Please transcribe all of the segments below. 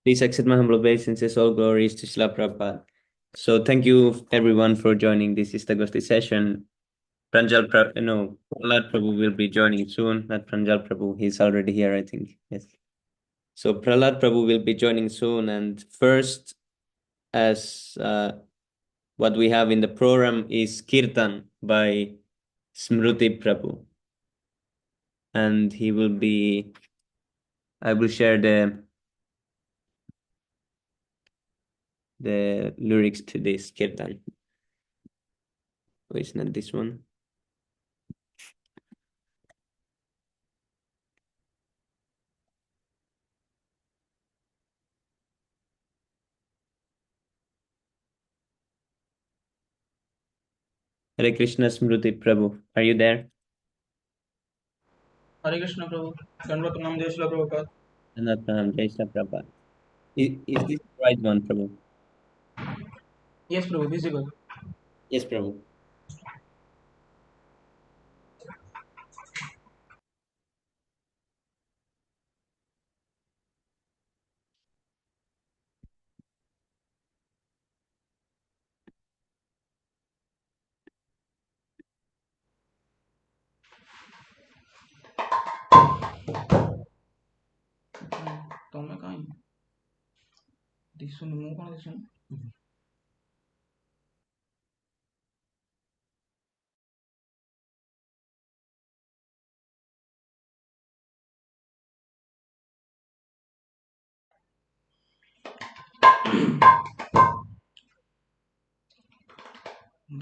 Please accept my humble obeisances. All glories to Srila Prabhupada. So thank you everyone for joining this Istagosthi session. Prahlad Prabhu will be joining soon. Not Pranjal Prabhu. He's already here, I think. Yes. So Prahlad Prabhu will be joining soon. And first, as what we have in the program is Kirtan by Smruti Prabhu. And I will share the lyrics to this Kirtan. Oh, it's not this one. Hare Krishna Smruti Prabhu. Are you there? Hare Krishna Prabhu. Dandavat Pranam Jai Srila Prabhupada. Anatram Jai Shri Prabhupada. Is this the right one, Prabhu? Yes, Prabhu, visible. Yes, Prabhu. ତମେ କାହିଁ ଦିଶୁନି ମୁଁ କଣ ଦିଶୁନି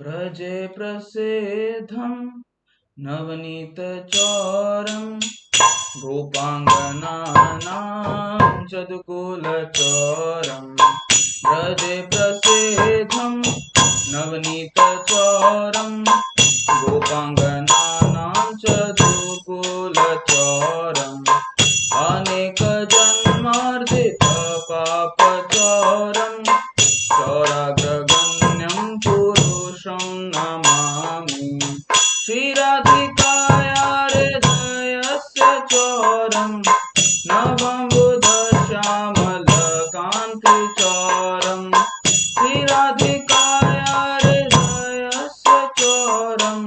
ब्रजे प्रसेधं नवनीतचौरं गोपाङ्गनानां चतुकुलचौरं ब्रजे प्रसेधं नवनीतचौरं गोपाङ्गनानां चतुकुलचौरम् अनेकजन्मार्जितपापचौरं चौराग्रगण्यं पुरुषं नमामि श्रीराधिकाया हृदयस्य चौरं नवम्बुधश्यामलकान्तिचौरं श्रीराधिकाया हृदयस्य चौरं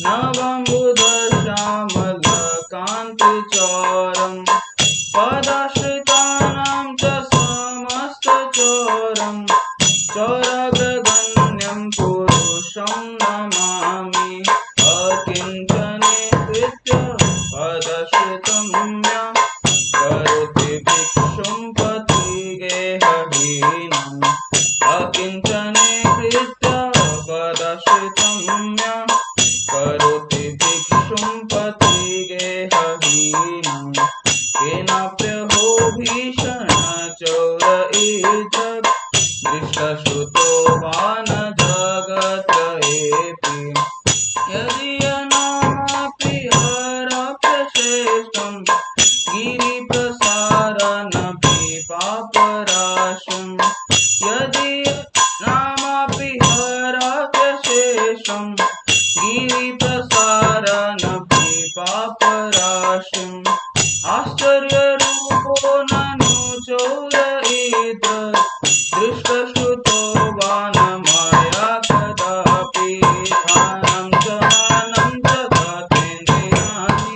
नवम्बुधश्यामलकान्तिचौरं पदाश्रितानां च समस्तचौरं चौरग्रगण्यं पुरुषं नमामि अकिञ्चने कृत्य पदश्रितं म्या करोति भिक्षुं पतिगेहहीनम् अकिञ्चने कृत्य पदश्रितं म्या करोति भिक्षुं पतिगेहहीनम् केनाप्यहो भीषणचौरैर्जग् दृष्टश्रुतो वा न जगत्रयेऽपि यदीयनामापि हरप्रशेष्टं गिरिप्रसारनपि पापराशं यदीयनामापि हरप्रशेषं गिरिप्रसारनपि पापराशम् आश्चर्यरूपो ननु चौरैर्जग् दृष्टश्रुतो वा न मया कदापि ध्यानं च मानं च ततेन्द्रियाणि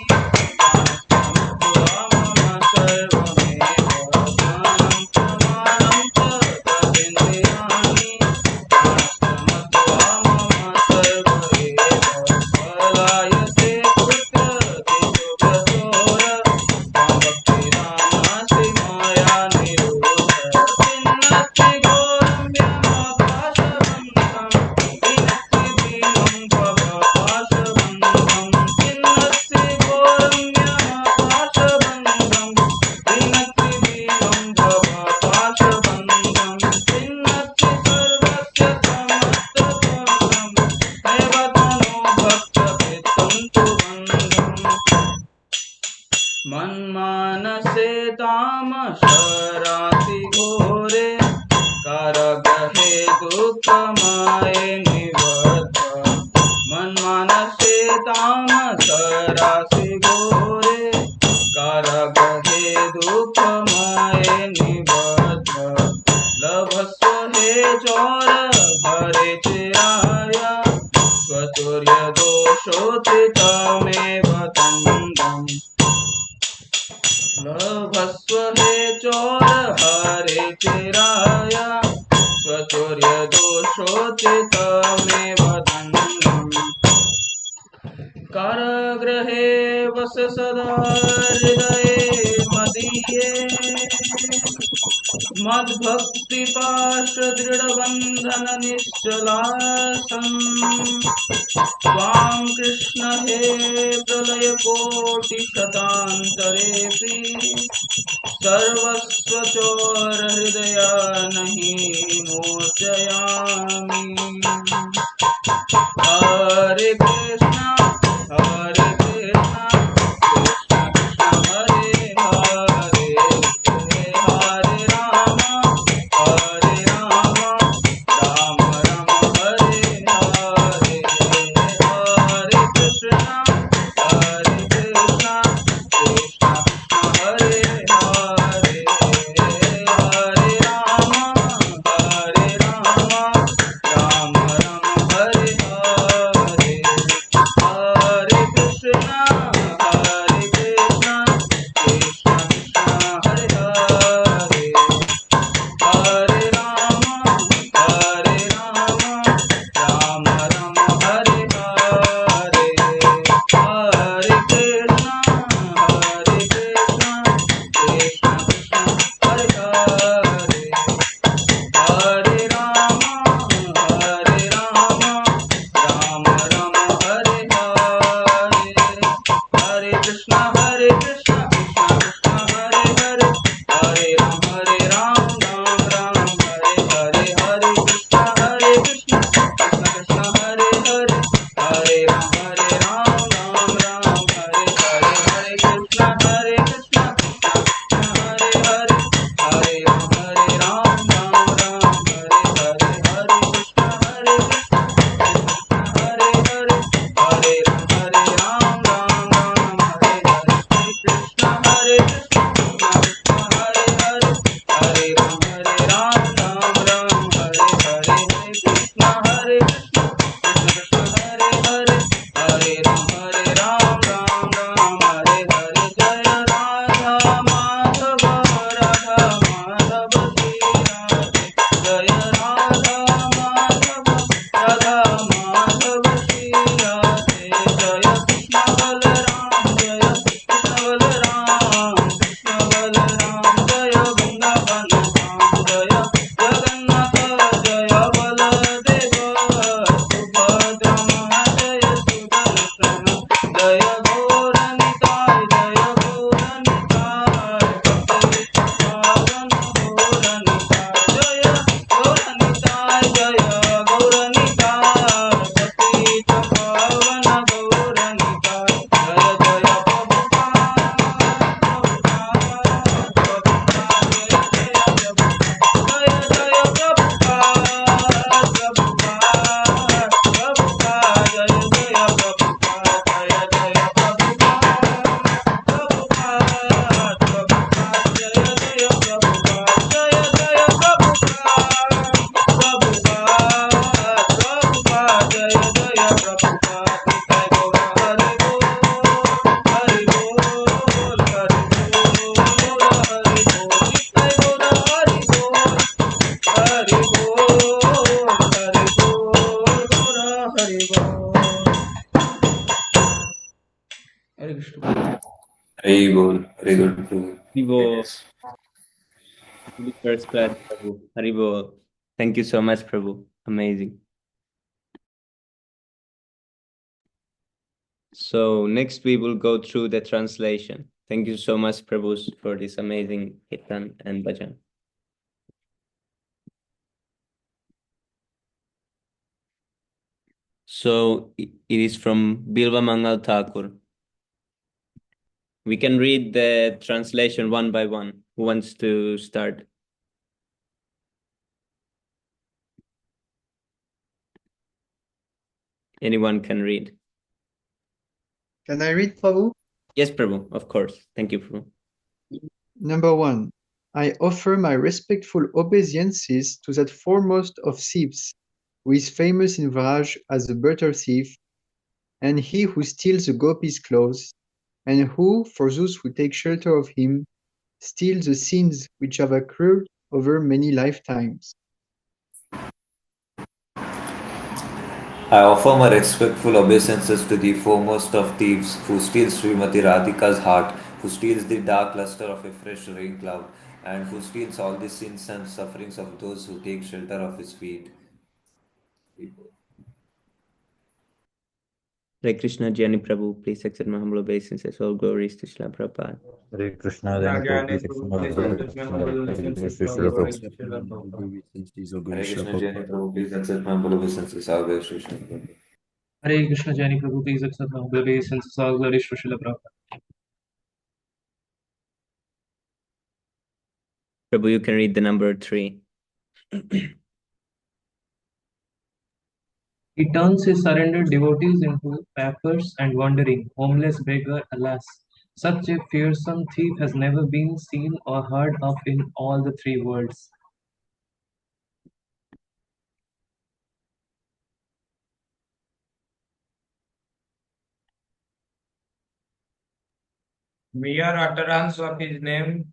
मम सर्वमेव ध्यानं च मानं च ततेन्द्रियाणि मम सर्वमेव पलायसे पुत्र तेजोव्यसोर भक्तिनामासि मया निरुद्ध चिन्नस्ति घोरं व्योमाकाशबन्धं विनक्तिदीनं भवपाशबन्धं चिन्नस्ति घोरं व्योमाकाशबन्धं विनक्तिदीनं भवपाशबन्धं चिन्नस्ति सर्वस्य समस्तत्वं दैवतनो भक्तचित्तं तु बन्धम् मन्मानसे तामशरासि घोरे कारागृहे दुःखमये निबद्ध मन्मानसे तामशरासि घोरे कारागृहे दुःखमये निबद्ध लभस्व हे चोर हरे चिराया स्वचौर्य दोषोचित में वदन्नम् कारागृहे वस सदा हृदये मदीये मद्भक्तिपाश दृढबन्धन निश्चलासन् त्वां कृष्ण हे प्रलयकोटिशतान्तरेऽपि सर्वस्वचोरहृदया नहि मोचयामि हरे कृष्णा कृष्ण कृष्ण हरे हरे हरे राम राम राम हरे हरे हरे कृष्णा कृष्ण कृष्ण हरे हरे हरे राम राम हरे हरे हरे कृष्णा कृष्ण कृष्ण हरे हरे हरे राम राम हरे हरे हरे कृष्णा कृष्ण कृष्ण हरे हरे हरे राम राम हरे हरे हरे कृष्णा कृष्ण कृष्ण हरे हरे हरे राम राम हरे हरे हरे कृष्णा कृष्ण कृष्ण हरे हरे हरे राम राम हरे हरे हरे कृष्णा कृष्ण कृष्ण हरे हरे हरे राम राम हरे हरे हरे कृष्णा कृष्ण हरे हरे हरे राम राम हरे हरे कृष्णा कृष्ण कृष्ण हरे हरे हरे राम राम हरे हरे हरे कृष्णा कृष्ण कृष्ण हरे हरे हरे राम राम हरे हरे जय राधा माधव श्री राधे जय राधा माधव श्री राधे जय कृष्ण बलराम कृष्ण बलराम जय वृंदावन धाम जय जगन्नाथ जय बलदेव सुभद्रा जय सुदर्शन जय गौरनिताय पावन गौरनिताय जय गौरनिताय पतित पावन गौरनिताय जय जय Hare Krishna. Very good, very good. Haribo, Yes. really first class, Prabhu. Haribo. Thank you so much, Prabhu. Amazing. So next we will go through the translation. Thank you so much, Prabhu, for this amazing kirtan and bhajan. So it is from Bilva Mangal Thakur. We can read the translation one by one. Who wants to start? Anyone can read. Can I read, Prabhu? Yes, Prabhu, of course. Thank you, Prabhu. Number 1. I offer my respectful obeisances to that foremost of thieves, who is famous in Vraj as the butter thief, and he who steals the gopis' clothes, and who, for those who take shelter of him, still the sins which have occurred over many lifetimes. I offer my respectful obeisances to the foremost of thieves, who steals Srimati Radhika's heart, who steals the dark luster of a fresh rain cloud, and who steals all the sins and sufferings of those who take shelter of his feet. Hare Krishna, Jani Prabhu, please accept my humble obeisances. All glories to Srila Prabhupada. Hare Krishna, Jani Jani Prabhu, Prabhu, please accept my humble obeisances. All glories to Srila Prabhupada. Hare Krishna, Jani Prabhu, please accept my humble obeisances. All glories to Srila Prabhupada. Hare Krishna, Jani Prabhu, please accept my humble obeisances. All glories to Srila Prabhupada. Prabhu, you can read the number 3. He turns his surrendered devotees into paupers and wandering, homeless beggar, alas. Such a fearsome thief has never been seen or heard of in all the three worlds. Mere utterance of his name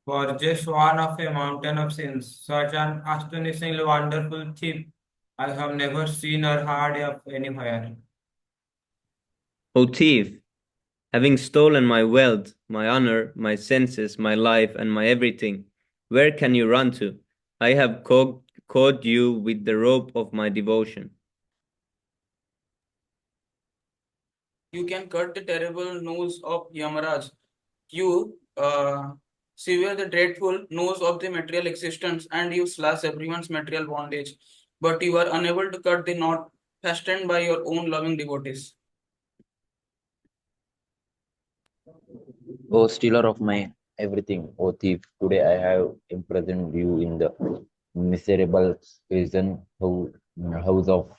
for just one of a mountain of sins. Such an astonishingly wonderful thief I have never seen or heard of anywhere. O thief, having stolen my wealth, my honor, my senses, my life, and my everything, where can you run to? I have caught you with the rope of my devotion. You can cut the terrible nose of Yamaraj. You sever the dreadful nose of the material existence, and you slash everyone's material bondage. But you are unable to cut the knot fastened by your own loving devotees. O stealer of my everything, O thief, today I have imprisoned you in the miserable prison house of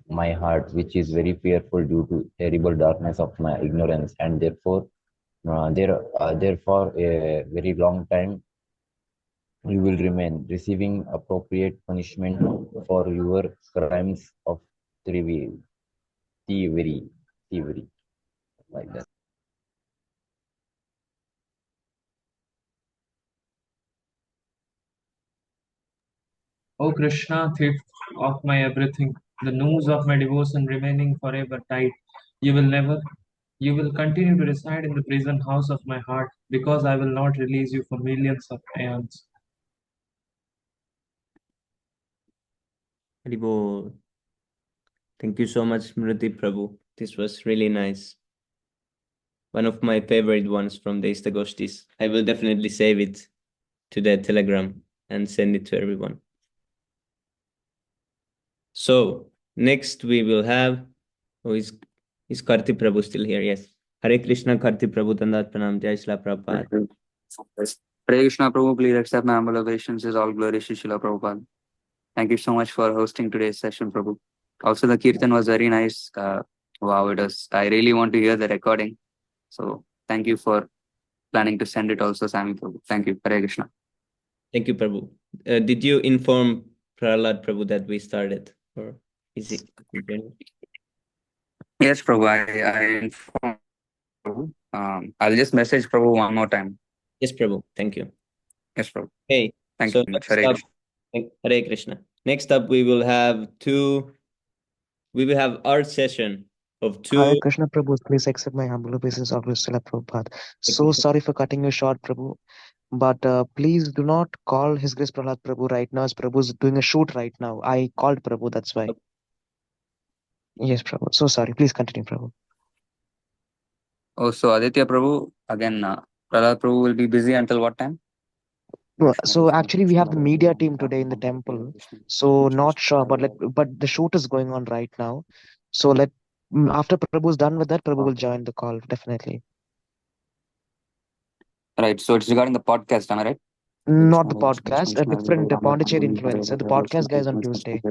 my heart, which is very fearful due to terrible darkness of my ignorance, and therefore a very long time you will remain receiving appropriate punishment for your crimes of thievery, thievery, thievery, like that. O Krishna, thief of my everything, the noose of my devotion remaining forever tight, you will continue to reside in the prison house of my heart, because I will not release you for millions of aeons. Haribol. Thank you so much, Smriti Prabhu. This was really nice. One of my favorite ones from the Istagosthis. I will definitely save it to the Telegram and send it to everyone. So next we will have, is Karti Prabhu still here? Yes. Hare Krishna, Karti Prabhu, Dandat Pranam, Jai Shila Prabhupada. Hare Krishna Prabhu, please accept my humble obeisances. All glory to Srila Prabhupada. Thank you so much for hosting today's session, Prabhu. Also, the Kirtan was very nice. Wow, it was. I really want to hear the recording. So, thank you for planning to send it also, Sami Prabhu. Thank you. Hare Krishna. Thank you, Prabhu. Did you inform Prahlad Prabhu that we started? Or is it? Yes, Prabhu, I informed Prabhu. I'll just message Prabhu one more time. Yes, Prabhu. Thank you. Yes, Prabhu. Hey, Thank so you so much. next Hare up, Krishna. Hare Krishna. Next up, we will have art session of Hare two. Krishna Prabhu, please accept my humble obeisance of Srila Prabhupada. So sorry for cutting you short, Prabhu. But please do not call His Grace Prahlad Prabhu right now, as Prabhu is doing a shoot right now. I called Prabhu, that's why. Yes, Prabhu. So sorry. Please continue, Prabhu. Oh, so Aditya Prabhu, again, Prahlad Prabhu will be busy until what time? So actually, we have the media team today in the temple. So not sure, but the shoot is going on right now. So after Prabhu is done with that, Prabhu will join the call definitely. Right. So it's regarding the podcast, am I right? Not the podcast, a different Pondicherry influencer. The podcast guy is on Tuesday.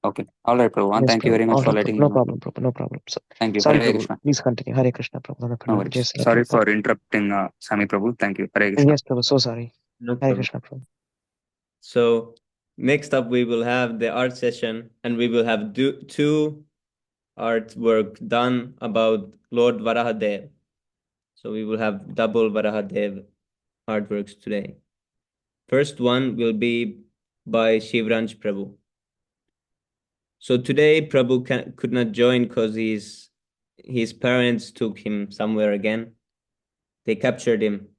Okay. All right, Prabhu. Yes, Thank you Prabhu. very much All for right, letting Prabhu. me No know. problem, Prabhu. No problem. So, Thank you. sorry, Hare Prabhu. Krishna. Please continue. Hare Krishna, Prabhu. No Jai worries. Srila Sorry Prabhupada. for interrupting, Sami Prabhu. Thank you. Hare Krishna. Yes, Prabhu. So sorry. No Hare problem. Krishna, Prabhu. So next up, we will have the art session, and we will have two artwork done about Lord Varahadev. So we will have double Varahadev artworks today. First one will be by Shivranj Prabhu. So today Prabhu could not join because his parents took him somewhere again. They captured him.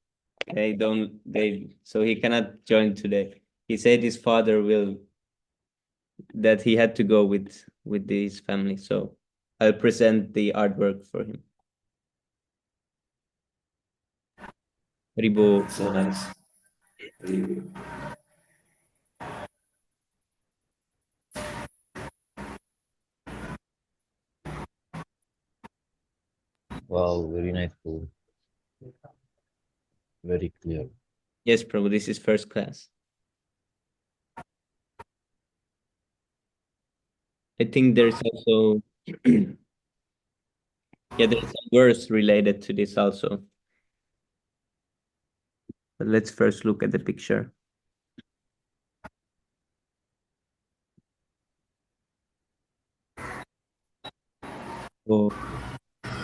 So he cannot join today. He said his father that he had to go with his family. So I'll present the artwork for him. Ribo. So nice. Wow, very nice, Prabhu. Very clear. Yes, Prabhu, this is first class. I think there's also there's a verse related to this also. But let's first look at the picture. Oh,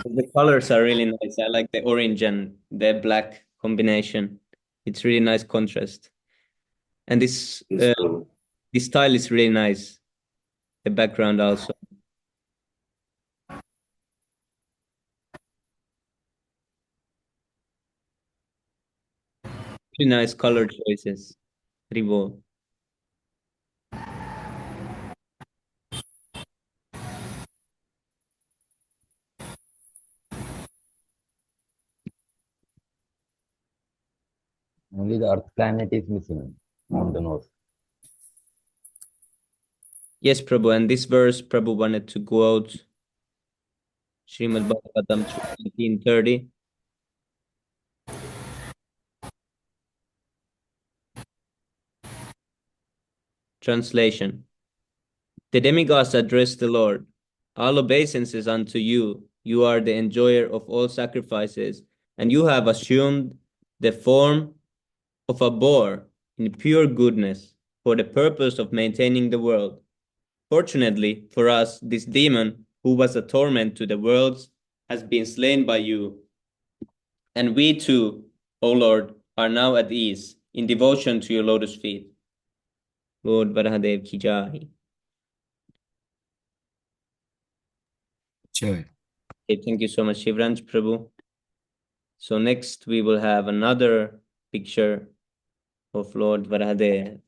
the colors are really nice. I like the orange and the black combination. It's really nice contrast. And this style is really nice. The background also. Really nice color choices. Rivo. Only the Earth planet is missing on the north. Yes, Prabhu. And this verse, Prabhu wanted to quote Srimad Bhagavatam 1930. Translation. The demigods addressed the Lord. All obeisances unto you. You are the enjoyer of all sacrifices, and you have assumed the form of a boar in pure goodness for the purpose of maintaining the world. Fortunately for us, this demon, who was a torment to the worlds, has been slain by you. And we too, O Lord, are now at ease in devotion to your lotus feet. Lord Varahadev ki jai. Jai. Okay, thank you so much, Shivranj Prabhu. So next we will have another picture of Lord Varahadev.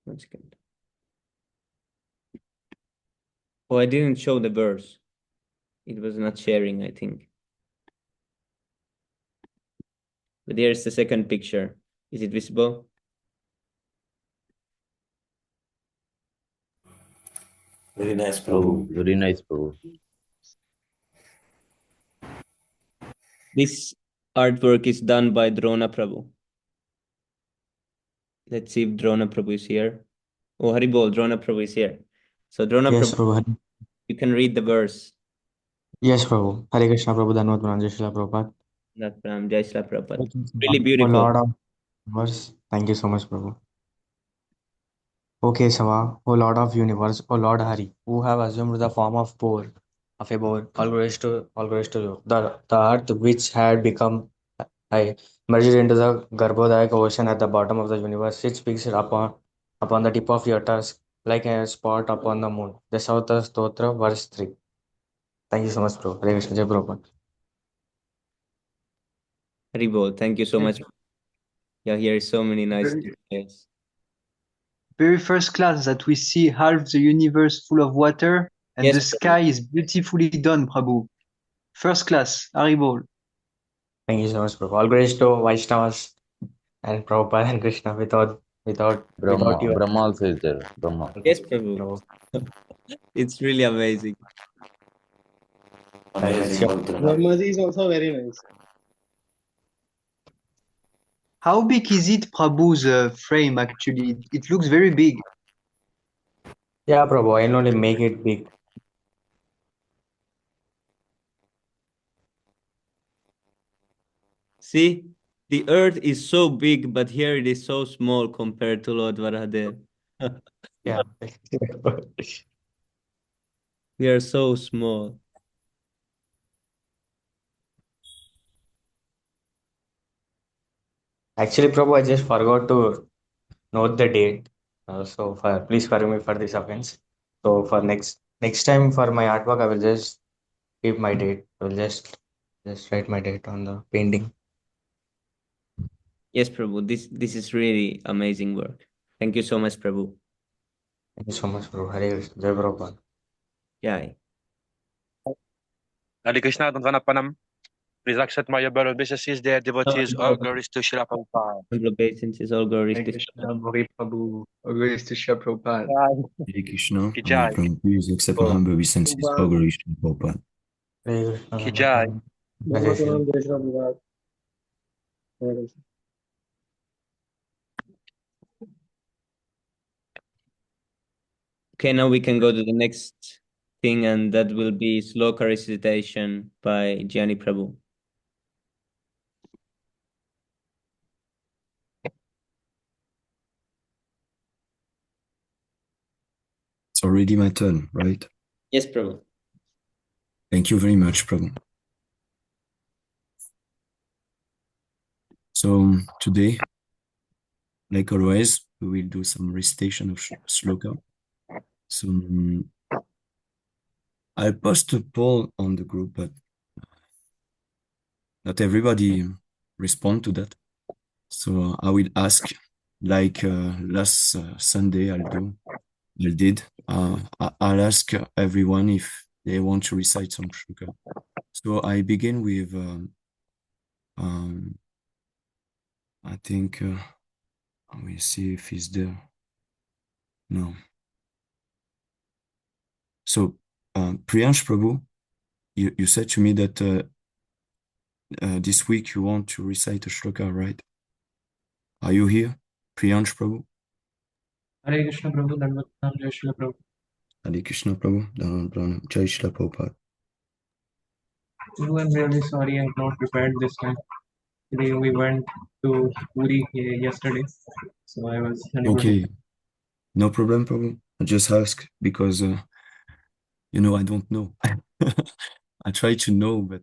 One second. Oh, I didn't show the verse. It was not sharing, I think. But here's the second picture. Is it visible? Very nice, Oh, Prabhu. very nice, Prabhu. This artwork is done by Drona Prabhu. Let's see if Drona Prabhu is here. Oh, Haribol, Drona Prabhu is here. So Drona Yes, Prabhu, Prabhu. you can read the verse. Yes, Prabhu. Hare Krishna, Prabhu. Dhanavad Pranam, Shila Prabhupada. Not Pranam, Jai Shri Prabhupada. Thank you so Really much. Oh beautiful. Lord of Universe. Thank you so much, Prabhu. Okay, Sava, O Lord of Universe, O Lord Hari, who have assumed the form of a boar, all glories to you. The earth which had become I merged into the Garbhodaya ocean at the bottom of the universe, which speaks upon the tip of your tusk, like a spot upon the moon. The Sauta Stotra, verse 3. Thank you so much, Prabhu. Hare Krishna, Jai Prabhupada. Haribol, thank you so much. Yeah, here is so many nice details. Very first class that we see half the universe full of water and Yes, the Prabhu. sky is beautifully done, Prabhu. First class, Haribol. Thank you so much, Prabhu. All glories to Vaishnavas and Prabhupada and Krishna without you. Brahma also is there. Brahma. Yes, Prabhu. It's really amazing. Amazing, Ultra. Brahmaji is also very nice. How big is it, Prabhu's frame actually? It looks very big. Yeah, Prabhu, I'll only make it big. See, the earth is so big, but here it is so small compared to Lord Varahadev. Yeah. We are so small. Actually, Prabhu, I just forgot to note the date. Please forgive me for this offense. So for next time for my artwork, I will just keep my date. I will just write my date on the painting. Yes, Prabhu. This is really amazing work. Thank you so much, Prabhu. Thank you so much, Prabhu. Hare Krishna. Jai Prabhupada. Jai. Hare Krishna, Dandanappanam. Please accept my burial obeisances, dear devotees. All glories to Srila Prabhupada. Obeisances, all glories Hare to Krishna, Bhari Prabhu. All glories to Srila Prabhupada. Hare Krishna, Ki Jai. from please accept my Oh, humble obeisances. All glories to Prabhupada. Hare Krishna. Ki Jai. Jai Shri. Okay, now we can go to the next thing, and that will be sloka recitation by Gianni Prabhu. It's already my turn, right? Yes, Prabhu. Thank you very much, Prabhu. So today, like always, we will do some recitation of sloka. So I'll post a poll on the group, but not everybody respond to that. So I will ask, like last Sunday I did. I'll ask everyone if they want to recite some shloka. So I begin with, I think, we see if he's there. No. So, Priyansh Prabhu, you said to me that this week you want to recite a shloka, right? Are you here, Priyansh Prabhu? Hare Krishna Prabhu, Dandatam, Jai Srila Prabhu. Hare Krishna Prabhu, Pranam, Jai Shri Prabhupada. I'm really sorry I'm not prepared this time. Today we went to Puri yesterday, so I was unable to. Okay, no problem, Prabhu. I just ask because, I don't know. I try to know, but,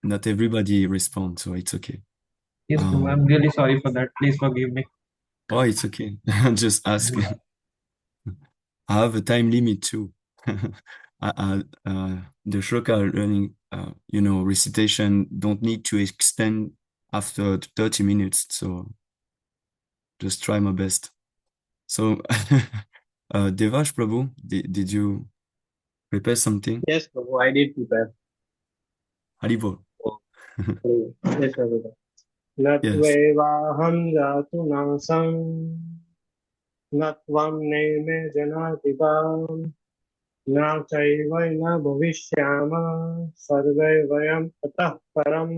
not everybody responds, so it's okay. Yes, Prabhu, I'm really sorry for that. Please forgive me. Oh, it's okay. Just ask. I have a time limit too. The shloka learning, recitation don't need to extend after 30 minutes. So just try my best. So, Devash Prabhu, did you prepare something? Yes, Prabhu, I did prepare. Haribol. Yes, Prabhu. Yes. Natvevaham jatu nasam natvam neme janatidam na chaivaina bhavishyama sarve vayam atah param.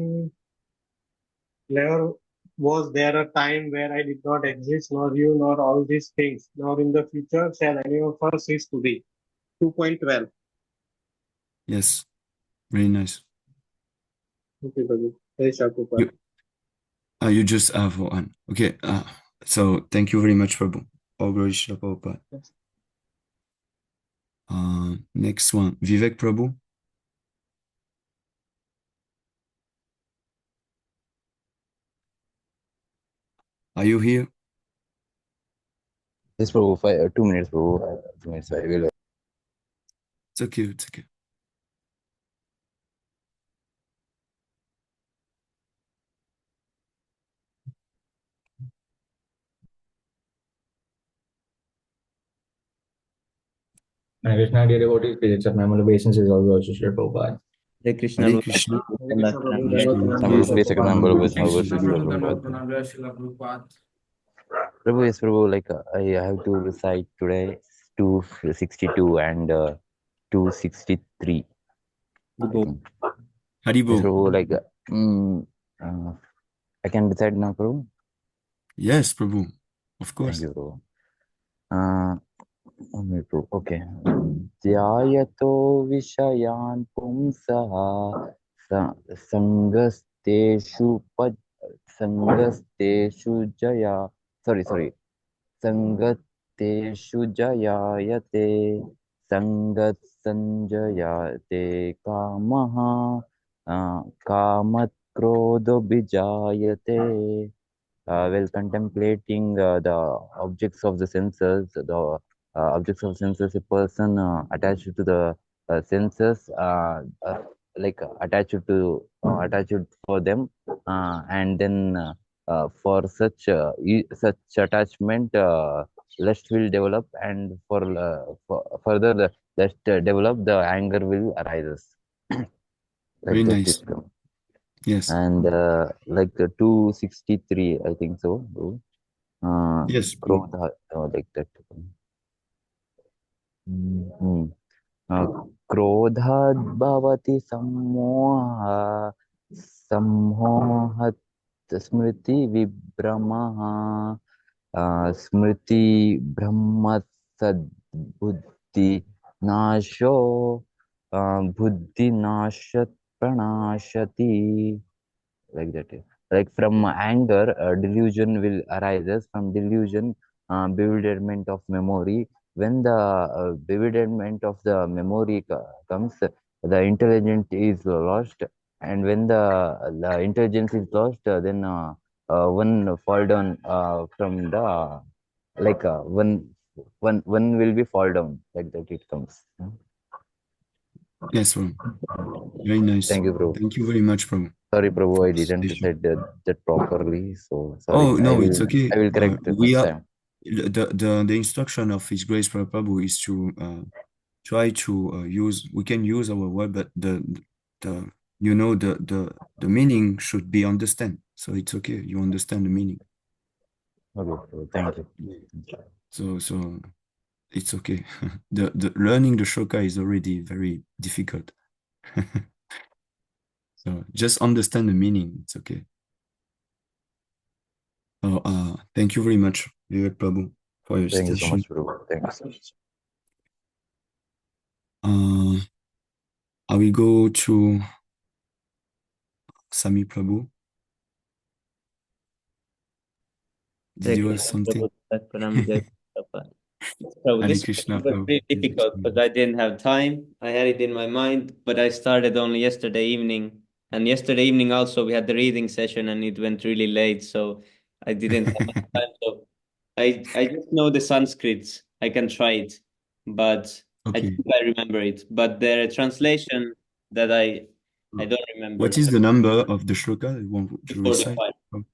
Never was there a time where I did not exist, nor you, nor all these things, nor in the future shall any of us cease to be. 2.12. Yes. Very nice. Okay, Prabhu. Hey, Shakupa. You just have one. Okay. So thank you very much, Prabhu. All glory to Prabhupada. Next one, Vivek Prabhu. Are you here? Yes, Prabhu. 2 minutes, Prabhu. 2 minutes. I will. It's okay. It's okay. Hare Krishna, dear devotees, please accept my humble obeisances. All glories to Srila Prabhupada. Hare Krishna. Hare Krishna. Hare Krishna Prabhu, Krishna. Dandatam, Prabhu, Jai please accept my humble Prabhupada. obeisances. All glories to Krishna Srila Prabhu, Prabhupada. Dandatam, Jai Srila Prabhupada. Prabhu, yes, Prabhu. Like I have to recite today 262 and 263. I Haribol. think. Yes, Haribol. Prabhu. Like I can recite now, Prabhu. Yes, Prabhu. Of course. Thank you, Prabhu. One minute, Prabhu. Okay. ध्यायतो विषयान् पुंसः संगस्तेषु Jaya संगतेषु जयायते Sangat sanjayate kamaha kamat krodho bijayate. While contemplating the objects of the senses, objects of senses, a person attached to the senses, like attached for them, and then for such attachment, lust will develop, and for further the lust develop, the anger will arises. Very Like that nice. it comes. Yes. And like 263, I think so. Yes. Krodha, like that. Mhm. क्रोधाद् भवति सम्मोहः सम्मोहात् स्मृतिविभ्रमः स्मृतिभ्रमसद्बुद्धिनाशो बुद्धिनाशात् प्रणश्यति. Like that. Like from anger, delusion will arises. From delusion, bewilderment of memory. When the bewilderment of the memory comes, the intelligence is lost. And when the intelligence is lost, then one fall down from the, like one will be fall down, like that it comes. Yes, Prabhu. Very nice. Thank you, Prabhu. Thank you very much, Prabhu. Sorry, Prabhu, I didn't Presentation. said that properly. So sorry. Oh no, it's okay. I will correct it We next are time. the instruction of His Grace Prabhu is to try to use. We can use our word, but the the meaning should be understand. So it's okay. You understand the meaning. Okay, thank you. So it's okay. The learning the shloka is already very difficult. So just understand the meaning. It's okay. So thank you very much, Vivek Prabhu, for your Thank you so station. much, Prabhu. Thank you so much. I will go to Sami Prabhu. Did you have something? So Hare this Krishna, was Prabhu. pretty difficult because I didn't have time. I had it in my mind, but I started only yesterday evening. And yesterday evening also we had the reading session and it went really late, so I didn't have much time. So I just know the Sanskrits. I can try it, but I Okay. think I remember it. But the translation that I don't remember. What is the number of the shloka you want to recite? 45. Oh,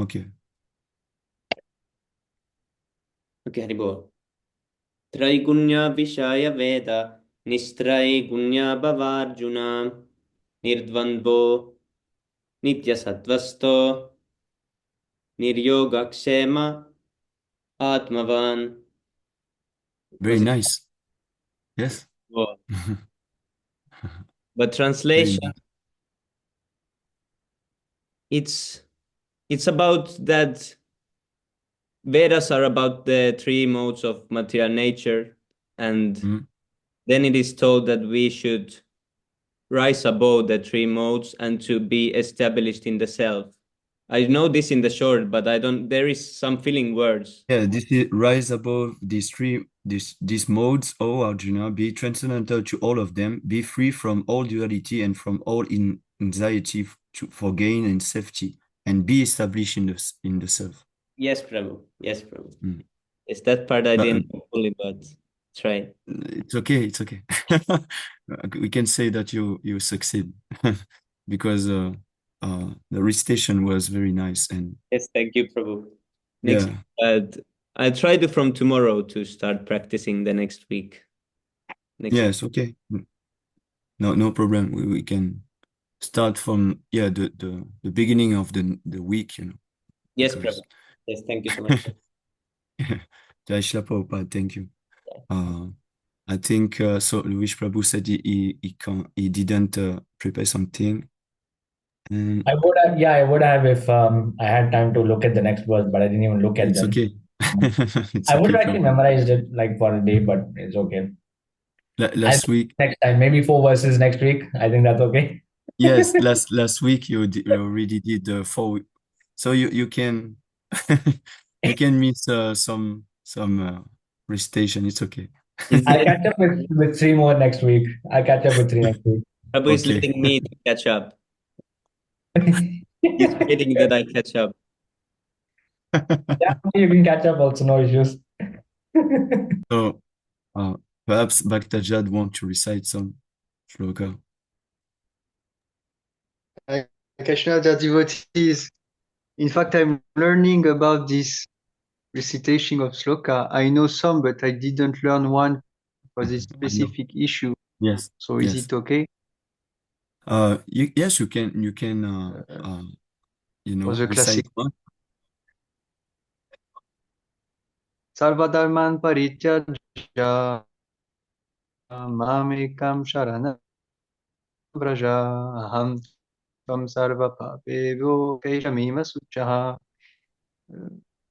okay. Okay, Haribol. Traigunya Vishaya Veda Nistraigunya Bhavarjuna Nirdvandvo Nitya Sattvasto Niryogakshema Atmavan. Very nice. Yes. Wow. But Very translation, nice. it's about that Vedas are about the three modes of material nature, and then it is told that we should rise above the three modes and to be established in the self. I know this in the short, but I don't. There is some filling words. Yeah, this is rise above these modes, O Arjuna, be transcendental to all of them, be free from all duality and from all anxiety for gain and safety, and be established in the self. Yes, Prabhu. Yes, Prabhu. It's that part I didn't know fully, but try. It's okay. It's okay. We can say that you succeed because the recitation was very nice and Yes, thank you, Prabhu. Next, I'll try to from tomorrow to start practicing the next week. Yes, okay. No problem. We can start from the beginning of the week, you know. Yes, because... Prabhu. Yes, thank you so much. Jai Shri Prabhupada, thank you. I think so. Luis Prabhu said he didn't prepare something. And I would have if I had time to look at the next verse, but I didn't even look at it's them. okay. It's I would okay, have actually Prabhu. memorized it like for a day, but it's okay. Last week, next time, maybe 4 verses next week. I think that's okay. yes, last week you already did the 4, so you can you can miss some recitation. It's okay. I catch up with three more next week. I catch up with three next week. Prabhu is Okay. letting me to catch up. He's waiting that I catch up. Yeah, you can catch up also, no issues. So perhaps Bhaktajad want to recite some shloka. Krishna, dear devotees, in fact, I'm learning about this recitation of sloka. I know some, but I didn't learn one for this specific issue. Yes. So is Yes. it okay? Yes, you can For the recite classic. one. Sarvadharman parityaja mamekam sharanam vraja aham tvam sarva papevyo keshamima suchaha.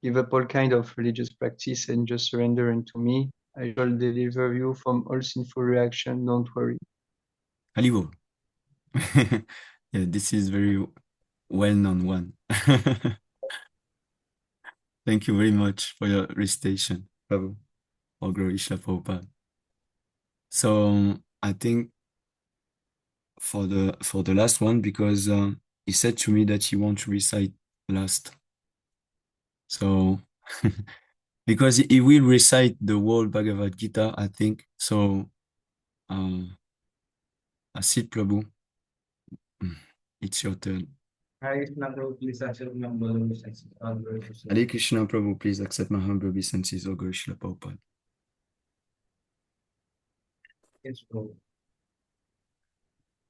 Give up all kind of religious practice and just surrender unto me. I shall deliver you from all sinful reaction. Don't worry. Halivo. Yeah, this is very well-known one. Thank you very much for your recitation, Prabhu. All glory Srila Prabhupada. So I think for the last one, because he said to me that he wants to recite last. So because he will recite the whole Bhagavad Gita, I think. So Asit Prabhu, it's your turn. Hare Krishna, Prabhu, please accept my humble obeisances. All glory to Srila Hare Krishna Prabhu, please accept my humble obeisances, O Guru Srila Prabhupada. Yes, Prabhu.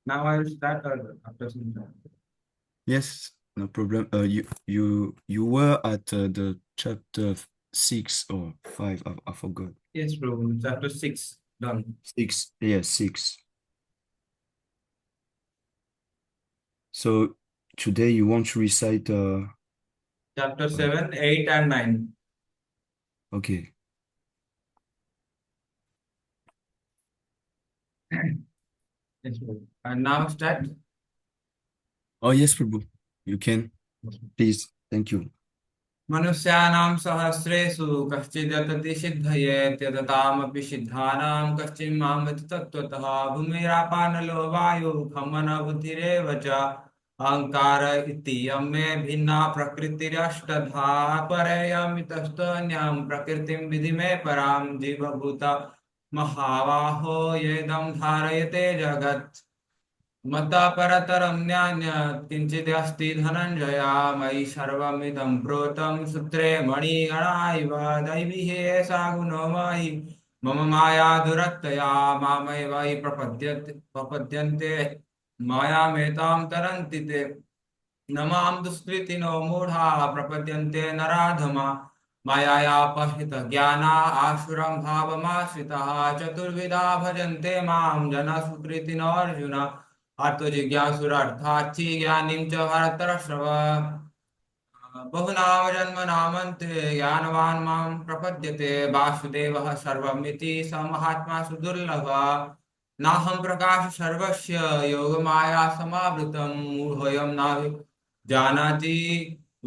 Now I will start after some time. Yes, no problem. You were at the chapter 6 or 5, I forgot. Yes, Prabhu. Chapter 6, done. 6, yes, 6. So today you want to recite Chapter 7, 8, and 9. okay. Yes, Prabhu. And now start. Oh yes, Prabhu. You can. Please. Thank you. मनुष्याणां सहस्रेषु कश्चिदतति सिद्धये त्यततामपि सिद्धानां कश्चिन्मामति तत्त्वतः भूमिरापानलो वायु खमनबुद्धिरेव च अहङ्कार इत्ययं मे भिन्ना प्रकृतिरष्टधा परयमितस्तन्यां प्रकृतिं विधि मे परां जीवभूता महाबाहो येदं धारयते जगत् मता परतरं न्यान्यत् किञ्चिदस्ति धनञ्जया मयि सर्वमिदं प्रोतं सूत्रे मणिगणा इव दैवी एषा गुणो मयि मम माया दुरत्यया मामैव हि प्रपद्यन्ते मायामेतां तरन्ति ते न मां दुष्कृतिनो मूढा प्रपद्यन्ते नराधमा मायायापहृतज्ञाना आसुरं भावमाश्रिताः चतुर्विधा भजन्ते मां जनाः सुकृतिनो अर्जुन आत्मजिज्ञासुरार्थार्थी ज्ञानीं च भरतर्षभ बहुनाम जन्मनामन्ते ज्ञानवान् मां प्रपद्यते वासुदेवः सर्वमिति स महात्मा सुदुर्लभः नाहं प्रकाश सर्वस्य योगमाया समावृतं मूढोऽयं न जानाति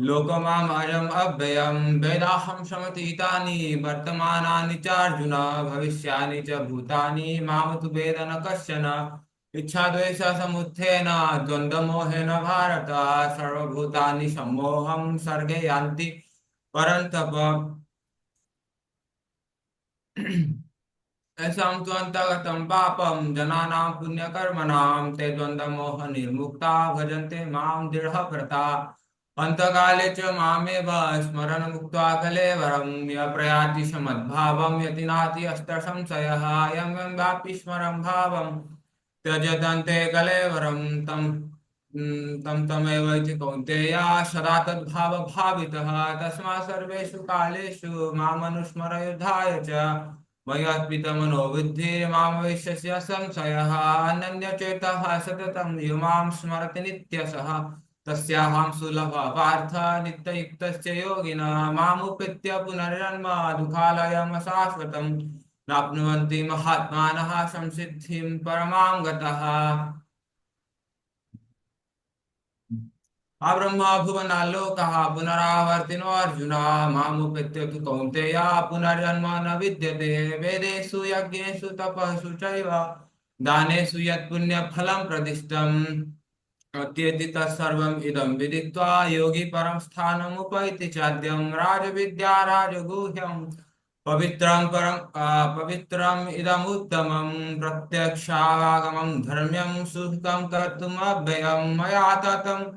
लोकमामजम् अव्ययं वेदाहं समतीतानि वर्तमानानि चार्जुन भविष्यानि च भूतानि माम तु वेद न कश्चन इच्छाद्वेषसमुत्थेन द्वन्द्वमोहेन भारत सर्वभूतानि सम्मोहं सर्गे यान्ति परन्तप ऐसां तु अन्तगतं पापं जनानां पुण्यकर्मणां ते द्वन्द्वमोह निर्मुक्ता भजन्ते मां दृढव्रता अन्तकाले च मामेव स्मरन् मुक्त्वा कलेवरं य प्रयाति समद्भावं यतिनाति अष्टसंशयः यं यं वापि स्मरं भावं त्यजन्ते कलेवरं तं तमेव इति कौन्तेय सदा तद्भावभावितः तस्मात् सर्वेषु कालेषु मामनुस्मर युद्धाय च मय्यर्पितमनो बुद्धिः मामविश्यस्य संशयः अनन्यचेतः सततं यो मां स्मरति नित्यशः तस्याहं सुलभः पार्थ नित्ययुक्तस्य योगिनः मामुपेत्य पुनर्जन्म दुःखालयम् अशाश्वतम् प्राप्नुवन्ति महात्मानः संसिद्धिं परमां गतः अब्रह्मा भुवनालोकः पुनरावर्तिनो अर्जुन मामुपेत्य तु कौन्तेय पुनर्जन्म न विद्यते वेदेषु यज्ञेषु तपःसु चैव दानेषु यत्पुण्यफलं प्रदिष्टम् अत्येति तत्सर्वम् इदं विदित्वा योगी परं स्थानमुपैति चाद्यं राजविद्या राजगुह्यम् पवित्रम् इदमुत्तमं प्रत्यक्षागमं धर्म्यं सुखं कर्तुम् अव्ययं मया ततम्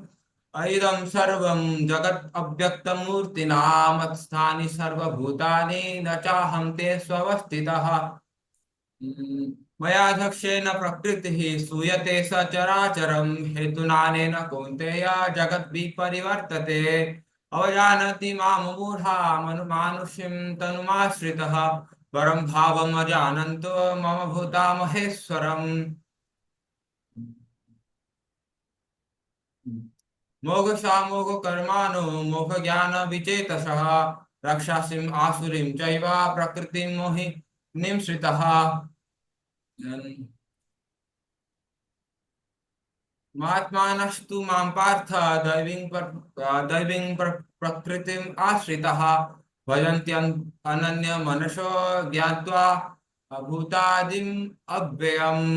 इदं सर्वं जगत् अव्यक्तमूर्तिना मत्स्थानि सर्वभूतानि न चाहं ते स्वस्थितः मया दक्षेण प्रकृतिः सूयते सचराचरं हेतुनानेन कौन्तेय जगद्विपरिवर्तते अवजानति मां मूढा मानुषीं तनुमाश्रितः परं भावम् अजानन्तो मम भूता महेश्वरम् मोघशामोघकर्माणो मोघज्ञानविचेतसः रक्षासिम् आसुरीं चैव प्रकृतिं मोहिनीं श्रितः महात्मानस्तु मां पार्थ प्रकृतिम् आश्रितः भजन्त्यनन्यमनसो ज्ञात्वा भूतादिम् अव्ययम्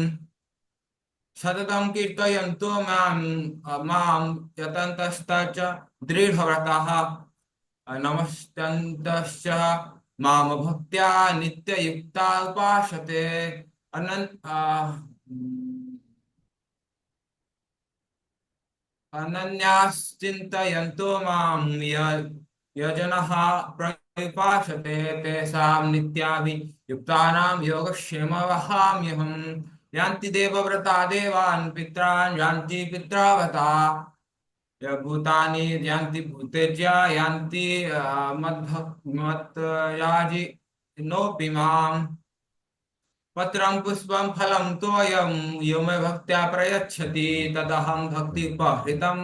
सततं कीर्तयन्तो मां यतन्तश्च दृढव्रताः नमस्तन्तश्च मां भक्त्या नित्ययुक्ता उपासते अनन्याश्चिन्तयन्तो मां यजनः प्रयुपासते तेषां नित्याभियुक्तानां योगक्षेम वहाम्यहम् यान्ति देवव्रता देवान् पित्रान् यान्ति पित्रावता भूतानि यान्ति भूतेज्या यान्ति मद्याजि नोऽपि माम् पत्रं पुष्पं फलं तोयं यो मे भक्त्या प्रयच्छति तदहं भक्ति उपहृतम्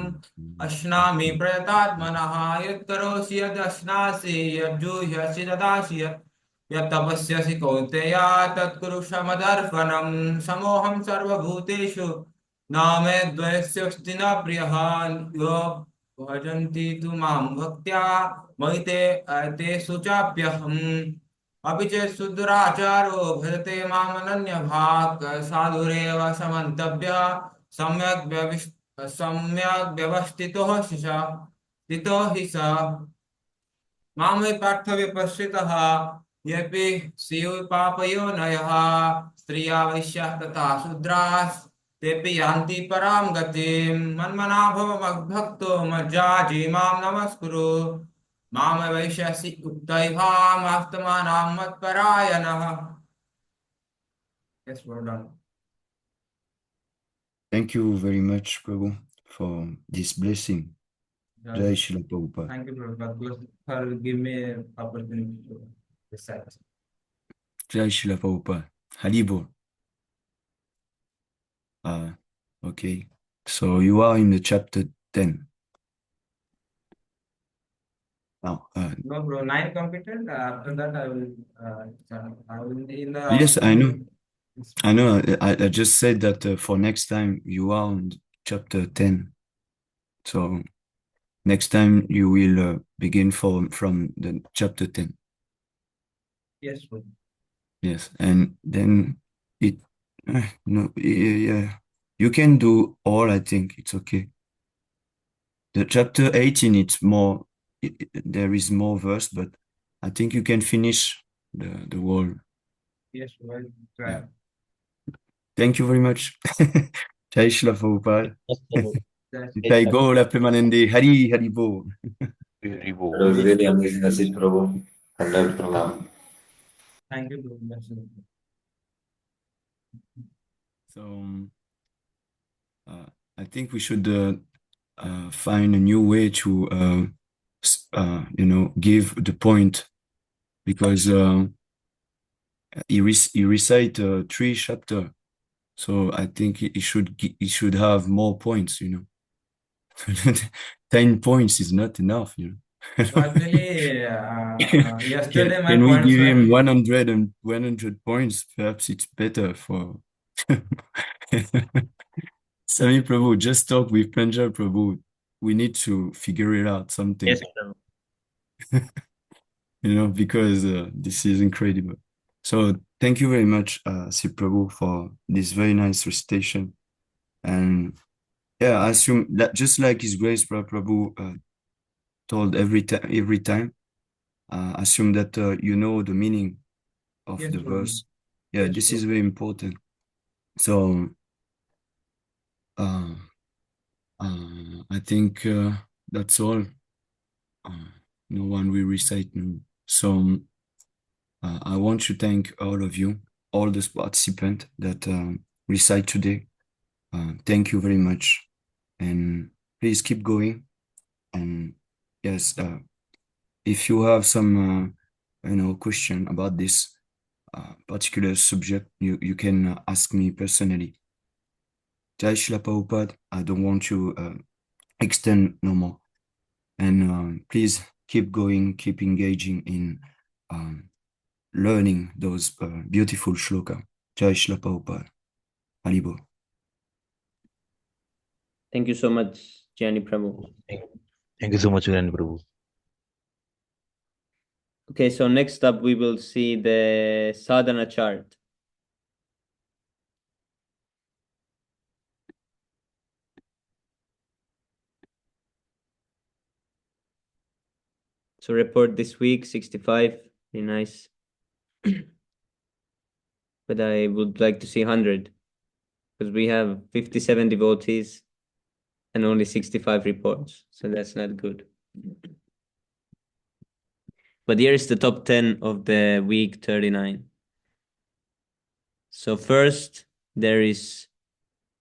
अश्नामि प्रयतात्मनः यत्करोषि यदश्नासि यज्जुह्यसि ददासि यत्तपस्यसि कौन्तेय तत्कुरुष्व मदर्पणम् समोऽहं सर्वभूतेषु न मे द्वयस्योऽस्ति न प्रियः यो भजन्ति तु मां भक्त्या मयि तेषु चाप्यहम् अपि च सुदुराचारो भजते मामनन्यभाक् साधुरेव समन्तव्य सम्यक् व्यवस्थितो स्थितो हि स मां वै पार्थव्यपश्रितः येऽपि स्युः पापयोनयः स्त्रिया वैश्याः तथा शूद्राः तेऽपि यान्ति परां गतिं मन्मना भव मद्भक्तो मज्जाजी मां नमस्कुरु माम वैश्यसि उक्तैभामास्तमानां मत्परायणः. Yes, well done. Thank you very much, Prabhu, for this blessing. Yeah. Jai Srila Prabhupada. Thank you, Prabhupada, for giving me an opportunity to recite. Jai Srila Prabhupada. Haribol. Okay. So you are in the chapter 10. Now, No, bro, 9 completed. After that, I will in the yes, I know. Yes. I know. I just said that for next time you are on chapter 10. So next time you will begin from the chapter 10. Yes, bro. Yes, and then it no yeah, you can do all. I think it's okay. The chapter 18, it's more. There is more verse, but I think you can finish the whole. Yes, bro. I'll try. Yeah. Thank you very much. Jai Shri Prabhupada. Jai Gaura Premanande. Hari Hari Bo. That was really amazing message, Prabhu. 100 pranam. Thank you, bro. That's it. So I think we should find a new way to give the point, because he recite 3 chapter, so I think he should have more points. 10 points is not enough. So actually, yesterday my Can we points give were him 100 points? Perhaps it's better for Sami Prabhu. Just talk with Panjab Prabhu. we need to figure it out something. Yes, Prabhu. Because this is incredible. So thank you very much, Sri Prabhu, for this very nice recitation. And yeah, I assume that just like His Grace Prabhu told every time, assume that you know the meaning of Yes, the Prabhu. verse. Yeah, Yes, this Prabhu. is very important. So uh, I think that's all. No one will recite now. So I want to thank all of you, all the participants that recite today. Thank you very much. And please keep going. And yes, if you have some, question about this particular subject, you can ask me personally. Jai Shila Prabhupada, I don't want to extend no more. And please keep going, keep engaging in learning those beautiful shloka. Jai Shila Prabhupada. Haribo. Thank you so much, Jani Prabhu. Thank you so much, Gyan Prabhu. Okay, so next up we will see the sadhana chart. So report this week, 65, very nice. But I would like to see 100 because we have 57 devotees and only 65 reports. So that's not good. But here is the top 10 of the week 39. So first, there is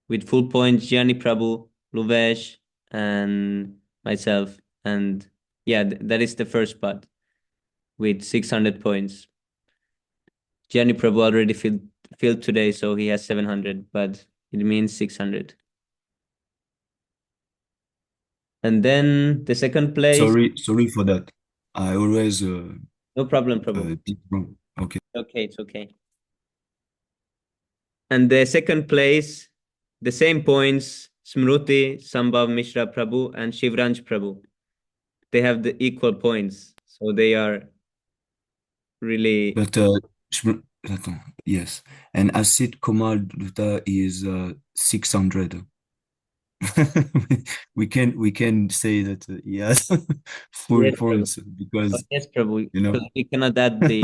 with full points, Gianni Prabhu, Luvesh, and myself. And yeah, that is the first part with 600 points. Gianni Prabhu already filled today, so he has 700, but it means 600. And then the second place. Sorry for that. I always no problem, Prabhu. did wrong. Okay. Okay, it's okay. And the second place, the same points, Smruti, Sambhav Mishra Prabhu, and Shivranj Prabhu. They have the equal points, so they are really. But attends, yes, and Asit Komal Duta is 600. we can say that he has full Yes, points Prabhu. because Yes, Prabhu, you know. because we cannot add the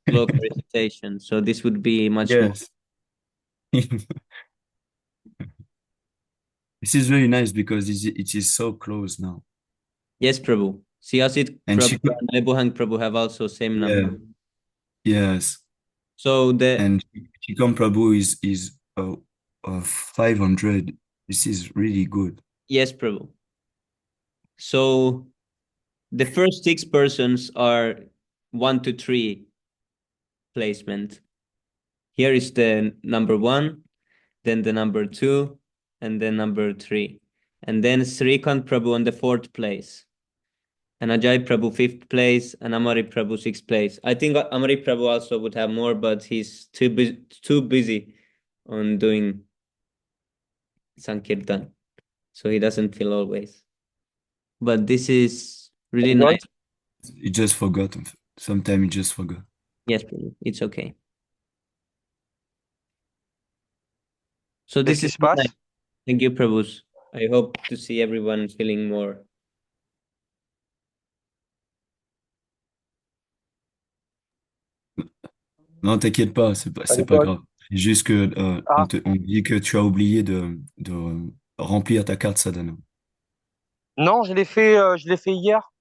sloka recitation, so this would be much more. Yes. This is very nice because it is so close now. Yes, Prabhu. Siyasit And Prabhu and Lebuhang Prabhu have also same number. Yes. So and Chikam Prabhu is 500. This is really good. Yes, Prabhu. So the first 6 persons are 1 to 3 placement. Here is the number 1, then the number 2, and then number 3. And then Srikant Prabhu on the 4th place. And Ajay Prabhu 5th place, and Amari Prabhu 6th place. I think Amari Prabhu also would have more, but he's too busy on doing Sankirtan. So he doesn't feel always. But this is really nice. He just forgot. Sometimes he just forgot. Yes, Prabhu. It's okay. So this is nice. Thank you, Prabhus. I hope to see everyone feeling more. Non, t'inquiète pas, c'est pas grave. C'est juste que on dit que tu as oublié de remplir ta carte sadhana. Non, je l'ai fait hier.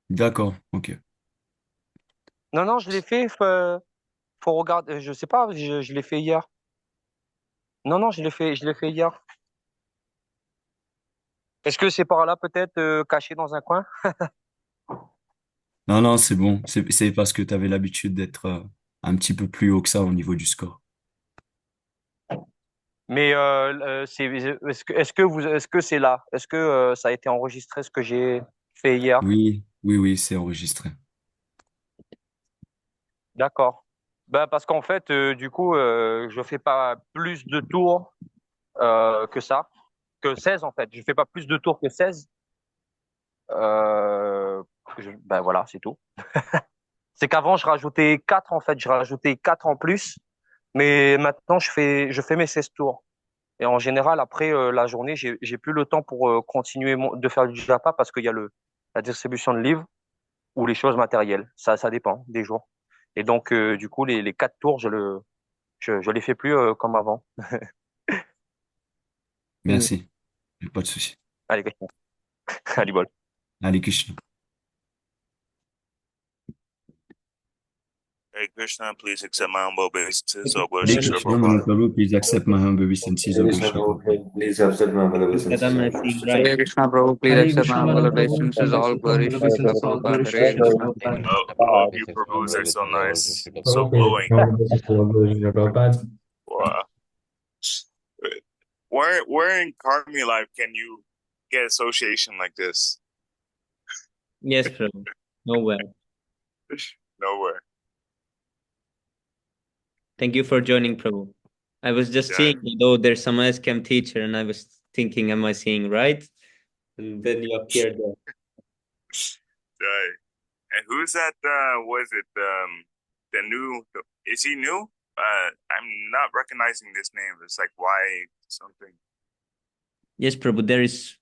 D'accord, ok. Non, je l'ai fait. Faut regarder. Je sais pas. Je l'ai fait hier. Non, je l'ai fait hier. Est-ce que c'est par là peut-être caché dans un coin? Non, c'est bon. C'est parce que tu avais l'habitude d'être un petit peu plus haut que ça au niveau du score. Mais est-ce que c'est là? Est-ce que ça a été enregistré ce que j'ai fait hier? Oui, c'est enregistré. D'accord. Ben, parce qu'en fait, du coup, je fais pas plus de tours que ça. que 16 en fait. Je fais pas plus de tours que 16. Ben voilà, c'est tout. C'est qu'avant, je rajoutais 4 en fait. Je rajoutais 4 en plus. Mais maintenant, je fais mes 16 tours. Et en général, après la journée, j'ai plus le temps pour continuer de faire du japa parce qu'il y a la distribution de livres ou les choses matérielles. Ça dépend des jours. Et donc, du coup, les 4 tours, je les fais plus comme avant. Merci. Pas de souci. Allez, Krishna. Allez, bol. Hare Krishna. Hare Krishna, please accept my humble obeisances. All glory Hare to Srila Krishna, Manu Prabhupada. Prabhu, please accept my humble obeisances. All Krishna, glory to Prabhupada. please accept my humble obeisances. Am I seeing Hare right? Krishna, Prabhu. Please Hare accept my Krishna, humble Manu Prabhu. obeisances. Please All accept my glory humble to Srila obeisances. All Prabhupada. glory to Hare Srila Krishna. Prabhupada. All of you Prabhus are so nice, so Prabhu, please glowing. accept my humble obeisances. All glory to Srila Prabhupada. Wow. Where in Karmi life can you get association like this? Yes, Prabhu. Nowhere. Nowhere. Thank you for joining, Prabhu. I was just Yeah. seeing, though there's some chem teacher, and I was thinking, am I seeing right? And then you appeared there. Right. And who's that? Was it the new? Is he new? I'm not recognizing this name. It's like why something. Yes, Prabhu. There is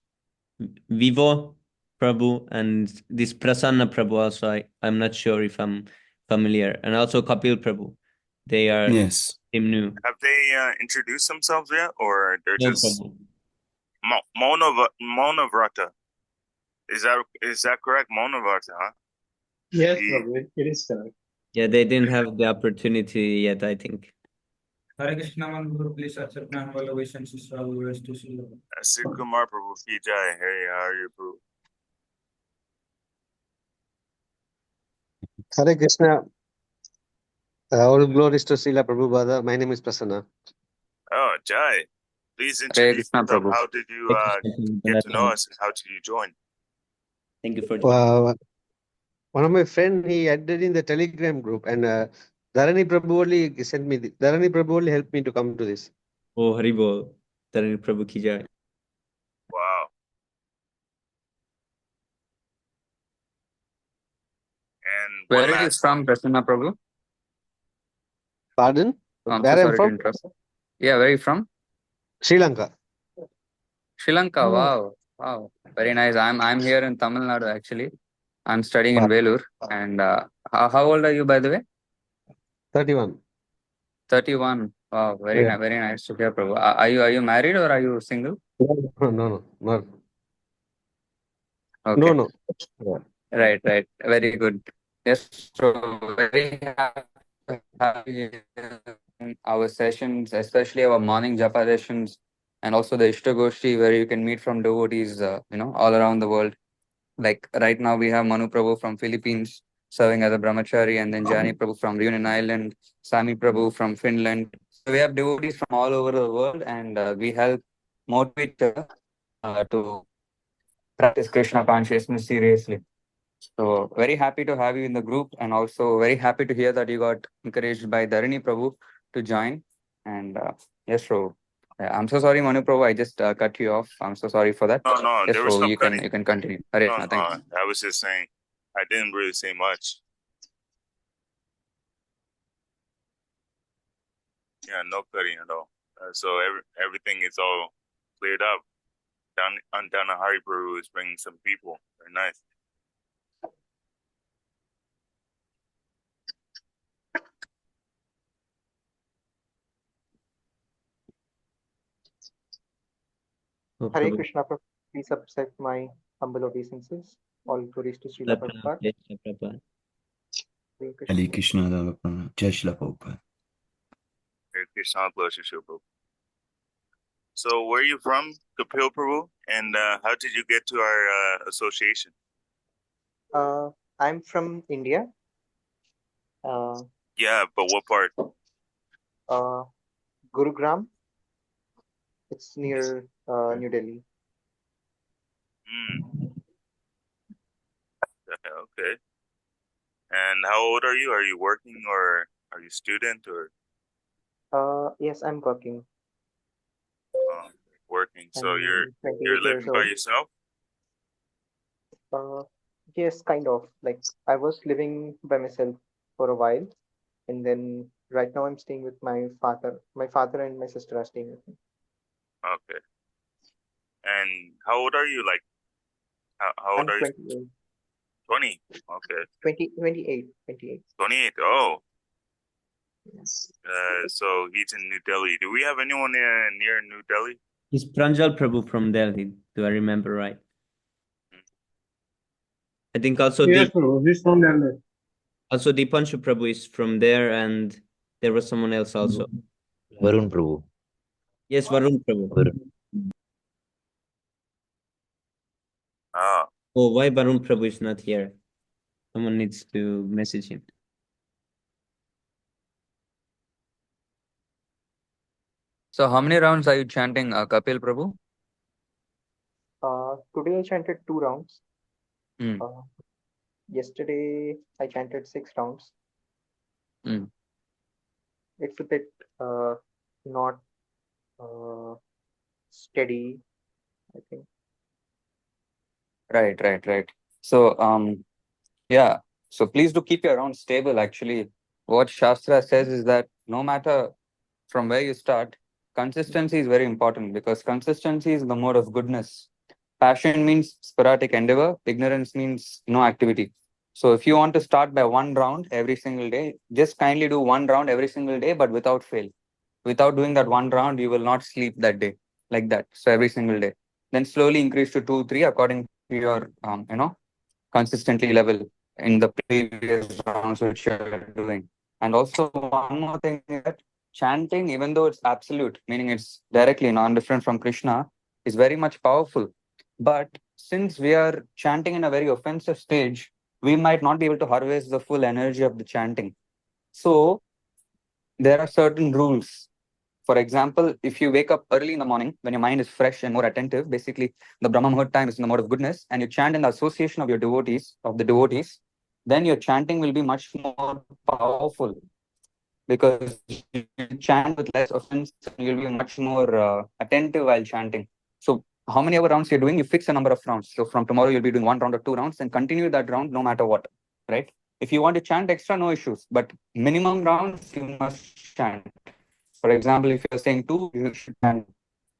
Vivo Prabhu and this Prasanna Prabhu also. I'm not sure if I'm familiar. And also Kapil Prabhu. They are Yes. him new. Have they introduced themselves yet, or they're No, just Prabhu. Monavrata? Is that correct? Monavrata, huh? Yes, Prabhu, it is correct. Yeah, they didn't have the opportunity yet, I think. Hare Krishna, Guru, please accept my humble obeisances. All glory to Srila. Sid Kumar Prabhu ki jai. Hey, how are you, Prabhu? Hare Krishna. All glories to Srila Prabhupada. My name is Prasanna. Oh, Jai. Please Hare introduce Krishna, yourself. Prabhu. How did you get to know us, and how did you join? Thank you for joining. One of my friend, he added in the Telegram group, and Dharani Prabhu only sent me. Dharani Prabhu only helped me to come to this. Oh, Haribol. Dharani Prabhu ki jai. Wow. And Where one are you last. from, Prasanna Prabhu? Pardon? I'm Where so I'm sorry to from? interrupt. Yeah, where are you from? Sri Lanka. Sri Lanka. Wow. Wow. Very nice. I'm here in Tamil Nadu actually. I'm studying in Velur. And how old are you, by the way? 31. 31. Wow. Yeah. Very nice to hear, Prabhu. Are you married or are you single? No. Okay. No. Yeah. Right. Very good. Yes. So very happy to have you in our sessions, especially our morning japa sessions, and also the Istagosthi where you can meet from devotees, all around the world. Like right now we have Manu Prabhu from Philippines serving as a brahmachari, and then Jani Prabhu from Reunion Island, Sami Prabhu from Finland. So we have devotees from all over the world, and we help motivate each other to practice Krishna consciousness seriously. So very happy to have you in the group, and also very happy to hear that you got encouraged by Dharani Prabhu to join. And yes, so I'm so sorry, Manu Prabhu, I just cut you off. I'm so sorry for that. No, Yes, there was so no you cutting. can continue. Hare Krishna, thank you. I was just saying, I didn't really say much. Yeah, no cutting at all. So everything is all cleared up. Down Hari Prabhu is bringing some people. Very nice. Hare Krishna, please accept my humble obeisances. All glories to Srila Prabhupada. Hare Krishna, Jai Srila Prabhupada. Hare Krishna, bless you, Prabhu. So where are you from, Kapil Prabhu? And how did you get to our association? I'm from India. Yeah, but what part? Gurugram. It's near New Delhi. Okay. And how old are you? Are you working or are you a student or? Yes, I'm working. Working. So I'm you're 28 years living by old. yourself? Yes, kind of. Like I was living by myself for a while, and then right now I'm staying with my father. My father and my sister are staying with me. Okay. And how old are you? Like, how old I'm are you? 28. 20. Okay. 28. 28. 28. Oh. Yes. So he's in New Delhi. Do we have anyone near New Delhi? He's Pranjal Prabhu from Delhi. Do I remember right? I think also Yes, bro. He's from Delhi. also Dipanshu Prabhu is from there, and there was someone else also. Varun Prabhu. Yes, Varun Prabhu. Varun. Ah. Oh, why Varun Prabhu is not here? Someone needs to message him. So how many rounds are you chanting, Kapil Prabhu? Today I chanted 2 rounds. Mm. Yesterday I chanted 6 rounds. Mm. It's a bit not steady, I think. Right. So yeah. So please do keep your rounds stable. Actually, what Shastra says is that no matter from where you start, consistency is very important because consistency is the mode of goodness. Passion means sporadic endeavor. Ignorance means no activity. So if you want to start by 1 round every single day, just kindly do 1 round every single day, but without fail. Without doing that 1 round, you will not sleep that day, like that. So every single day. Then slowly increase to 2, 3 according to your consistently level in the previous rounds which you're doing. And also one more thing is that chanting, even though it's absolute, meaning it's directly non-different from Krishna, is very much powerful. But since we are chanting in a very offensive stage, we might not be able to harvest the full energy of the chanting. So there are certain rules. For example, if you wake up early in the morning when your mind is fresh and more attentive, basically the Brahma Muhurt time is in the mode of goodness, and you chant in the association of your devotees, then your chanting will be much more powerful because you chant with less offense and you'll be much more attentive while chanting. So how many ever rounds you're doing, you fix a number of rounds. So from tomorrow you'll be doing 1 round or 2 rounds and continue that round no matter what, right? If you want to chant extra, no issues, but minimum rounds you must chant. For example, if you're saying 2, you should chant.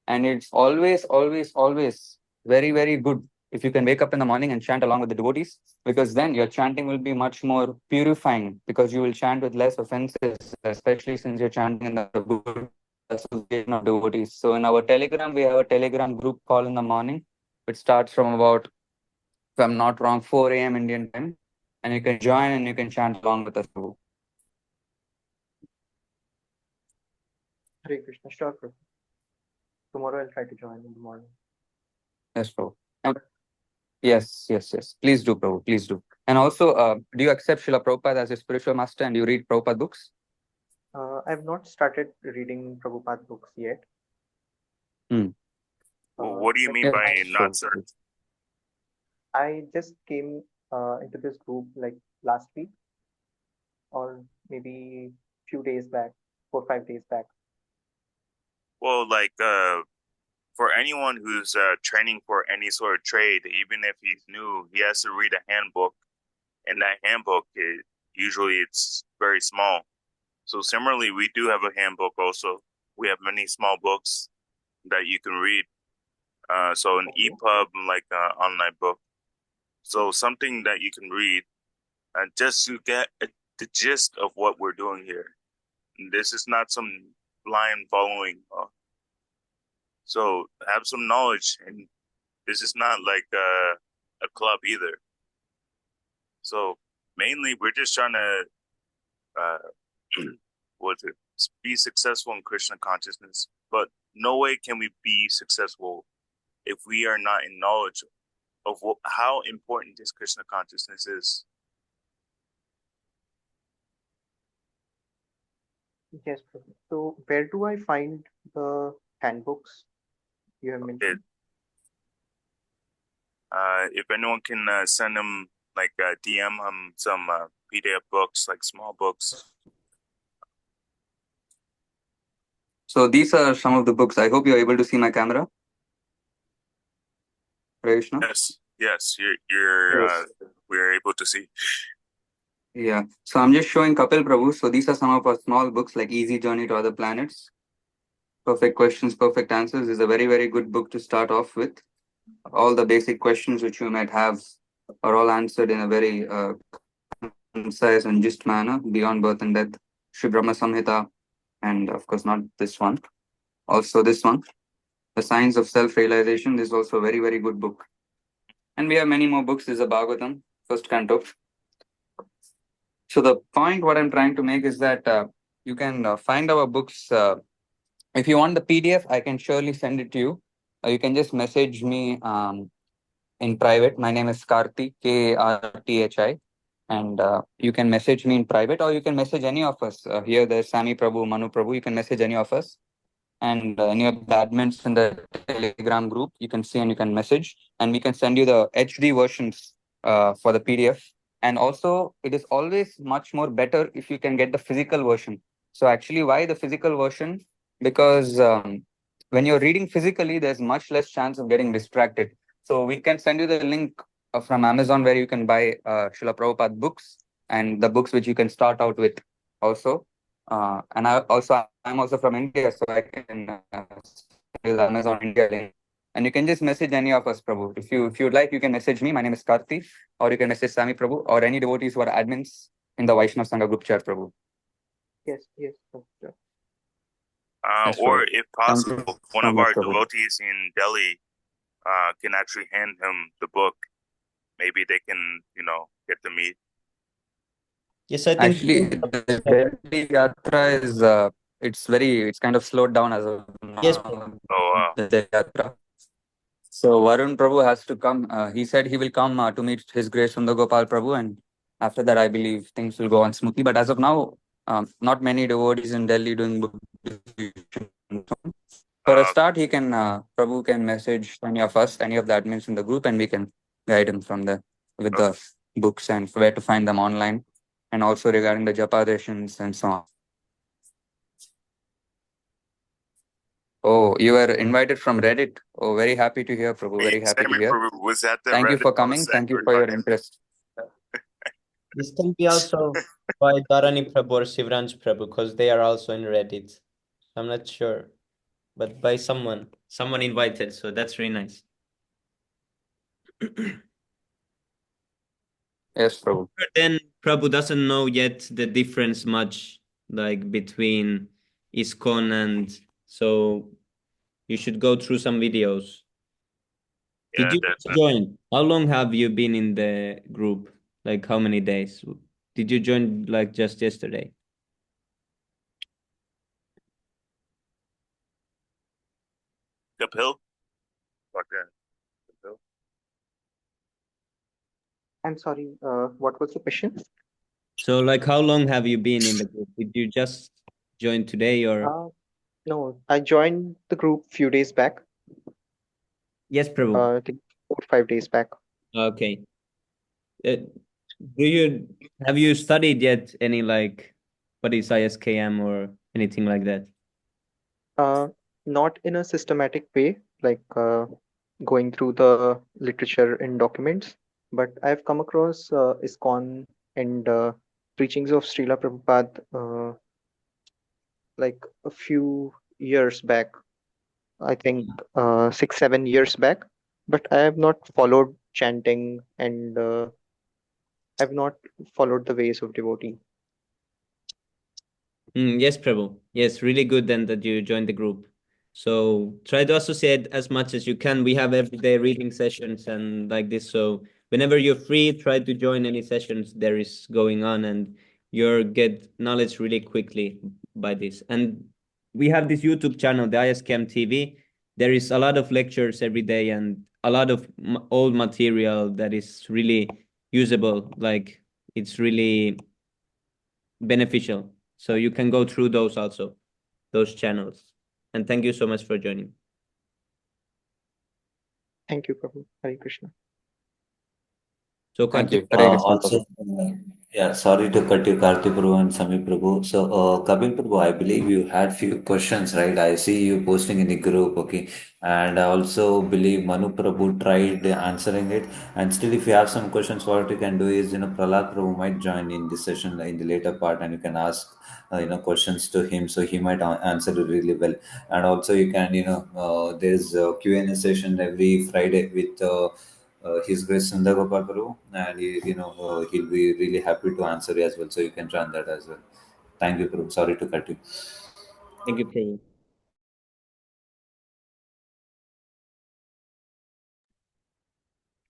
And it's always very, very good if you can wake up in the morning and chant along with the devotees, because then your chanting will be much more purifying because you will chant with less offenses, especially since you're chanting in the good association of devotees. So in our Telegram, we have a Telegram group call in the morning. It starts from about, if I'm not wrong, 4 a.m. Indian time. And you can join and you can chant along with us. Hare Krishna. Sure, Prabhu. Tomorrow I'll try to join in the morning. Yes, Prabhu. And yes. Please do, Prabhu. Please do. And also, do you accept Srila Prabhupada as your spiritual master and you read Prabhupada books? I've not started reading Prabhupada books yet. Well, what do you mean by not, sir? I just came into this group like last week or maybe few days back, 4 or 5 days back. Well, like for anyone who's training for any sort of trade, even if he's new, he has to read a handbook, and that handbook usually it's very small. So similarly, we do have a handbook also. We have many small books that you can read. So an EPUB, like an online book. So something that you can read, just to get the gist of what we're doing here. This is not some blind following. So have some knowledge, and this is not like a club either. So mainly, we're just trying to be successful in Krishna consciousness. But no way can we be successful if we are not in knowledge of how important this Krishna consciousness is. Yes, Prabhu. So where do I find the handbooks you have mentioned? If anyone can send them like DM them some PDF books, like small books. So these are some of the books. I hope you're able to see my camera. Krishna? Yes, you're Yes. we're able to see. Yeah. So I'm just showing Kapil Prabhu. So these are some of our small books like Easy Journey to Other Planets. Perfect Questions, Perfect Answers is a very, very good book to start off with. All the basic questions which you might have are all answered in a very concise and just manner. Beyond Birth and Death, Sri Brahma Samhita, and of course not this one. Also this one, The Science of Self-Realization. This is also a very, very good book. And we have many more books. This is a Bhagavatam, first canto. So the point what I'm trying to make is that you can find our books. If you want the PDF, I can surely send it to you. You can just message me in private. My name is Karthi, Karthi, and you can message me in private, or you can message any of us. Here, there's Sami Prabhu, Manu Prabhu. You can message any of us, and any of the admins in the Telegram group. You can see and you can message, and we can send you the HD versions for the PDF. And also, it is always much more better if you can get the physical version. So actually, why the physical version? Because when you're reading physically, there's much less chance of getting distracted. So we can send you the link from Amazon where you can buy Srila Prabhupada books and the books which you can start out with also. And I'm also from India, so I can use Amazon India link. And you can just message any of us, Prabhu. If you'd like, you can message me. My name is Karthi, or you can message Sami Prabhu, or any devotees who are admins in the Vaishnav Sangha group chat, Prabhu. Yes, yes, sure. Yes, Or Prabhu. if Thank you possible, one so of much, our Prabhu. devotees in Delhi can actually hand him the book. Maybe they can, get to meet. Yes, I think Actually, the Delhi Yatra is it's kind of slowed down as of yes. now. Oh, wow. The Delhi Yatra. So Varun Prabhu has to come. He said he will come to meet His Grace Sundar Gopal Prabhu, and after that, I believe things will go on smoothly. But as of now, not many devotees in Delhi doing book distribution. For a start, he can Prabhu can message any of us, any of the admins in the group, and we can guide him from there with the books and where to find them online, and also regarding the Japadeshans and so on. Oh, you were invited from Reddit. Oh, very happy to hear, Prabhu. Very happy to Sami hear. Prabhu was at the Thank you Reddit for post coming. that Thank you you were for your talking interest. This can be also by Dharani Prabhu or Shivranj Prabhu, because they are also in Reddit. I'm not sure, but by someone invited, so that's really nice. Yes, Prabhu. Then Prabhu doesn't know yet the difference much, like between ISKCON and, so you should go through some videos. Yeah, Did you definitely. join? How long have you been in the group? Like how many days? Did you join like just yesterday? Kapil? Okay. Kapil? I'm sorry, what was the question? So like how long have you been in the group? Did you just join today or? No, I joined the group few days back. Yes, Prabhu. I think 4 or 5 days back. Okay. Have you studied yet any like what is ISKM or anything like that? Not in a systematic way, like going through the literature and documents, but I've come across ISKCON and preachings of Srila Prabhupada like a few years back. I think 6, 7 years back, but I have not followed chanting and I've not followed the ways of devotee. Yes, Prabhu. Yes, really good then that you joined the group. So try to associate as much as you can. We have everyday reading sessions and like this. So whenever you're free, try to join any sessions there is going on, and you'll get knowledge really quickly by this. And we have this YouTube channel, the ISKM TV. There is a lot of lectures every day and a lot of old material that is really usable. Like it's really beneficial. So you can go through those also, those channels. And thank you so much for joining. Thank you, Prabhu. Hare Krishna. So Thank Karthik, you. Hare Krishna, Also, Prabhu. yeah, sorry to cut you, Karthi Prabhu and Sami Prabhu. So, Kapil Prabhu, I believe you had few questions, right? I see you posting in the group, okay? And I also believe Manu Prabhu tried answering it. And still, if you have some questions, what you can do is, Prahlad Prabhu might join in this session in the later part, and you can ask, questions to him, so he might answer it really well. And also, you can, there's a Q&A session every Friday with. His Grace Sundar Gopal Prabhu, and he'll be really happy to answer you as well. So you can join that as well. Thank you, Prabhu. Sorry to cut you. thank you, Prabhu.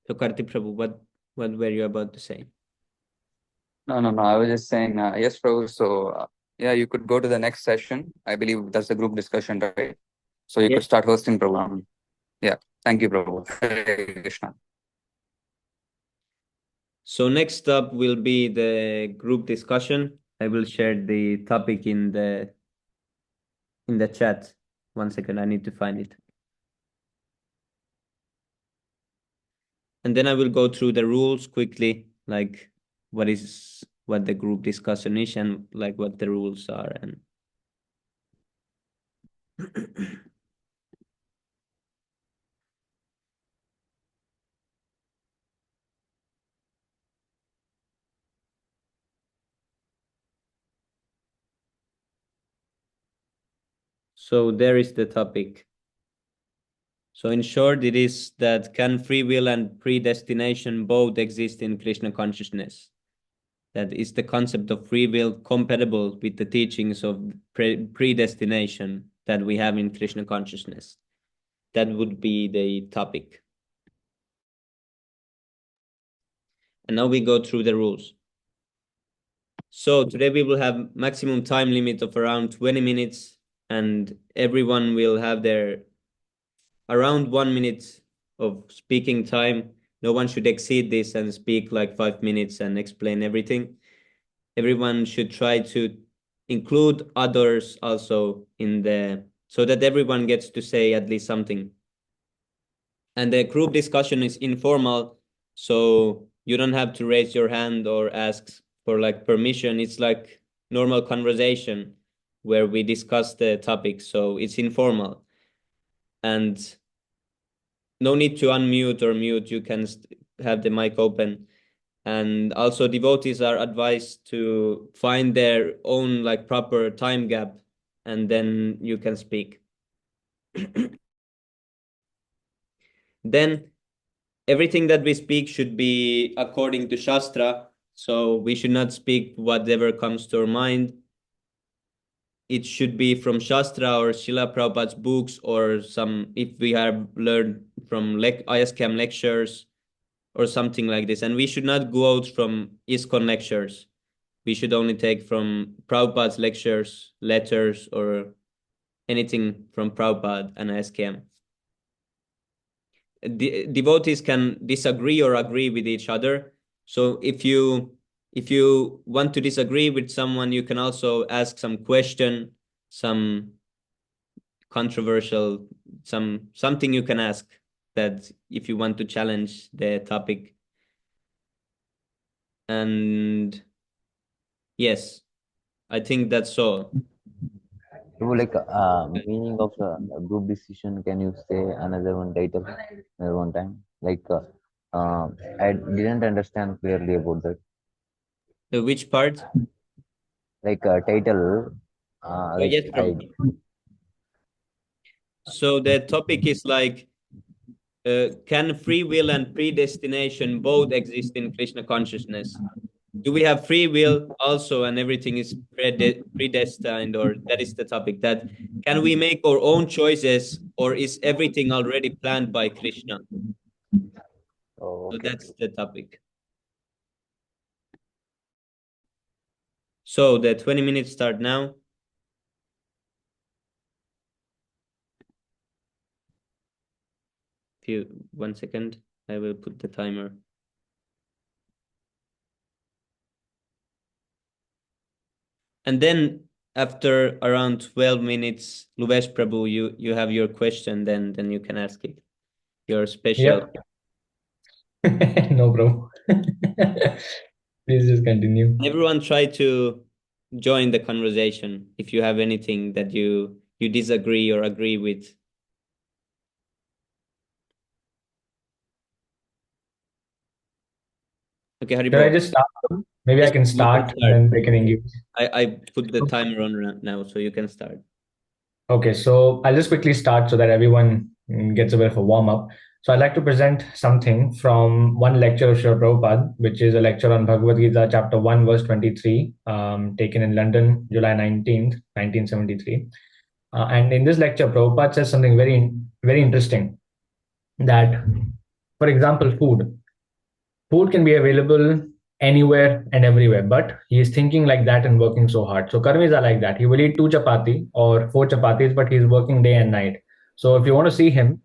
So Karthik Prabhu, what were you about to say? No. I was just saying, yes, Prabhu. So, yeah, you could go to the next session. I believe that's the group discussion, right? So you Yes. could start hosting program. Yeah. Thank you, Prabhu. Hare Krishna. So next up will be the group discussion. I will share the topic in the chat. 1 second, I need to find it. And then I will go through the rules quickly, like what the group discussion is and like what the rules are. And so there is the topic. So in short, it is that can free will and predestination both exist in Krishna consciousness? That is the concept of free will compatible with the teachings of predestination that we have in Krishna consciousness? That would be the topic. And now we go through the rules. So today we will have maximum time limit of around 20 minutes, and everyone will have their around 1 minute of speaking time. No one should exceed this and speak like 5 minutes and explain everything. Everyone should try to include others also so that everyone gets to say at least something. And the group discussion is informal, so you don't have to raise your hand or ask for like permission. It's like normal conversation where we discuss the topic, so it's informal. And no need to unmute or mute. You can have the mic open. And also devotees are advised to find their own like proper time gap, and then you can speak. Then everything that we speak should be according to Shastra. So we should not speak whatever comes to our mind. It should be from Shastra or Srila Prabhupada's books, or if we have learned from ISKM lectures or something like this. And we should not go out from ISKCON lectures. We should only take from Prabhupada's lectures, letters, or anything from Prabhupada and ISKM. Devotees can disagree or agree with each other. So if you want to disagree with someone, you can also ask some question, some controversial, something you can ask, that if you want to challenge the topic. And yes, I think that's all. So, like, meaning of group decision, can you say another one title, another one time? Like, I didn't understand clearly about that. Which part? Like, title, like, Yes, Prabhu. So the topic is like, can free will and predestination both exist in Krishna consciousness? Do we have free will also, and everything is predestined, or that is the topic, that can we make our own choices, or is everything already planned by Krishna? Oh, okay. So that's the topic. So the 20 minutes start now. 1 second, I will put the timer. And then after around 12 minutes, Lubesh Prabhu, you have your question, then you can ask it. Your special. No, bro. Please just continue. Everyone try to join the conversation if you have anything that you disagree or agree with. Okay, Should I Haribo. just start? Maybe I Yes, can you can start and then they can engage. I put the timer on now, so you can start. Okay, so I'll just quickly start so that everyone gets a bit of a warm up. So I'd like to present something from one lecture of Srila Prabhupada, which is a lecture on Bhagavad Gita, chapter 1, verse 23, taken in London, July 19th, 1973. And in this lecture, Prabhupada says something very, very interesting, that, for example, food can be available anywhere and everywhere, but he is thinking like that and working so hard. So karmis are like that. He will eat 2 chapati or 4 chapatis, but he's working day and night. So if you want to see him,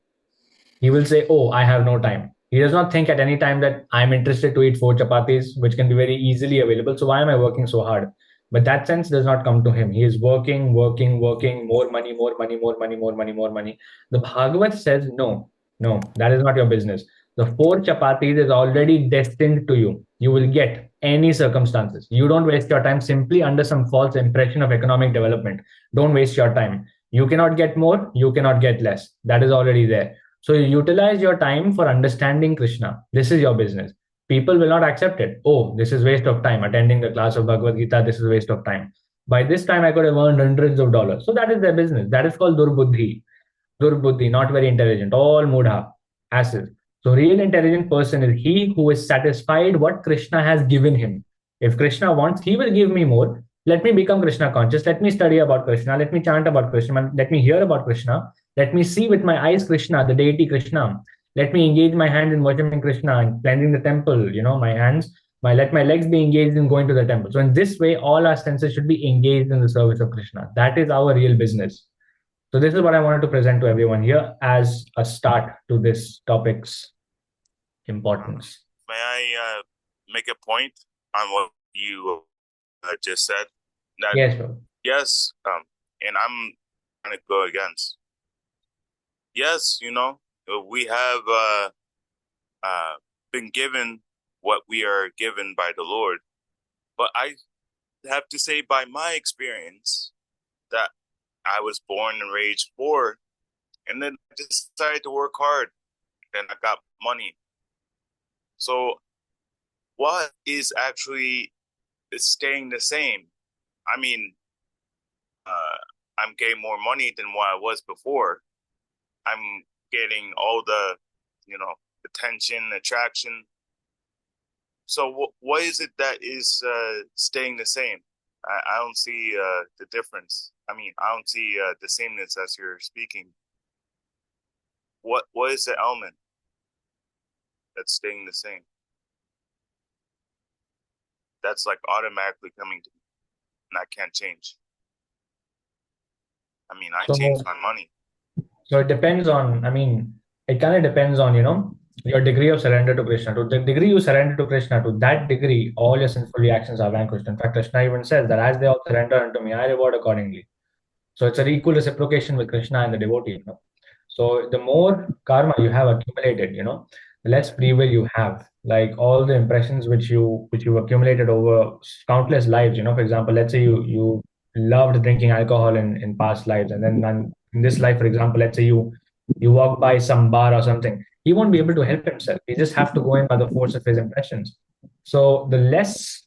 he will say, "Oh, I have no time." He does not think at any time that I'm interested to eat 4 chapatis, which can be very easily available. So why am I working so hard? But that sense does not come to him. He is working, working, working, more money, more money, more money, more money, more money. The Bhagavad says, no, no, that is not your business. The 4 chapatis is already destined to you. You will get any circumstances. You don't waste your time simply under some false impression of economic development. Don't waste your time. You cannot get more, you cannot get less. That is already there. So you utilize your time for understanding Krishna. This is your business. People will not accept it. Oh, this is waste of time. Attending the class of Bhagavad Gita, this is waste of time. By this time, I could have earned hundreds of dollars. So that is their business. That is called Durbuddhi. Durbuddhi, not very intelligent. All mudha, asses. So real intelligent person is he who is satisfied what Krishna has given him. If Krishna wants, he will give me more. Let me become Krishna conscious. Let me study about Krishna. Let me chant about Krishna. Let me hear about Krishna. Let me see with my eyes Krishna, the deity Krishna. Let me engage my hands in worshiping Krishna and cleansing the temple. My hands, let my legs be engaged in going to the temple. So in this way, all our senses should be engaged in the service of Krishna. That is our real business. So this is what I wanted to present to everyone here as a start to this topic's importance. May I make a point on what you just said? That Yes, bro. yes, and I'm going to go against. Yes, we have been given what we are given by the Lord, but I have to say, by my experience, that I was born and raised poor, and then I decided to work hard. Then I got money. So what is actually staying the same? I mean, I'm getting more money than what I was before. I'm getting all the, attention, attraction. So what is it that is staying the same? I don't see the difference. I mean, I don't see the sameness as you're speaking. What is the element that's staying the same? That's like automatically coming to me, and I can't change. I mean, I changed my money. So it depends on, it kind of depends on, your degree of surrender to Krishna. To the degree you surrender to Krishna, to that degree, all your sinful reactions are vanquished. In fact, Krishna even says that as they all surrender unto me, I reward accordingly. So it's an equal reciprocation with Krishna and the devotee. So the more karma you have accumulated, the less free will you have. Like all the impressions which you've accumulated over countless lives. For example, let's say you loved drinking alcohol in past lives, and then in this life, for example, let's say you walk by some bar or something, he won't be able to help himself. He just have to go in by the force of his impressions. So the less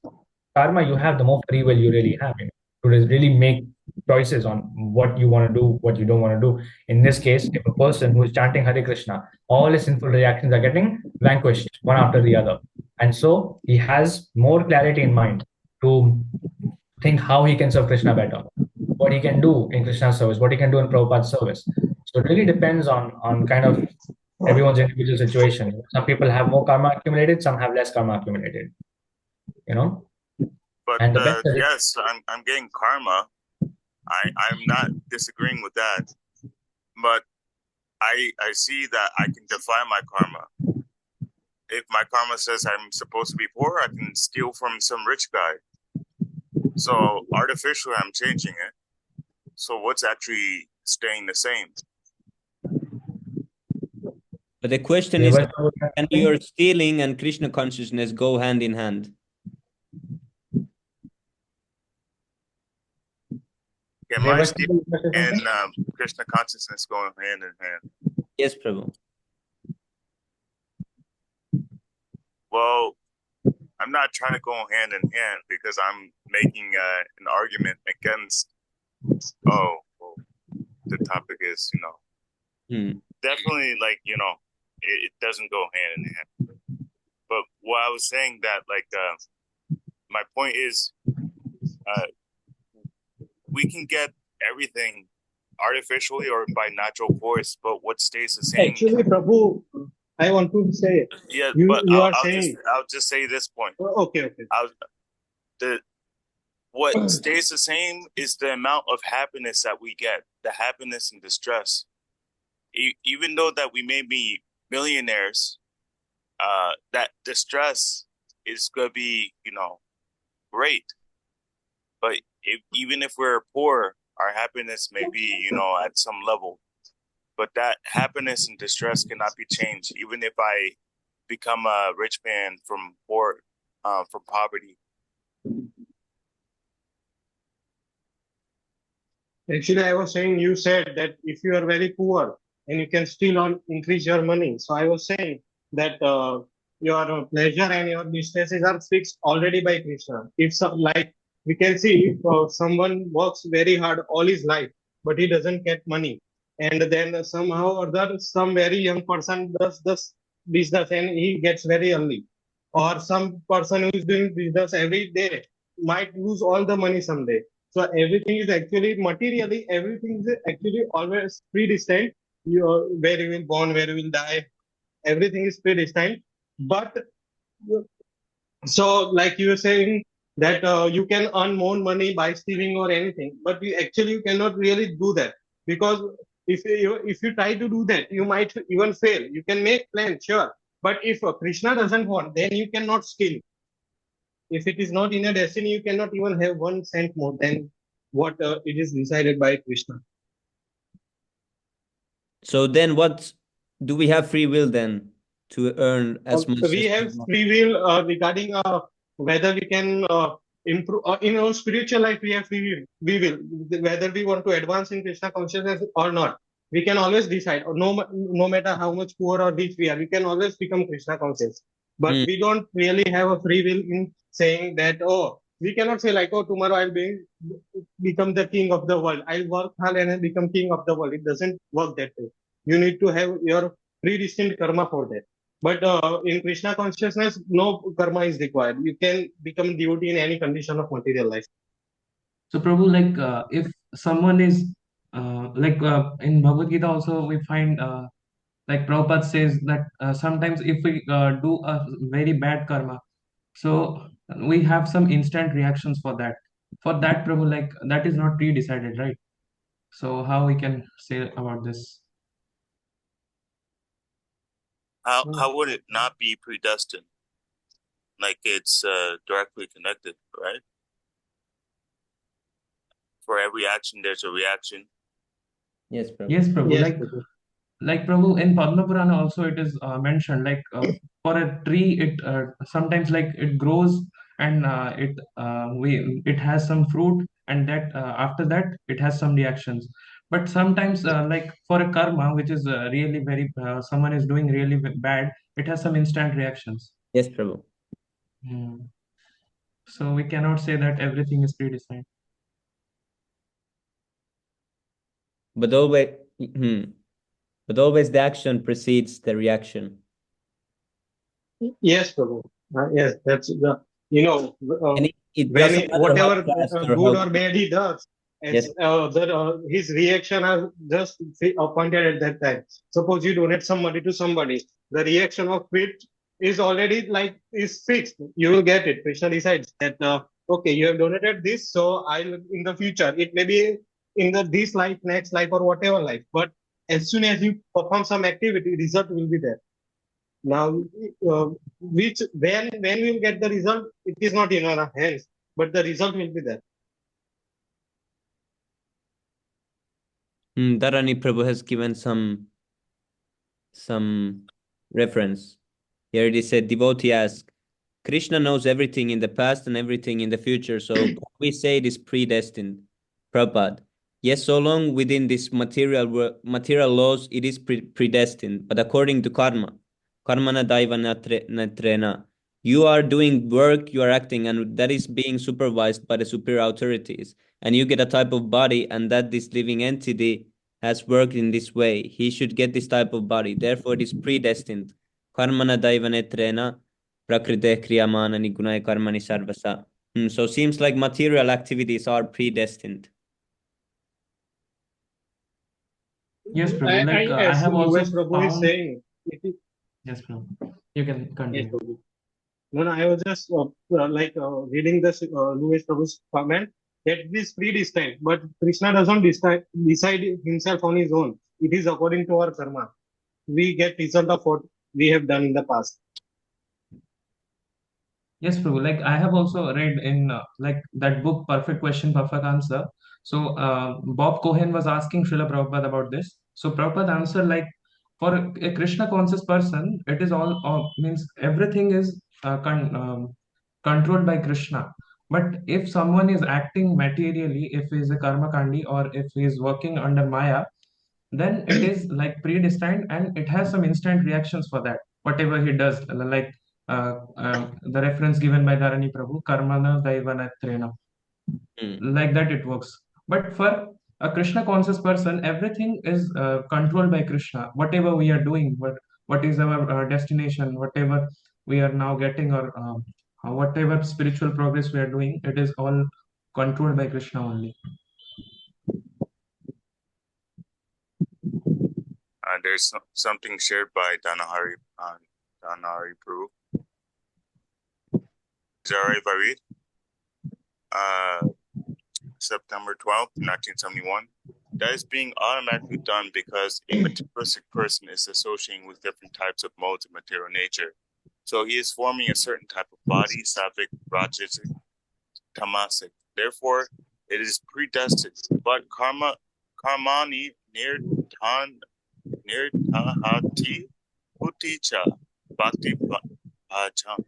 karma you have, the more free will you really have. To really make choices on what you want to do, what you don't want to do. In this case, if a person who is chanting Hare Krishna, all his sinful reactions are getting vanquished one after the other. And so he has more clarity in mind to think how he can serve Krishna better, what he can do in Krishna's service, what he can do in Prabhupada's service. So it really depends on kind of everyone's individual situation. Some people have more karma accumulated, some have less karma accumulated. But And the best yes, I'm getting karma. I'm not disagreeing with that, but I see that I can defy my karma. If my karma says I'm supposed to be poor, I can steal from some rich guy. So artificially, I'm changing it. So what's actually staying the same? But the question is, can your stealing and Krishna consciousness go hand in hand? Can my stealing and Krishna consciousness go hand in hand? Yes, Prabhu. Well, I'm not trying to go hand in hand because I'm making an argument against. Oh, well, the topic is, definitely like it doesn't go hand in hand. But what I was saying that like my point is, we can get everything artificially or by natural force, but what stays the same. Actually, Prabhu, I want to say. Yeah, you, but you I'll are saying. I'll just say this point. Okay. What stays the same is the amount of happiness that we get, the happiness and distress. Even though that we may be millionaires, that distress is gonna be, great. But even if we're poor, our happiness may be, at some level. But that happiness and distress cannot be changed, even if I become a rich man from poverty. Actually, I was saying, you said that if you are very poor and you can still increase your money. So I was saying that your pleasure and your distresses are fixed already by Krishna. If like we can see, if someone works very hard all his life, but he doesn't get money, and then somehow or other, some very young person does this business and he gets very early, or some person who is doing business every day might lose all the money someday. So everything is actually materially, everything is actually always predestined. Where you will born, where you will die, everything is predestined. But so, like you were saying that you can earn more money by stealing or anything, but you cannot really do that, because if you try to do that, you might even fail. You can make plans, sure, but if Krishna doesn't want, then you cannot steal. If it is not in your destiny, you cannot even have 1 cent more than what it is decided by Krishna. So then what do we have free will then to earn as much we as have free will regarding whether we can improve in our spiritual life. We have free will whether we want to advance in Krishna consciousness or not. We can always decide, no matter how much poor or rich we are, we can always become Krishna conscious. But we don't really have a free will in saying that, we cannot say like, tomorrow I'll become the king of the world. I'll work hard and I'll become king of the world. It doesn't work that way. You need to have your predestined karma for that. But in Krishna consciousness, no karma is required. You can become devotee in any condition of material life. So, Prabhu, like if someone is in Bhagavad Gita, also we find like Prabhupada says that sometimes if we do a very bad karma, so we have some instant reactions for that. For that, Prabhu, like that is not pre-decided, right? So how we can say about this? How would it not be predestined? Like it's directly connected, right? For every action, there's a reaction. Yes, Prabhu. Yes, Prabhu. Yes, like Prabhu, in Padma Purana also it is mentioned, like for a tree, it sometimes like it grows and it has some fruit, and that after that it has some reactions. But sometimes like for a karma which is really very someone is doing really bad, it has some instant reactions. Yes, Prabhu. So we cannot say that everything is predecided. But always the action precedes the reaction. Yes, Prabhu. Yes, that's the it whatever good or bad he does, his reaction are just appointed at that time. Suppose you donate some money to somebody, the reaction of it is already is fixed. You will get it. Krishna decides that okay, you have donated this, so I'll in the future. It may be in this life, next life, or whatever life. But as soon as you perform some activity, result will be there. Now, when we will get the result, it is not in our hands, but the result will be there. Dharani Prabhu has given some reference. Here it is said, devotee asks, Krishna knows everything in the past and everything in the future, so can we say it is predestined? Prabhupada, yes, so long within this material laws, it is predestined, but according to karma, karmana daiva natrena, you are doing work, you are acting, and that is being supervised by the superior authorities, and you get a type of body, and that this living entity has worked in this way. He should get this type of body. Therefore, it is predestined. Karmana daiva netrena prakrite kriyamana nigunaya karmani sarvasa. So seems like material activities are predestined. Yes, Prabhu. Like I Yes, have also US Prabhu is found. saying. Yes, Prabhu. You can Yes, continue. Prabhu. No, I was just reading this Louis Prabhu's comment that it is predestined, but Krishna doesn't decide himself on his own. It is according to our karma. We get result of what we have done in the past. Yes, Prabhu. Like I have also read in like that book, Perfect Question, Perfect Answer. So Bob Cohen was asking Srila Prabhupada about this. So Prabhupada answered like, for a Krishna conscious person, it is all means everything is controlled by Krishna. But if someone is acting materially, if he is a karma kandi or if he is working under Maya, then it is like predestined and it has some instant reactions for that. Whatever he does, like the reference given by Dharani Prabhu, karmana daivanatrena, like that it works. But for a Krishna conscious person, everything is controlled by Krishna. Whatever we are doing, what is our destination, whatever we are now getting, or whatever spiritual progress we are doing, it is all controlled by Krishna only. There's something shared by Danahari Prabhu. Is that right if I read? September 12th, 1971. That is being automatically done because a materialistic person is associating with different types of modes of material nature. So he is forming a certain type of body, sattvic, rajasic, tamasic. Therefore, it is predestined. But karmani nirtahati uticha bhakti bhajam.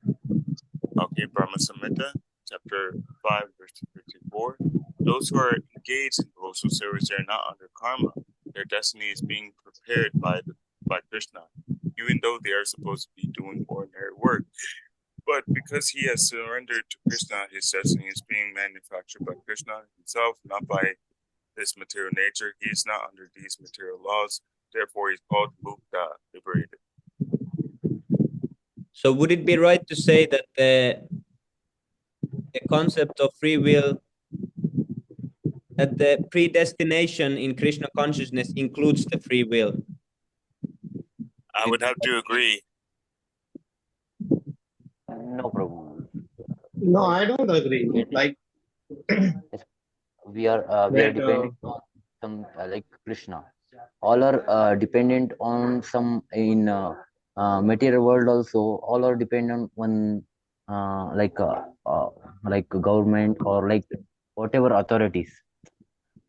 Okay, Brahma Samhita, chapter 5, verse 54. Those who are engaged in devotional service are not under karma. Their destiny is being prepared by Krishna, even though they are supposed to be doing ordinary work. But because he has surrendered to Krishna, his destiny is being manufactured by Krishna himself, not by this material nature. He is not under these material laws. Therefore, he's called mukta, liberated. So would it be right to say that the concept of free will, that the predestination in Krishna consciousness includes the free will? I would have to agree. No, Prabhu. No, I don't agree. Like We are dependent on some like Krishna. All are dependent on some in material world also. All are dependent on like government or like whatever authorities.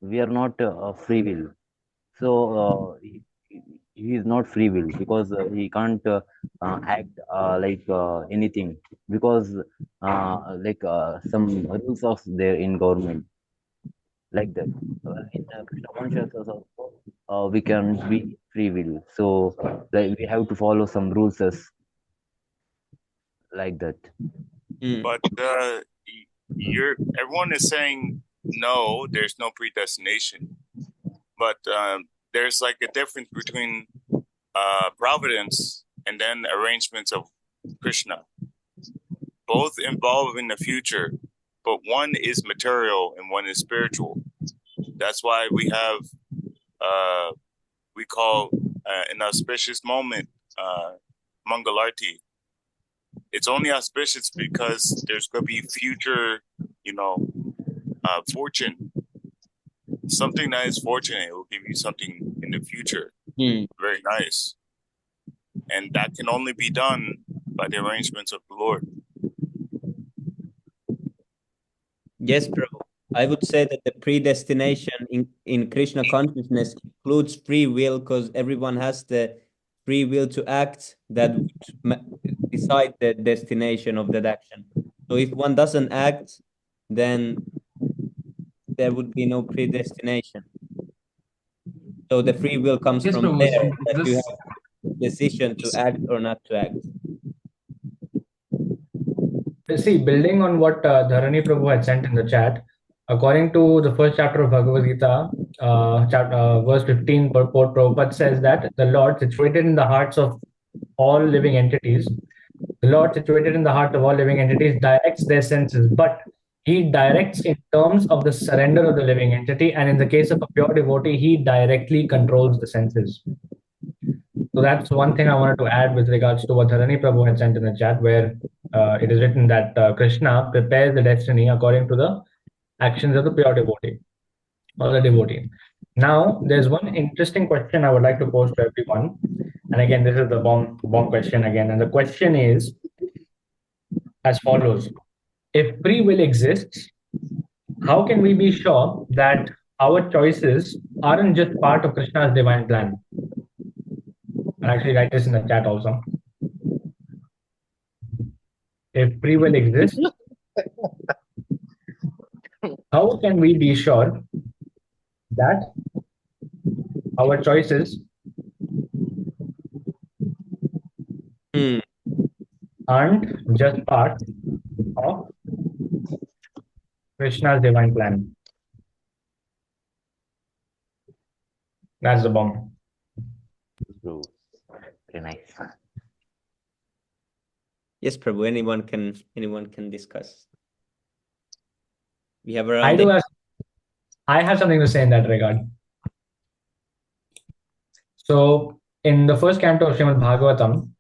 We are not free will. So he is not free will because he can't act like anything because some rules of there in government like that. In Krishna consciousness also, we can be free will. So like we have to follow some rules as like that. But everyone is saying no, there's no predestination. But there's like a difference between providence and then arrangements of Krishna. Both involve in the future, but one is material and one is spiritual. That's why we have we call an auspicious moment Mangalarti. It's only auspicious because there's going to be future, fortune. Something that is fortunate will give you something in the future. Very nice. And that can only be done by the arrangements of the Lord. Yes, Prabhu. I would say that the predestination in Krishna consciousness includes free will because everyone has the free will to act that would decide the destination of that action. So if one doesn't act, then there would be no predestination. So the free will comes Yes, from Prabhu. there, So that you this have decision to act or not to act. See, building on what Dharani Prabhu had sent in the chat, according to the first chapter of Bhagavad Gita, verse 15, purport Prabhupada says that the Lord situated in the hearts of all living entities, the Lord situated in the heart of all living entities directs their senses, but he directs in terms of the surrender of the living entity, and in the case of a pure devotee, he directly controls the senses. So that's one thing I wanted to add with regards to what Dharani Prabhu had sent in the chat, where it is written that Krishna prepares the destiny according to the actions of the pure devotee or the devotee. Now, there's one interesting question I would like to pose to everyone. And again, this is the bomb question again. And the question is as follows. If free will exists, how can we be sure that our choices aren't just part of Krishna's divine plan? I'll actually write this in the chat also. If free will exists, how can we be sure that our choices aren't just part of Krishna's divine plan? That's the bomb. Very nice. Yes, Prabhu. Anyone can discuss. We have around. I have something to say in that regard. So, in the first canto of Srimad Bhagavatam,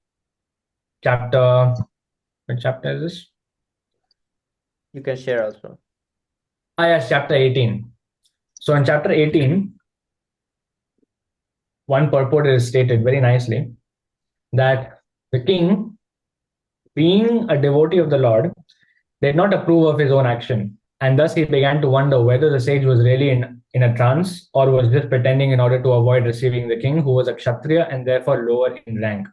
which chapter is this? You can share also. Yes, chapter 18. So, in chapter 18, one purport is stated very nicely that the king, being a devotee of the Lord, did not approve of his own action, and thus he began to wonder whether the sage was really in a trance or was just pretending in order to avoid receiving the king, who was a kshatriya and therefore lower in rank.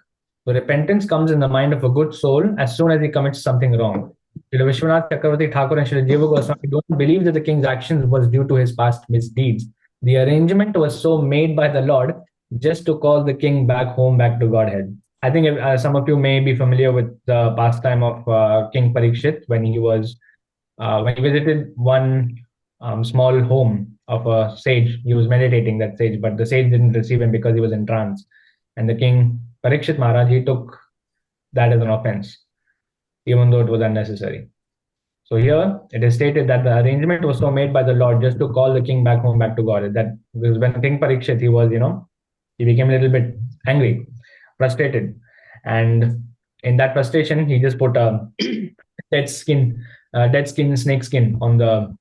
So repentance comes in the mind of a good soul as soon as he commits something wrong. Srila Vishwanath Chakravarti Thakur and Srila Jiva Goswami don't believe that the king's actions was due to his past misdeeds. The arrangement was so made by the Lord just to call the king back home, back to Godhead. I think some of you may be familiar with the pastime of King Parikshit when he visited one small home of a sage. He was meditating, that sage, but the sage didn't receive him because he was in trance. And the king Parikshit Maharaj, he took that as an offense, even though it was unnecessary. So here it is stated that the arrangement was so made by the Lord just to call the king back home, back to God. That because when King Parikshit, he became a little bit angry, frustrated, and in that frustration, he just put a dead skin, snake skin on the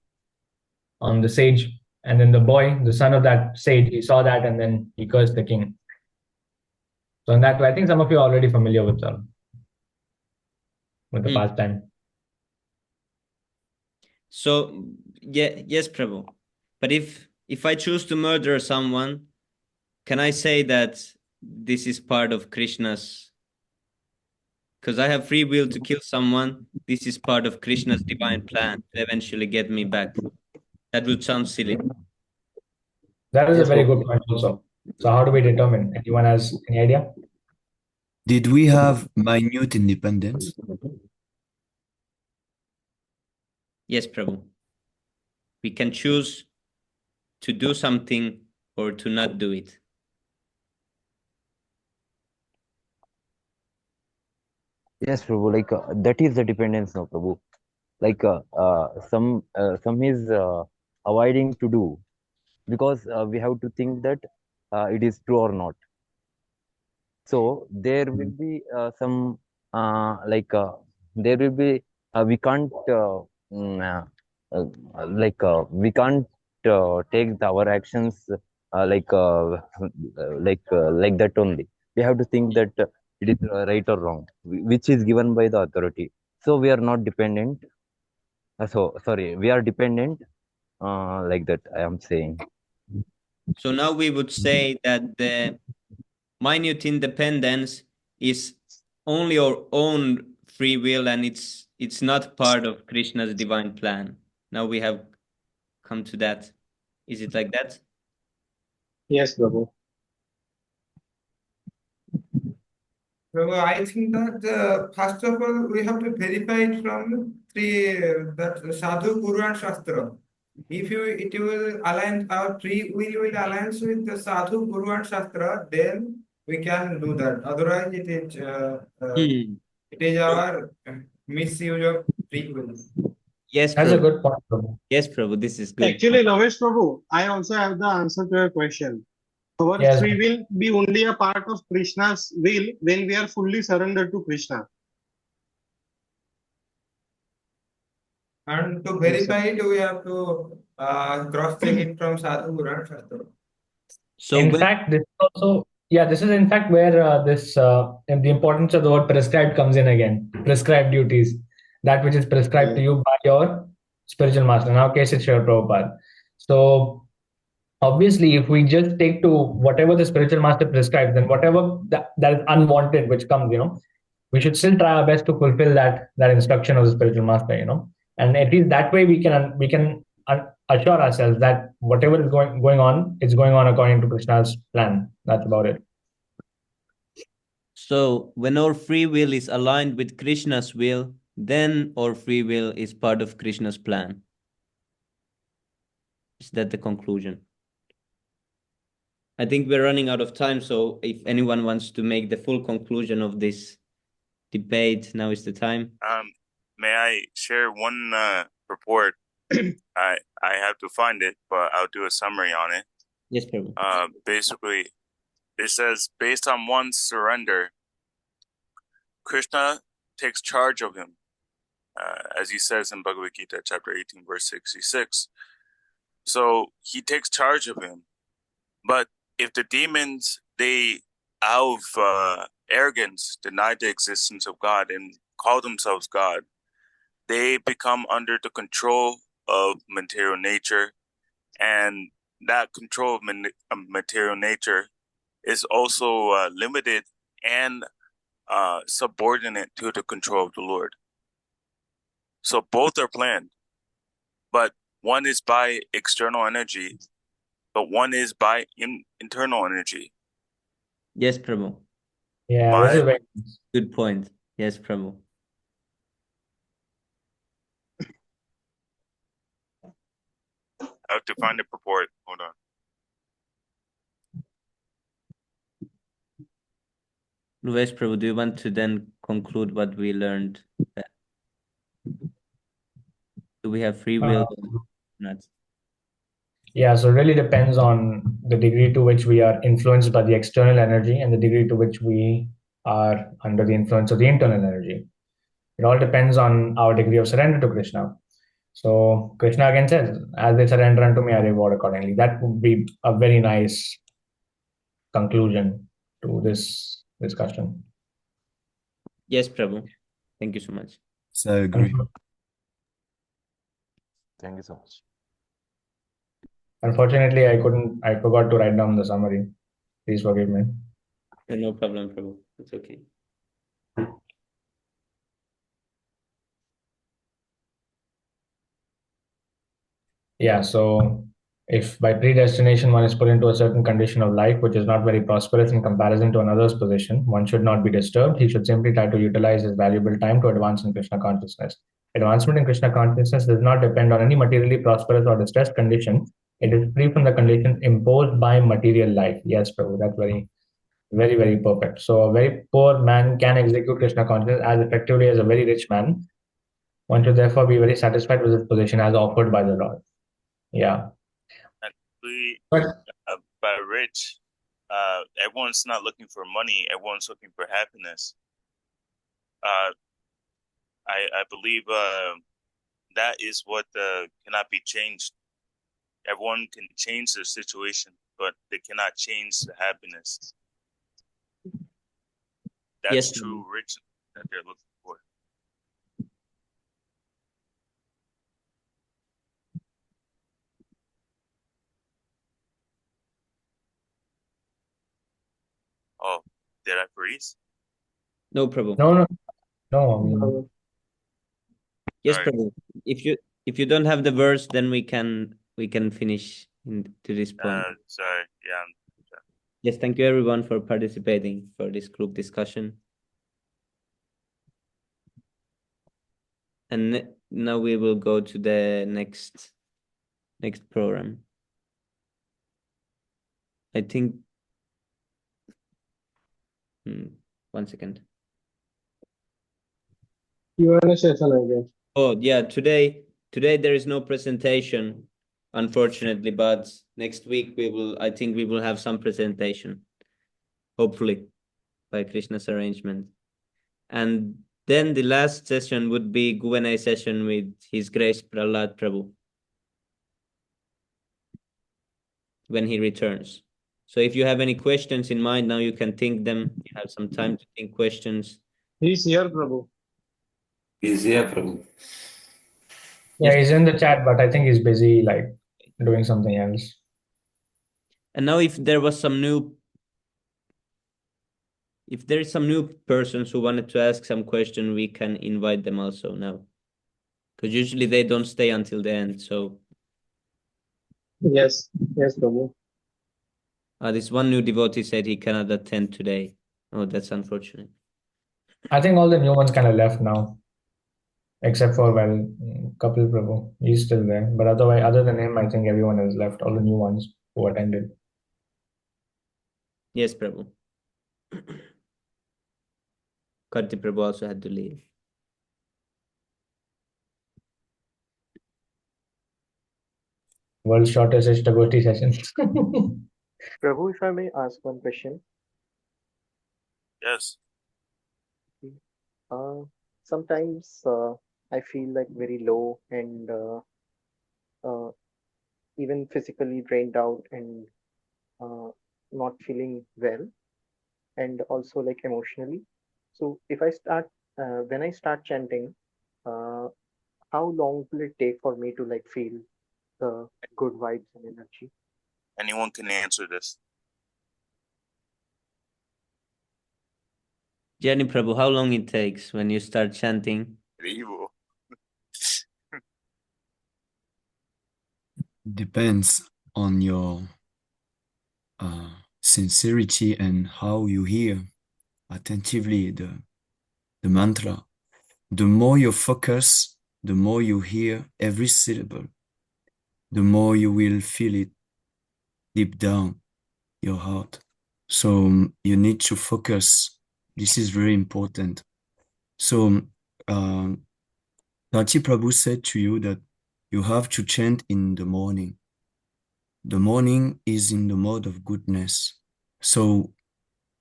sage, and then the boy, the son of that sage, he saw that and then he cursed the king. So in that way, I think some of you are already familiar with the pastime. So yes, Prabhu. But if I choose to murder someone, can I say that this is part of Krishna's? Because I have free will to kill someone. This is part of Krishna's divine plan to eventually get me back. That would sound silly. That is a very good point also. So how do we determine? Anyone has any idea? Did we have minute independence? Yes, Prabhu. We can choose to do something or to not do it. Yes, Prabhu. Like that is the dependence now, Prabhu. Like some is avoiding to do because we have to think that it is true or not. So there will be some there will be we can't we can't take our actions like that only. We have to think that it is right or wrong, which is given by the authority. So we are not dependent. We are dependent like that. I am saying. So now we would say that the minute independence is only our own free will, and it's not part of Krishna's divine plan. Now we have come to that. Is it like that? Yes, Prabhu. So I think that first of all we have to verify it from that Sadhu Guru and Shastra. If it will align, our free will aligns with the Sadhu Guru and Shastra, then we can do that. Otherwise, it is our misuse of free will. Yes, That's a Prabhu. good point, Prabhu. Yes, Prabhu. This is good. Actually, Lavesh Prabhu, I also have the answer to your question. Our Yes. free will be only a part of Krishna's will when we are fully surrendered to Krishna. And to verify it, we have to cross-check it from Sadhu Guru and Shastra. So in fact, this is also this is in fact where the importance of the word prescribed comes in again. Prescribed duties, that which is prescribed to you by your spiritual master. In our case, it's your Prabhupada. So obviously, if we just take to whatever the spiritual master prescribes, then whatever that is unwanted which comes, we should still try our best to fulfill that instruction of the spiritual master, and at least that way we can assure ourselves that whatever is going on is going on according to Krishna's plan. That's about it. So when our free will is aligned with Krishna's will, then our free will is part of Krishna's plan. Is that the conclusion? I think we're running out of time, so if anyone wants to make the full conclusion of this debate, now is the time. May I share one report? I have to find it, but I'll do a summary on it. Yes, Prabhu. Basically, it says, based on one's surrender, Krishna takes charge of him, as he says in Bhagavad Gita, chapter 18, verse 66. So he takes charge of him. But if the demons, they, out of arrogance, deny the existence of God and call themselves God, they become under the control of material nature, and that control of material nature is also limited and subordinate to the control of the Lord. So both are planned, but one is by external energy, but one is by internal energy. Yes, Prabhu. Yeah, this is a very good point. Yes, Prabhu. I have to find the purport. Hold on. Luvesh Prabhu, do you want to then conclude what we learned? Do we have free will or not? Yeah, so it really depends on the degree to which we are influenced by the external energy and the degree to which we are under the influence of the internal energy. It all depends on our degree of surrender to Krishna. So Krishna again says, as they surrender unto me, I reward accordingly. That would be a very nice conclusion to this discussion. Yes, Prabhu. Thank you so much. So I agree. Thank you so much. Unfortunately, I forgot to write down the summary. Please forgive me. No problem, Prabhu. It's okay. Yeah, so if by predestination one is put into a certain condition of life which is not very prosperous in comparison to another's position, one should not be disturbed. He should simply try to utilize his valuable time to advance in Krishna consciousness. Advancement in Krishna consciousness does not depend on any materially prosperous or distressed condition. It is free from the conditions imposed by material life. Yes, Prabhu, that's very, very, very perfect. So a very poor man can execute Krishna consciousness as effectively as a very rich man. One should therefore be very satisfied with his position as offered by the Lord. Yeah. We, by rich, everyone's not looking for money. Everyone's looking for happiness. I believe that is what cannot be changed. Everyone can change their situation, but they cannot change the happiness. That's true riches that they're looking for. Oh, Did I freeze? No, Prabhu. No. I mean, Yes, Sorry. Prabhu. If you don't have the verse, then we can finish to this point. Sorry. Yeah. Yes, thank you everyone for participating for this group discussion. And now we will go to the next program. I think 1 second. Q&A session, I guess. Oh yeah, today there is no presentation, unfortunately, but next week I think we will have some presentation, hopefully, by Krishna's arrangement. And then the last session would be Q&A session with His Grace Prahlad Prabhu when he returns. So if you have any questions in mind, now you can think them. You have some time to think questions. He's here, Prabhu. He's here, Prabhu. yeah, he's in the chat, but I think he's busy like doing something else. And now if there is some new persons who wanted to ask some question, we can invite them also now. Because usually they don't stay until the end, so. Yes, Prabhu. This one new devotee said he cannot attend today. Oh, that's unfortunate. I think all the new ones kind of left now, except for Kapil Prabhu. He's still there, but otherwise, other than him, I think everyone has left. All the new ones who attended. Yes, Prabhu. Karti Prabhu also had to leave. World's shortest Istagosthi session. Prabhu, if I may ask one question. Yes. Sometimes I feel like very low and even physically drained out and not feeling well, and also like emotionally. So if I start when I start chanting, how long will it take for me to like feel the good vibes and energy? Anyone can answer this. Jenny Prabhu, how long it takes when you start chanting? Evil. Depends on your sincerity and how you hear attentively the mantra. The more you focus, the more you hear every syllable, the more you will feel it deep down your heart. So you need to focus. This is very important. So Tati Prabhu said to you that you have to chant in the morning. The morning is in the mode of goodness. So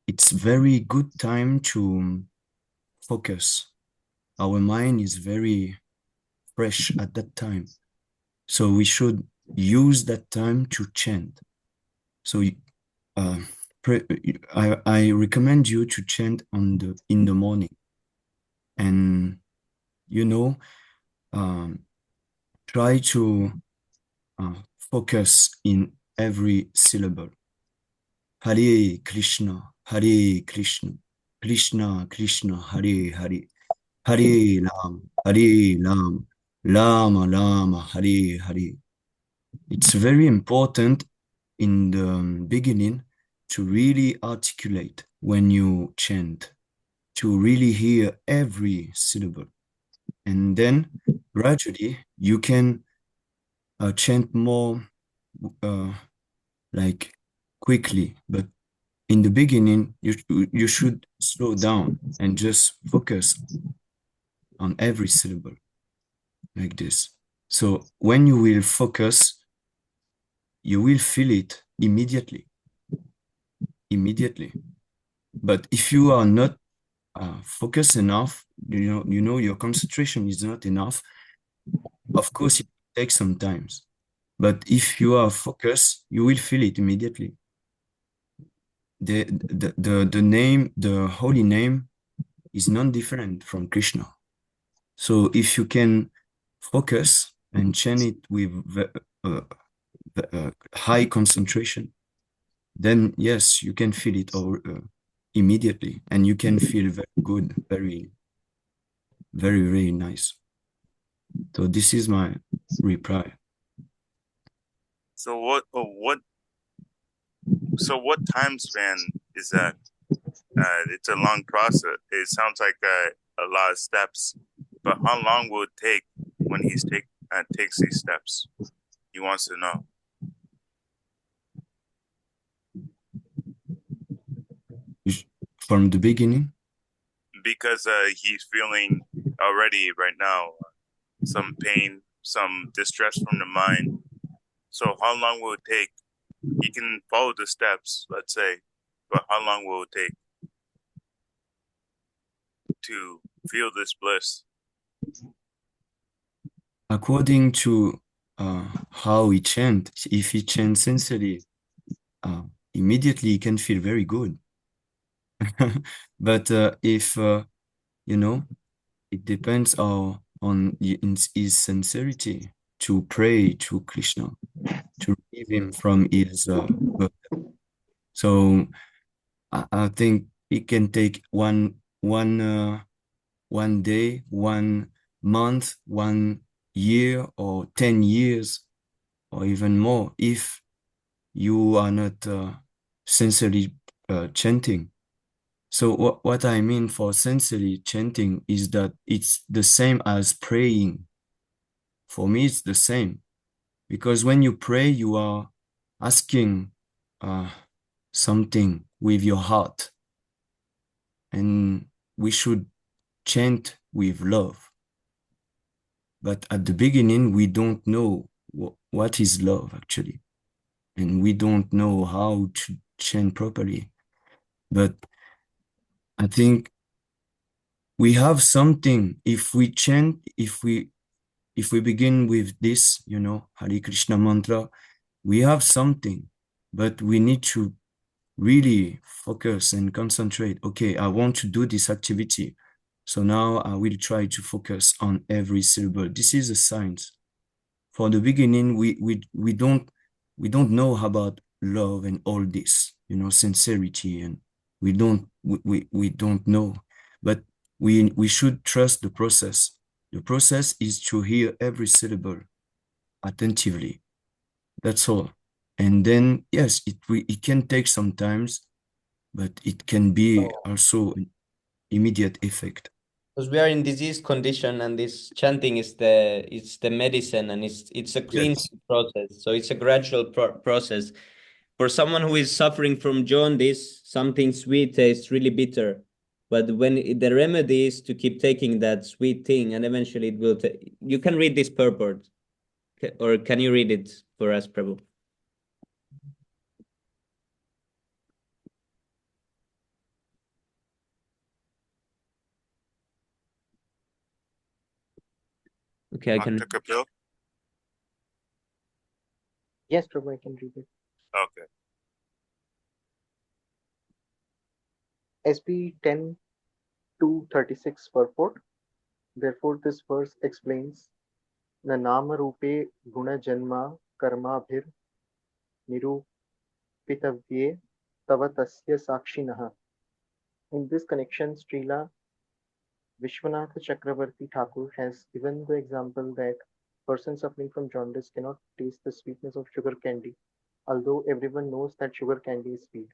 it's very good time to focus. Our mind is very fresh at that time. So we should use that time to chant. So I recommend you to chant in the morning. And, try to focus in every syllable. Hare Krishna, Krishna Krishna, Hare Hare, Hare Ram, Rama, Hare Hare. It's very important in the beginning to really articulate when you chant, to really hear every syllable. And then gradually you can chant more like quickly, but in the beginning you should slow down and just focus on every syllable like this. So when you will focus, you will feel it immediately. But if you are not focused enough, your concentration is not enough, of course it takes some time. But if you are focused, you will feel it immediately. The name, the holy name, is non-different from Krishna. So if you can focus and chant it with high concentration, then yes, you can feel it immediately, and you can feel very good, very, very, very nice. So this is my reply. So what time span is that? It's a long process. It sounds like a lot of steps, but how long will it take when takes these steps? He wants to know. From the beginning? Because he's feeling already right now some pain, some distress from the mind. So how long will it take? He can follow the steps, let's say, but how long will it take to feel this bliss? According to how he chants, if he chants sincerely, immediately he can feel very good. But if you know, it depends on his sincerity to pray to Krishna, to receive him from his birth. So I think it can take one day, 1 month, 1 year, or 10 years, or even more, if you are not sincerely chanting. So what I mean for sincerely chanting is that it's the same as praying. For me, it's the same. Because when you pray, you are asking something with your heart. And we should chant with love. But at the beginning, we don't know what is love, actually. And we don't know how to chant properly. But I think we have something. If we chant, if we begin with this, Hare Krishna mantra, we have something, but we need to really focus and concentrate. Okay, I want to do this activity. So now I will try to focus on every syllable. This is a science. For the beginning, we don't know about love and all this, sincerity, and we don't know. But we should trust the process. The process is to hear every syllable attentively. That's all. And then, yes, it can take some times, but it can be also an immediate effect. Because we are in disease condition, and this chanting is the medicine, and it's a cleansing process. So it's a gradual process. For someone who is suffering from jaundice, something sweet tastes really bitter. But when the remedy is to keep taking that sweet thing, and eventually it will. You can read this purport, or can you read it for us, Prabhu? Okay, I can. Dr. Kapil? Yes, Prabhu, I can read it. Okay. SB 10-236 purport. Therefore, this verse explains the nama rupe guna janma karma bhir nirupitavye tava tasya sakshinaha. In this connection, Srila Vishwanatha Chakravarti Thakur has given the example that person suffering from jaundice cannot taste the sweetness of sugar candy, although everyone knows that sugar candy is sweet.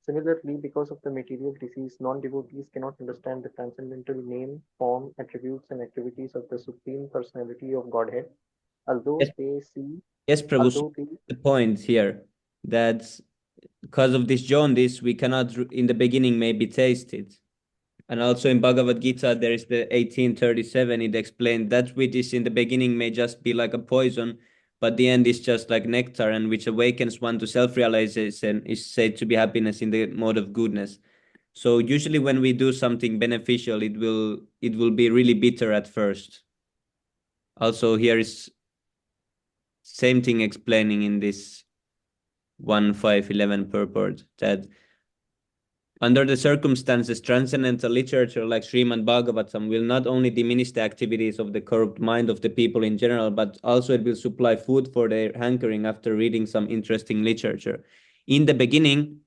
Similarly, because of the material disease, non-devotees cannot understand the transcendental name, form, attributes, and activities of the Supreme Personality of Godhead, although they see. Yes, Prabhu. So the point here that because of this jaundice, we cannot, in the beginning, maybe taste it. And also in Bhagavad Gita, there is the 1837, it explained that which is in the beginning may just be like a poison, but the end is just like nectar, and which awakens one to self-realization is said to be happiness in the mode of goodness. So usually when we do something beneficial, it will be really bitter at first. Also here is same thing explaining in this 1.5.11 purport that under the circumstances, transcendental literature like Srimad Bhagavatam will not only diminish the activities of the corrupt mind of the people in general, but also it will supply food for their hankering after reading some interesting literature. In the beginning,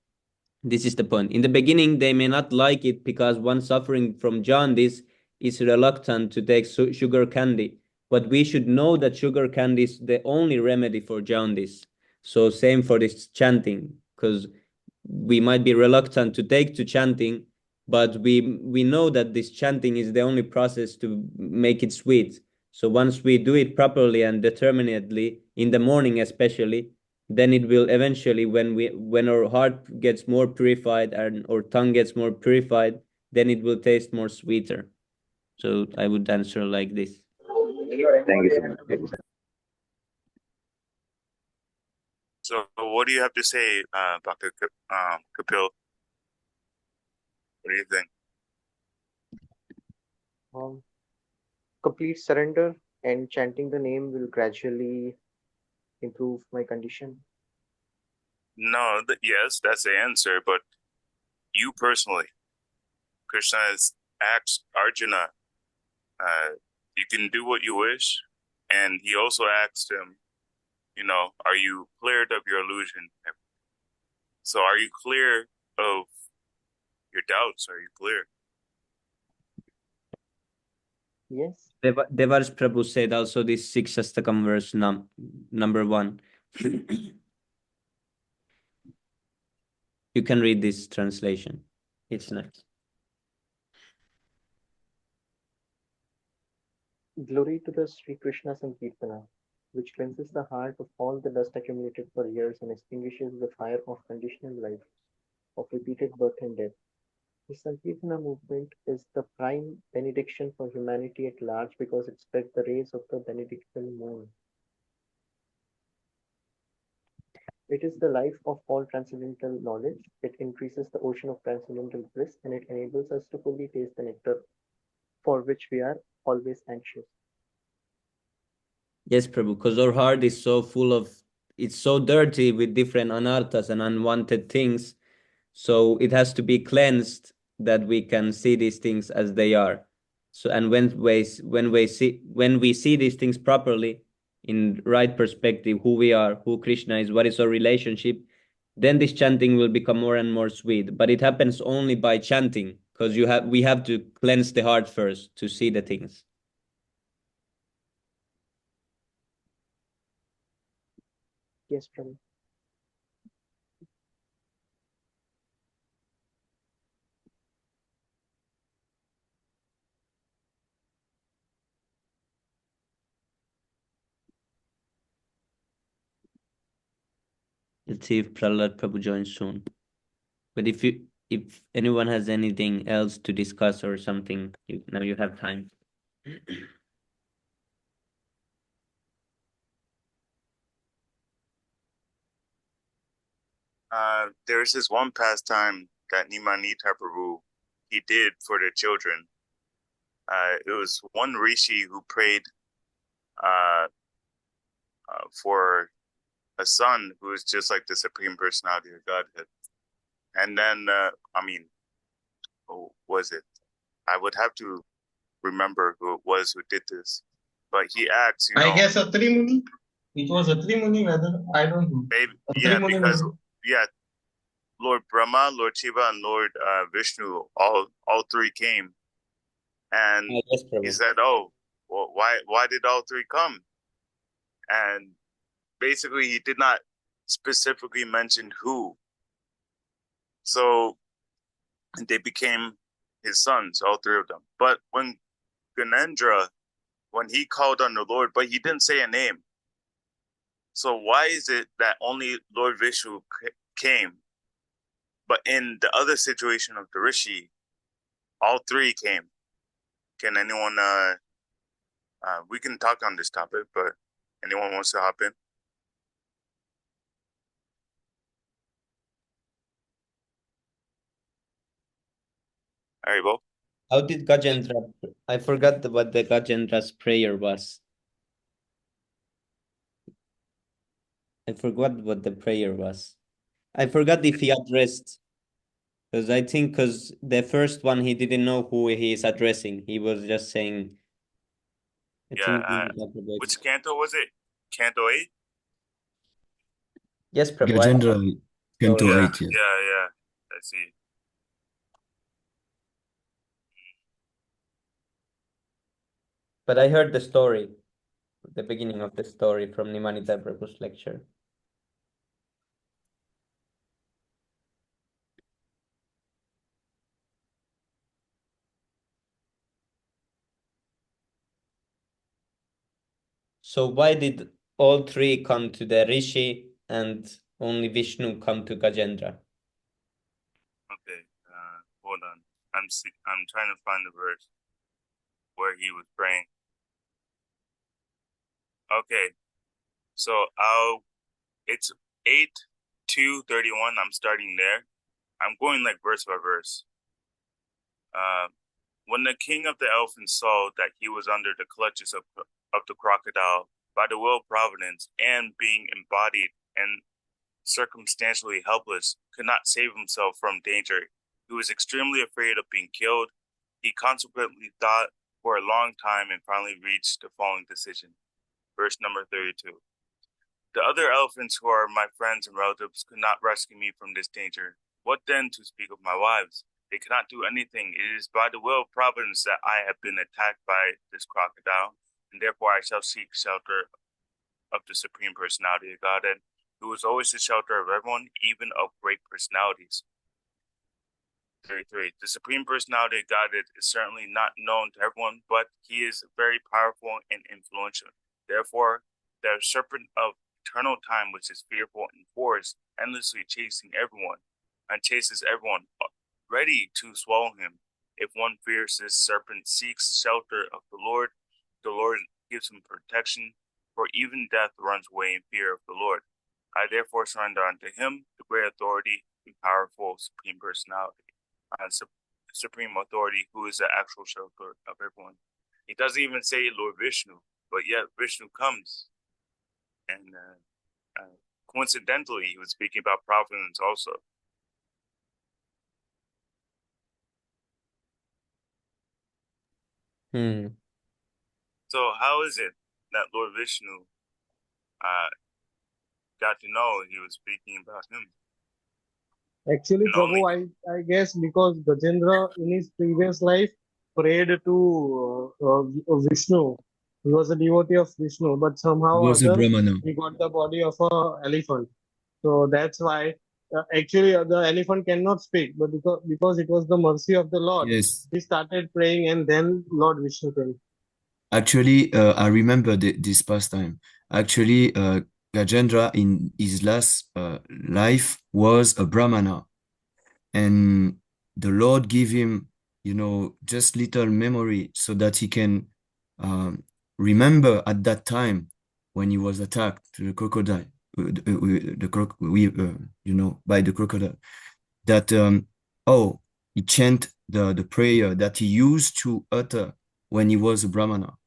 This is the point. In the beginning, they may not like it because one suffering from jaundice is reluctant to take sugar candy. But we should know that sugar candy is the only remedy for jaundice. So same for this chanting, because we might be reluctant to take to chanting, but we know that this chanting is the only process to make it sweet. So once we do it properly and determinedly, in the morning especially, then it will eventually, when our heart gets more purified and our tongue gets more purified, then it will taste more sweeter. So I would answer like this. Thank you so much. So what do you have to say, Dr. Kapil? What do you think? Complete surrender and chanting the name will gradually improve my condition. No, yes, that's the answer. But you personally, Krishna has asked Arjuna, you can do what you wish. And he also asked him, are you cleared of your illusion? So are you clear of your doubts? Are you clear? Yes. Devar's Prabhu said also this 6th Astakam verse number 1. You can read this translation. It's nice. Glory to the Sri Krishna Sankirtana, which cleanses the heart of all the dust accumulated for years and extinguishes the fire of conditional life, of repeated birth and death. The Sankirtana movement is the prime benediction for humanity at large because it spread the rays of the benedictine moon. It is the life of all transcendental knowledge. It increases the ocean of transcendental bliss and it enables us to fully taste the nectar for which we are always anxious. Yes, Prabhu, because our heart is so full of, it's so dirty with different anarthas and unwanted things. So it has to be cleansed that we can see these things as they are. So, and when we see these things properly, in right perspective, who we are, who Krishna is, what is our relationship, then this chanting will become more and more sweet. But it happens only by chanting, because we have to cleanse the heart first to see the things. Yes, Prabhu. Let's see if Prahlad Prabhu joins soon. But if anyone has anything else to discuss or something, now you have time. There's this one pastime that Nimanita Prabhu, he did for the children. It was one rishi who prayed for a son who is just like the Supreme Personality of Godhead. And then, who was it? I would have to remember who it was who did this. But he asked, I guess Atri Muni. It was Atri Muni, whether I don't know. Maybe, Atri Muni because maybe. Lord Brahma, Lord Shiva, and Lord Vishnu, all three came, and he said, "Oh, well, why did all three come?" And basically, he did not specifically mention who. So they became his sons, all three of them. But when Ganendra, when he called on the Lord, but he didn't say a name. So why is it that only Lord Vishnu came? But in the other situation of the Rishi, all three came. Can anyone, we can talk on this topic, but anyone wants to hop in? All right, Bo. How did Gajendra? I forgot what the Gajendra's prayer was. I forgot what the prayer was. I forgot if he addressed, because I think because the first one he didn't know who he is addressing. He was just saying. Which canto was it? Canto 8? Yes, Prabhu. Gajendra, Canto 8, yeah. Yeah. I see. But I heard the story, the beginning of the story from Nimanita Prabhu's lecture. So why did all three come to the Rishi and only Vishnu come to Gajendra? Okay, hold on. I'm trying to find the verse where he was praying. Okay, so it's 8:2:31. I'm starting there. I'm going like verse by verse. When the king of the elephants saw that he was under the clutches of the crocodile by the will of providence, and being embodied and circumstantially helpless, could not save himself from danger, he was extremely afraid of being killed. He consequently thought for a long time and finally reached the following decision. Verse number 32. The other elephants who are my friends and relatives could not rescue me from this danger. What then to speak of my wives? They cannot do anything. It is by the will of providence that I have been attacked by this crocodile, and therefore I shall seek shelter of the Supreme Personality of Godhead, who is always the shelter of everyone, even of great personalities. 33. The Supreme Personality of Godhead is certainly not known to everyone, but he is very powerful and influential. Therefore, the serpent of eternal time, which is fearful and forced, endlessly chasing everyone, and chases everyone, ready to swallow him. If one fears this serpent seeks shelter of the Lord gives him protection, for even death runs away in fear of the Lord. I therefore surrender unto him the great authority and powerful Supreme Personality, Supreme Authority, who is the actual shelter of everyone. He doesn't even say Lord Vishnu, but yet Vishnu comes. And coincidentally, he was speaking about providence also. So how is it that Lord Vishnu got to know he was speaking about him? Actually, Prabhu, I guess because Gajendra in his previous life prayed to Vishnu. He was a devotee of Vishnu, but somehow He was a other Brahmana. he got the body of an elephant. So that's why actually the elephant cannot speak, but because it was the mercy of the Lord, Yes. he started praying, and then Lord Vishnu came. Actually, I remember this pastime. Actually, Gajendra in his last life was a Brahmana, and the Lord gave him, just little memory so that he can remember at that time when he was attacked to the crocodile, by the crocodile, that he chant the prayer that he used to utter when he was a Brahmana.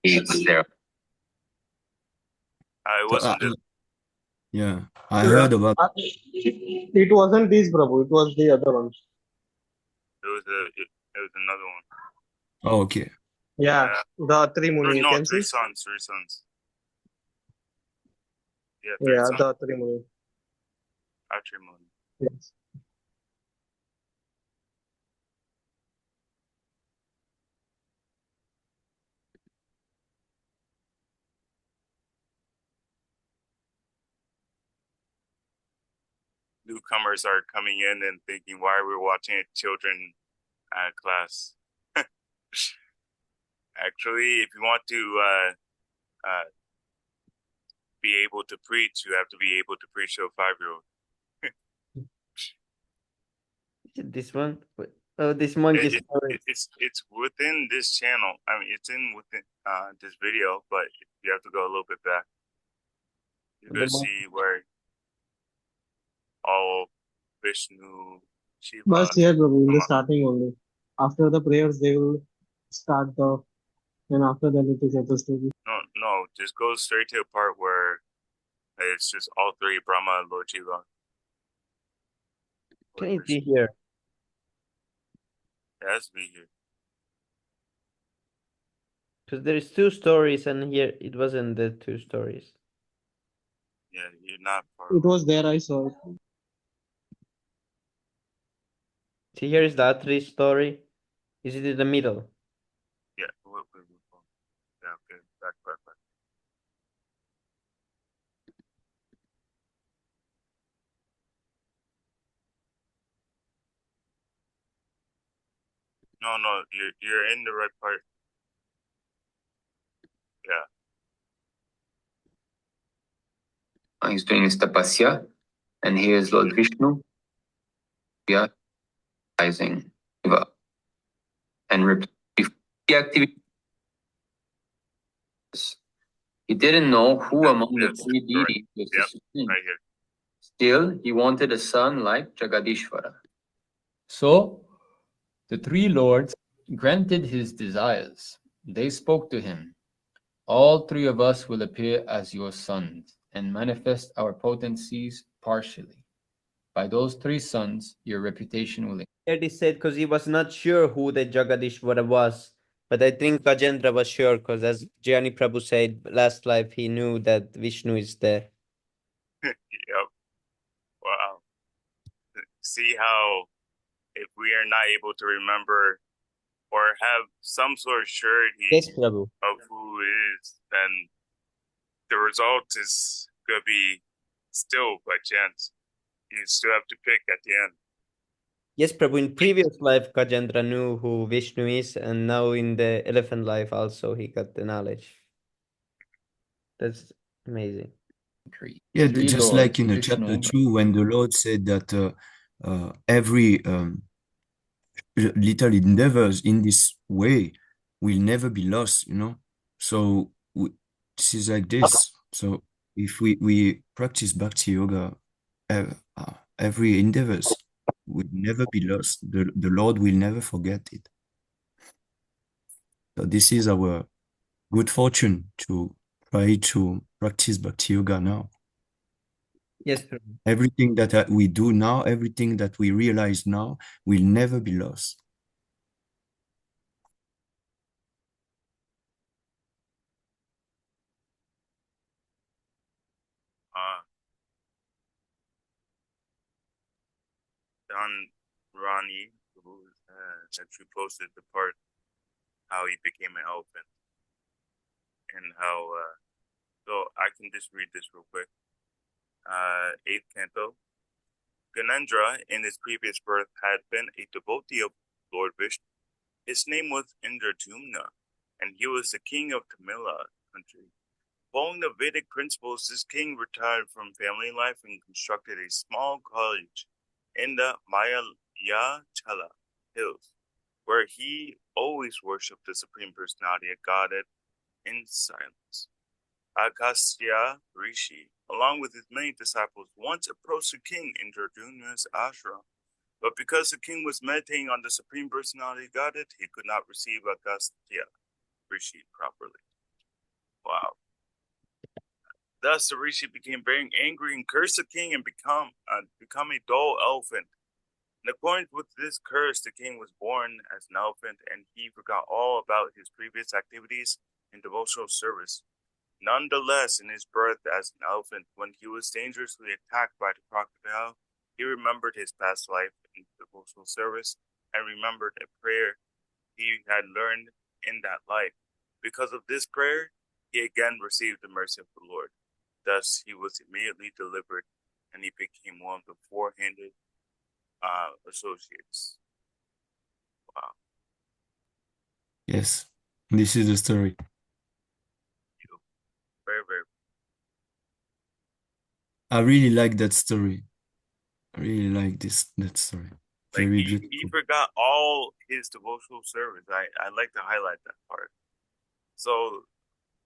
I wasn't. Yeah, I heard about. It wasn't this Prabhu; it was the other one. It was another one. Oh, okay. Yeah, the three Muni. No, You can three see. sons. Yeah, Yeah, sons. the three Muni. Three Muni. Yes. Newcomers are coming in and thinking, why are we watching a children class? Actually, if you want to be able to preach, you have to be able to preach to a 5-year-old. This one? Oh, this monkey story. It's within this channel. I mean, it's within this video, but you have to go a little bit back. You're going to see where all Vishnu, Shiva. But here, Prabhu, in the starting only. After the prayers, they will start and after that it is Istagosthi. No, just go straight to the part where it's just all three, Brahma, Lord Shiva. Can it be here? It has to be here. Because there is 2 stories, and here it wasn't the 2 stories. Yeah, you're not far. It was there, I saw it. See, here is the Atri story. Is it in the middle? Yeah. Yeah. Okay. Back. No, you're in the right part. Yeah. He's doing his tapasya, and here is Lord Vishnu. Yeah, rising Shiva and repeat the activity. He didn't know who among the three deities was the supreme. Right here. Still, he wanted a son like Jagadishvara. So the three lords granted his desires. They spoke to him. All three of us will appear as your sons and manifest our potencies partially. By those three sons, your reputation will. Here he said because he was not sure who the Jagadishvara was. But I think Gajendra was sure because as Jayani Prabhu said last life, he knew that Vishnu is there. Yep. Wow. See how if we are not able to remember or have some sort of surety Yes, Prabhu. of who it is, then the result is gonna be still by chance. You still have to pick at the end. Yes, Prabhu. In previous life, Gajendra knew who Vishnu is, and now in the elephant life also he got the knowledge. That's amazing. Yeah, Three just lords, like in the Vishnu, chapter 2, when the Lord said that every little endeavors in this way will never be lost, you know. So this is like this. So if we practice Bhakti Yoga, every endeavors will never be lost. The Lord will never forget it. So this is our good fortune to try to practice Bhakti Yoga now. Yes, Prabhu. Everything that we do now, everything that we realize now will never be lost. Don Ronnie, who actually posted the part how he became an elephant and how so I can just read this real quick. 8th canto. Ganendra in his previous birth had been a devotee of Lord Vishnu. His name was Indrajumna, and he was the king of Tamila country. Following the Vedic principles, this king retired from family life and constructed a small college in the Mayachala hills, where he always worshipped the Supreme Personality of Godhead in silence. Agastya Rishi, along with his many disciples, once approached the king in Indrajumna's ashram, but because the king was meditating on the Supreme Personality of Godhead, he could not receive Agastya Rishi properly. Wow. Thus, the Rishi became very angry and cursed the king and become a dull elephant. In accordance with this curse, the king was born as an elephant, and he forgot all about his previous activities in devotional service. Nonetheless, in his birth as an elephant, when he was dangerously attacked by the crocodile, he remembered his past life in devotional service and remembered a prayer he had learned in that life. Because of this prayer, he again received the mercy of the Lord. Thus, he was immediately delivered, and he became one of the four-handed associates. Wow. Yes, this is the story. Very, very. I really like that story. I really like that story. Very He beautiful. forgot all his devotional service. I like to highlight that part. So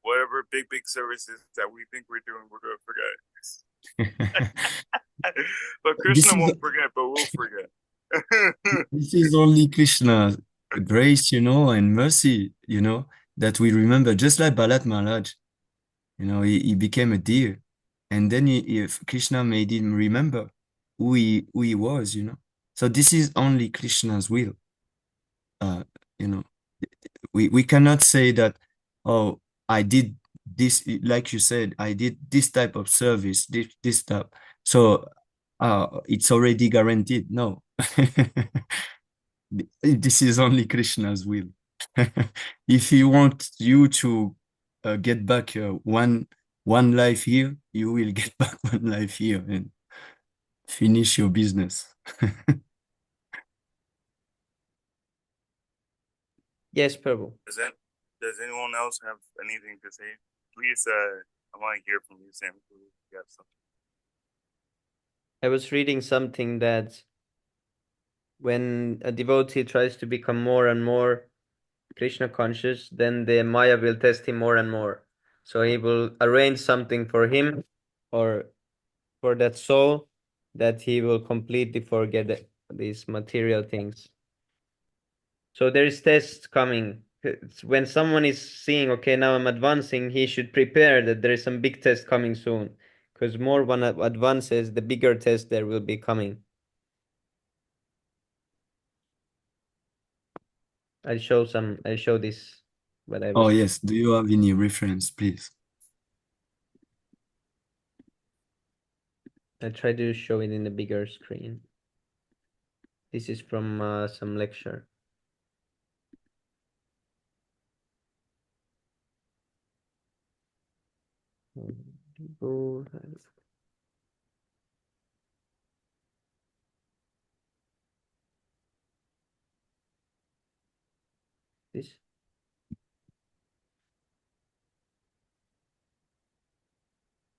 whatever big services that we think we're doing, we're gonna forget. But Krishna won't forget, but we'll forget. This is only Krishna's grace, and mercy, that we remember. Just like Bharat Maharaj, he became a deer, and then if Krishna made him remember who he was, So this is only Krishna's will. We cannot say that, oh, I did this, like you said, I did this type of service, this type. So it's already guaranteed. No. this is only Krishna's will. If he wants you to get back one life here, you will get back one life here and finish your business. Yes, Prabhu. Does anyone else have anything to say? Please, I want to hear from you, Sam. If you have something. I was reading something that when a devotee tries to become more and more Krishna conscious, then the Maya will test him more and more. So he will arrange something for him or for that soul that he will completely forget these material things. So there is tests coming. When someone is seeing, okay, now I'm advancing, he should prepare that there is some big test coming soon. Because more one advances, the bigger test there will be coming. I'll show this. What I was. Oh yes, do you have any reference, please? I try to show it in the bigger screen. This is from some lecture. This.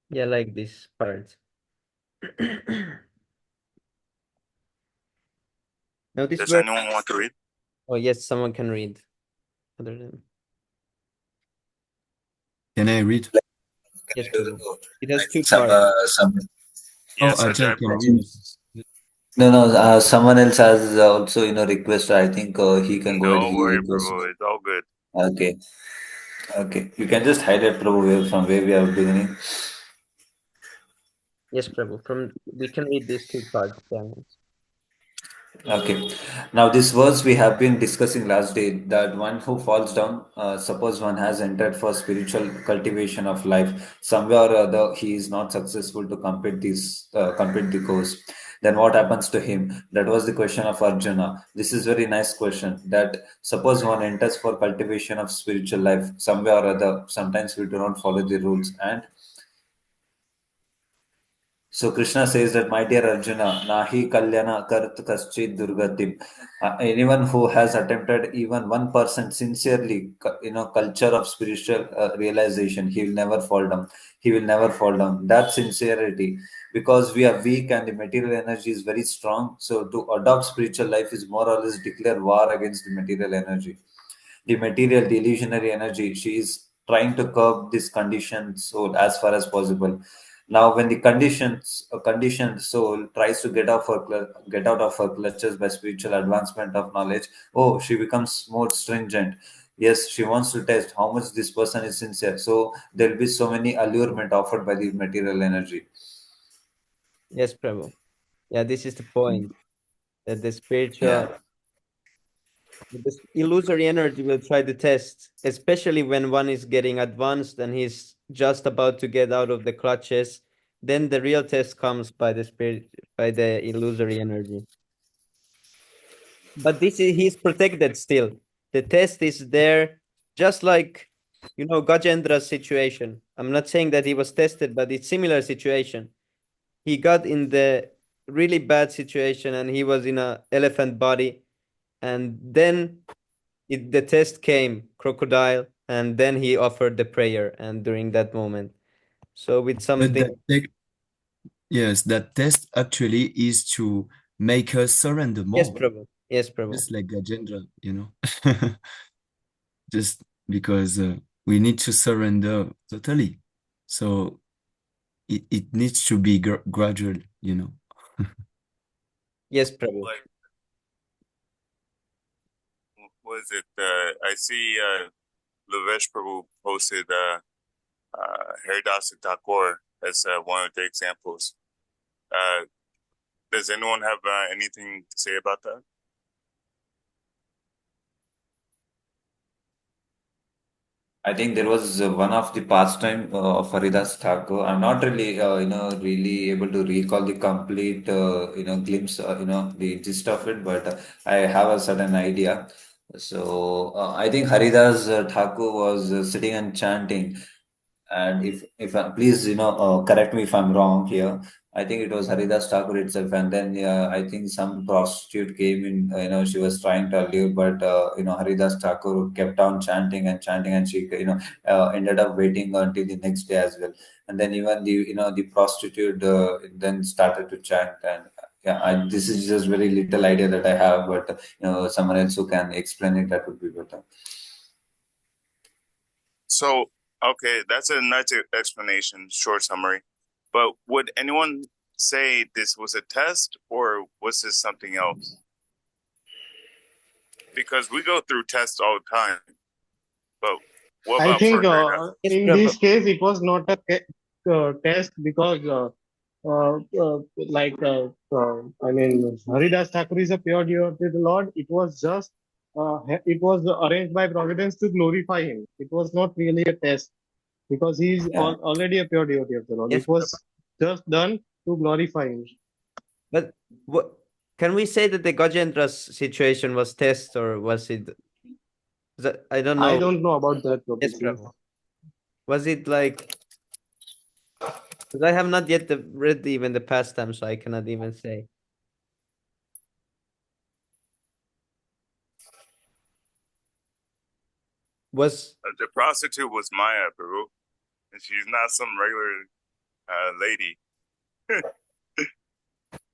Yeah, like this part. Now this Does verse. anyone want to read? Oh yes, someone can read. Other than. Can I read? Yes, Prabhu. It has two Some, parts. Yes, Oh, Ajay, Ajay can Prabhu. read. No, someone else has also, request. I think he can go ahead. Don't He worry, requested. Prabhu. It's all good. Okay. Okay. You can just highlight Prabhu from where we are beginning. Yes, Prabhu. We can read these two parts. Okay. Now, this verse we have been discussing last day that one who falls down, suppose one has entered for spiritual cultivation of life, somewhere or other he is not successful to complete the course. Then what happens to him? That was the question of Arjuna. This is very nice question. That suppose one enters for cultivation of spiritual life, somewhere or other, sometimes we do not follow the rules and so Krishna says that, my dear Arjuna, nahi kalyana kart kaschit durgatim. Anyone who has attempted even 1% sincerely, culture of spiritual realization, he will never fall down. He will never fall down. That sincerity, because we are weak and the material energy is very strong. So to adopt spiritual life is more or less declare war against the material energy. The material, the illusionary energy, she is trying to curb this conditioned soul as far as possible. Now, when the conditioned soul tries to get out of her clutches by spiritual advancement of knowledge, oh, she becomes more stringent. Yes, she wants to test how much this person is sincere. So there will be so many allurement offered by the material energy. Yes, Prabhu. Yeah, this is the point. That the Yeah. this illusory energy will try to test, especially when one is getting advanced and he's just about to get out of the clutches. Then the real test comes by the illusory energy. But he's protected still. The test is there, just like Gajendra's situation. I'm not saying that he was tested, but it's similar situation. He got in the really bad situation and he was in a elephant body, and then the test came, crocodile, and then he offered the prayer, and during that moment, so with But something. yes, that test actually is to make us surrender Yes, more. Prabhu. Yes, Prabhu. Just like Gajendra, just because we need to surrender totally. So it needs to be gradual. Yes, Prabhu. Like, what is it? I see Lavesh Prabhu posted Haridas Thakur as one of the examples. Does anyone have anything to say about that? I think there was one of the pastime of Haridas Thakur. I'm not really, really able to recall the complete, glimpse, the gist of it, but I have a certain idea. So I think Haridas Thakur was sitting and chanting, and if please correct me if I'm wrong here. I think it was Haridas Thakur itself, and then I think some prostitute came in. She was trying to leave, but Haridas Thakur kept on chanting and chanting, and she ended up waiting until the next day as well. And then even the prostitute then started to chant, and yeah, this is just very little idea that I have, but someone else who can explain it, that would be better. So, okay, that's a nice explanation, short summary. But would anyone say this was a test or was this something else? Because we go through tests all the time. But what I about think for Haridas? in this case it was not a test because I mean Haridas Thakur is a pure devotee of the Lord. It was just it was arranged by providence to glorify him. It was not really a test because he is already a pure devotee of the Lord. Yes, It was just done to glorify him. But what can we say that the Gajendra's situation was test, or was it? I don't know. I don't know about that. Yes, Prabhu. Was it like? Because I have not yet read even the pastime, so I cannot even say. Was The prostitute was Maya, Prabhu, and she's not some regular lady.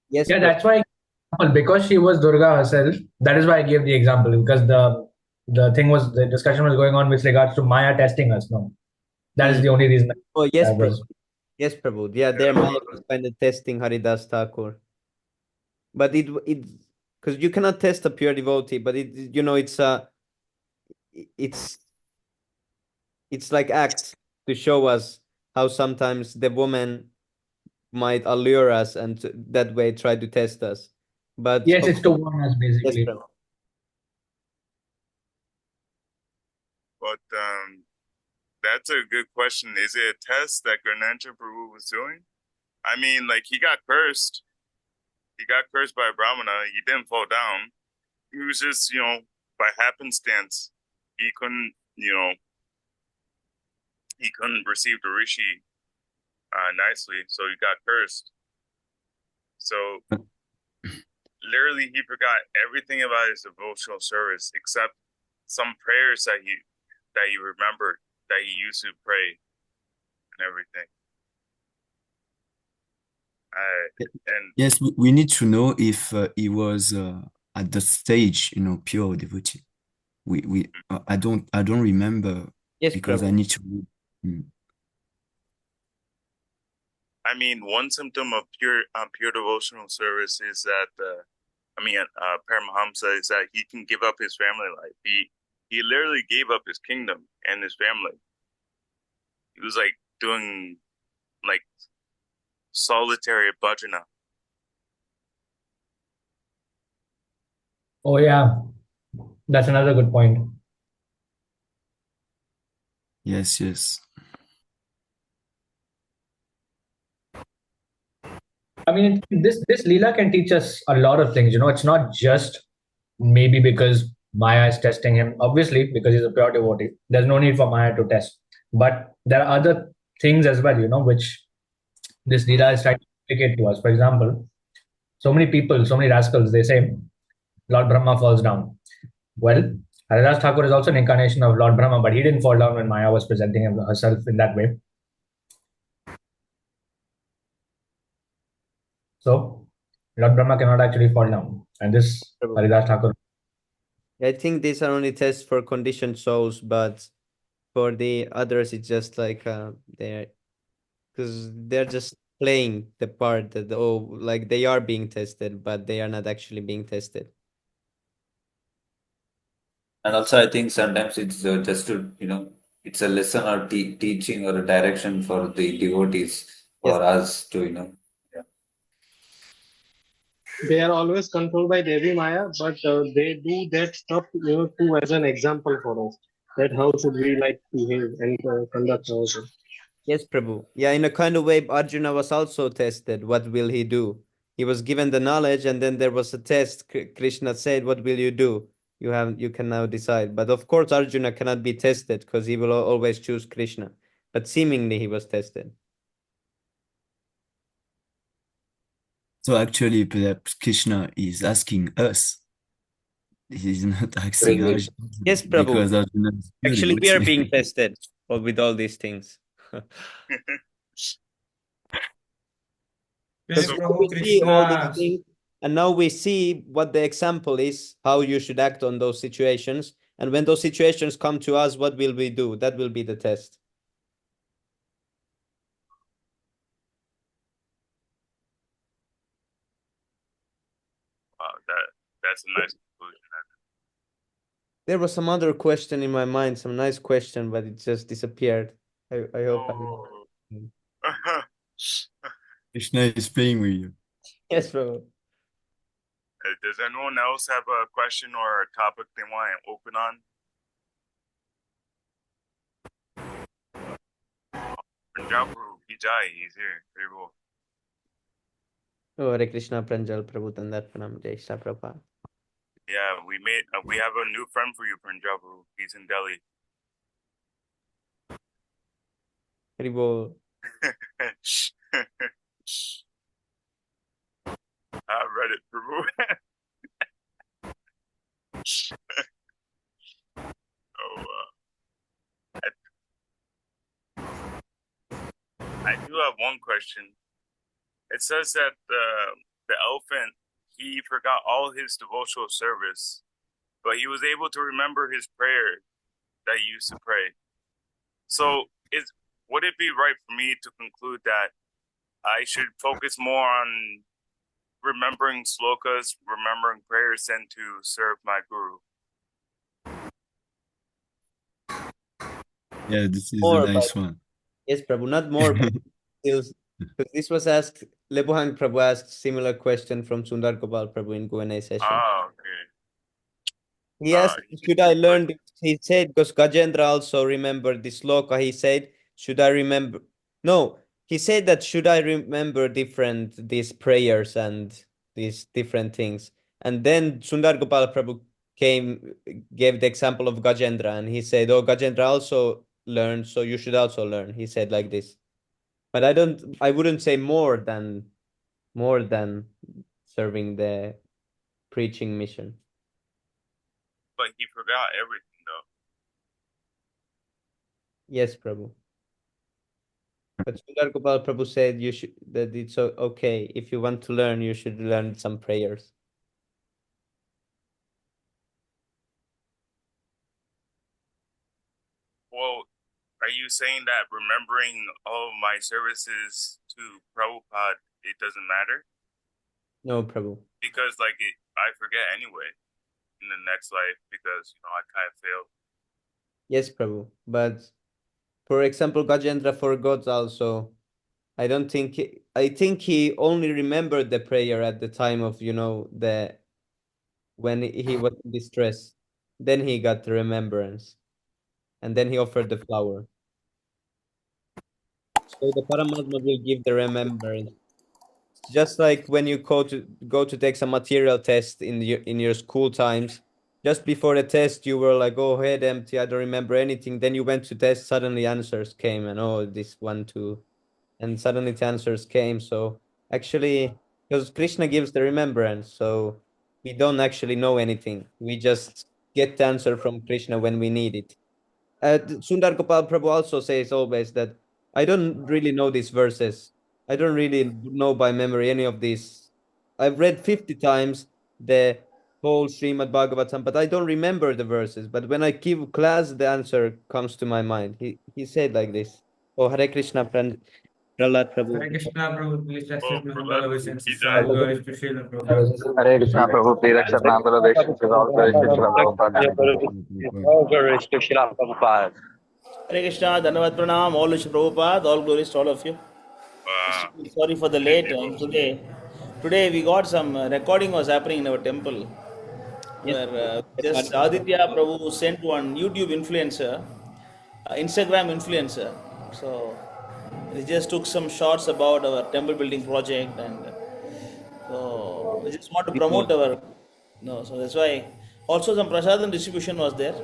Yes. Yeah, that's why because she was Durga herself. That is why I gave the example, because the discussion was going on with regards to Maya testing us. No, that is the only reason. Oh yes, I was. Yes, Prabhu. Yeah, there Maya was kind of testing Haridas Thakur. But it because you cannot test a pure devotee, but it's like act to show us how sometimes the woman might allure us and that way try to test us. But Yes, it's to warn us basically. Yes, But that's a good question. Is it a test that Ganesha Prabhu was doing? I mean, like, he got cursed. He got cursed by a Brahmana. He didn't fall down. He was just, by happenstance, he couldn't receive the Rishi nicely, so he got cursed. So, literally, he forgot everything about his devotional service except some prayers that he remembered that he used to pray and everything. Yes, we need to know if he was at the stage, pure devotee. I don't remember. Yes, because Prabhu. I need to read. I mean, one symptom of pure devotional service is that Paramahamsa is that he can give up his family life. He literally gave up his kingdom and his family. He was like doing like solitary bhajana. Oh yeah, that's another good point. Yes. I mean, this Leela can teach us a lot of things. It's not just maybe because Maya is testing him. Obviously, because he's a pure devotee, there's no need for Maya to test. But there are other things as well, which this Leela is trying to communicate to us. For example, so many people, so many rascals, they say Lord Brahma falls down. Well, Haridas Thakur is also an incarnation of Lord Brahma, but he didn't fall down when Maya was presenting herself in that way. So, Lord Brahma cannot actually fall down. And this Haridas Thakur. I think these are only tests for conditioned souls, but for the others, it's just like they're just playing the part that like they are being tested, but they are not actually being tested. And also, I think sometimes it's just to, it's a lesson or teaching or a direction for the devotees, for us to, yeah. They are always controlled by Devi Maya, but they do that stuff too as an example for us. that how should we like behave and conduct ourselves. Yes, Prabhu. Yeah, in a kind of way, Arjuna was also tested. What will he do? He was given the knowledge, and then there was a test. Krishna said, "What will you do? You can now decide." But of course, Arjuna cannot be tested because he will always choose Krishna. But seemingly, he was tested. So actually, perhaps Krishna is asking us. He's not asking Arjuna. Yes, Because Prabhu. Arjuna is Actually, we are being curious. tested with all these things. Yes, Because Prabhu, we see all these Krishna. things, and now we see what the example is, how you should act on those situations. And when those situations come to us, what will we do? That will be the test. Wow, that's a nice conclusion. There was some other question in my mind, some nice question, but it just disappeared. I hope Krishna is playing with you. Yes, bro. Does anyone else have a question or a topic they want to open on? Punjab Vijay, he's here. Very well. Oh, Hare Krishna, Pranjal, Prabhu Tandarpanam, Jai Shri Prabhupada. Yeah, we have a new friend for you, Punjab. He's in Delhi. Haribol. I read it, Prabhu. I do have one question. It says that the elephant, he forgot all his devotional service, but he was able to remember his prayer that he used to pray. So would it be right for me to conclude that I should focus more on remembering slokas, remembering prayers, than to serve my guru? Yeah, this is More, a nice one. Yes, Prabhu, not more, but still, because this was asked, Lebuhang Prabhu asked similar question from Sundar Gopal Prabhu in Q&A session. Ah, okay. He asked, should I learn this? He said, because Gajendra also remembered this sloka, he said, should I remember? No, he said that should I remember these prayers and these different things? And then Sundar Gopal Prabhu gave the example of Gajendra, and he said, oh, Gajendra also learned, so you should also learn. He said like this. But I wouldn't say more than serving the preaching mission. But he forgot everything, though. Yes, Prabhu. But Sundar Gopal Prabhu said that it's okay. If you want to learn, you should learn some prayers. Well, are you saying that remembering all of my services to Prabhupada, it doesn't matter? No, Prabhu. Because I forget anyway in the next life because I kind of failed. Yes, Prabhu. But for example, Gajendra forgot also. I think he only remembered the prayer at the time of when he was in distress. Then he got the remembrance, and then he offered the flower. So the Paramatma will give the remembrance. Just like when you go to take some material test in your school times, just before the test you were like, oh, head empty, I don't remember anything. Then you went to test, suddenly answers came, and oh, this 1, 2, and suddenly the answers came. So actually, because Krishna gives the remembrance, so we don't actually know anything. We just get the answer from Krishna when we need it. Sundar Gopal Prabhu also says always that I don't really know these verses. I don't really know by memory any of these. I've read 50 times the whole Srimad Bhagavatam, but I don't remember the verses. But when I give class, the answer comes to my mind. He said like this. Oh, Hare Krishna, Prahlad Prabhu. Hare Krishna, Prabhu, please accept my humble obeisances. Jai. All glories to Srila Prabhupada. Hare Krishna, Prabhu. Please accept my humble obeisances. All glories to Srila Prabhupada. All glories to Srila Prabhupada. Hare Krishna, Dhanavad Pranam, all Shri Prabhupada, all glories to all of you. Sorry for the late. Today we got some recording was happening in our temple. Yes, where I just started to Aditya Prabhu sent one YouTube influencer, Instagram influencer. So we just took some shots about our temple building project, and so we just want to before. promote our. No, so that's why. Also, some prasadam distribution was there.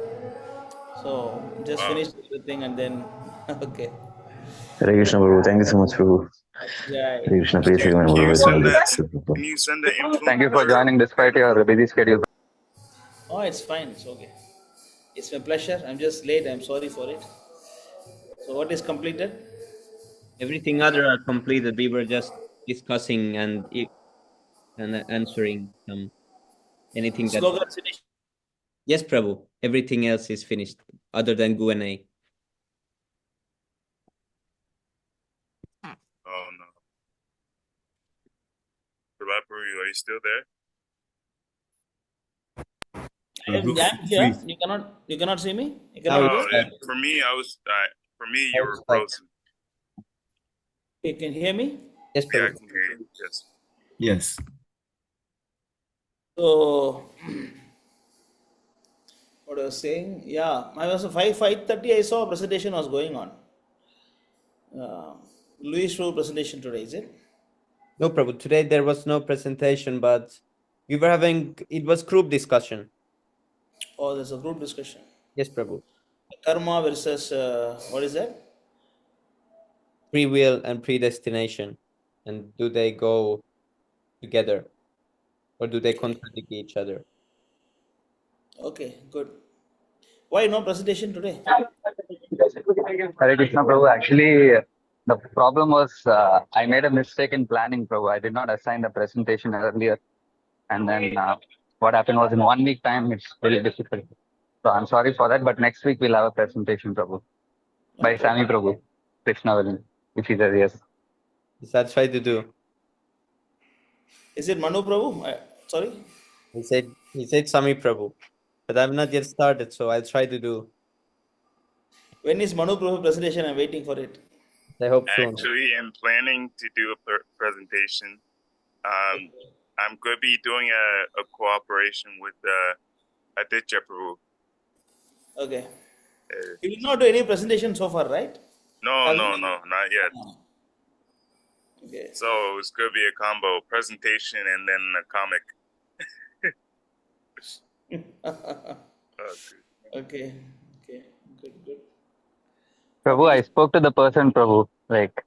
So just Wow. finished everything and then okay. Hare Krishna, Prabhu. Thank you so much, Prabhu. Jai. Hare Krishna, Can please you take my can you motivation. send that? Can you send the Thank you for influencer? joining despite your busy schedule. Oh, it's fine. It's okay. It's my pleasure. I'm just late. I'm sorry for it. So what is completed? Everything other are completed. We were just discussing and answering anything that. Slogan finished. Yes, Prabhu. Everything else is finished other than Q&A. Oh no. Prahlad, are you still there? I'm here. You cannot see me. You cannot No, hear. for me, for me, you were frozen. You can hear me. Yes, Yeah, I Prabhu. can hear you. Yes. Yes. So what I was saying, yeah, I was 5:30. I saw a presentation was going on. Louis Show presentation today, is it? No, Prabhu. Today there was no presentation, but we were having, it was group discussion. Oh, there's a group discussion. Yes, Prabhu. Karma versus what is that? Free will and predestination. And do they go together or do they contradict each other? Okay, good. Why no presentation today? Hare Krishna, Prabhu. Actually, the problem was I made a mistake in planning, Prabhu. I did not assign the presentation earlier. And then what happened was in 1 week time, it's very difficult. So I'm sorry for that, but next week we'll have a presentation, Prabhu. By Sami Prabhu, Krishna will, if he's there, yes. Is that try to do? Is it Manu Prabhu? Sorry? He said Sami Prabhu, but I've not yet started, so I'll try to do. When is Manu Prabhu presentation? I'm waiting for it. I hope soon. Actually, I'm planning to do a presentation. I'm going to be doing a cooperation with Aditya Prabhu. Okay. You did not do any presentation so far, right? No, not yet. Okay. So it's going to be a combo presentation and then a comic. Okay. Good. Prabhu, I spoke to the person, Prabhu, like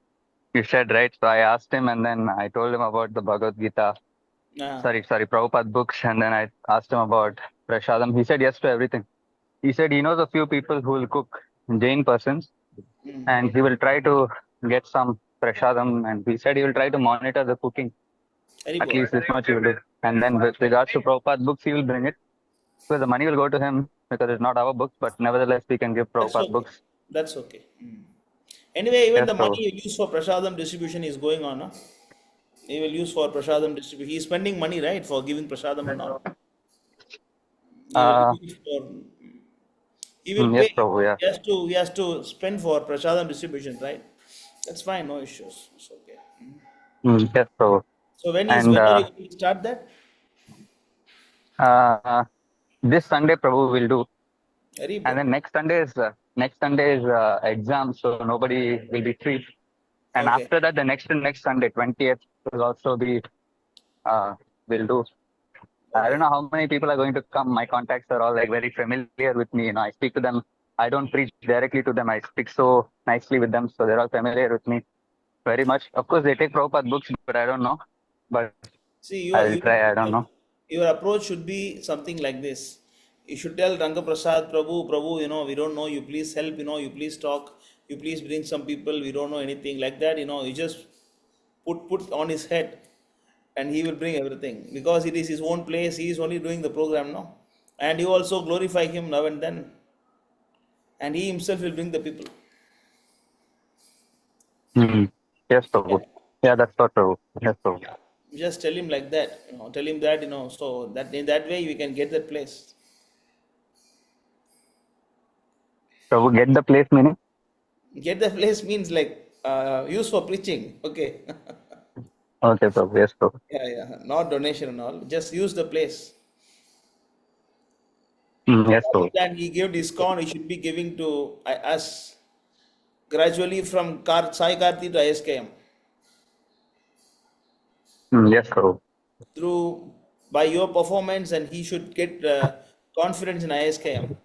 you said, right? So I asked him and then I told him about the Bhagavad Gita. Sorry, Prabhupada books. And then I asked him about Prashadam. He said yes to everything. He said he knows a few people who will cook, Jain persons, and he will try to get some Prashadam. And he said he will try to monitor the cooking. At least this much he will do. And then with regards to Prabhupada books, he will bring it. So the money will go to him because it's not our books, but nevertheless, we can give Prabhupada books. That's okay. Anyway, even Yes, the Prabhu. money you use for Prasadam distribution is going on. Huh? He will use for Prasadam distribution. He is spending money, right, for giving Prasadam and all. He will Yes, pay. Prabhu, yeah. He has to spend for Prasadam distribution, right? That's fine, no issues. It's okay. Yes, Prabhu. So when And are you going to start that? this Sunday, Prabhu will do. Very And then next Sunday is exam, so nobody will be free. And Okay. after that, the next Sunday, 20th, will also be will do. I don't know how many people are going to come. My contacts are all like very familiar with me. You know, I speak to them. I don't preach directly to them. I speak so nicely with them, so they're all familiar with me very much. Of course, they take Prabhupada books, but I don't know. But See, I'll try. I don't know. your approach should be something like this. You should tell Ranga Prasad, Prabhu, we don't know, you please help, you please talk, you please bring some people, we don't know anything like that, you just put on his head and he will bring everything because it is his own place, he is only doing the program now. And you also glorify him now and then. And he himself will bring the people. Yes, Prabhu. Yeah, that's what, Prabhu. Yes, Prabhu. Just tell him like that, tell him that, so that in that way we can get that place. Prabhu, get the place meaning? Get the place means like use for preaching. Okay. Okay, Prabhu. Yes, Prabhu. Yeah. Not donation and all. Just use the place. Yes, Prabhu. That he gave discount, he should be giving to us gradually from Sai Karthi to ISKM. Yes, Prabhu. Through by your performance, and he should get confidence in ISKM.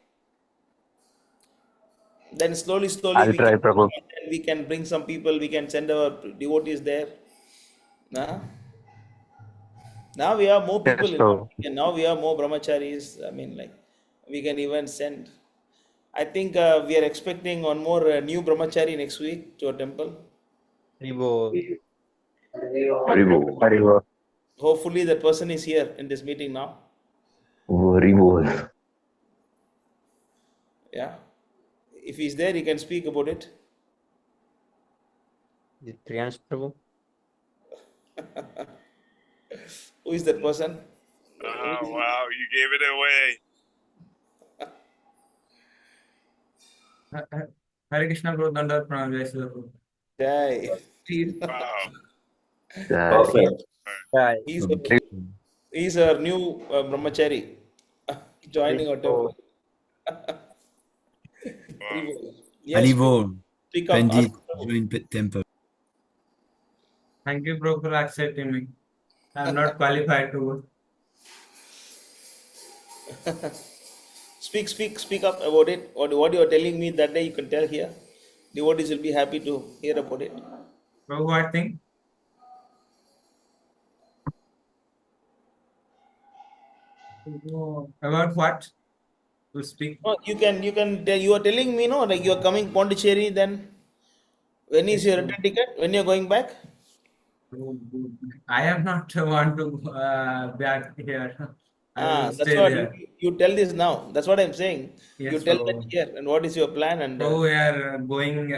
Then slowly I'll try, Prabhu. we can bring some people, we can send our devotees there. Now we have more people, Yes, Prabhu. and now we have more brahmacharis. I mean, like, we can even send. I think we are expecting one more new brahmachari next week to a temple. Haribo. Hopefully, that person is here in this meeting now. Haribo. Yeah. If he's there, he can speak about it. Triyansh Prabhu. Who is that person? Oh, wow, you gave it away. Hare Krishna Prabhu, Dandar Pranam, Jai Sri Prabhu. Jai. Wow. Perfect. He's our new brahmachari joining our temple. Yes, Haribo. speak up. Pandit, join temple. Thank you, Prabhu, for accepting me. I'm not qualified to go. Speak up about it. What you are telling me that day, you can tell here. Devotees will be happy to hear about it. Prabhu, what thing? About what? To speak? No, you can tell. You are telling me, no, like you are coming Pondicherry. Then when is your return ticket? When you're going back? I am not want to back here. I will That's stay what there. you tell this now. That's what I'm saying. Yes, You tell that Prabhu. here, and what is your plan? And Prabhu, we are going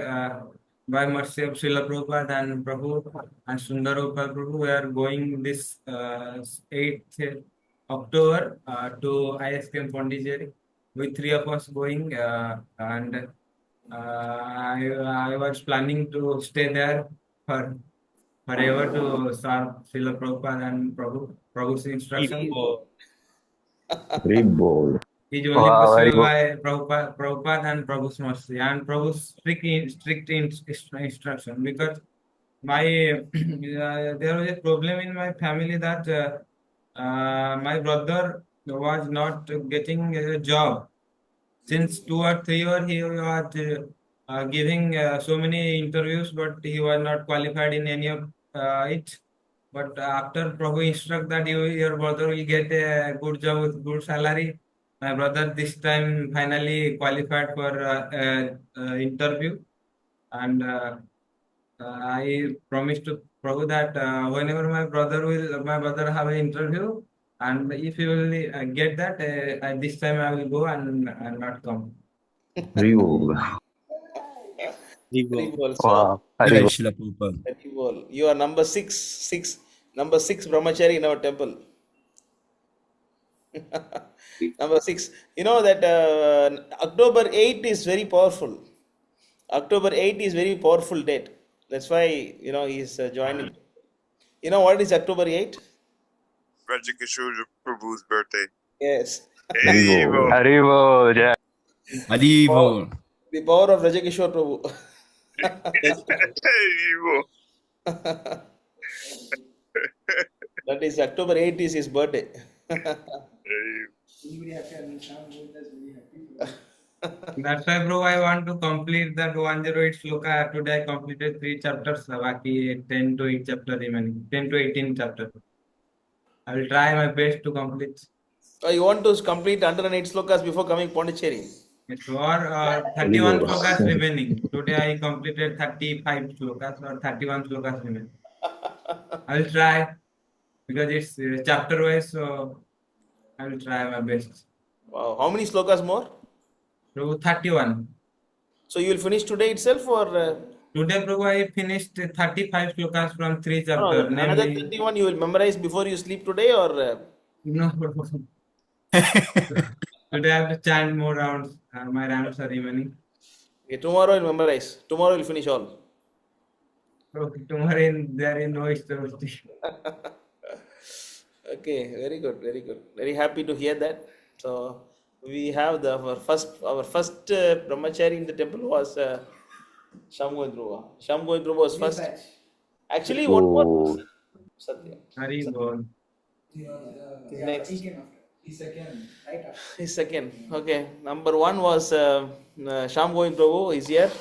by mercy of Srila Prabhupada and Prabhu and Sundarupal Prabhu. We are going this 8th October to ISKM Pondicherry. With three of us going, and I was planning to stay there forever to serve Srila Prabhupada and Prabhu's instruction. Haribo. Is only Wow, possible Haribo. by Prabhupada and Prabhu's mercy and Prabhu's strict instruction, because there was a problem in my family that my brother was not getting a job. Since 2 or 3 years he was giving so many interviews, but he was not qualified in any of it. But after Prabhu instruct that your brother will get a good job with good salary, my brother this time finally qualified for interview, and I promised to Prabhu that whenever my brother have an interview, and if he will get that, this time I will go and not come. Haribo. Haribol. Wow. Jai Haribo. Srila Prabhupada. Haribol. You are number six brahmachari in our temple. Number 6. You know that October 8 is very powerful. October 8 is very powerful date. That's why he's joining. You know what is October 8? Rajikishore Prabhu's birthday. Yes. Haribo. Haribo. Yeah. Haribo. The power of Rajakishore Prabhu. That is October 8 is his birthday. That's why, bro, I want to complete that 108 sloka. Today I completed 3 chapters. Baki 10 to 8 chapter remaining. 10 to 18 chapter. I will try my best to complete. You want to complete 108 slokas before coming Pondicherry? Yes, or 31 slokas remaining. Today I completed 35 slokas or 31 slokas remaining. I will try because it's chapter wise, so I will try my best. Wow. How many slokas more? So 31. So you will finish today itself, or today, Prabhu, I finished 35 slokas from 3 chapters. Another 31 you will memorize before you sleep today, or no? Today I have to chant more rounds. My rounds are remaining. Okay, tomorrow you'll memorize. Tomorrow you'll finish all. Okay, tomorrow there is no Istagosthi. Okay, very good, very good. Very happy to hear that. So we have our first brahmachari in the temple was Shamgoin Prabhu was first. Actually, one more. Oh, Satya. Hari Bol. Next. He's second. Okay. Number one was Shamgoin Prabhu. He's here.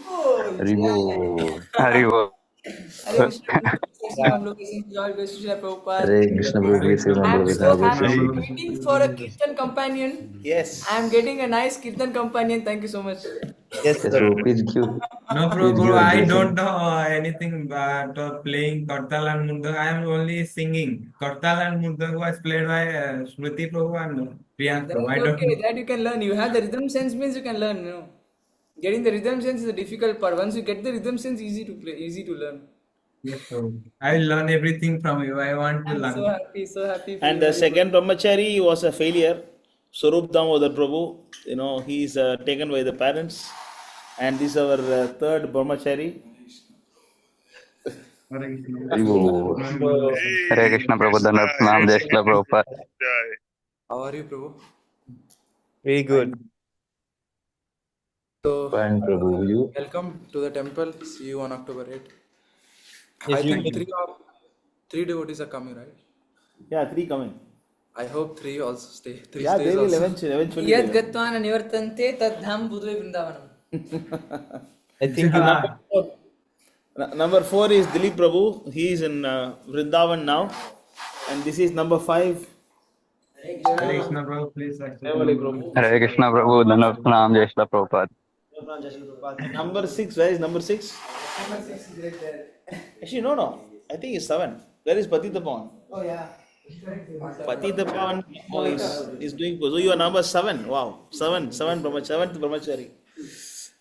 Haribo. Haribo. Hare Krishna, Prabhu, Joy goes to Srila Prabhupada. Hare Krishna Prabhu, please Hari I am remember so Hare happy. Krishna. Waiting for a Kirtan companion. Yes. I am getting a nice Kirtan companion. Thank you so much. Yes, Yes, Prabhu, please give, No, please give Prabhu, your I don't blessing. know anything but playing Kartal and Murdag. I am only singing. Kartal and Murdag was played by Smriti Prabhu and Priyank That Prabhu. I is don't okay. know. That you can learn. You have the rhythm sense means you can learn. You know, getting the rhythm sense is the difficult part. Once you get the rhythm sense, easy to play, easy to learn. Yes, Prabhu. I will learn everything from you. I want to I'm learn. so happy for And you. the second brahmachari was a failure. Swarup Damodar Prabhu. You know, he's taken by the parents. And this is our third brahmachari. Haribo. Hare Krishna, Prabhu. Dandavat Pranam, Jai Srila Prabhupada. How are you, Prabhu? very good. So, Fine, Prabhu. You? welcome to the temple. See you on October 8th. Yes, I you think too. three devotees are coming, right? Yeah, three coming. I hope three also stay. Three Yeah, stays they will also. eventually. Yad gatvana nivartante tad dham budve vrindavanam. I think Number 4 is Dilip Prabhu. He is in Vrindavan now. And this is number 5. Hare Krishna, Prabhu, please accept. Nevali Prabhu. Hare Krishna, Prabhu. Dandavat Pranam, Jai Srila Prabhupada. Number 6, where is number 6? Number 6 is right there. Actually, no. I think it's 7. Where is Patita Pawan? Oh yeah. Patita Pawan is doing. So you are number 7. Wow. 7th brahmachari.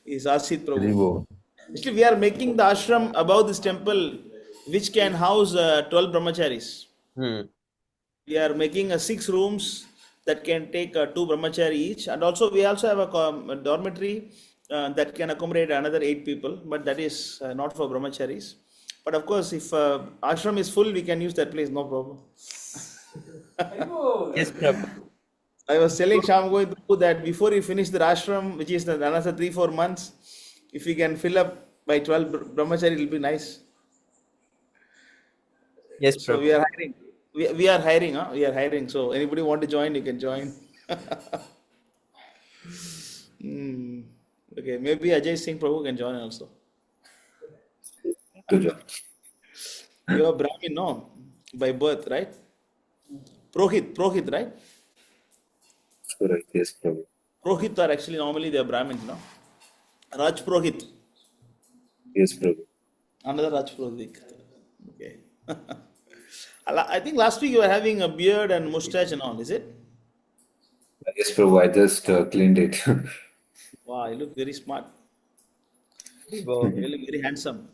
Is Asit Prabhu. Haribo. Actually, we are making the ashram above this temple, which can house 12 brahmacharis. We are making 6 rooms that can take 2 brahmachari each, and also we also have a dormitory that can accommodate another 8 people, but that is not for brahmacharis. But of course, if ashram is full, we can use that place, no problem. yes, Prabhu. I was telling Shamgoin that before we finish the ashram, which is another 3-4 months, if we can fill up by 12 brahmachari, it will be nice. Yes, So Prabhu. we are hiring. We are hiring, huh? We are hiring. So anybody want to join, you can join. Okay, maybe Ajay Singh Prabhu can join also. You are Brahmin, no? By birth, right? Prohit, right? Correct. Yes, Prabhu. Prohit are actually normally they are Brahmins, no? Raj Prohit. Yes, Prabhu. Another Raj Prohit. Okay. I think last week you were having a beard and mustache and all, is it? Yes, Prabhu. I just cleaned it. Wow, you look very smart. You look very handsome.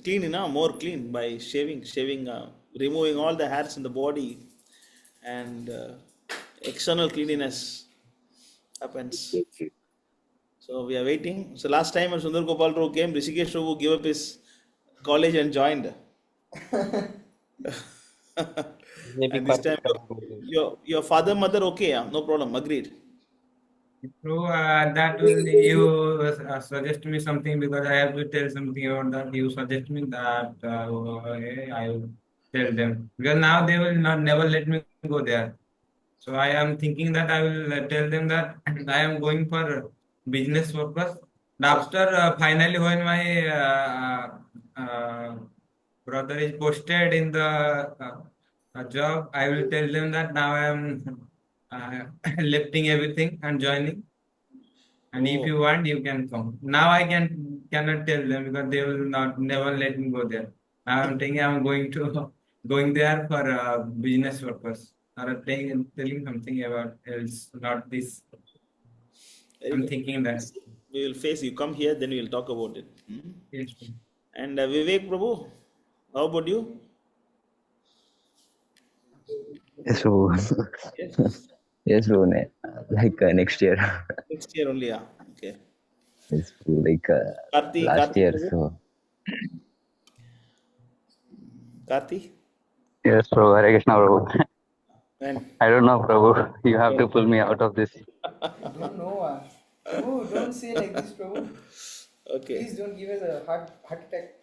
Clean, more clean by shaving, removing all the hairs in the body, and external cleanliness happens. So we are waiting. So last time when Sundar Gopal Rao came, Rishikesh Prabhu gave up his college and joined. Maybe And this Kartik time Prabhu. your father, mother, okay, yeah, no problem, agreed. True, that will you suggest me something because I have to tell something about that. You suggest me that I will tell them because now they will not never let me go there. So I am thinking that I will tell them that I am going for business purpose. After finally when my brother is posted in the job, I will tell them that now I am lifting everything and joining. And if you want, you can come. Now I cannot tell them because they will not never let me go there. Now I'm thinking I'm going to going there for business purpose or telling something about else, not this. Very I'm good. thinking that. We will face you. Come here, then we will talk about it. Yes. And Vivek Prabhu, how about you? Yes, Prabhu. Yes. Yes, Prabhu. Like next year. Next year only, yeah. Okay. Yes, Prabhu. Like last Karthi year. Prabhu? So Karthi? Yes, Prabhu. Hare Krishna, Prabhu. When? I don't know, Prabhu. You have to pull me out of this. I don't know. Prabhu, don't say like this, Prabhu. Okay. Please don't give us a heart attack.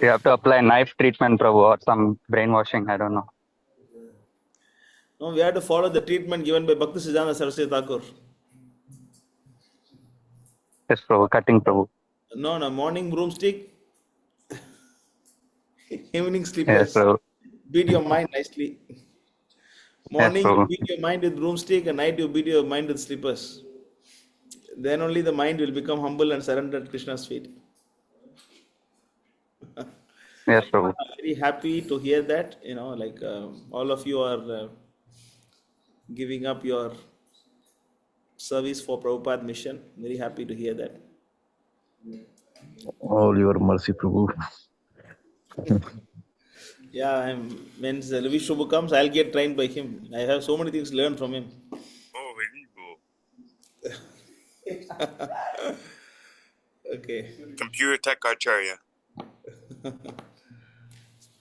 You have to apply knife treatment, Prabhu, or some brainwashing. I don't know. No, we have to follow the treatment given by Bhakti Siddhanta Saraswati Thakur. Yes, Prabhu. Cutting, Prabhu. No, morning broomstick, evening Yes, slippers. Prabhu. Beat your mind nicely. Yes, Morning, you Prabhu. beat your mind with broomstick, and night, you beat your mind with slippers. Then only the mind will become humble and surrender at Krishna's feet. Yes, Prabhu. I'm very happy to hear that. Like all of you are giving up your service for Prabhupada mission. Very happy to hear that. All your mercy, Prabhu. Yeah, when Ravish Prabhu comes, I'll get trained by him. I have so many things to learn from him. Oh, very cool. Okay. Computer Tech Acharya.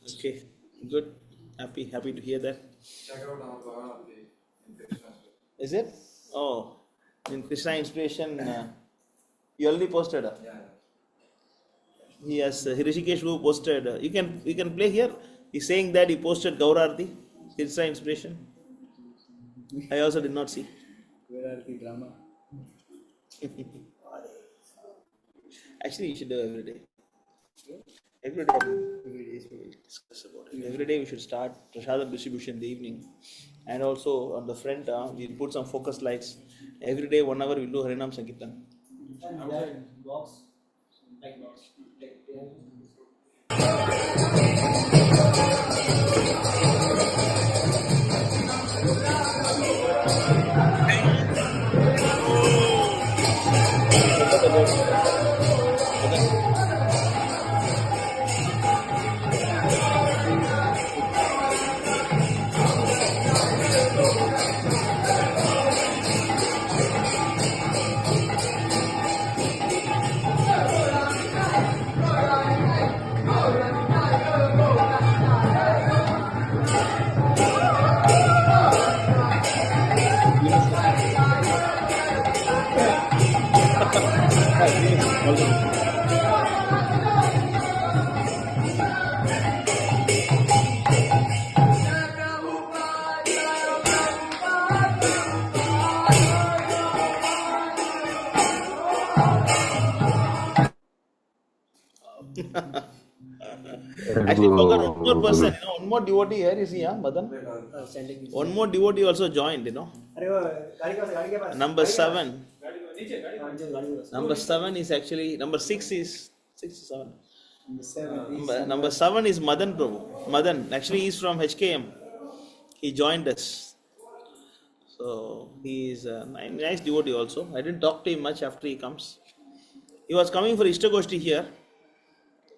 Okay, good. Happy to hear that. Check out our biography in Krishna. Is it? Oh, in Krishna Inspiration, you already posted. Yeah. He has Hrishikesh who posted. You can play here. He's saying that he posted Gaurarti, Krishna Inspiration. I also did not see. Gaurarti drama. Actually, you should do every day. Every day we will discuss about it. Every day we should start Prashadam distribution in the evening. And also on the front, we'll put some focus lights. Every day, 1 hour, we'll do Harinam Sankirtan. Actually, forgot one more person, one more devotee here is he, Madan? One more devotee also joined, Number 7. Number 7 is actually, number 6 is 6 or 7. Number 7 is Madan Prabhu. Madan, actually he's from HKM. He joined us. So he is a nice devotee also. I didn't talk to him much after he comes. He was coming for Istagosthi here.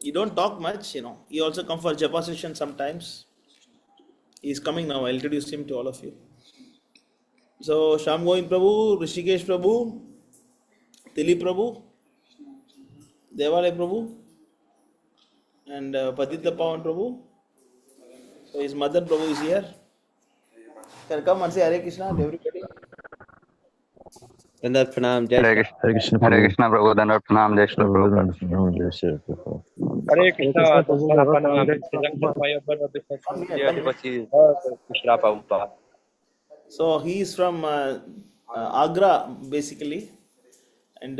He don't talk much, He also come for Japa session sometimes. He is coming now. I'll introduce him to all of you. So Sham Govind Prabhu, Rishikesh Prabhu, Dilip Prabhu, Devalaya Prabhu, and Padita Pawan Prabhu. So his mother Prabhu is here. Can come and say Hare Krishna to everybody. Dandat Pranam, Jai Hare Shri Krishna, Hare Krishna, Prabhu. Dandat Pranam, Jai Shri Prabhu. Hare Krishna, Krishna, Prabhu. Prabhu, presented by your brother Bishop Adipati, Krishna Prabhupada. So he is from Agra basically, and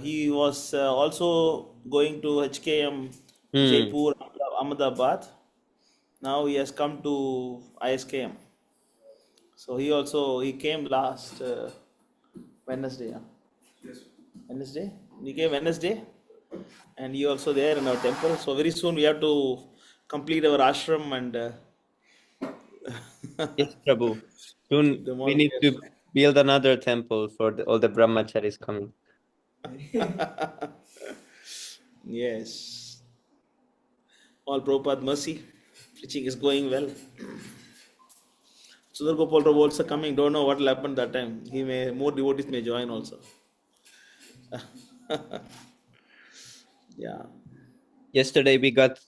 he was also going to HKM, Jaipur, Ahmedabad. Now he has come to ISKM. So he came last Wednesday. Wednesday? He came Wednesday, and he also there in our temple. So very soon we have to complete our ashram and. Yes, Prabhu. Soon we need to build another temple for all the brahmacharis coming. Yes. All Prabhupada mercy. Preaching is going well. Sundar Gopal Prabhu also coming. Don't know what will happen that time. More devotees may join also. Yeah. Yesterday we got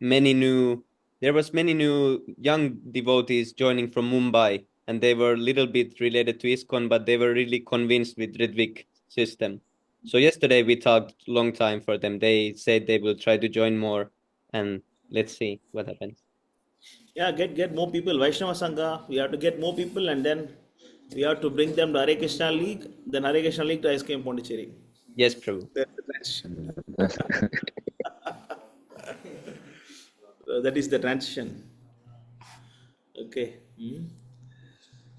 many new there was many new young devotees joining from Mumbai, and they were a little bit related to ISKCON, but they were really convinced with Ridvik system. So yesterday we talked long time for them. They said they will try to join more, and let's see what happens. Yeah, get more people. Vaishnava Sangha, we have to get more people, and then we have to bring them to Hare Krishna League, then Hare Krishna League to ISKCON Pondicherry. Yes, Prabhu. That's the transition. That is the transition. Okay.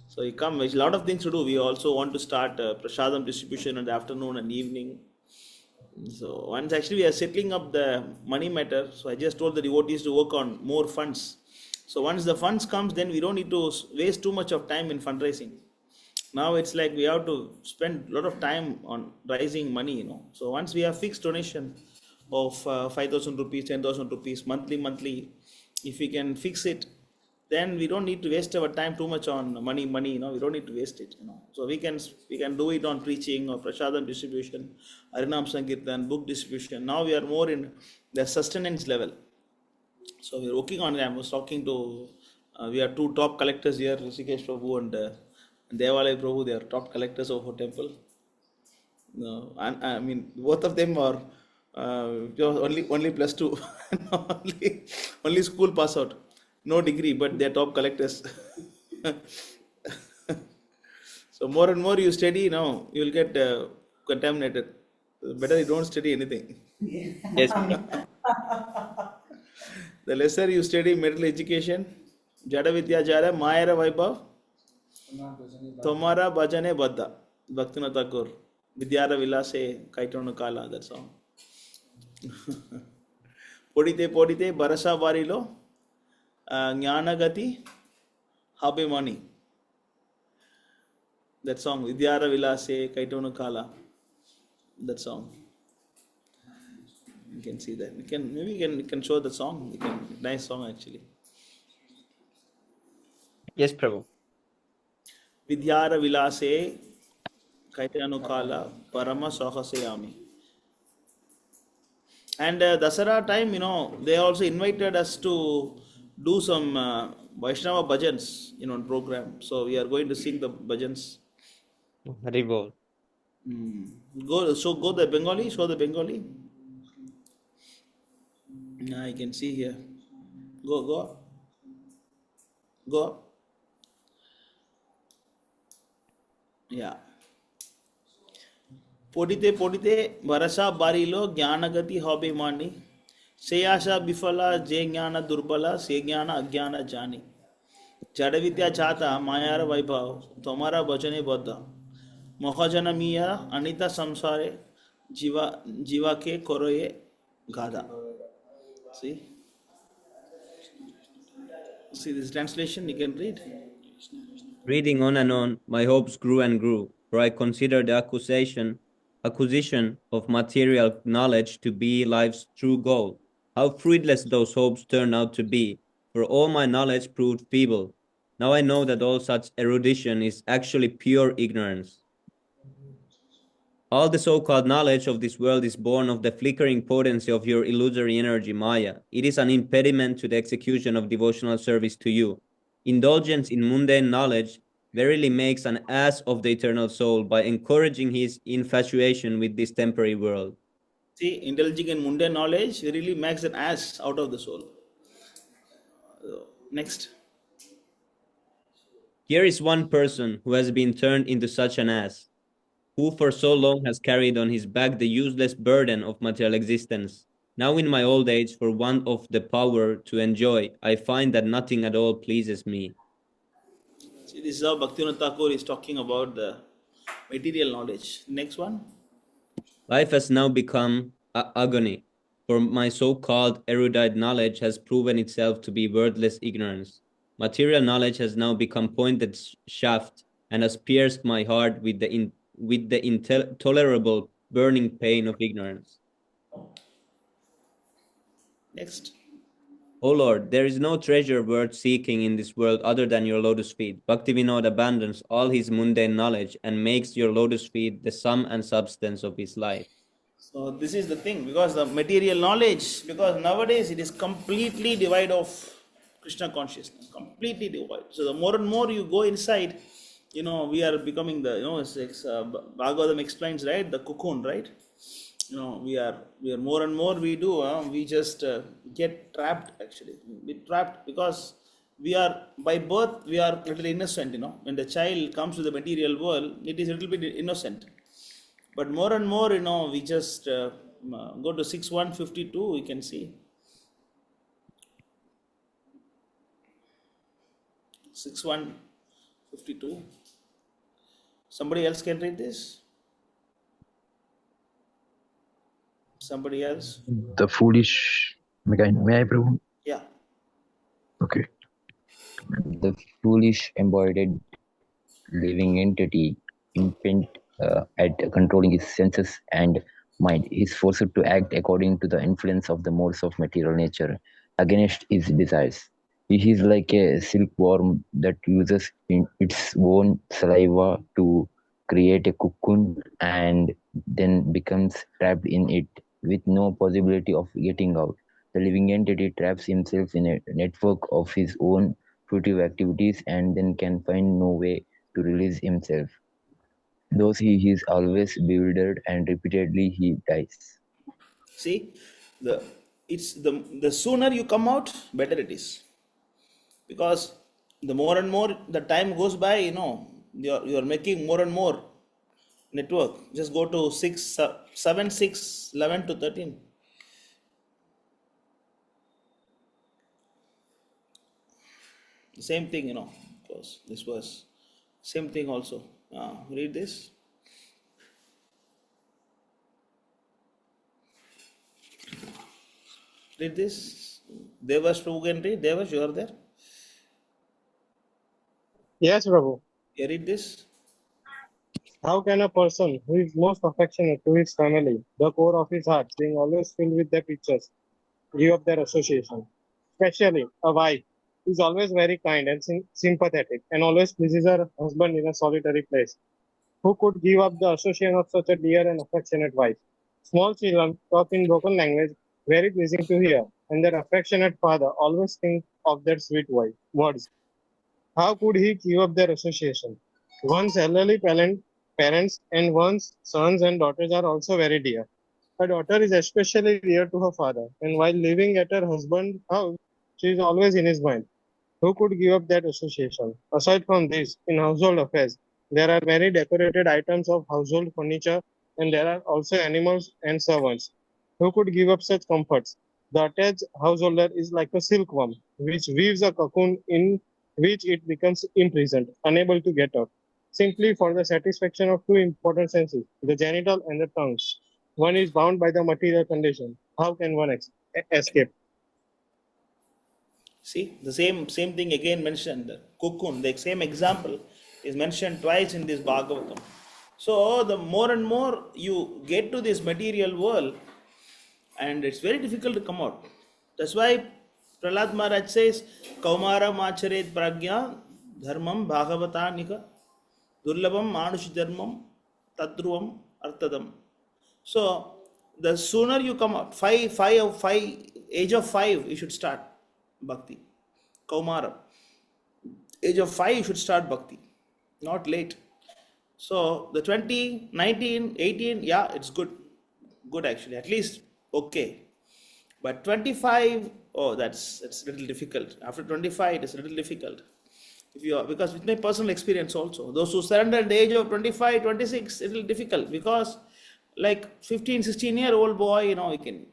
So you come, there's a lot of things to do. We also want to start prasadam distribution in the afternoon and evening. So once actually we are settling up the money matter. So I just told the devotees to work on more funds. So once the funds comes, then we don't need to waste too much of time in fundraising. Now it's like we have to spend a lot of time on raising money. So once we have fixed donation of 5,000 rupees, 10,000 rupees monthly, if we can fix it, then we don't need to waste our time too much on money. We don't need to waste it. So we can do it on preaching or prasadam distribution, Harinam Sankirtan, book distribution. Now we are more in the sustenance level. So we're working on it. I was talking to, we have two top collectors here, Rishikesh Prabhu and Devalaya Prabhu. They are top collectors of our temple. And I mean, both of them are only +2, only school pass out, no degree, but they're top collectors. So more and more you study, now you will get contaminated. Better you don't study anything. Yes. The lesser you study medical education, Jada Vidyachara, Mayara Vaibhav, Tomara Bhajane Baddha, Bhaktivinoda Thakur, Vidyara Vilase, Kaitonu Kala, that's all. Podite, Barasa Varilo, Jnanagati, Habemani. That song, Vidyara Vilase, Kaitonu Kala. That song. You can see that. We can show the song. Nice song actually. Yes, Prabhu. Vidyara Vilase, Kaitanu Kala, Parama Sahasayami. And Dasara time, they also invited us to do some Vaishnava bhajans, program. So we are going to sing the bhajans. Haribol. Go the Bengali, show the Bengali. I can see here. Go. Yeah. Podite, Varasa Barilo, Jnanagati Habemani, Seyasha Bifala, Je Jnana Durbala, Se Jnana Agyana Jani. Jadavidya Chata, Mayara Vaibhav, Tomara Bhajane Baddha, Mohajana Miya, Anita Samsare, Jiva Ke Koroye Gada. See this translation, you can read. Reading on and on, my hopes grew and grew, for I considered the acquisition of material knowledge to be life's true goal. How fruitless those hopes turned out to be, for all my knowledge proved feeble. Now I know that all such erudition is actually pure ignorance. All the so-called knowledge of this world is born of the flickering potency of your illusory energy, Maya. It is an impediment to the execution of devotional service to you. Indulgence in mundane knowledge verily makes an ass of the eternal soul by encouraging his infatuation with this temporary world. See, indulging in mundane knowledge really makes an ass out of the soul. Next. Here is one person who has been turned into such an ass, who for so long has carried on his back the useless burden of material existence. Now in my old age, for want of the power to enjoy, I find that nothing at all pleases me. See, this is how Bhaktivinoda Thakur is talking about the material knowledge. Next one. Life has now become agony, for my so-called erudite knowledge has proven itself to be worthless ignorance. Material knowledge has now become pointed shaft and has pierced my heart with the intolerable burning pain of ignorance. Next. O Lord, there is no treasure worth seeking in this world other than your lotus feet. Bhaktivinoda abandons all his mundane knowledge and makes your lotus feet the sum and substance of his life. So this is the thing, because the material knowledge, because nowadays it is completely devoid of Krishna consciousness, completely devoid. So the more and more you go inside, we are becoming the, Bhagavatam explains, right, the cocoon, right? We are more and more we do, we just get trapped, actually. We trapped because we are, by birth, we are little innocent, When the child comes to the material world, it is a little bit innocent. But more and more, we just go to 6:152, we can see. 6:152. Somebody else can read this? Somebody else? The foolish. May I, Prabhu? Yeah. Okay. The foolish embodied living entity intent at controlling his senses and mind is forced to act according to the influence of the modes of material nature against his desires. He is like a silkworm that uses its own saliva to create a cocoon and then becomes trapped in it with no possibility of getting out. The living entity traps himself in a network of his own fruitive activities and then can find no way to release himself. Thus he is always bewildered and repeatedly he dies. See, the sooner you come out, better it is. Because the more and more the time goes by, you're making more and more network. Just go to 7, 6, 11 to 13. Same thing, because this was same thing also. Read this. Read this. Devas, Prabhu can read. Devas, you are there? Yes, Prabhu. You read this. How can a person who is most affectionate to his family, the core of his heart, being always filled with their pictures, give up their association? Especially a wife who is always very kind and sympathetic and always pleases her husband in a solitary place. Who could give up the association of such a dear and affectionate wife? Small children talk in broken language, very pleasing to hear, and their affectionate father always think of their sweet words. How could he give up their association? One's elderly parents and one's sons and daughters are also very dear. Her daughter is especially dear to her father, and while living at her husband's house, she is always in his mind. Who could give up that association? Aside from this, in household affairs, there are many decorated items of household furniture, and there are also animals and servants. Who could give up such comforts? The attached householder is like a silkworm, which weaves a cocoon in which it becomes imprisoned, unable to get out, simply for the satisfaction of two important senses, the genital and the tongues. One is bound by the material condition. How can one escape? See, the same thing again mentioned. The cocoon, the same example is mentioned twice in this Bhagavatam. So the more and more you get to this material world, and it's very difficult to come out. That's why Prahlad Maharaj says, Kaumara macharet pragya dharmam bhagavatanika durlabam manush dharmam tadruvam artadam. So the sooner you come out, age of 5, you should start bhakti. Kaumara. Age of 5, you should start bhakti. Not late. So the 20, 19, 18, yeah, it's good. Good actually. At least okay. But 25, oh, that's a little difficult. After 25, it is a little difficult. Because with my personal experience also, those who surrender at the age of 25, 26, it's a little difficult because like 15, 16-year-old boy, we can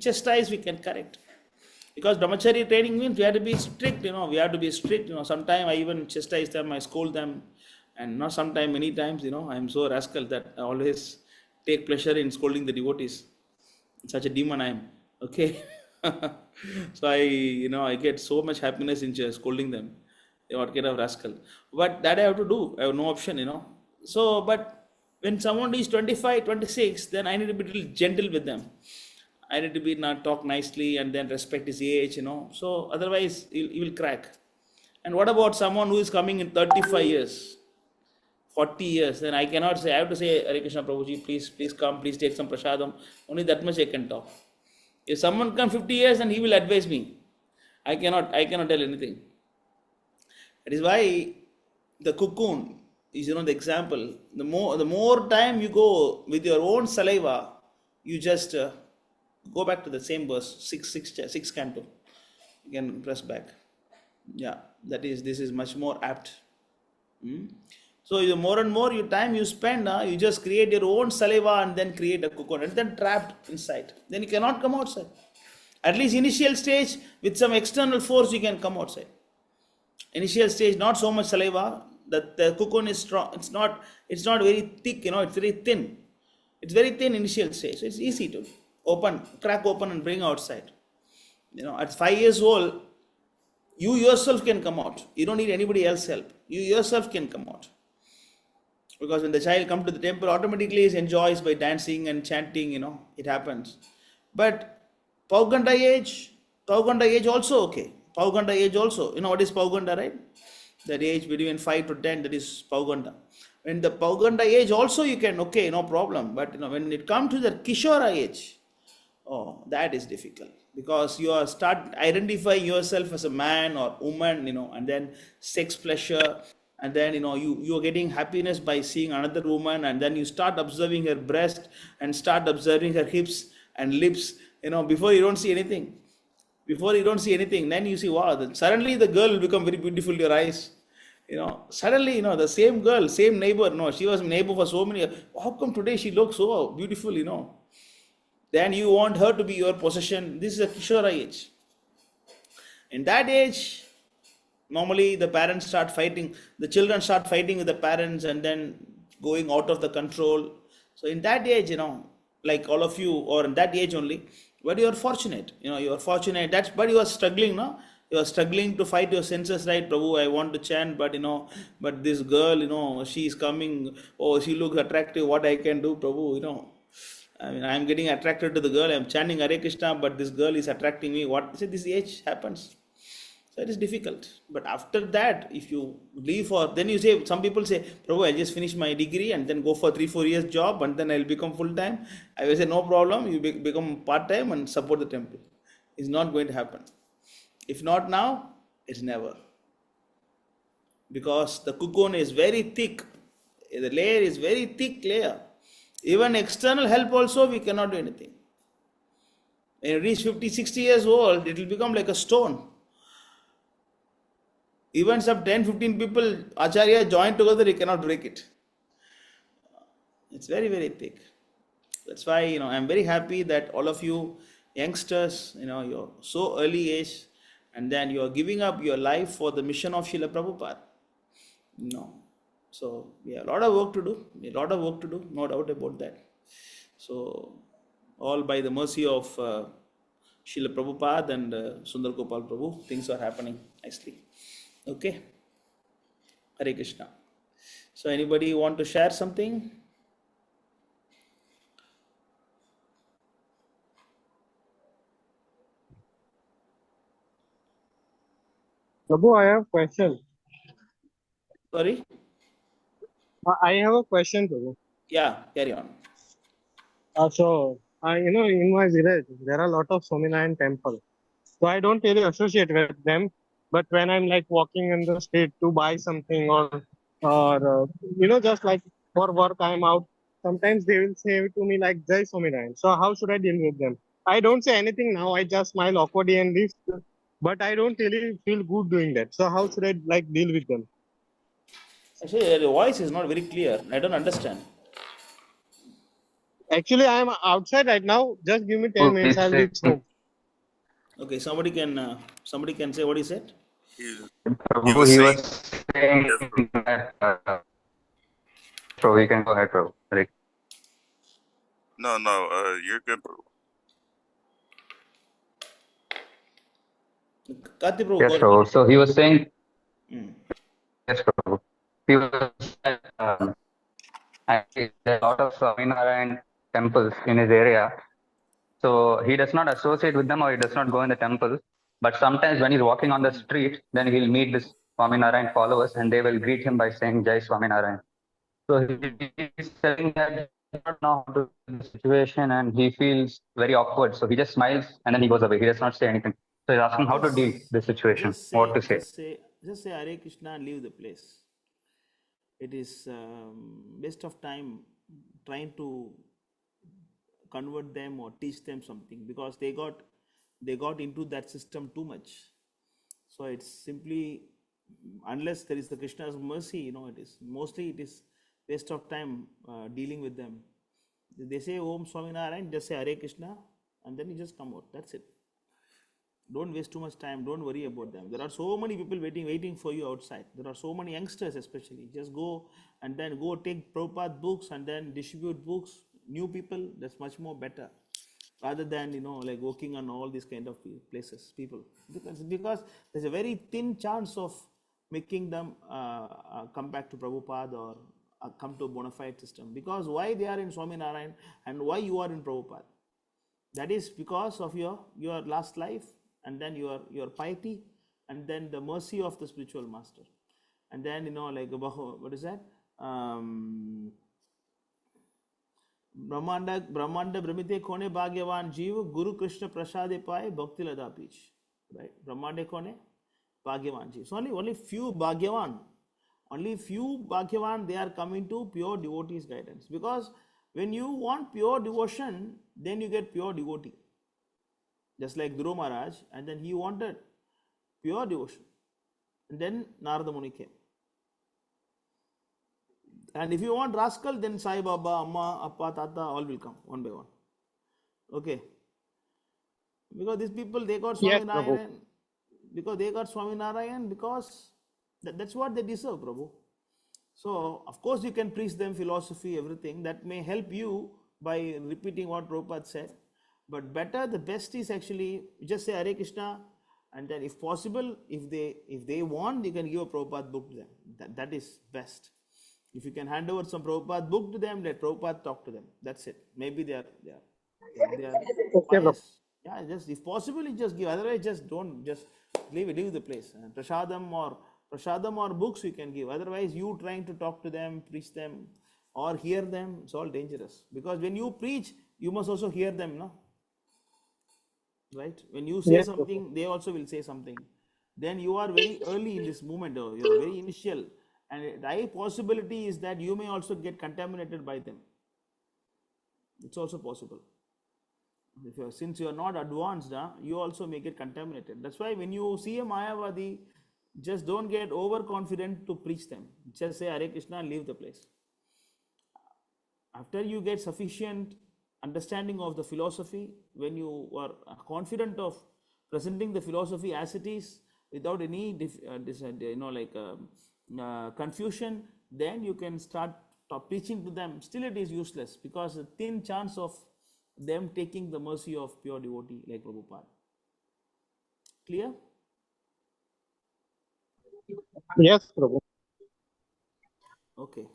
chastise, we can correct. Because brahmachari training means we have to be strict, we have to be strict, Sometimes I even chastise them, I scold them, and not sometimes, many times, I'm so rascal that I always take pleasure in scolding the devotees. Such a demon I am. Okay. So I get so much happiness in scolding them. What kind of rascal. But that I have to do. I have no option, So, but when someone is 25, 26, then I need to be a little gentle with them. I need to be not talk nicely and then respect his age, So otherwise he will crack. And what about someone who is coming in 35 years, 40 years? Then I cannot say, I have to say, Hare Krishna Prabhuji, please come, please take some prasadam. Only that much I can talk. If someone comes 50 years, then he will advise me. I cannot tell anything. That is why the cocoon is, the example. The more time you go with your own saliva, you just go back to the same verse, 6 canto. You can press back. Yeah, this is much more apt. So the more and more time you spend, you just create your own saliva and then create a cocoon and then trapped inside. Then you cannot come outside. At least initial stage, with some external force, you can come outside. Initial stage, not so much saliva. The cocoon is strong. It's not very thick. It's very thin. It's very thin initial stage. So it's easy to crack open and bring outside. At 5 years old, you yourself can come out. You don't need anybody else's help. You yourself can come out. Because when the child comes to the temple, automatically he enjoys by dancing and chanting, it happens. But Pauganda age also okay. Pauganda age also, what is Pauganda, right? That age between 5 to 10, that is Pauganda. When the Pauganda age also you can, okay, no problem. But when it comes to the Kishora age, that is difficult. Because you are start identifying yourself as a man or woman, and then sex pleasure, and then you are getting happiness by seeing another woman, and then you start observing her breast and start observing her hips and lips, before you don't see anything. Then you see, wow, suddenly the girl will become very beautiful to your eyes. Suddenly, the same girl, same neighbor, she was neighbor for so many years. How come today she looks so beautiful, Then you want her to be your possession. This is a Kishora age. In that age, normally the parents start fighting, the children start fighting with the parents and then going out of the control. So in that age, like all of you, or in that age only, but you are fortunate, you are fortunate. But you are struggling, no? You are struggling to fight your senses, right? Prabhu, I want to chant, but but this girl, she is coming, she looks attractive, what I can do, Prabhu, I mean, I am getting attracted to the girl, I am chanting Hare Krishna, but this girl is attracting me. This age happens. So it is difficult. But after that, if you leave then you say, some people say, Prabhu, I just finish my degree and then go for 3-4 years job and then I'll become full-time. I will say, no problem, you become part-time and support the temple. It's not going to happen. If not now, it's never. Because the cocoon is very thick. The layer is very thick layer. Even external help also, we cannot do anything. When you reach 50, 60 years old, it will become like a stone. Even some 10, 15 people, Acharya, join together, you cannot break it. It's very, very thick. That's why, I'm very happy that all of you youngsters, you're so early age, and then you're giving up your life for the mission of Srila Prabhupada. So, we have a lot of work to do, no doubt about that. So, all by the mercy of Srila Prabhupada and Sundar Gopal Prabhu, things are happening nicely. Okay. Hare Krishna. So, anybody want to share something? Prabhu, I have a question. Sorry? I have a question, Prabhu. Yeah, carry on. In my village, there are a lot of Swaminarayan temples. So I don't really associate with them. But when I'm like walking in the street to buy something or just like for work, I'm out. Sometimes they will say to me like Jai Swaminarayan. So how should I deal with them? I don't say anything now. I just smile awkwardly and leave. But I don't really feel good doing that. So how should I like deal with them? Actually, the voice is not very clear. I don't understand. Actually, I am outside right now. Just give me 10 minutes. I'll reach home. Okay, somebody can say what he said. Prabhu, he was saying that. So we can go ahead, Prabhu. Right. No, you're good, Prabhu. Yes, Prabhu. So he was saying. Yes, Prabhu. He was saying, there are a lot of Swaminarayan temples in his area. So he does not associate with them or he does not go in the temple. But sometimes when he's walking on the street, then he'll meet this Swaminarayan followers and they will greet him by saying Jai Swaminarayan. So he's saying that he does not know how to do the situation and he feels very awkward. So he just smiles and then he goes away. He does not say anything. So he's asking how to deal with the situation, what to say. Just say Hare Krishna and leave the place. It is waste of time trying to convert them or teach them something, because they got into that system too much. So it's simply, unless there is the Krishna's mercy, it is waste of time dealing with them. They say Om Swaminarayan, just say Hare Krishna, and then you just come out. That's it. Don't waste too much time. Don't worry about them. There are so many people waiting for you outside. There are so many youngsters, especially. Just go and then go take Prabhupada books and then distribute books. New people, that's much more better, rather than like working on all these kind of places, people. Because there's a very thin chance of making them come back to Prabhupada or come to a bona fide system. Because why they are in Swaminarayan and why you are in Prabhupada? That is because of your last life, and then your piety, and then the mercy of the spiritual master. And then like what is that? Brahmanda Brahmite Kone Bhagyavan Jeev Guru Krishna Prasade Pai Bhakti Lada Peach. Right? Brahmanda Kone Bhagyavan Jeev. So only few Bhagyavan. Only few Bhagyavan, they are coming to pure devotees guidance. Because when you want pure devotion, then you get pure devotee. Just like Dhruva Maharaj, and then he wanted pure devotion. And then Narada Muni came. And if you want rascal, then Sai Baba, Amma, Appa, Tata, all will come one by one. Okay. Because these people, they got Swaminarayan. Because they got Swaminarayan, because that's what they deserve, Prabhu. So, of course, you can preach them philosophy, everything. That may help you by repeating what Prabhupada said. But better, the best is actually just say Hare Krishna, and then if possible, if they want, you can give a Prabhupada book to them. That is best. If you can hand over some Prabhupada book to them, let Prabhupada talk to them. That's it. Maybe they are pious. Yeah, just if possible, you just give. Otherwise, just don't, just leave the place. Prasadam or books you can give. Otherwise, you trying to talk to them, preach them, or hear them, it's all dangerous. Because when you preach, you must also hear them, no? Right? When you say something, they also will say something. Then you are very early in this movement, or you're very initial. And the high possibility is that you may also get contaminated by them. It's also possible. Since you are not advanced, you also may get contaminated. That's why when you see a Mayavadi, just don't get overconfident to preach them. Just say Hare Krishna and leave the place. After you get sufficient understanding of the philosophy, when you are confident of presenting the philosophy as it is, without any confusion, then you can start preaching to them. Still it is useless, because a thin chance of them taking the mercy of pure devotee like Prabhupada. Clear? Yes, Prabhu. Okay.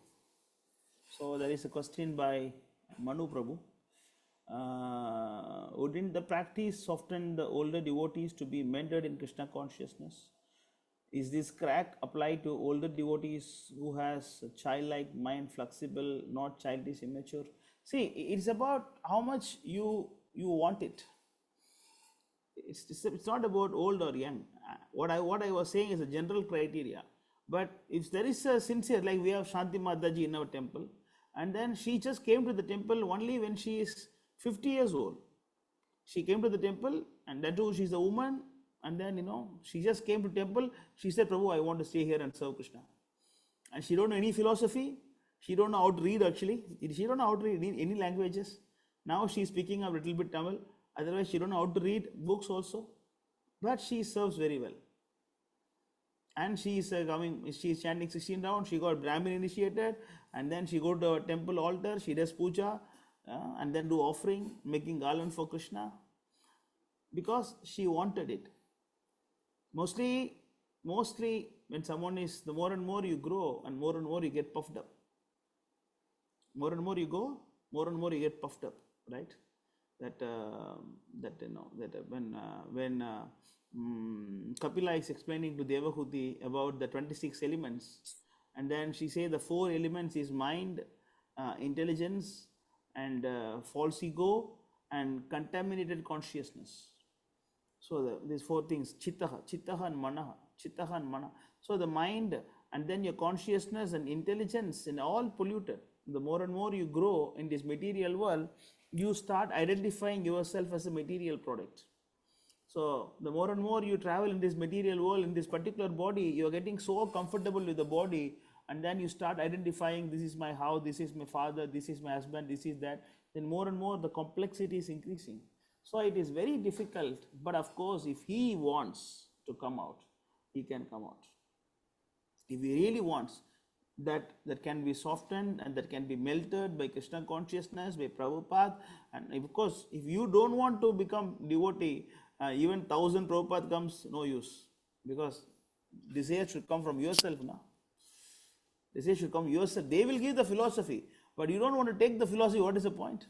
So there is a question by Manu Prabhu. Wouldn't the practice soften the older devotees to be mentored in Krishna consciousness? Is this crack applied to older devotees who has a childlike mind, flexible, not childish, immature? See, it's about how much you want it. It's not about old or young. What I was saying is a general criteria. But if there is a sincere, like we have Shanti Mataji in our temple, and then she just came to the temple only when she is 50 years old. She came to the temple, and that too, she's a woman, and then she just came to temple. She said, Prabhu, I want to stay here and serve Krishna. And she don't know any philosophy. She don't know how to read actually. She don't know how to read any languages. Now she's speaking a little bit Tamil. Otherwise, she don't know how to read books also. But she serves very well. And she is she's chanting 16 rounds. She got Brahmin initiated, and then she go to a temple altar. She does puja, and then do offering, making garland for Krishna, because she wanted it. Mostly when someone is, the more and more you grow, and more you get puffed up. More and more you go, more and more you get puffed up, right? When Kapila is explaining to Devahuti about the 26 elements, and then she say the 4 elements is mind, intelligence, and false ego, and contaminated consciousness. So these four things, chittaha and manaha. So the mind and then your consciousness and intelligence and all polluted. The more and more you grow in this material world, you start identifying yourself as a material product. So the more and more you travel in this material world, in this particular body, you are getting so comfortable with the body, and then you start identifying, this is my house, this is my father, this is my husband, this is that. Then more and more the complexity is increasing. So it is very difficult, but of course, if he wants to come out, he can come out. If he really wants, that can be softened and that can be melted by Krishna consciousness, by Prabhupada. And of course, if you don't want to become devotee, even 1,000 Prabhupada comes, no use. Because desire should come from yourself now. Desire should come yourself. They will give the philosophy, but you don't want to take the philosophy, what is the point?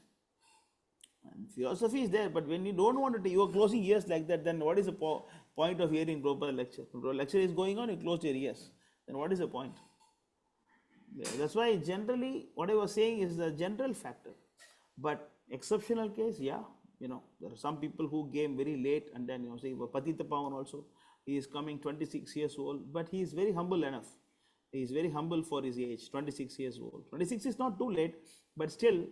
And philosophy is there, but when you don't want to take, you are closing ears like that, then what is the point of hearing Prabhupada lecture? Lecture is going on, you close your ears. Then what is the point? Yeah, that's why generally what I was saying is the general factor. But exceptional case, yeah, there are some people who came very late, and then say Patita Pavan also, he is coming 26 years old, but he is very humble enough. He is very humble for his age, 26 years old. 26 is not too late, but still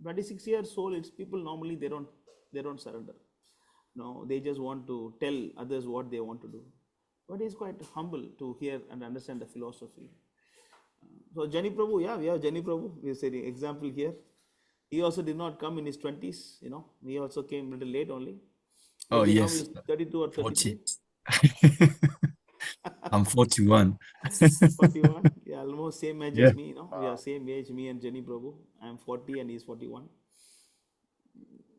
26 years old, it's people normally they don't surrender. No, they just want to tell others what they want to do. But he's quite humble to hear and understand the philosophy. So Jani Prabhu, yeah, we have Jani Prabhu. We said example here. He also did not come in his 20s, He also came a little late only. Oh, Maybe now yes. he's 32 or 33. 40. I'm 41. 41. Yeah, almost same age Yeah. as me, We are same age, me and Jani Prabhu. I'm 40 and he's 41.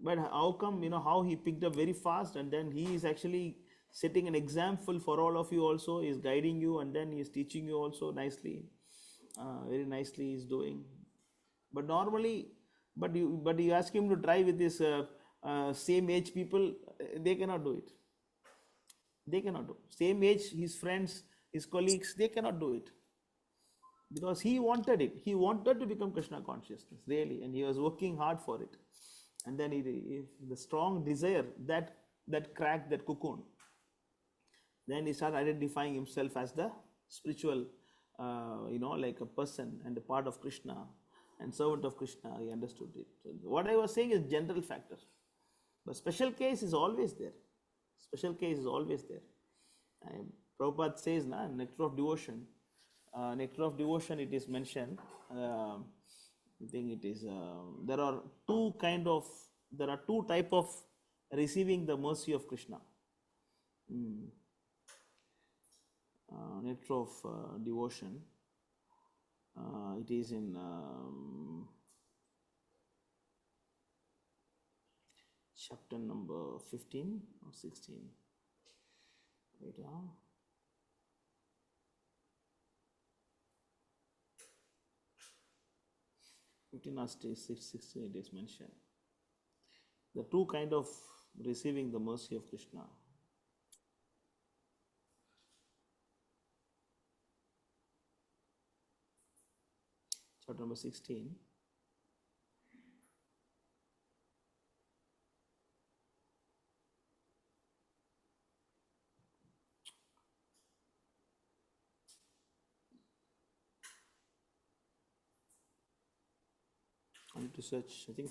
But how come, how he picked up very fast, and then he is actually setting an example for all of you also. He's guiding you, and then he's teaching you also nicely. Very nicely he's doing. But normally, but you ask him to try with this same age people, they cannot do it. They cannot do. Same age, his friends, his colleagues, they cannot do it. Because he wanted it. He wanted to become Krishna consciousness, really, and he was working hard for it. And then the strong desire that cracked that cocoon. Then he started identifying himself as the spiritual, like a person and a part of Krishna and servant of Krishna. He understood it. So what I was saying is general factor, but special case is always there. Special case is always there. Prabhupada says, nectar of devotion. Nectar of devotion, it is mentioned. I think it is. There are two type of receiving the mercy of Krishna. Nectar of devotion. It is in chapter number 15 or 16. Wait, 15 or 16 it is mentioned. The two kind of receiving the mercy of Krishna. Chapter number 16. I need to search, I think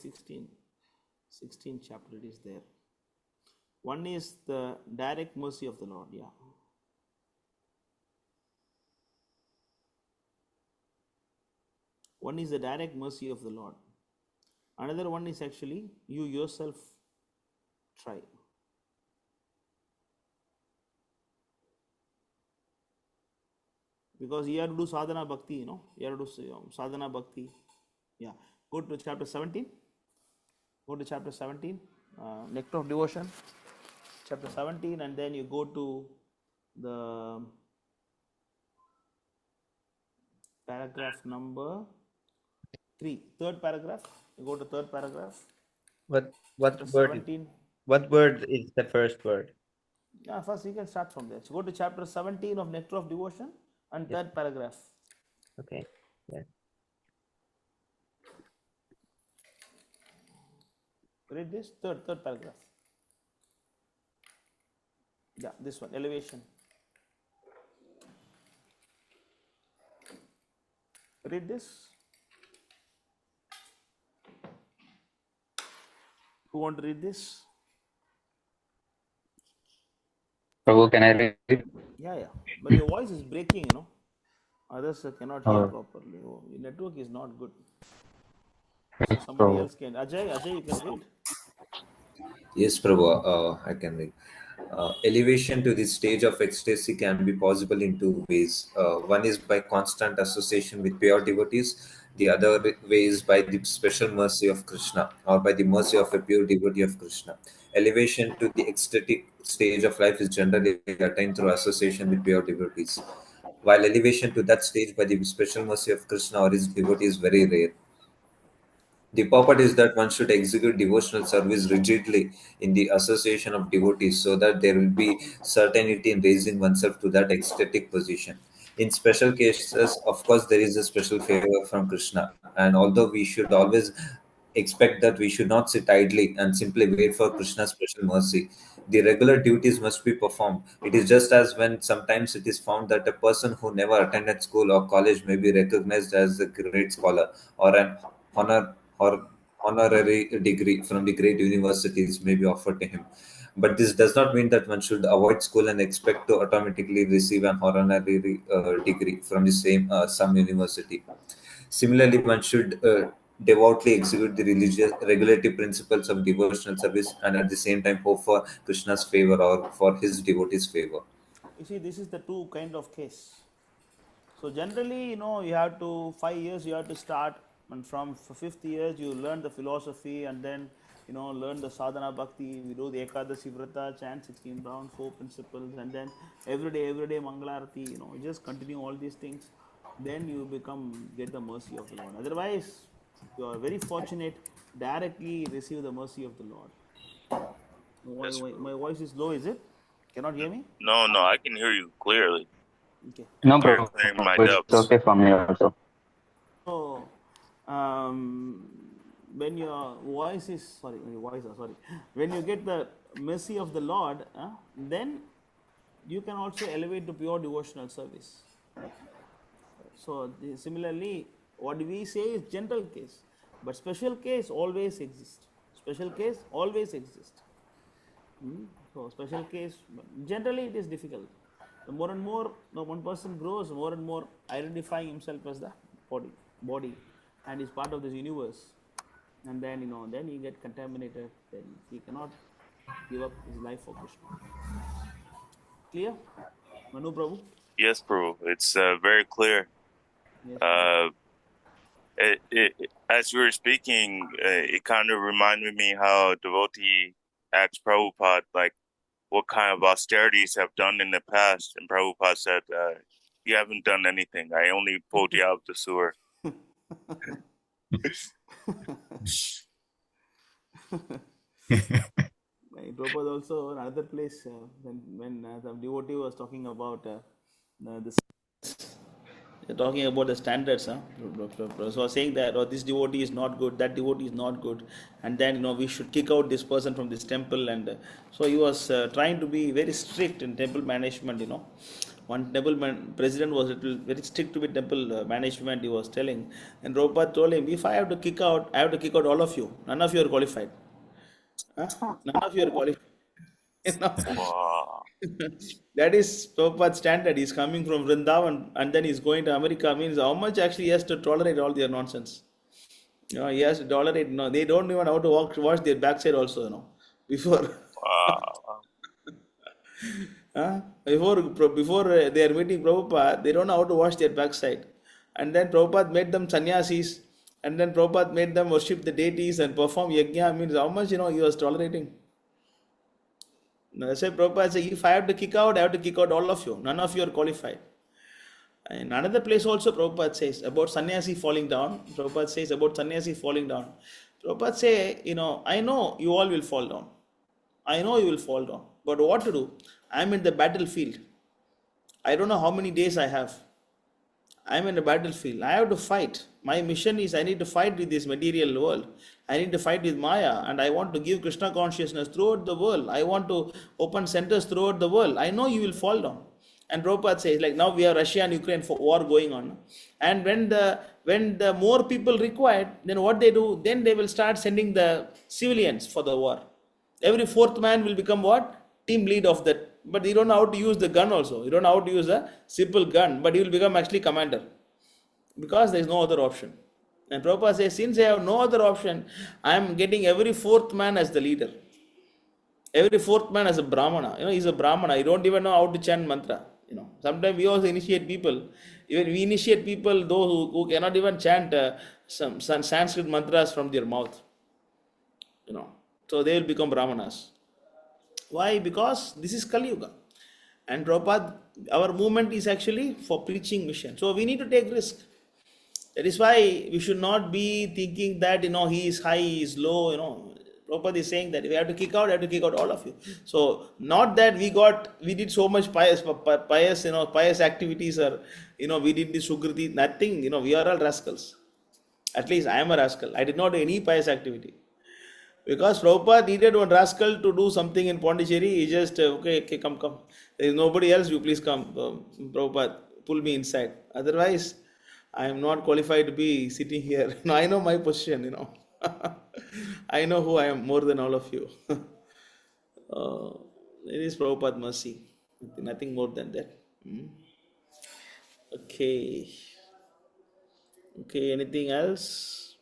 16 chapter it is there. One is the direct mercy of the Lord, yeah. One is the direct mercy of the Lord. Another one is actually you yourself try. Because you have to do sadhana bhakti, You have to do sadhana bhakti. Yeah. Go to chapter 17. Go to chapter 17, Nectar of Devotion. Chapter 17, and then you go to the paragraph number 3, third paragraph. You go to third paragraph. What Chapter word 17. What word is the first word? Yeah, first you can start from there. So go to chapter 17 of Nectar of Devotion and third paragraph. Okay. Yeah. Read this third paragraph. Yeah, this one, elevation. Read this. Who want to read this? Prabhu, can I read it? Yeah. But your voice is breaking, Others cannot hear properly. Oh, your network is not good. So somebody Prabhu. else can. Ajay, you can read. Yes, Prabhu, I can read. Elevation to this stage of ecstasy can be possible in two ways. One is by constant association with pure devotees. The other way is by the special mercy of Krishna or by the mercy of a pure devotee of Krishna. Elevation to the ecstatic stage of life is generally attained through association with pure devotees, while elevation to that stage by the special mercy of Krishna or his devotee is very rare. The purport is that one should execute devotional service rigidly in the association of devotees so that there will be certainty in raising oneself to that ecstatic position. In special cases, of course, there is a special favor from Krishna, and although we should always expect that we should not sit idly and simply wait for Krishna's special mercy. The regular duties must be performed. It is just as when sometimes it is found that a person who never attended school or college may be recognized as a great scholar or an honor or honorary degree from the great universities may be offered to him. But this does not mean that one should avoid school and expect to automatically receive an honorary degree from the same some university. Similarly, one should devoutly execute the religious regulative principles of devotional service and at the same time hope for Krishna's favor or for his devotees' favor. You see, this is the two kind of case. So generally, you have to 5 years. You have to start, and from fifth years you learn the philosophy, and then learn the sadhana bhakti. We do the Ekadasi Vrata, chant 16 rounds, 4 principles, and then every day Mangalarati. You just continue all these things. Then you get the mercy of the Lord. Otherwise, you are very fortunate. Directly receive the mercy of the Lord. My voice is low, is it? Cannot hear me? No, I can hear you clearly. Okay. No, You're Prabhu. clearing my It's doubts. okay for me also. So, when your voice is sorry, when you get the mercy of the Lord, then you can also elevate to pure devotional service. So, similarly, what we say is general case, but special case always exists. Special case always exists. So, special case, generally it is difficult. The more and more one person grows, more and more identifying himself as the body, and is part of this universe. And then then he get contaminated. Then he cannot give up his life for Krishna. Clear, Manu Prabhu? Yes, Prabhu. It's very clear. Yes, As you were speaking, it kind of reminded me how devotee asked Prabhupada, like, what kind of austerities have done in the past, and Prabhupada said, "You haven't done anything. I only pulled you out of the sewer." Prabhupada also another place when some devotee was talking about this. Talking about the standards, so I was saying that this devotee is not good, that devotee is not good, and then we should kick out this person from this temple, and so he was trying to be very strict in temple management. One temple president was very strict with temple management. He was telling, and Prabhupada told him, if I have to kick out, I have to kick out all of you. None of you are qualified. None of you are qualified. Wow. That is Prabhupada's standard. He's coming from Vrindavan and then he's going to America. Means how much actually he has to tolerate all their nonsense. He has to tolerate. They don't even know how to wash their backside also. Before. Wow. Before they are meeting Prabhupada, they don't know how to wash their backside. And then Prabhupada made them sannyasis. And then Prabhupada made them worship the deities and perform yajna. Means how much he was tolerating. That's why Prabhupada says, if I have to kick out, I have to kick out all of you. None of you are qualified. And another place also Prabhupada says about sannyasi falling down. Prabhupada says about sannyasi falling down. Prabhupada say, I know you all will fall down. I know you will fall down. But what to do? I'm in the battlefield. I don't know how many days I have. I'm in the battlefield. I have to fight. My mission is I need to fight with this material world. I need to fight with Maya, and I want to give Krishna consciousness throughout the world. I want to open centers throughout the world. I know you will fall down. And Prabhupada says, like now we have Russia and Ukraine for war going on. And when the more people required, then what they do, then they will start sending the civilians for the war. Every fourth man will become what? Team lead of that. But he don't know how to use the gun also. He don't know how to use a simple gun, but he will become actually commander. Because there is no other option. And Prabhupada says, since I have no other option, I am getting every fourth man as the leader. Every fourth man as a Brahmana. He's a Brahmana. You don't even know how to chant mantra. Sometimes we also initiate people. Even we initiate people, those who cannot even chant some Sanskrit mantras from their mouth. So they will become Brahmanas. Why? Because this is Kali Yuga. And Prabhupada, our movement is actually for preaching mission. So we need to take risk. That is why we should not be thinking that, he is high, he is low, Prabhupada is saying that we have to kick out all of you. So not that we did so much pious activities, or, we did the Sukriti, nothing, we are all rascals. At least I am a rascal. I did not do any pious activity. Because Prabhupada needed one rascal to do something in Pondicherry. He just, okay, come. There is nobody else, you please come. Prabhupada, pull me inside. Otherwise, I am not qualified to be sitting here. I know my position, I know who I am more than all of you. It is Prabhupada mercy. Nothing more than that. Okay. Okay, anything else?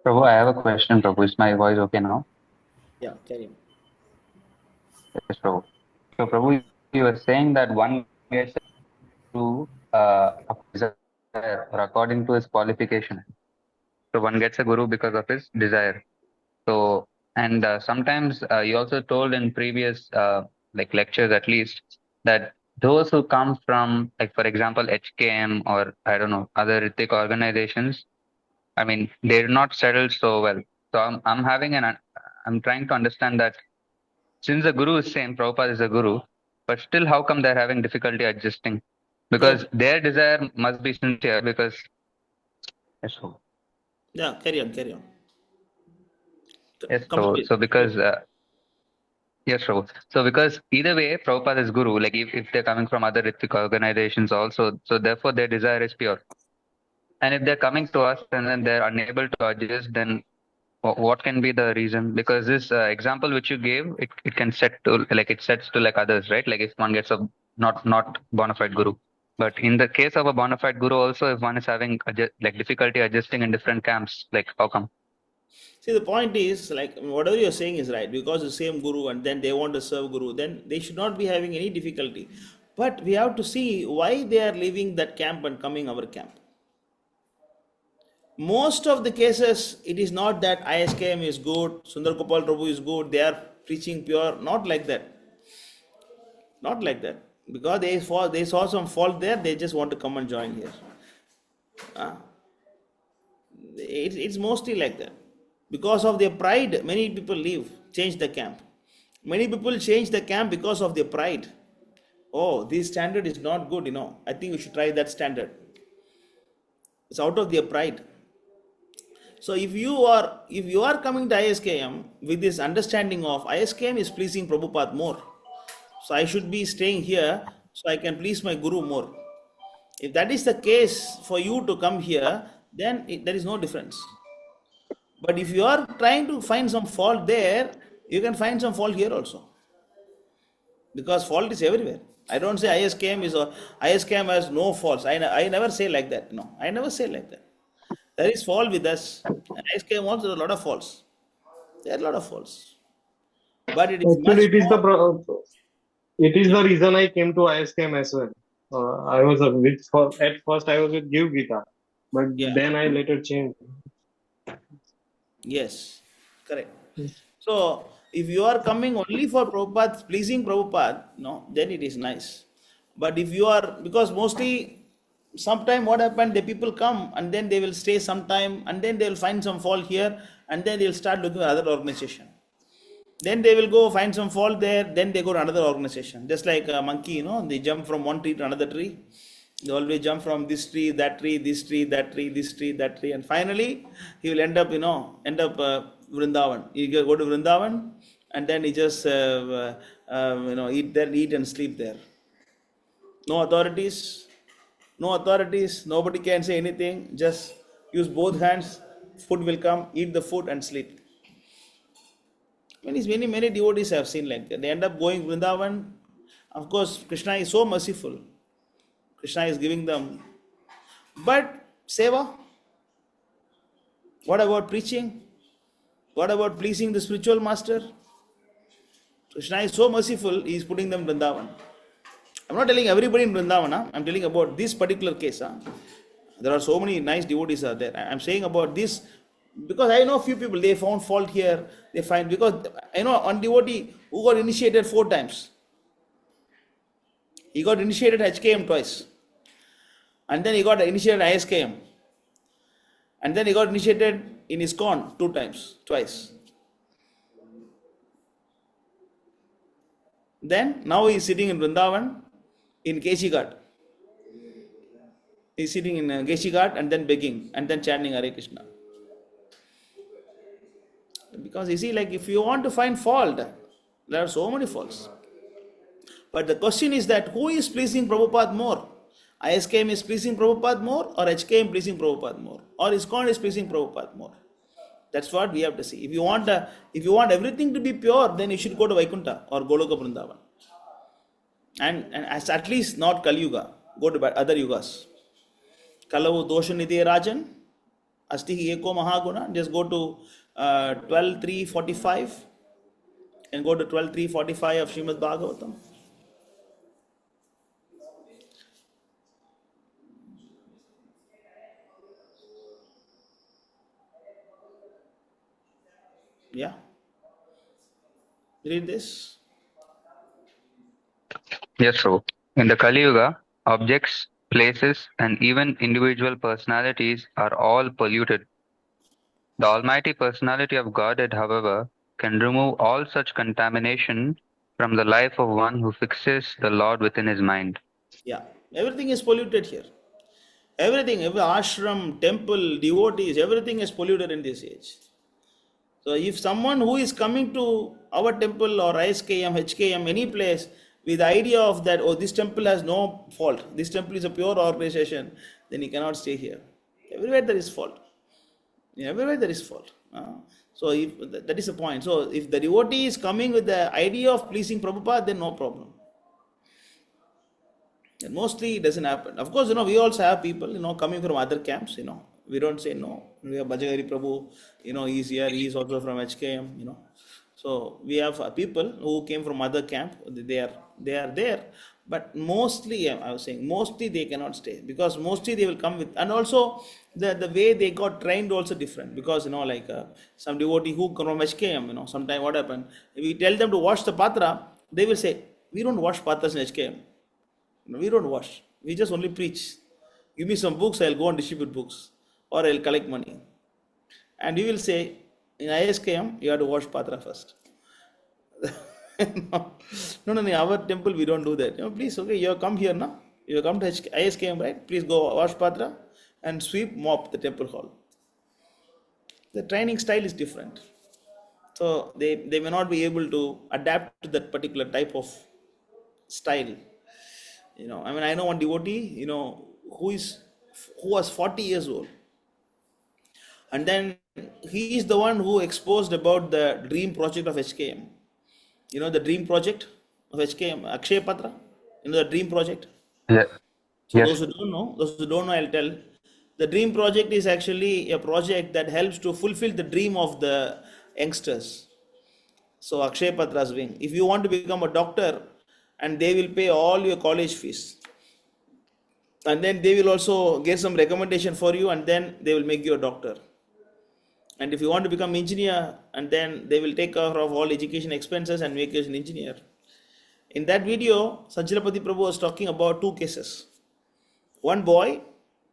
Prabhu, I have a question, Prabhu. Is my voice okay now? Yeah, carry on. Yes, Prabhu. So, Prabhu, you were saying that one gets to or according to his qualification. So one gets a guru because of his desire. So, and sometimes you also told in previous lectures at least that those who come from, like, for example, HKM or I don't know, other Ritik organizations, I mean, they're not settled so well. So I'm trying to understand that since the guru is same, Prabhupada is a guru, but still how come they're having difficulty adjusting? Because their desire must be sincere because yes, so. Yeah, carry on. Yes, Complete. so because yes, Prabhu. So because either way, Prabhupada is guru, like if they're coming from other Ritik organizations also, so therefore their desire is pure. And if they're coming to us and then they're unable to adjust, then what can be the reason? Because this example which you gave, it can set to like it sets to like others, right? Like if one gets a not bona fide guru. But in the case of a bona fide guru, also if one is having like difficulty adjusting in different camps, like how come? See, the point is, like, whatever you're saying is right, because the same guru and then they want to serve guru, then they should not be having any difficulty. But we have to see why they are leaving that camp and coming our camp. Most of the cases, it is not that ISKM is good, Sundar Gopal Prabhu is good, they are preaching pure, not like that. Not like that. Because they saw some fault there, they just want to come and join here. It's mostly like that. Because of their pride, many people leave, change the camp. Many people change the camp because of their pride. Oh, this standard is not good, I think we should try that standard. It's out of their pride. So if you are coming to ISKM with this understanding of ISKM is pleasing Prabhupada more, so I should be staying here so I can please my guru more. If that is the case for you to come here, then there is no difference. But if you are trying to find some fault there, you can find some fault here also. Because fault is everywhere. I don't say ISKM has no faults. I never say like that. No, I never say like that. There is fault with us. And ISKM also has a lot of faults. There are a lot of faults. But it is Actually, much more. it is the reason I came to ISKM as well. I was at first I was with Give Gita, but then I later changed. Yes, correct. So if you are coming only for Prabhupada, pleasing Prabhupada, then it is nice. But if you are, because mostly, sometime what happened, the people come and then they will stay some time and then they will find some fault here and then they will start looking at other organization. Then they will go find some fault there, then they go to another organization. Just like a monkey, they jump from one tree to another tree. They always jump from this tree, that tree, this tree, that tree, this tree, that tree, and finally he will end up, Vrindavan. He go to Vrindavan, and then he just, eat there, eat and sleep there. No authorities, no authorities. Nobody can say anything. Just use both hands. Food will come. Eat the food and sleep. Many devotees have seen like that. They end up going Vrindavan. Of course, Krishna is so merciful. Krishna is giving them. But seva, what about preaching? What about pleasing the spiritual master? Krishna is so merciful, he is putting them in Vrindavan. I'm not telling everybody in Vrindavan, huh? I'm telling about this particular case. Huh? There are so many nice devotees are there. I'm saying about this because I know few people, they found fault here. They find, because I know one devotee who got initiated 4 times. He got initiated HKM twice. And then he got initiated ISKM. And then he got initiated in ISKCON twice. Then now he is sitting in Vrindavan in Keshi Ghat. He is sitting in Keshi Ghat and then begging and then chanting Hare Krishna. Because you see, like if you want to find fault, there are so many faults. But the question is that who is pleasing Prabhupada more? ISKM is pleasing Prabhupada more, or HKM pleasing Prabhupada more, or ISKCON is pleasing Prabhupada more? That's what we have to see. If you want everything to be pure, then you should go to Vaikuntha or Goloka Vrindavan. And as at least not Kali Yuga. Go to other yugas. Kalavu Dosha Nidhe Rajan, Astihi Eko Mahaguna. Just go to 12.3.45 and go to 12.3.45 of Srimad Bhagavatam. Yeah. Read this. Yes, Prabhu. In the Kali Yuga, objects, places, and even individual personalities are all polluted. The Almighty Personality of Godhead, however, can remove all such contamination from the life of one who fixes the Lord within his mind. Yeah. Everything is polluted here. Everything, every ashram, temple, devotees, everything is polluted in this age. So if someone who is coming to our temple or ISKM, HKM, any place with the idea of that, oh, this temple has no fault, this temple is a pure organization, then he cannot stay here. Everywhere there is fault. Everywhere there is fault. So that is the point. So if the devotee is coming with the idea of pleasing Prabhupada, then no problem. And mostly it doesn't happen. Of course, we also have people, coming from other camps, we don't say no. We have Bhajagari Prabhu, he's here, he's also from HKM, So we have people who came from other camp, they are there. But mostly, I was saying, mostly they cannot stay because mostly they will come with, and also the way they got trained also different because, some devotee who come from HKM, sometime what happened, if we tell them to wash the patra, they will say, we don't wash patras in HKM. We don't wash. We just only preach. Give me some books, I'll go and distribute books. Or I'll collect money. And you will say, in ISKM, you have to wash patra first. No, our temple, we don't do that. Please, okay, you have come here now. You have come to ISKM, right? Please go wash patra and sweep, mop the temple hall. The training style is different. So they may not be able to adapt to that particular type of style. I know one devotee, who was 40 years old. And then he is the one who exposed about the dream project of HKM. The dream project of HKM, Akshay Patra. The dream project. Yeah. So Yes. those who don't know, I'll tell. The dream project is actually a project that helps to fulfill the dream of the youngsters. So Akshay Patra's wing. If you want to become a doctor, and they will pay all your college fees. And then they will also get some recommendation for you, and then they will make you a doctor. And if you want to become engineer, and then they will take care of all education expenses and make you an engineer. In that video, Sanchilapati Prabhu was talking about 2 cases. One boy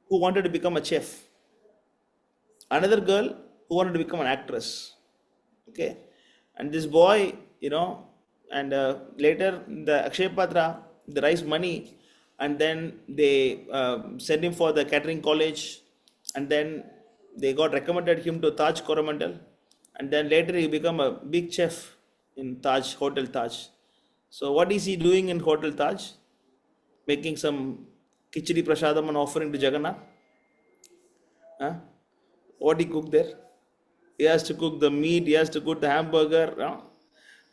who wanted to become a chef. Another girl who wanted to become an actress. Okay. And this boy, and later the Akshay Patra, they raised money and then they sent him for the catering college, and then they got recommended him to Taj Coromandel, and then later he became a big chef in Taj, Hotel Taj. So what is he doing in Hotel Taj? Making some Kichdi Prasadam and offering to Jagannath. Huh? What he cooked there? He has to cook the meat, he has to cook the hamburger,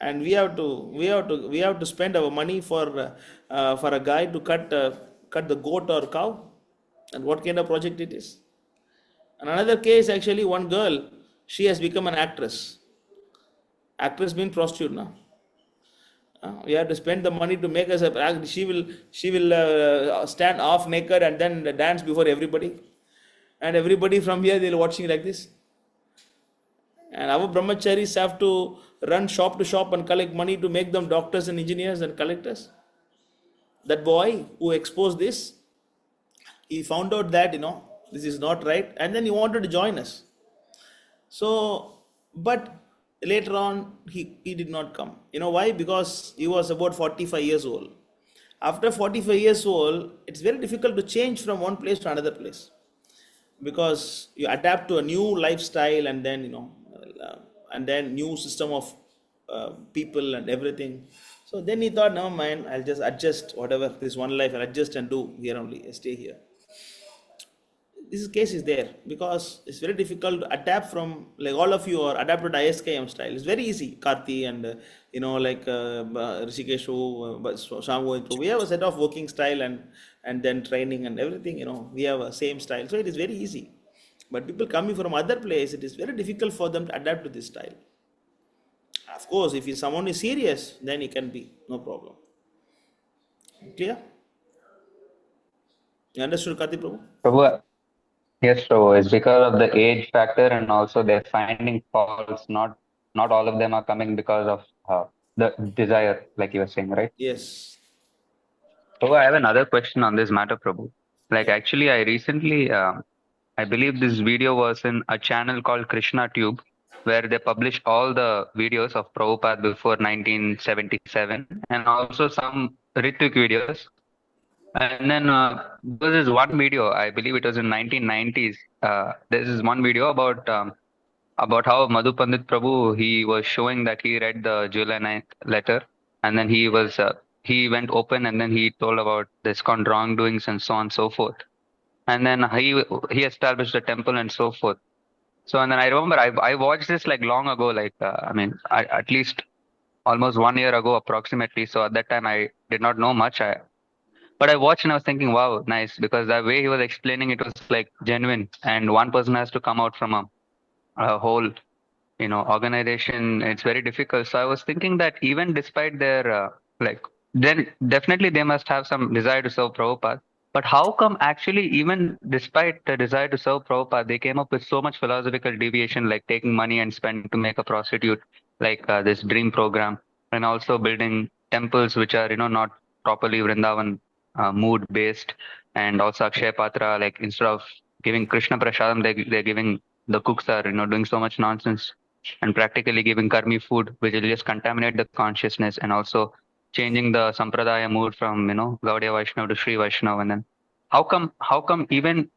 and we have to spend our money for a guy to cut the goat or cow. And what kind of project it is? And another case, actually, one girl, she has become an actress. Actress means prostitute now. We have to spend the money to make us a. She will stand half naked and then dance before everybody, and everybody from here they'll watching like this. And our brahmacharis have to run shop to shop and collect money to make them doctors and engineers and collectors. That boy who exposed this, he found out that this is not right, and then he wanted to join us. So, but later on he did not come. You know why? Because he was about 45 years old. After 45 years old, it's very difficult to change from one place to another place, because you adapt to a new lifestyle, and then and then new system of people and everything. So then he thought, never mind, I'll just adjust whatever this one life, I'll adjust and do here only, stay here. This case is there because it's very difficult to adapt from, like all of you are adapted to ISKM style. It's very easy. Karthi and like Rishikesh, Shango, we have a set of working style and then training and everything. We have a same style, so it is very easy. But people coming from other place, it is very difficult for them to adapt to this style. Of course, if someone is serious, then it can be no problem. Clear? You understood, Karthi Prabhu? Prabhu, yes, Prabhu. It's because of the age factor, and also they're finding faults. Not all of them are coming because of the desire, like you were saying, right? Yes. Prabhu, I have another question on this matter, Prabhu. Like, actually, I recently, I believe this video was in a channel called Krishna Tube, where they published all the videos of Prabhupada before 1977, and also some Ritvik videos. And then there was this one video, I believe it was in 1990s. This is one video about how Madhu Pandit Prabhu, he was showing that he read the July 9th letter, and then he went open, and then he told about the ISKCON wrongdoings and so on and so forth. And then he established a temple and so forth. So, and then I remember I watched this like long ago, like at least almost 1 year ago approximately. So at that time I did not know much. But I watched and I was thinking, wow, nice, because the way he was explaining it was like genuine, and one person has to come out from a whole organization. It's very difficult. So I was thinking that even despite their then definitely they must have some desire to serve Prabhupada. But how come actually, even despite the desire to serve Prabhupada, they came up with so much philosophical deviation, like taking money and spend to make a prostitute, like this dream program, and also building temples which are not properly Vrindavan mood based, and also Akshay Patra, like instead of giving Krishna Prasadam, they're giving, the cooks are doing so much nonsense and practically giving karmi food, which will just contaminate the consciousness, and also changing the sampradaya mood from Gaudiya Vaishnava to Sri Vaishnava. And then how come even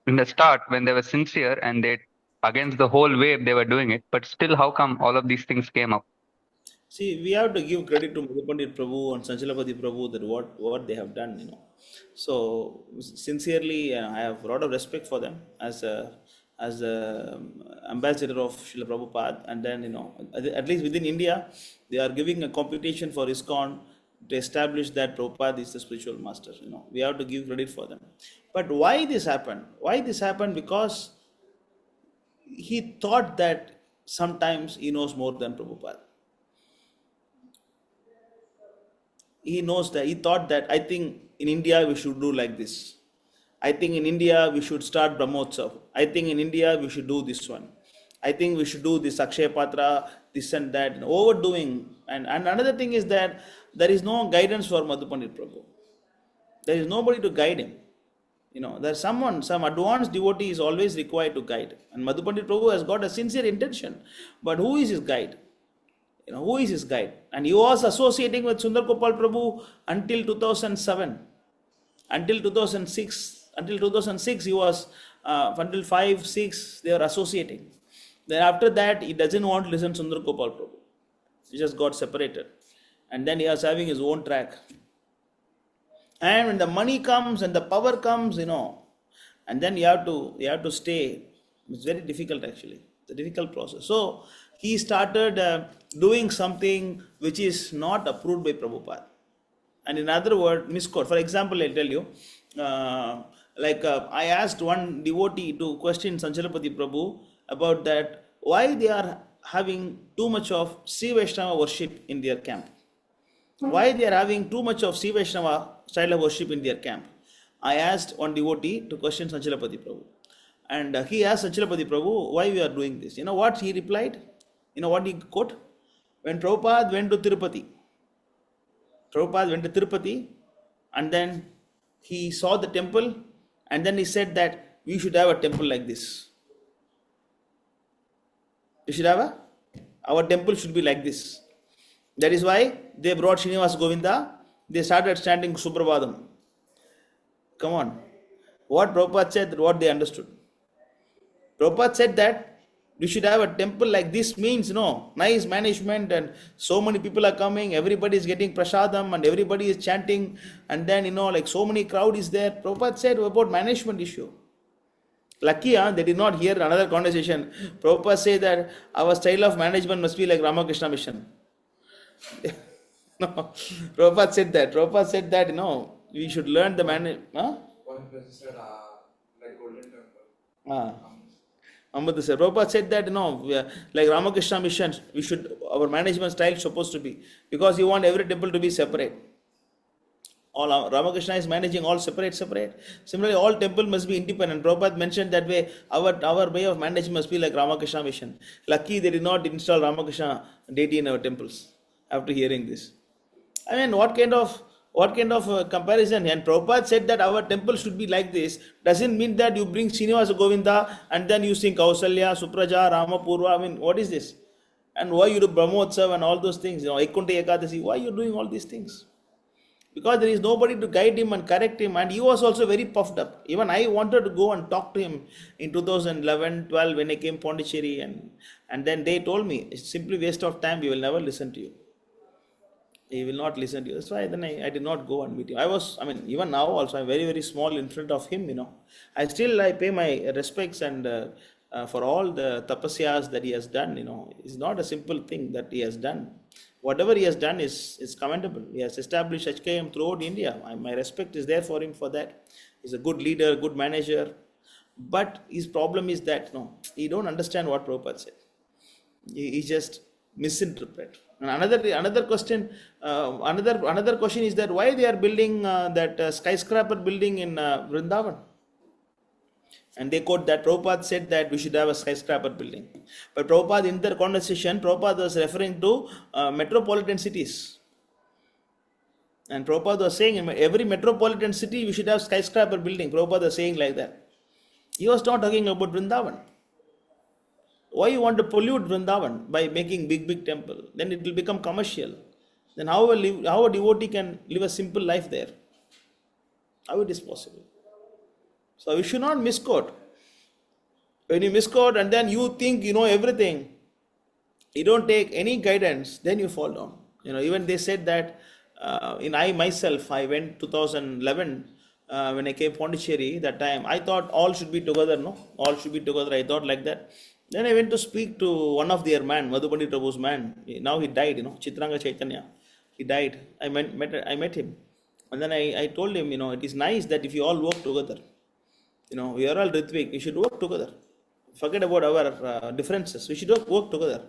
in the start, when they were sincere and they against the whole wave they were doing it, but still how come all of these things came up? See, we have to give credit to Madhu Pandit Prabhu and Sanchalapati Prabhu that what they have done. So sincerely, I have a lot of respect for them as a ambassador of Srila Prabhupada. And then at least within India, they are giving a competition for ISKCON to establish that Prabhupada is the spiritual master. We have to give credit for them. But why this happened? Why this happened? Because he thought that sometimes he knows more than Prabhupada. He thought that, I think in India we should do like this. I think in India we should start Brahmotsav. I think in India we should do this one. I think we should do this Akshay Patra, this and that, overdoing. And another thing is that there is no guidance for Madhu Pandit Prabhu. There is nobody to guide him. There's some advanced devotee is always required to guide. And Madhu Pandit Prabhu has got a sincere intention. But who is his guide? Who is his guide? And he was associating with Sundar Gopal Prabhu until 2007. Until 2006, he was, until 5, 6, they were associating. Then after that, he doesn't want to listen to Sundar Gopal Prabhu. He just got separated. And then he was having his own track. And when the money comes and the power comes, and then you have to stay. It's very difficult actually. It's a difficult process. So he started doing something which is not approved by Prabhupada. And in other words, misquote. For example, I'll tell you, I asked one devotee to question Sanchalapati Prabhu about that, why they are having too much of Sri Vaishnava worship in their camp. Why they are having too much of Sri Vaishnava style of worship in their camp. I asked one devotee to question Sanchalapati Prabhu. And he asked Sanchalapati Prabhu, why we are doing this? You know what he replied? You know what he quote? When Prabhupada went to Tirupati, and then he saw the temple, and then he said that we should have a temple like this. Our temple should be like this. That is why they brought Srinivas Govinda. They started chanting Suprabhadam. Come on. What Prabhupada said, what they understood. Prabhupada said that we should have a temple like this means, nice management, and so many people are coming, everybody is getting prasadam and everybody is chanting, and then, so many crowd is there. Prabhupada said about management issue. Lucky, they did not hear another conversation. Prabhupada said that our style of management must be like Ramakrishna Mission. No, Prabhupada said that, we should learn the management. One person said, like Golden Temple. Prabhupada said that, like Ramakrishna Mission, our management style is supposed to be, because you want every temple to be separate. All Ramakrishna is managing all separate. Similarly, all temple must be independent. Prabhupada mentioned that way, our way of management must be like Ramakrishna Mission. Lucky they did not install Ramakrishna deity in our temples after hearing this. I mean, what kind of comparison? And Prabhupada said that our temple should be like this. Doesn't mean that you bring Srinivasa Govinda and then you sing Kausalya, Supraja, Ramapurva. I mean, what is this? And why you do Brahmotsav and all those things? Ekunta Ekadasi. Why are you doing all these things? Because there is nobody to guide him and correct him, and he was also very puffed up. Even I wanted to go and talk to him in 2011-12 when I came Pondicherry, and then they told me, it's simply waste of time, we will never listen to you. He will not listen to you. That's why then I did not go and meet him. Even now also, I'm very, very small in front of him, I pay my respects and for all the tapasyas that he has done, it's not a simple thing that he has done. Whatever he has done is commendable. He has established HKM throughout India. My respect is there for him for that. He's a good leader, good manager. But his problem is that, he don't understand what Prabhupada said. He just misinterpret. And another question is that why they are building that skyscraper building in Vrindavan. And they quote that Prabhupada said that we should have a skyscraper building. But Prabhupada, in their conversation, Prabhupada was referring to metropolitan cities. And Prabhupada was saying in every metropolitan city we should have skyscraper building. Prabhupada was saying like that. He was not talking about Vrindavan. Why you want to pollute Vrindavan by making big temple? Then it will become commercial. Then how a devotee can live a simple life there? How it is possible? So we should not misquote. When you misquote and then you think you know everything, you don't take any guidance, then you fall down. Even they said that I went 2011 when I came Pondicherry. That time I thought all should be together. All should be together. I thought like that. Then I went to speak to one of their man, Madhupandi Prabhu's man. Now he died. Chitranga Chaitanya. He died. I met him, and then I told him, it is nice that if you all work together. We are all Ritvik. We should work together. Forget about our differences. We should work together.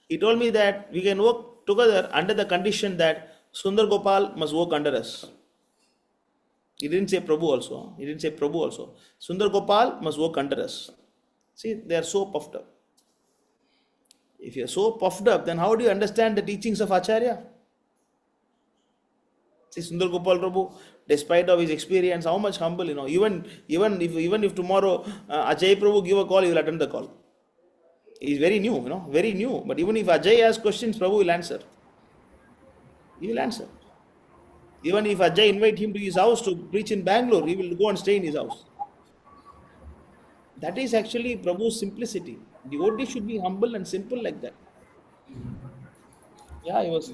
He told me that we can work together under the condition that Sundar Gopal must work under us. He didn't say Prabhu also. Sundar Gopal must work under us. See, they are so puffed up. If you are so puffed up, then how do you understand the teachings of Acharya? See, Sundar Gopal Prabhu, despite of his experience, how much humble, even if tomorrow Ajay Prabhu give a call, he will attend the call. He is very new, very new. But even if Ajay asks questions, Prabhu will answer. He will answer. Even if Ajay invite him to his house to preach in Bangalore, he will go and stay in his house. That is actually Prabhu's simplicity. Devotee should be humble and simple like that. Yeah, he was.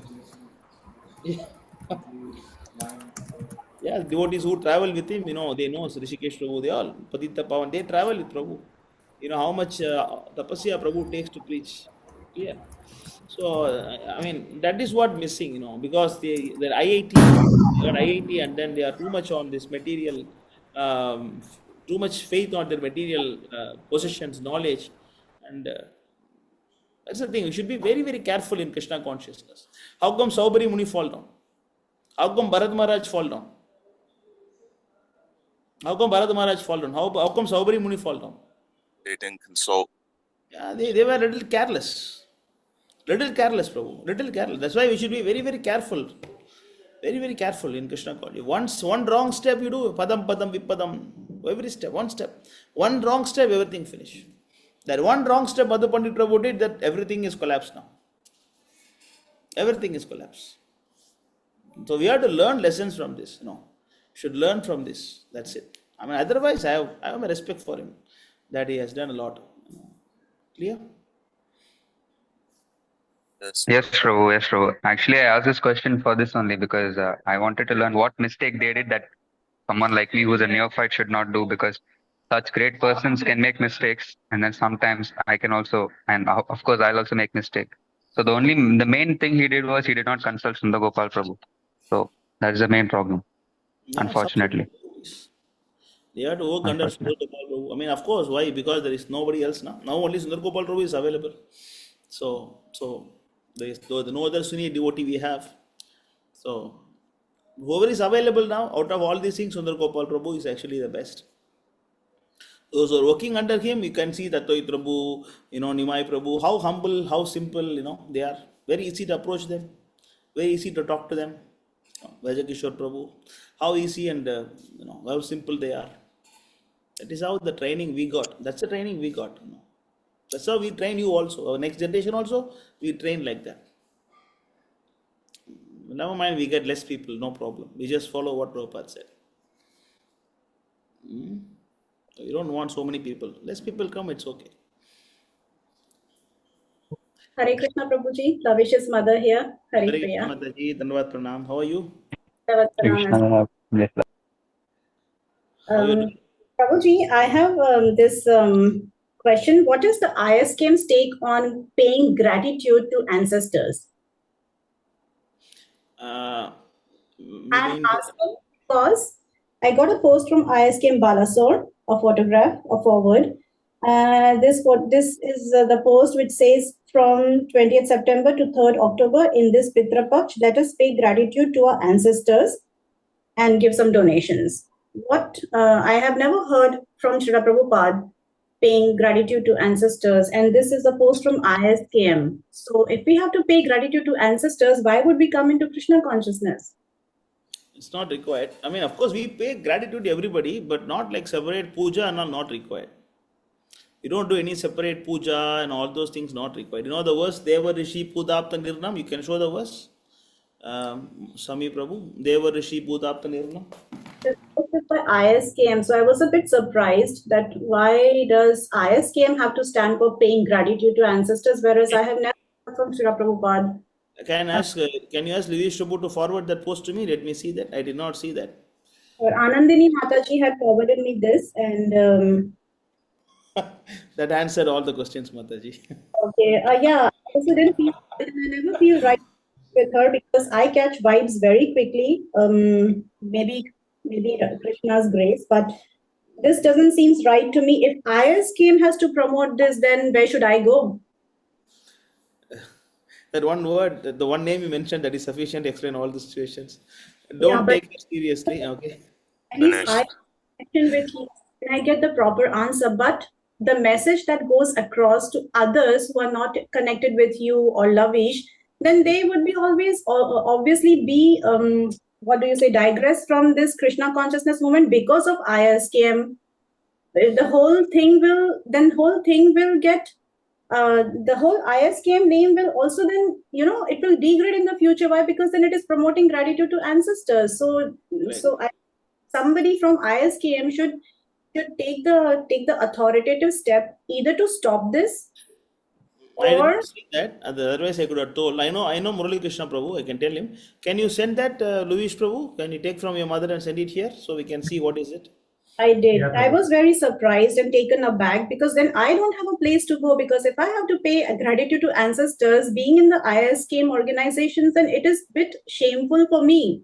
Yeah, devotees who travel with him, they know Rishikesh Prabhu, they all, Patita Pavan, they travel with Prabhu. You know how much tapasya Prabhu takes to preach. Yeah. So, I mean, that is what missing, because they're IIT, they got IIT, and then they are too much on this material, too much faith on their material possessions, knowledge. And that's the thing, we should be very, very careful in Krishna consciousness. How come Saubari Muni fall down? How come Bharat Maharaj fall down? How come Bharat Maharaj fall down? How come Saubari Muni fall down? They didn't consult. Yeah, they were a little careless. Little careless, Prabhu. Little careless. That's why we should be very, very careful. Very, very careful in Krishna consciousness. One wrong step you do, padam, padam, vipadam. Every step, one step. One wrong step, everything finish. That one wrong step Madhu Pandit Prabhu did, that everything is collapsed now. Everything is collapsed. So we have to learn lessons from this, Should learn from this. That's it. I mean, otherwise, I have a respect for him, that he has done a lot. Clear? Yes, Prabhu. Yes, Prabhu. Actually, I asked this question for this only because I wanted to learn what mistake they did that someone like me who's a neophyte should not do, because such great persons can make mistakes, and then sometimes I can also, and of course I'll also make mistake. So the main thing he did was he did not consult Sundar Gopal Prabhu. So that's the main problem, Yeah, unfortunately. they have to work under Sundar Gopal Prabhu. I mean, of course, why? Because there is nobody else now. Now only Sundar Gopal Prabhu is available. So there is no other Sunni devotee we have. So whoever is available now, out of all these things, Sundar Gopal Prabhu is actually the best. Those who are working under him, you can see Tatoi Prabhu, Nimai Prabhu, how humble, how simple, they are. Very easy to approach them, very easy to talk to them. Vajakishore Prabhu, how easy and how simple they are. That is how the training we got. That's the training we got. That's how we train you also. Our next generation also, we train like that. Never mind, we get less people, no problem. We just follow what Prabhupada said. You don't want so many people. Less people come, it's okay. Hare Krishna Prabhuji, Lavish's mother here. Hare Hare Priya. Krishna Mataji, Dandavad Pranam. How are you? Prabhuji, I have this question. What is the ISKM's take on paying gratitude to ancestors? I'm asking because I got a post from ISKM Balasore, a photograph, a forward. This is the post which says from 20th September to 3rd October in this Pitra Paksh, let us pay gratitude to our ancestors and give some donations. What I have never heard from Srila Prabhupada paying gratitude to ancestors, and this is a post from ISKM. So if we have to pay gratitude to ancestors, why would we come into Krishna consciousness? It's not required. I mean, of course, we pay gratitude to everybody, but not like separate puja and not required. You don't do any separate puja and all those things, not required. You know the verse, Deva Rishi Pudapta Nirnam? You can show the verse? Sami Prabhu, Deva Rishi Pudapta Nirnam? By ISKM, so I was a bit surprised that why does ISKM have to stand for paying gratitude to ancestors, whereas I have never heard from Srila Prabhupada. Can you ask Livish Prabhu to forward that post to me? Let me see that. I did not see that. Anandini Mataji had forwarded me this, and that answered all the questions, Mataji. Okay, yeah, I also didn't feel, I never feel right with her because I catch vibes very quickly. Maybe Krishna's grace, but this doesn't seem right to me. If ISKM has to promote this, then where should I go? That one word, the one name you mentioned, that is sufficient to explain all the situations. Don't take it seriously, okay? At least I connection with you, and I get the proper answer, but the message that goes across to others who are not connected with you or Lavish, then they would be always obviously be digress from this Krishna consciousness movement because of ISKM. The whole thing will get the whole ISKM name will also then, it will degrade in the future. Why? Because then it is promoting gratitude to ancestors. So somebody from ISKM should take the authoritative step either to stop this I did or not see that. Otherwise, I could have told. I know Murali Krishna Prabhu. I can tell him. Can you send that, Louis Prabhu? Can you take from your mother and send it here so we can see what is it? I did. Yeah, I Prabhu. was very surprised and taken aback because then I don't have a place to go. Because if I have to pay a gratitude to ancestors being in the ISKM organizations, then it is a bit shameful for me,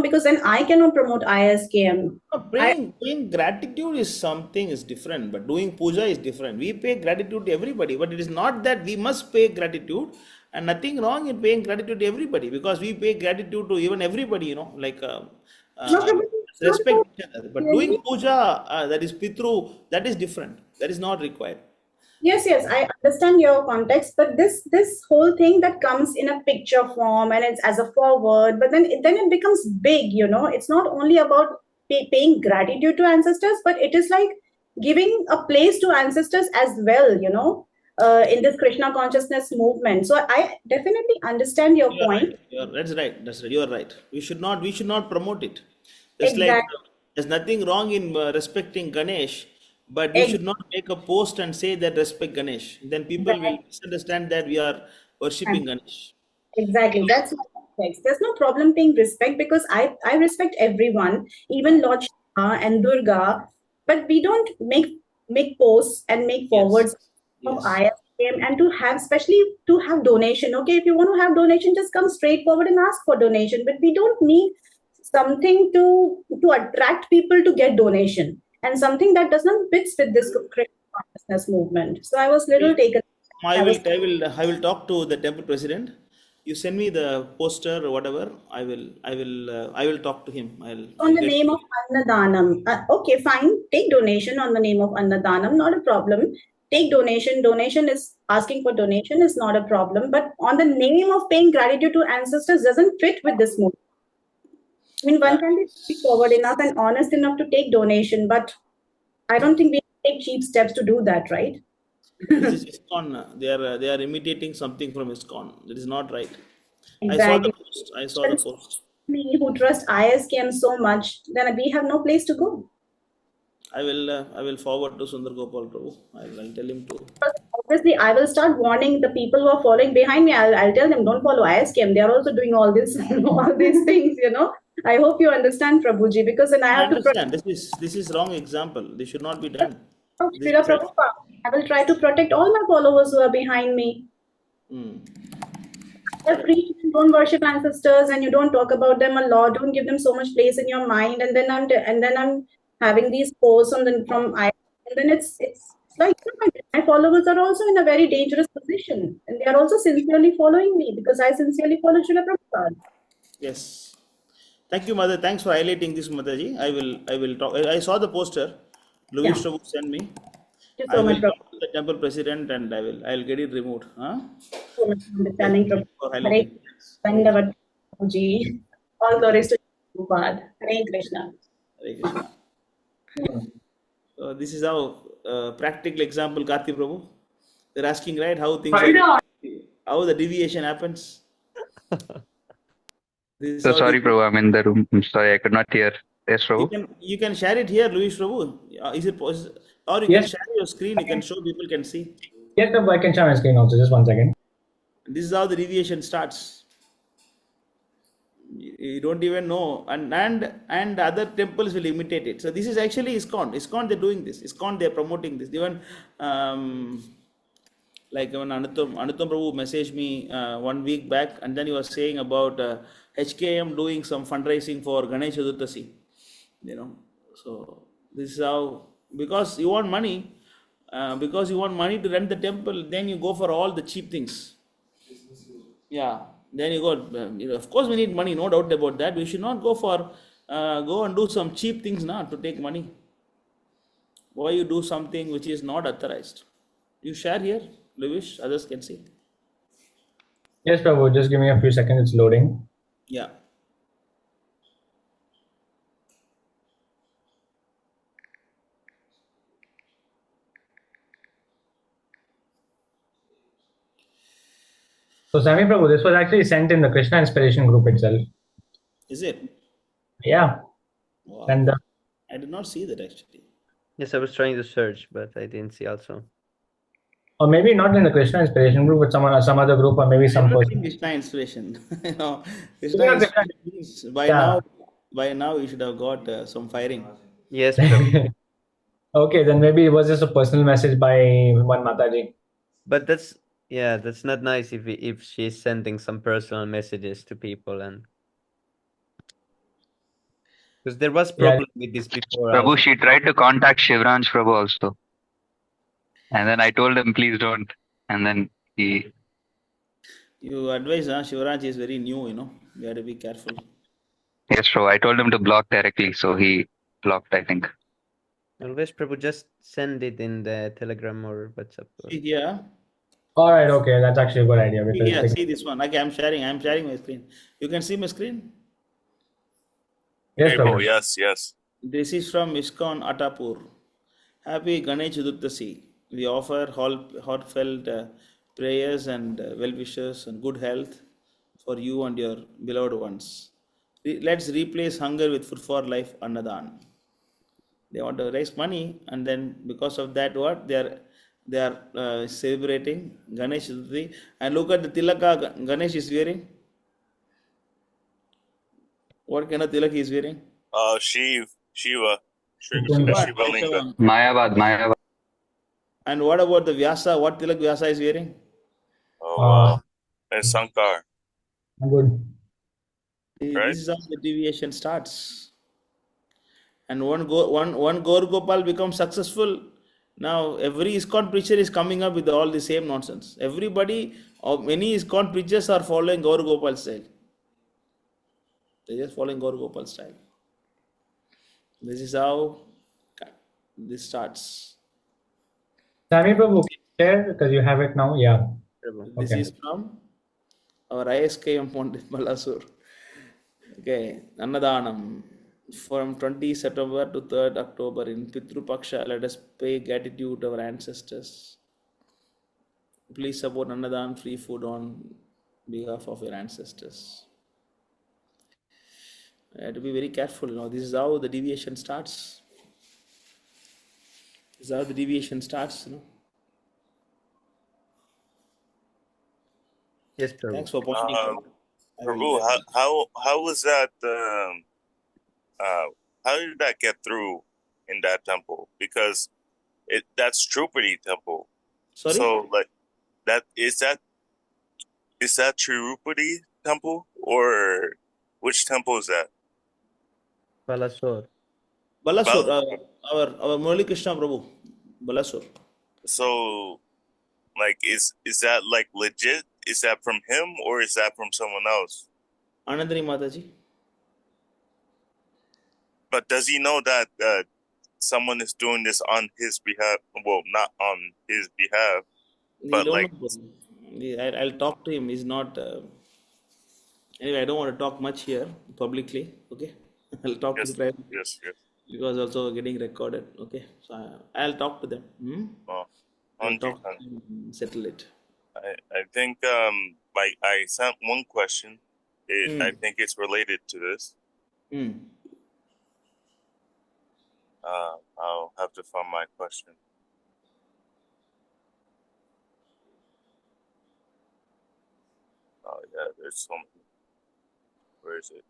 because then I cannot promote ISKM. Praying gratitude is something is different, but doing puja is different. We pay gratitude to everybody, but it is not that we must pay gratitude, and nothing wrong in paying gratitude to everybody because we pay gratitude to even everybody, like No, uh, Prabhu, it's not respect about each other. But doing really. puja, that is pitru, that is different. That is not required. Yes, I understand your context, but this whole thing that comes in a picture form and it's as a forward, but then it becomes big. It's not only about paying gratitude to ancestors, but it is like giving a place to ancestors as well. In this Krishna consciousness movement. So I definitely understand your You're point. right. That's right. That's right. You're right. We should not promote it. Just like Exactly. there's nothing wrong in respecting Ganesh, but we should not make a post and say that respect Ganesh. Then people will misunderstand that we are worshipping Ganesh. Exactly. That's my context. There's no problem paying respect because I respect everyone, even Lord Shiva and Durga, but we don't make posts and make Yes. forwards of Yes. ISKM and to have, especially to have donation. Okay, if you want to have donation, just come straight forward and ask for donation. But we don't need something to attract people to get donation and something that does not fits with this Christian consciousness movement. So I was little taken. I was I will talk to the temple president. You send me the poster or whatever. I will talk to him. on I'll the get. name of Annadanam. Okay, fine. Take donation on the name of Annadanam, not a problem. Take donation. Donation is asking for donation is not a problem. But on the name of paying gratitude to ancestors doesn't fit with this movement. I mean, one can be straightforward enough and honest enough to take donation, but I don't think we take cheap steps to do that, right? This is ISKCON. They are imitating something from ISKCON. That is not right. I saw the Exactly. post. I saw the post. We who trust ISKM so much, then we have no place to go. I will forward to Sundar Gopal Prabhu. I'll tell him to. Obviously, I will start warning the people who are following behind me. I'll tell them, don't follow ISKM. They are also doing all this, all these things. I hope you understand, Prabhuji, because then I I have to protect understand. This is wrong example. This should not be done. This Srila Prabhupada. I will try to protect all my followers who are behind me. Hmm. Just preach and don't worship ancestors, and you don't talk about them a lot. Don't give them so much place in your mind. And then I'm having these posts from I, and then it's like my followers are also in a very dangerous position, and they are also sincerely following me because I sincerely follow Srila Prabhupada. Yes. Thank you, Mother. Thanks for highlighting this, Mataji. I will talk. I saw the poster. Louis Yeah. Prabhu sent me. Thank you I so much, will Prabhu. talk to the temple president and I'll get it removed. Huh? So much for Yes, understanding, thank Prabhu. you for Hare highlighting. Dandavat, Prabhuji. All glories to Prabhupada. Hare Krishna. Hare Krishna. This is how practical example, Karthi Prabhu. They're asking, right, how things are, how the deviation happens. This is So how sorry, Prabhu, I'm in the room. I'm sorry, I could not hear. Yes, Prabhu. you can share it here, Louis Prabhu. Or you can Yes, share your screen. You can show people can see. yes, Prabhu, I can share my screen also. Just one second. This is how the deviation starts. You don't even know, and other temples will imitate it. So this is actually ISKCON. ISKCON they're doing this. ISKCON they're promoting this. Even like when Anutam Prabhu messaged me 1 week back, and then he was saying about HKM doing some fundraising for Ganesh Chaturthi. So this is how, because you want money, to rent the temple, then you go for all the cheap things. Yeah, then you go. Of course, we need money, no doubt about that. We should not go and do some cheap things now to take money. Why you do something which is not authorized? You share here, Lewis, others can see. Yes, Prabhu, just give me a few seconds. It's loading. Yeah. So, Sami Prabhu, this was actually sent in the Krishna Inspiration group itself. Is it? Yeah. Wow. And I did not see that actually. Yes, I was trying to search, but I didn't see also. or maybe not in the Krishna Inspiration group, but some other group, or maybe I some don't person. think Krishna inspiration. you know, Maybe Krishna not Krishna. inspiration means Yeah. by now you should have got some firing. Yes, Prabhu. Okay, then maybe it was just a personal message by one Mataji. But that's not nice if she's sending some personal messages to people, and because there was problem with this before Prabhu, also. she tried to contact Shivransh Prabhu also. And then I told him, please don't. And then he. You advise, Shivaraj is very new, you know. You have to be careful. Yes, Prabhu. I told him to block directly. So he blocked, I think. Always, Prabhu, just send it in the Telegram or WhatsApp. See here. All right, okay, that's actually a good idea. See here, see this one. Okay, I'm sharing my screen. You can see my screen? Yes, Hey, Prabhu. yes. This is from ISKCON Attapur. Happy Ganesh Chaturthi. We offer heartfelt prayers and well wishes and good health for you and your beloved ones. Let's replace hunger with food for life, Annadan. They want to raise money, and then because of that, what they are celebrating Ganesh Chaturthi. And look at the tilaka Ganesh is wearing. What kind of tilak he is wearing? Shiva, Shiva What? Linga. Mayavad. And what about the Vyasa? What tilak Vyasa is wearing? Oh, and Sankar. Good. Right? This is how the deviation starts. And one Gaur Gopal becomes successful. Now every ISKCON preacher is coming up with all the same nonsense. Everybody, or many ISKCON preachers are following Gaur Gopal style. They're just following Gaur Gopal style. This is how this starts. Sami Prabhu, share because you have it now. Yeah. This Okay. is from our ISKM Pandit Balasur. Okay, Annadanam. From 20 September to 3rd October in Pitru Paksha, let us pay gratitude to our ancestors. Please support Annadan free food on behalf of your ancestors. I have to be very careful. You know, this is how the deviation starts. This is how the deviation starts. You know. Yes, Prabhu. Thanks for pointing out. Prabhu, how was that? How did that get through in that temple? Because that's Trupati temple. Sorry? So like is that Tirupati temple or which temple is that? Balasore. Balasur, our Murali Krishna Prabhu, Balasur. So like is that like legit? Is that from him or is that from someone else? Anandani Mataji. But does he know that someone is doing this on his behalf? Well, not on his behalf, but like I'll talk to him. He's not. Anyway, I don't want to talk much here publicly. Okay, I'll talk to the private. Yes. Because also getting recorded. Okay, so I'll talk to them. I'll talk to them and settle it. I think I sent one question. I think it's related to this. I'll have to find my question. Oh yeah, there's so many. Where is it?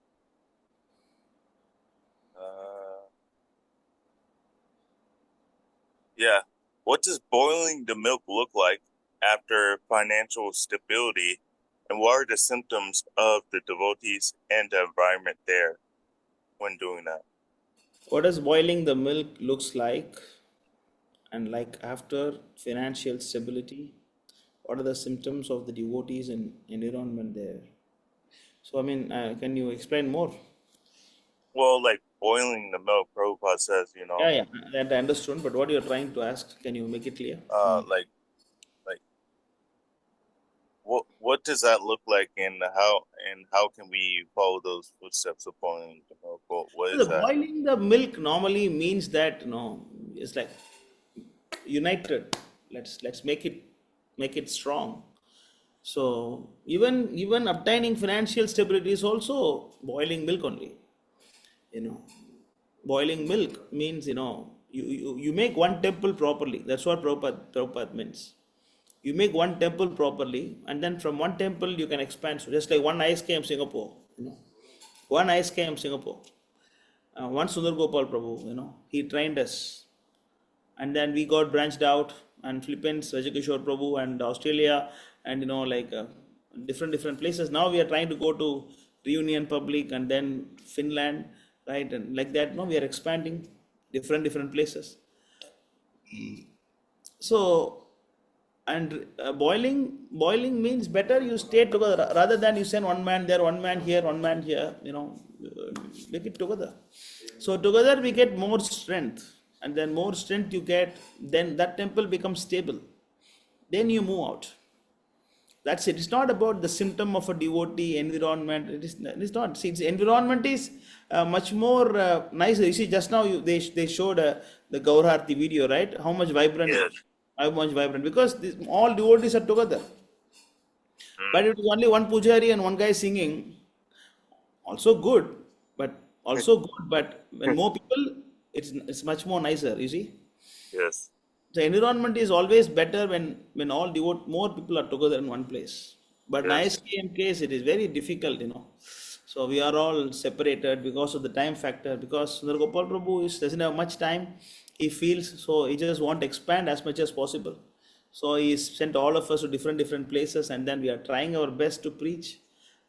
Yeah. What does boiling the milk look like after financial stability, and what are the symptoms of the devotees and the environment there when doing that? What does boiling the milk looks like, and like after financial stability, what are the symptoms of the devotees and environment there? So I mean, can you explain more? Well, like boiling the milk, Prabhupada says, you know. Yeah, that I understood. But what you're trying to ask, can you make it clear? Like, what does that look like, and how can we follow those footsteps of boiling the milk? What is that? Boiling the milk normally means that it's like united. Let's make it strong. So even obtaining financial stability is also boiling milk only. Boiling milk means you make one temple properly. That's what Prabhupada means. You make one temple properly, and then from one temple you can expand. So just like one ISKM Singapore, one ISKM Singapore. One Sundar Gopal Prabhu, he trained us, and then we got branched out, and Philippines, Rajagishore Prabhu, and Australia, and different places. Now we are trying to go to Reunion Public, and then Finland, right, and like that. Now we are expanding different places. So, and boiling means better you stay together rather than you send one man there, one man here, one man here. Make it together. So together we get more strength, and then more strength you get, then that temple becomes stable. Then you move out. That's it. It's not about the symptom of a devotee environment. It's not. See, its environment is much more nicer. You see, just now they showed the Gaurharti video, right? How much vibrant, because all devotees are together. But it is only one pujari and one guy singing. Also good, but when more people, it's much more nicer. You see. Yes. The environment is always better when more people are together in one place. But in ISKM case, it is very difficult, So we are all separated because of the time factor. Because Sundar Gopal Prabhu doesn't have much time. He feels so he just want to expand as much as possible. So he sent all of us to different places, and then we are trying our best to preach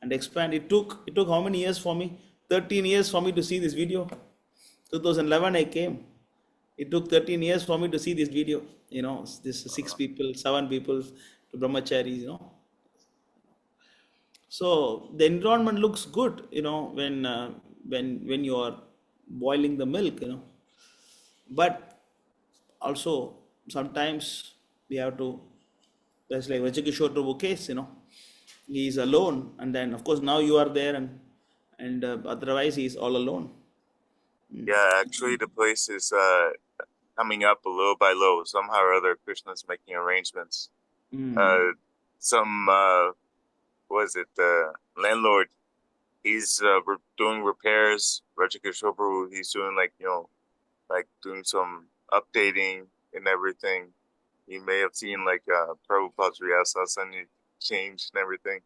and expand. It took how many years for me? 13 years for me to see this video. 2011 I came. It took 13 years for me to see this video. This 6 people, 7 people to brahmacharis. So the environment looks good. When you are boiling the milk. But also sometimes we have to. That's like Rajagishore Prabhu case. He is alone, and then of course now you are there, and otherwise he is all alone. Yeah, actually the place is coming up little by little. Somehow or other, Krishna's making arrangements. The landlord, he's doing repairs. Rajagishore Prabhu, he's doing doing some updating and everything. You may have seen Prabhupada's Riyasa changed and everything.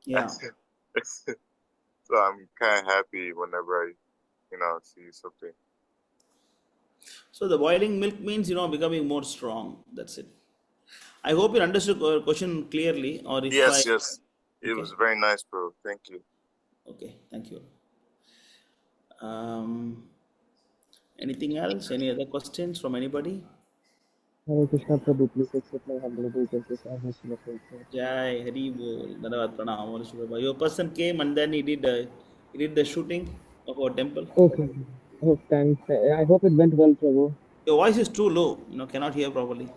Yeah. So I'm kind of happy whenever I, see something. So the boiling milk means, becoming more strong. That's it. I hope you understood your question clearly. Or if Yes. It Okay. was very nice, bro. Thank you. Okay, thank you. Anything else? Any other questions from anybody? Hare Krishna Prabhu, please accept my humble obeisances as a Srila Prabhupada. Jai Hari Bol. Dhanavad Pranam. Honorable Prabhu. Your person came and then he did the shooting of our temple. Okay. Oh, thanks. I hope it went well, Prabhu. Your voice is too low. Cannot hear properly.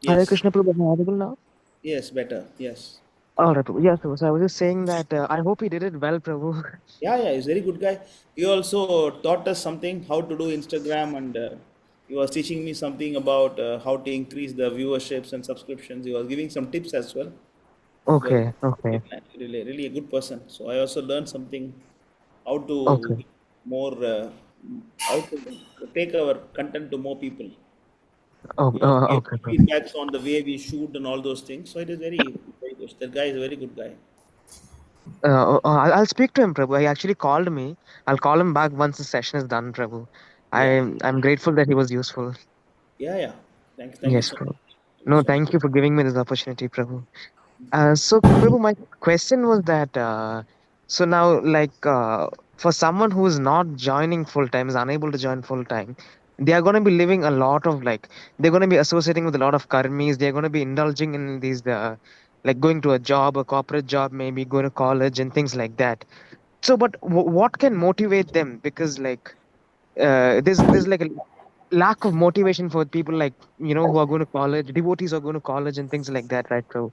Hare Krishna Prabhu, am I audible now? Yes, better. Yes. All right, Prabhu. Yes, Prabhu. So I was just saying that I hope he did it well, Prabhu. Yeah, he's a very good guy. He also taught us something, how to do Instagram, and he was teaching me something about how to increase the viewerships and subscriptions. He was giving some tips as well. Okay. Really a good person. So I also learned something, how to more, how to take our content to more people. Give feedbacks on the way we shoot and all those things. So it is very, very good. That guy is a very good guy. I'll speak to him, Prabhu. He actually called me. I'll call him back once the session is done, Prabhu. I'm grateful that he was useful. Yeah. Thank you Yes, so Prabhu. much. No, thank you for giving me this opportunity, Prabhu. So, Prabhu, my question was that, so now, for someone who is not joining full time, is unable to join full time, they are going to be living a lot of they're going to be associating with a lot of karmis. They're going to be indulging in these, going to a job, a corporate job, maybe going to college and things like that. So, but what can motivate them? Because there's like a lack of motivation for people who are going to college, devotees are going to college and things like that, right, Prabhu?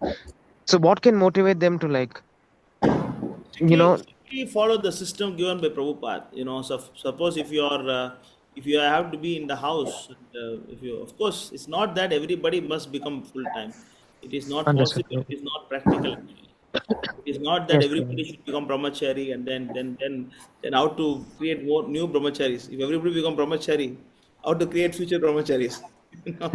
So what can motivate them to Strictly follow the system given by Prabhupada. So suppose if you are If you have to be in the house, and, if you, of course, it's not that everybody must become full time. It is not Understood, possible. Prabhu. It is not practical actually. It is not that Yes, Prabhu. everybody should become brahmachari and then how to create more new brahmacharis. If everybody become brahmachari, how to create future brahmacharis? You know?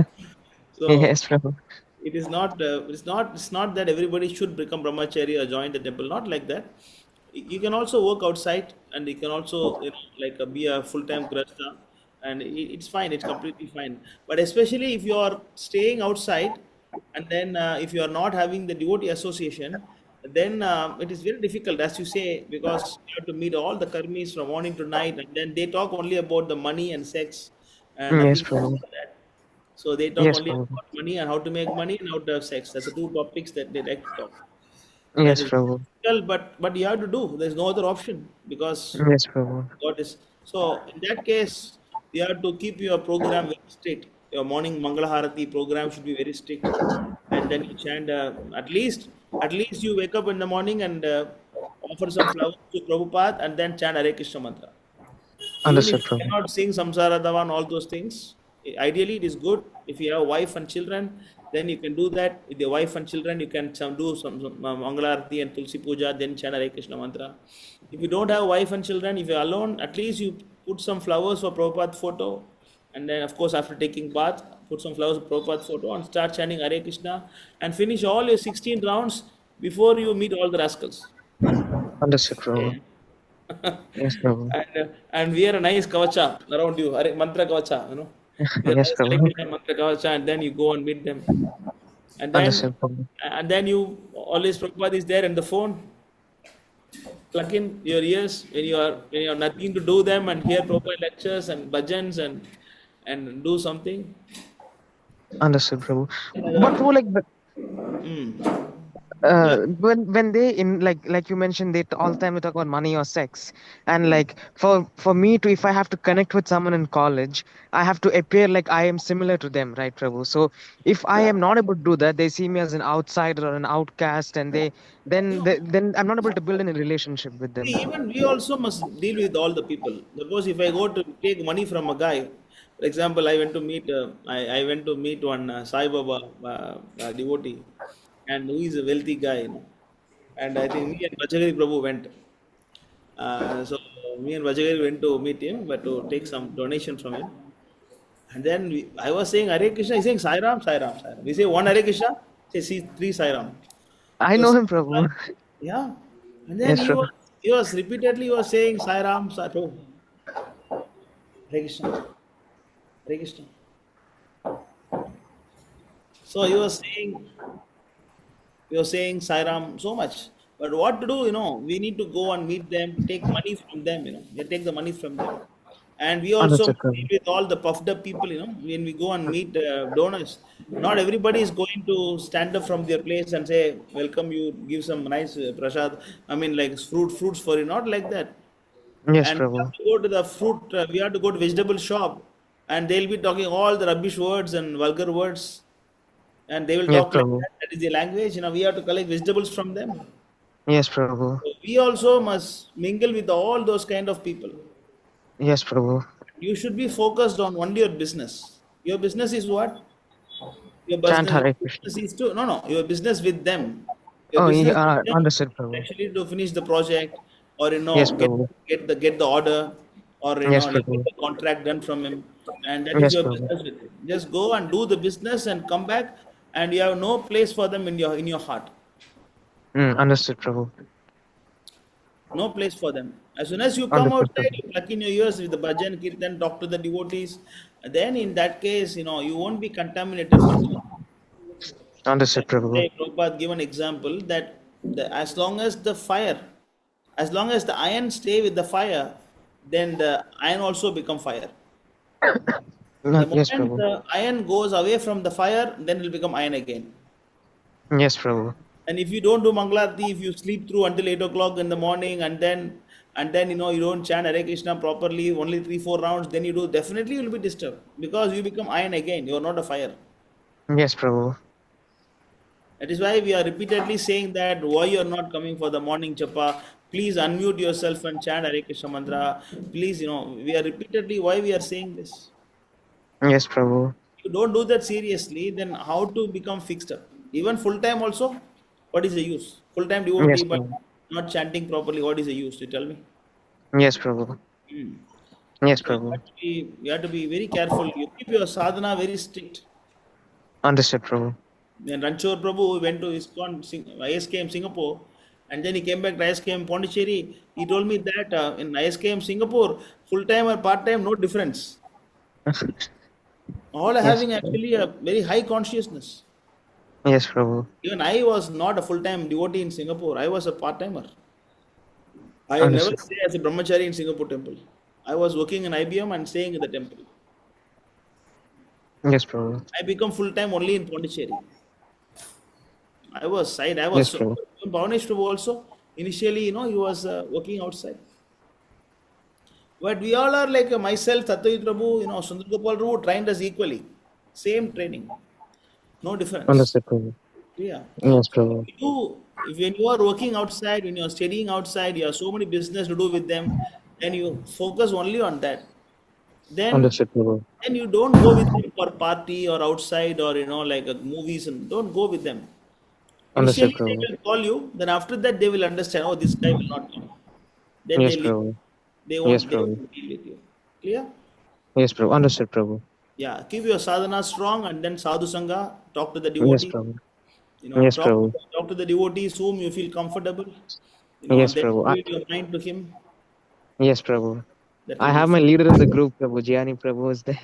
So Yes, Prabhu. it's not that everybody should become brahmachari or join the temple. Not like that. You can also work outside, and you can also like be a full time grasta, and it's fine. It's completely fine. But especially if you are staying outside, and then if you are not having the devotee association, then it is very difficult, as you say, because you have to meet all the karmis from morning to night, and then they talk only about the money and sex, and Yes, nothing more Prabhu. than that. So they talk Yes, only Prabhu. about money and how to make money and how to have sex. That's the two topics that they like to talk. That Yes, is Prabhu. difficult, but you have to do. There's no other option because Yes, Prabhu. God is. So in that case, you have to keep your program very strict. Your morning Mangala Harati program should be very strict, and then you chant at least you wake up in the morning and offer some flowers to Prabhupada and then chant Hare Krishna mantra. Even if Understood, you Prabhu. cannot sing Samsara Davan, all those things, ideally it is good. If you have wife and children, then you can do that. With your wife and children, you can do some Mangalarti and Tulsi Puja, then chant Hare Krishna mantra. If you don't have wife and children, if you're alone, at least you put some flowers for Prabhupada photo. And then, of course, after taking bath, put some flowers for Prabhupada photo and start chanting Hare Krishna and finish all your 16 rounds before you meet all the rascals. Understood, Prabhu. Okay. Yes, Prabhu. And wear a nice kavacha around you, mantra kavacha. Wear a Yes, nice Hare Prabhu. Krishna mantra kavacha, and then you go and meet them. And then, Understood, Prabhu. you always Prabhupada is there in the phone. Plug in your ears when you have nothing to do them and hear Prabhupada lectures and bhajans and do something. Understood, Prabhu. But Uh, Prabhu, like, mm. when they in like you mentioned, they all the time they talk about money or sex, and like for me to, if I have to connect with someone in college, I have to appear like I am similar to them, right, Prabhu? So if I am not able to do that, they see me as an outsider or an outcast, and then I'm not able to build any relationship with them. See, even we also must deal with all the people. Suppose if I go to take money from a guy, for example, I went to meet one Sai Baba devotee, and who is a wealthy guy. And I think me and Vajagiri Prabhu went. So me and Vajagiri went to meet him, but to take some donation from him. And then I was saying Hare Krishna, he's saying Sai Ram, Sai Ram, Sai Ram. We say one Hare Krishna, say see three Sai Ram. I He know was him, Prabhu. yeah. And then Yes, he was Prabhu. he was repeatedly saying Sai Ram, Sai Prabhu, Hare Krishna, Hare Krishna. So he was saying Sai Ram so much. But what to do? We need to go and meet them, take money from them. They take the money from them. And we also Understood, deal Prabhu. with all the puffed up people. When we go and meet donors, not everybody is going to stand up from their place and say, welcome you, give some nice prasad. I mean, like fruits for you. Not like that. Yes, And we have Prabhu. to go to the fruit, we have to go to vegetable shop, and they'll be talking all the rubbish words and vulgar words, and they will Yes, talk like Prabhu. that. That is the language. We have to collect vegetables from them. Yes, Prabhu. So we also must mingle with all those kind of people. Yes, Prabhu. You should be focused on only your business. Your business is what? Your Chant business, Hare Krishna. is to no, your business with them. Your Oh, business with yeah, them understood, is Prabhu. actually to finish the project, or Yes, get Prabhu. get the order, or Yes, like get Prabhu. the contract done from him, and that is Yes, your Prabhu. business with him. Just go and do the business and come back, and you have no place for them in your heart. Understood, Prabhu. No place for them. As soon as you come Understood, outside, Prabhu. you plug in your ears with the bhajan, kirtan, talk to the devotees. Then in that case, you won't be contaminated much. Understood, That's Prabhu. why Prabhupada give an example that as long as the iron stay with the fire, then the iron also become fire. The Yes, moment Prabhu. the iron goes away from the fire, then it will become iron again. Yes, Prabhu. And if you don't do Mangalarti, if you sleep through until 8 o'clock in the morning, and then you don't chant Hare Krishna properly, only 3-4 rounds, then you do, definitely you will be disturbed because you become iron again. You are not a fire. Yes, Prabhu. That is why we are repeatedly saying that why you are not coming for the morning chapa. Please unmute yourself and chant Hare Krishna mantra. Please, we are repeatedly, why we are saying this? Yes, Prabhu. If you don't do that seriously, then how to become fixed up? Even full time also, what is the use? Full time Yes, devotee, but Prabhu. not chanting properly, what is the use? You tell me. Yes, Prabhu. Hmm. Yes, So Prabhu. you have to be very careful. You keep your sadhana very strict. Understood, Prabhu. When Ranchor Prabhu went to ISKM Singapore, and then he came back to ISKM Pondicherry, he told me that in ISKM Singapore, full time or part time, no difference. All are Yes, having Prabhu. actually a very high consciousness. Yes, Prabhu. Even I was not a full time devotee in Singapore. I was a part timer. I never Understood. stay as a brahmachari in Singapore temple. I was working in IBM and staying in the temple. Yes, Prabhu. I become full time only in Pondicherry. I was Yes, so Prabhu. Bhavnesh Prabhu also. Initially, he was working outside. But we all are like myself, Tattva Prabhu, Sundar Gopal Prabhu trained us equally. Same training. No difference. Understood, Prabhu. Yeah. Yes, So Prabhu. when you are working outside, when you are studying outside, you have so many business to do with them, then you focus only on that. Then Understood, Prabhu. then you don't go with them for party or outside or like movies, and don't go with them. Understood, Initially they Prabhu. will call you, then after that they will understand, oh, this guy will not come. Then Yes, they leave. Prabhu. They Yes, won't Prabhu. deal with you. Clear? Yes, Prabhu. Understood, Prabhu. Yeah. Keep your sadhana strong, and then sadhu sangha, talk to the Yes, devotee. Prabhu. Yes, Talk Prabhu. talk to the devotees whom you feel comfortable. Yes, Then Prabhu. give your mind to him. Yes, Prabhu. That I will be have my fine. leader in the group, Prabhu. Gianni Prabhu is there.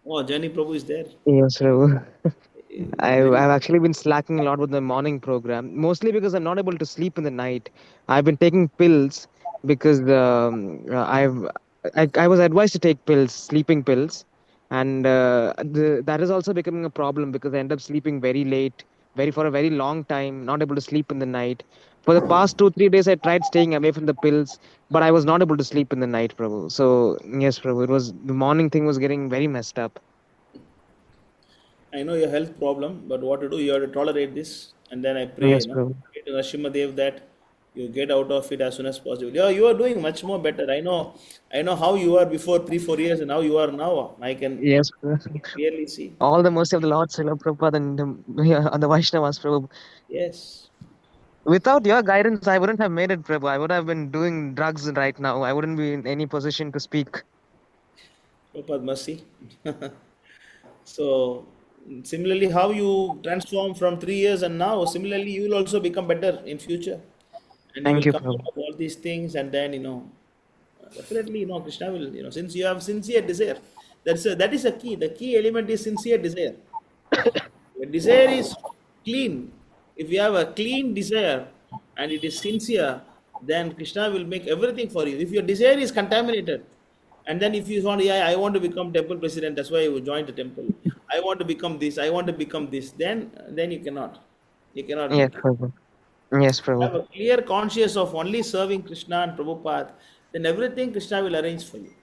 Oh, Jani Prabhu is there. Yes, Prabhu. Very I've actually been slacking a lot with the morning program, mostly because I'm not able to sleep in the night. I've been taking pills because I was advised to take pills, sleeping pills, and that is also becoming a problem because I end up sleeping very late, very for a very long time, not able to sleep in the night. For the past 2 3 days, I tried staying away from the pills, but I was not able to sleep in the night, Prabhu. So yes, Prabhu, it was the morning thing was getting very messed up. I know your health problem, but what to do? You have to tolerate this, and then I pray, Yes, Prabhu. pray to Nrsimhadev that you get out of it as soon as possible. Yeah, you are doing much more better. I know how you are before 3 4 years, and how you are now. I can Yes, Prabhu. clearly see. All the mercy of the Lord, Srila Prabhupada, and the Vaishnavas, Prabhu. Yes, Without your guidance, I wouldn't have made it, Prabhu. I would have been doing drugs right now. I wouldn't be in any position to speak. Prabhupada mercy. So similarly, how you transform from 3 years and now, similarly, you will also become better in future, and you Thank will you, come Prabhu. out of all these things, and then definitely, Krishna will, since you have sincere desire, that is a key. The key element is sincere desire. Your desire is clean. If you have a clean desire and it is sincere, then Krishna will make everything for you. If your desire is contaminated, and then if you want, yeah, I want to become temple president, that's why you join the temple. I want to become this, I want to become this, then you cannot. You cannot Yes, become. Prabhu. Yes, Prabhu. Have a clear conscience of only serving Krishna and Prabhupada, then everything Krishna will arrange for you.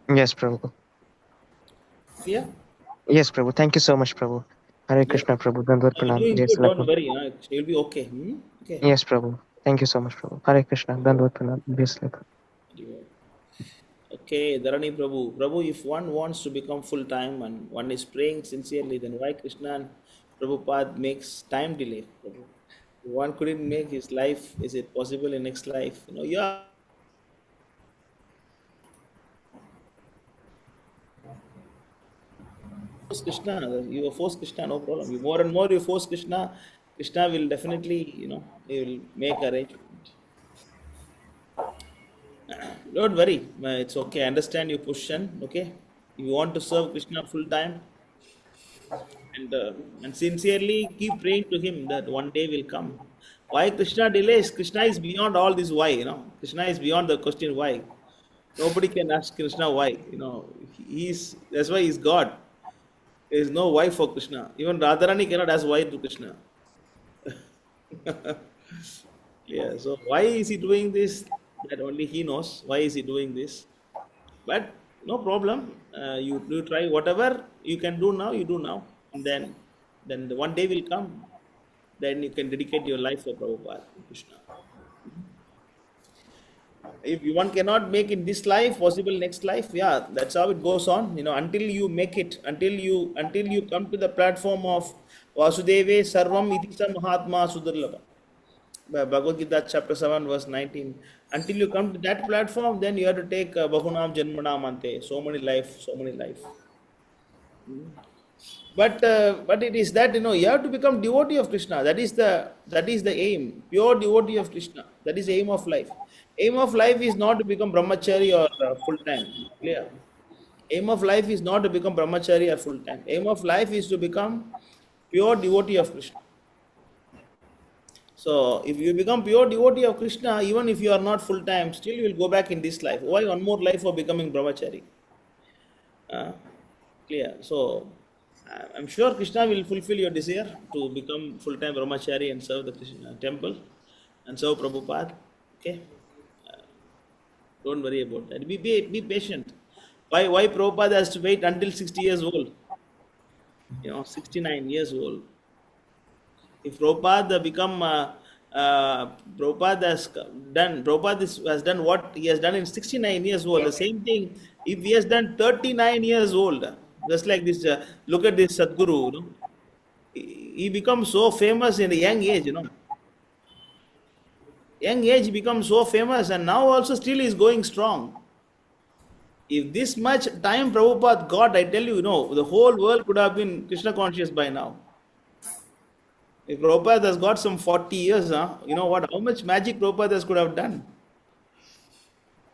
Yes, Prabhu. Clear? Yes, Prabhu. Thank you so much, Prabhu. Hare Yeah. Krishna, Prabhu. Dandavad You're Pranam. doing Jai good, Srila don't Prabhu. worry. You'll be okay. Okay. Yes, Prabhu. Thank you so much, Prabhu. Hare Krishna. Dandavad Pranam. Jai Srila Prabhu. Okay, Dharani Prabhu. Prabhu, if one wants to become full time and one is praying sincerely, then why Krishna and Prabhupada makes time delay? Prabhu? If one couldn't make his life, is it possible in next life? You are force Krishna. You force Krishna, no problem. You more and more you force Krishna, Krishna will definitely, he will make arrangement. Don't worry, it's okay. I understand your position. Okay, you want to serve Krishna full time, and sincerely keep praying to him that one day will come. Why Krishna delays? Krishna is beyond all this why. Krishna is beyond the question why. Nobody can ask Krishna why. That's why he's God. There is no why for Krishna. Even Radharani cannot ask why to Krishna. Yeah, so why is he doing this? That only he knows. Why is he doing this? But no problem. You try whatever you can do now. You do now, and then the one day will come. Then you can dedicate your life for Prabhupada, Krishna. If one cannot make it this life, possible next life, yeah, that's how it goes on. Until you make it, until you come to the platform of Vasudeve Sarvam Itisa Mahatma Sudarlabha. Bhagavad Gita chapter 7 verse 19. Until you come to that platform, then you have to take Bahunam Janmanam Ante. So many life, so many life. But it is that you have to become devotee of Krishna. That is the aim. Pure devotee of Krishna. That is the aim of life. Aim of life is not to become brahmachari or full time. Clear? Aim of life is not to become brahmachari or full time. Aim of life is to become pure devotee of Krishna. So if you become pure devotee of Krishna, even if you are not full time, still you will go back in this life. Why one more life for becoming brahmachari? Clear? So I'm sure Krishna will fulfill your desire to become full time brahmachari and serve the Krishna temple and serve Prabhupada. Okay? Don't worry about that. Be patient. Why Prabhupada has to wait until 60 years old? 69 years old. If Prabhupada has done what he has done in 69 years old. The same thing, if he has done 39 years old, just like this, look at this Sadguru, he becomes so famous in a young age, Young age becomes so famous, and now also still is going strong. If this much time Prabhupada got, I tell you, the whole world could have been Krishna conscious by now. If Prabhupada has got some 40 years, you know what? How much magic Prabhupada could have done?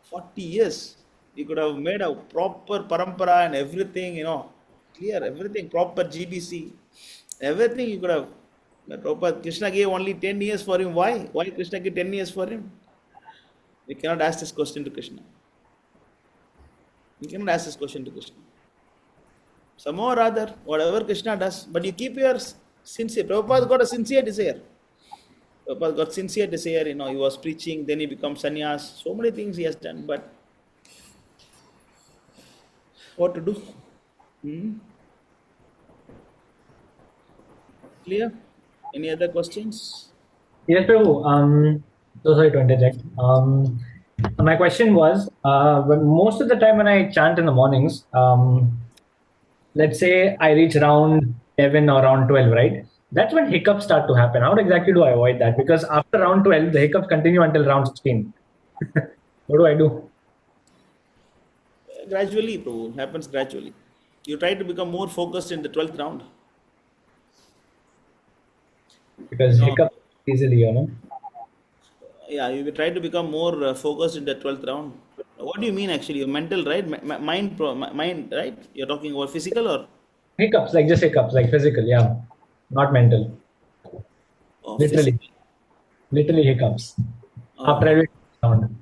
40 years. He could have made a proper parampara and everything, clear, everything, proper GBC. Everything he could have. But Prabhupada, Krishna gave only 10 years for him. Why? Why Krishna gave 10 years for him? We cannot ask this question to Krishna. We cannot ask this question to Krishna. Somehow or other, whatever Krishna does, but you keep your sincere. Prabhupada got a sincere desire. Prabhupada got sincere desire, he was preaching, then he becomes sannyas. So many things he has done, but what to do? Clear? Any other questions? Yes, Prabhu. So sorry to interject. My question was, most of the time when I chant in the mornings, let's say I reach around 11 or around 12, right? That's when hiccups start to happen. How exactly do I avoid that? Because after round 12, the hiccups continue until round 16. What do I do? Gradually, Prabhu. Happens gradually. You try to become more focused in the 12th round. Because hiccups easily, Yeah, you will try to become more focused in the 12th round. What do you mean actually? Your mental, right? Mind, right? You're talking about physical or? Hiccups, like just hiccups, like physical, yeah. Not mental. Oh, Literally. physical. Literally hiccups. After every round.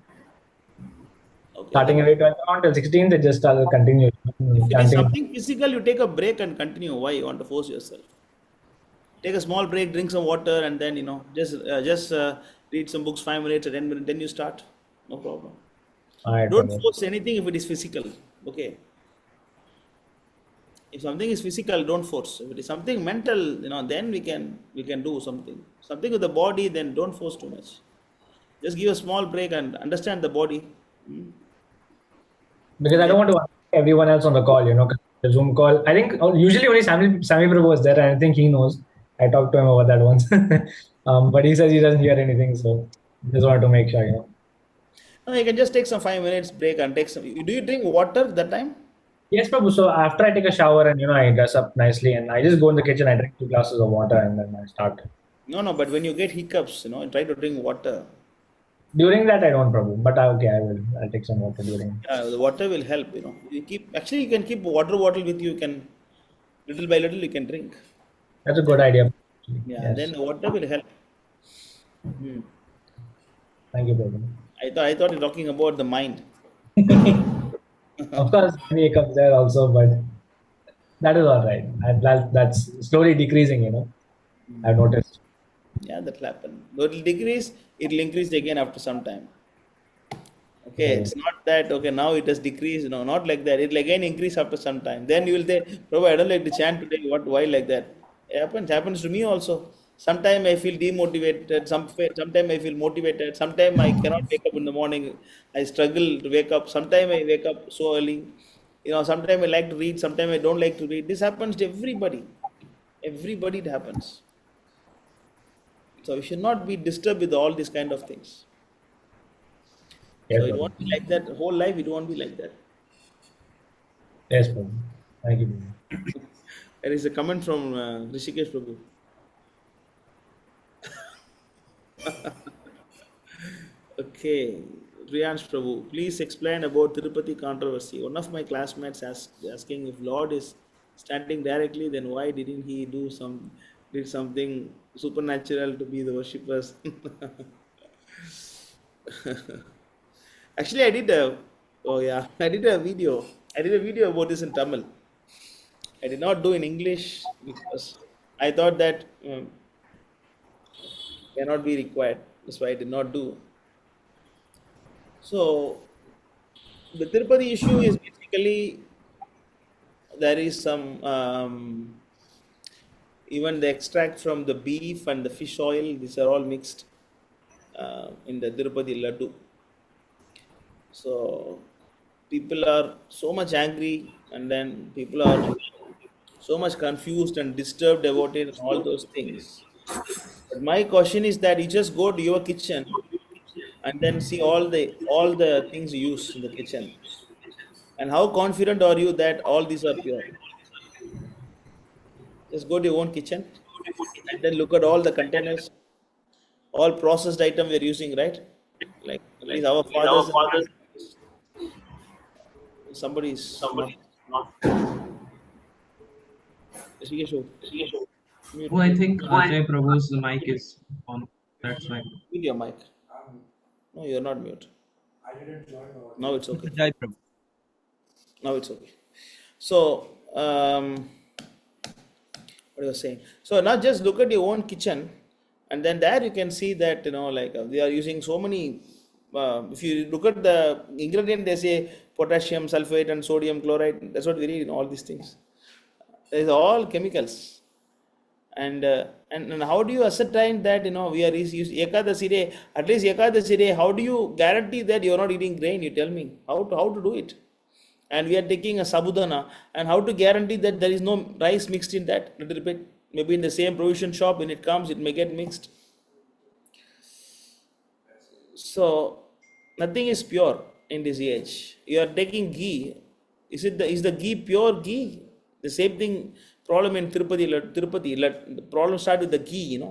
Okay, starting every 12th round till 16th, they just continue. If it is something physical, you take a break and continue. Why you want to force yourself? Take a small break, drink some water, and then just read some books, 5 minutes or 10 minutes. Then you start. No problem. Don't force anything if it is physical. Okay. If something is physical, don't force. If it is something mental, then we can do something. Something with the body, then don't force too much. Just give a small break and understand the body. Because I don't want to ask everyone else on the call, the Zoom call. I think usually only Sami Prabhu was there, and I think he knows. I talked to him over that once. But he says he doesn't hear anything, so just wanted to make sure, No, you can just take some 5 minutes break and take some. Do you drink water that time? Yes, Prabhu. So after I take a shower and I dress up nicely and I just go in the kitchen, I drink 2 glasses of water and then I start. No, but when you get hiccups, try to drink water. During that, I don't, Prabhu. But okay, I'll take some water during. The water will help. You can keep water bottle with you. You can little by little you can drink. That's a good idea. Yeah, yes. Then water will help. Thank you, Prabhu. I thought you're talking about the mind. Of course, hiccups there also, but that is all right. That's slowly decreasing. I've noticed. Yeah, that will happen. It will decrease. It will increase again after some time. Okay, it's not that, okay, now it has decreased, not like that. It will again increase after some time. Then you will say, Prabhu, I don't like to chant today. Why like that? It happens to me also. Sometimes I feel demotivated. Sometimes I feel motivated. Sometimes I cannot wake up in the morning. I struggle to wake up. Sometimes I wake up so early. Sometimes I like to read. Sometimes I don't like to read. This happens to everybody. Everybody it happens. So we should not be disturbed with all these kind of things. Yes, So it Prabhu. won't be like that. Whole life it won't be like that. Yes, Prabhu. Thank you, Prabhu. There is a comment from Rishikesh Prabhu. Okay, Riyansh Prabhu, please explain about Tirupati controversy. One of my classmates asking if Lord is standing directly, then why didn't he did something supernatural to be the worshippers? Actually, I did a video. I did a video about this in Tamil. I did not do in English because I thought that cannot be required. That's why I did not do. So the Tirupati issue is basically there is some even the extract from the beef and the fish oil. These are all mixed in the Tirupati laddu. So people are so much angry, and then people are so much confused and disturbed about it and all those things. But my question is that you just go to your kitchen and then see all the things you use in the kitchen, and how confident are you that all these are pure? Just go to your own kitchen and then look at all the containers, all processed item we're using, right? Like at least our fathers and somebody's not. Rishikesh, mute, Oh, I mute. think Ajay Prabhu's mic is on. That's why. Mute your mic. No, you're not mute. I didn't join the Now it's okay. Jai Prabhu. Now it's okay. So, what I was saying. So now just look at your own kitchen, and then there you can see that they are using so many. If you look at the ingredient, they say potassium sulfate and sodium chloride. That's what we read in all these things. It's all chemicals. And how do you ascertain that we are using Ekadasi day? At least Ekadasi day, how do you guarantee that you are not eating grain? You tell me how to do it. And we are taking a sabudana, and how to guarantee that there is no rice mixed in that little bit? Maybe in the same provision shop when it comes, it may get mixed. So nothing is pure in this age. You are taking ghee. Is the ghee pure ghee? The same thing problem in Tirupati. The problem start with the ghee.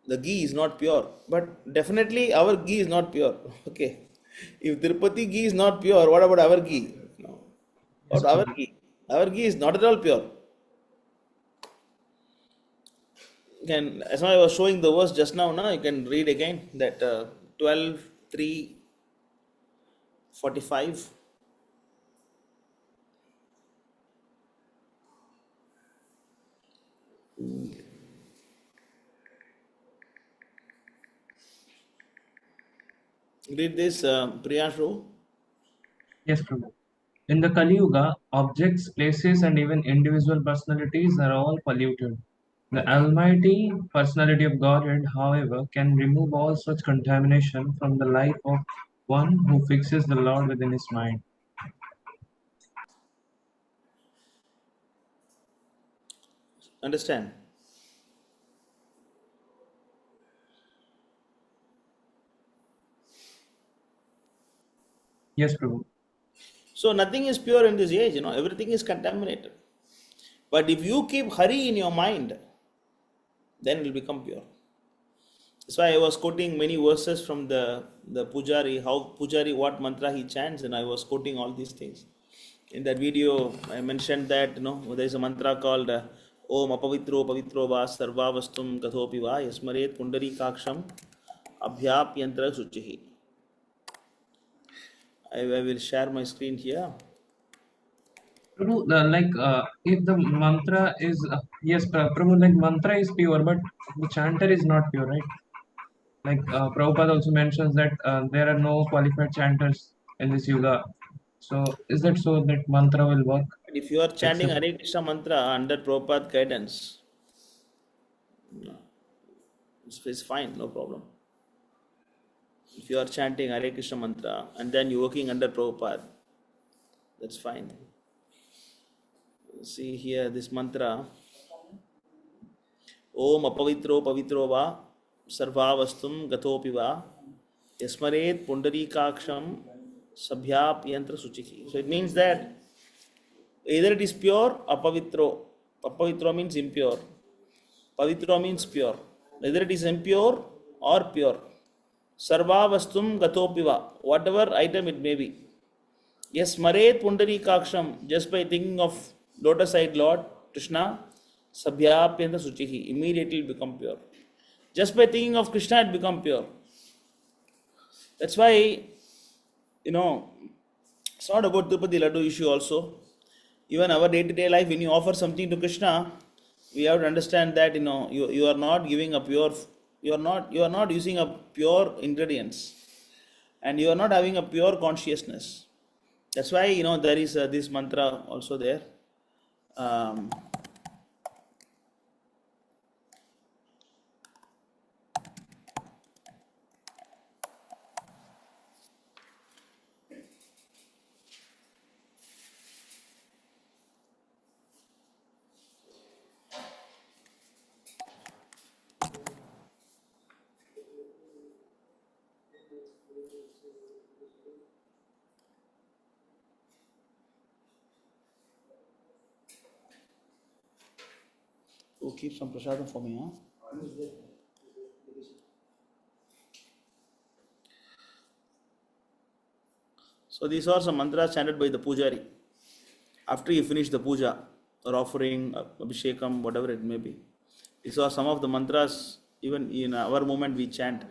The ghee is not pure, but definitely our ghee is not pure. Okay, if Tirupati ghee is not pure, what about our ghee? No. Yes, What our Prabhu. ghee? Our ghee is not at all pure. As I was showing the verse just now, you can read again that 12:3:45. Read this, Priyanshu. Yes, Prabhu. In the Kali Yuga, objects, places, and even individual personalities are all polluted. The Almighty personality of Godhead, however, can remove all such contamination from the life of one who fixes the Lord within his mind. Understand? Yes, Prabhu. So nothing is pure in this age, everything is contaminated. But if you keep Hari in your mind, then it will become pure. That's why I was quoting many verses from the Pujari, how Pujari, what mantra he chants, and I was quoting all these things. In that video, I mentioned that there is a mantra called Om Apavitro Pavitro Va Sarvavastum Kathopi Va Yasmaret Pundari Kaksham Abhyap Yantra Suchihi. I will share my screen here. Prabhu, if the mantra is yes, Prabhu, like mantra is pure, but the chanter is not pure, right? Like Prabhupada also mentions that there are no qualified chanters in this yuga. So is that so that mantra will work? If you are chanting Except Hare Krishna mantra under Prabhupada guidance, It's fine, no problem. If you are chanting Hare Krishna mantra and then you're working under Prabhupada, that's fine. See here this mantra. Om apavitro pavitro va sarvavastum gatopi va yasmaret pundarikaksham sabhyap yantra suchiki. So it means that either it is pure or pavitro. Apavitro means impure. Pavitro means pure. Either it is impure or pure. Sarvavastum gatopiva. Whatever item it may be. Yes, Maret Pundarikaksham, just by thinking of lotus-eyed Lord Krishna, Sabhyapyanta Suchihi, immediately become pure. Just by thinking of Krishna, it become pure. That's why, it's not about Tirupati Laddu issue also. Even our day-to-day life, when you offer something to Krishna, we have to understand that you are not giving a pure, you are not using a pure ingredients, and you are not having a pure consciousness. That's why there is this mantra also there. Oh, keep some prasadam for me, huh? So these are some mantras chanted by the pujari. After you finish the puja or offering, abhishekam, whatever it may be. These are some of the mantras, even in our movement we chant.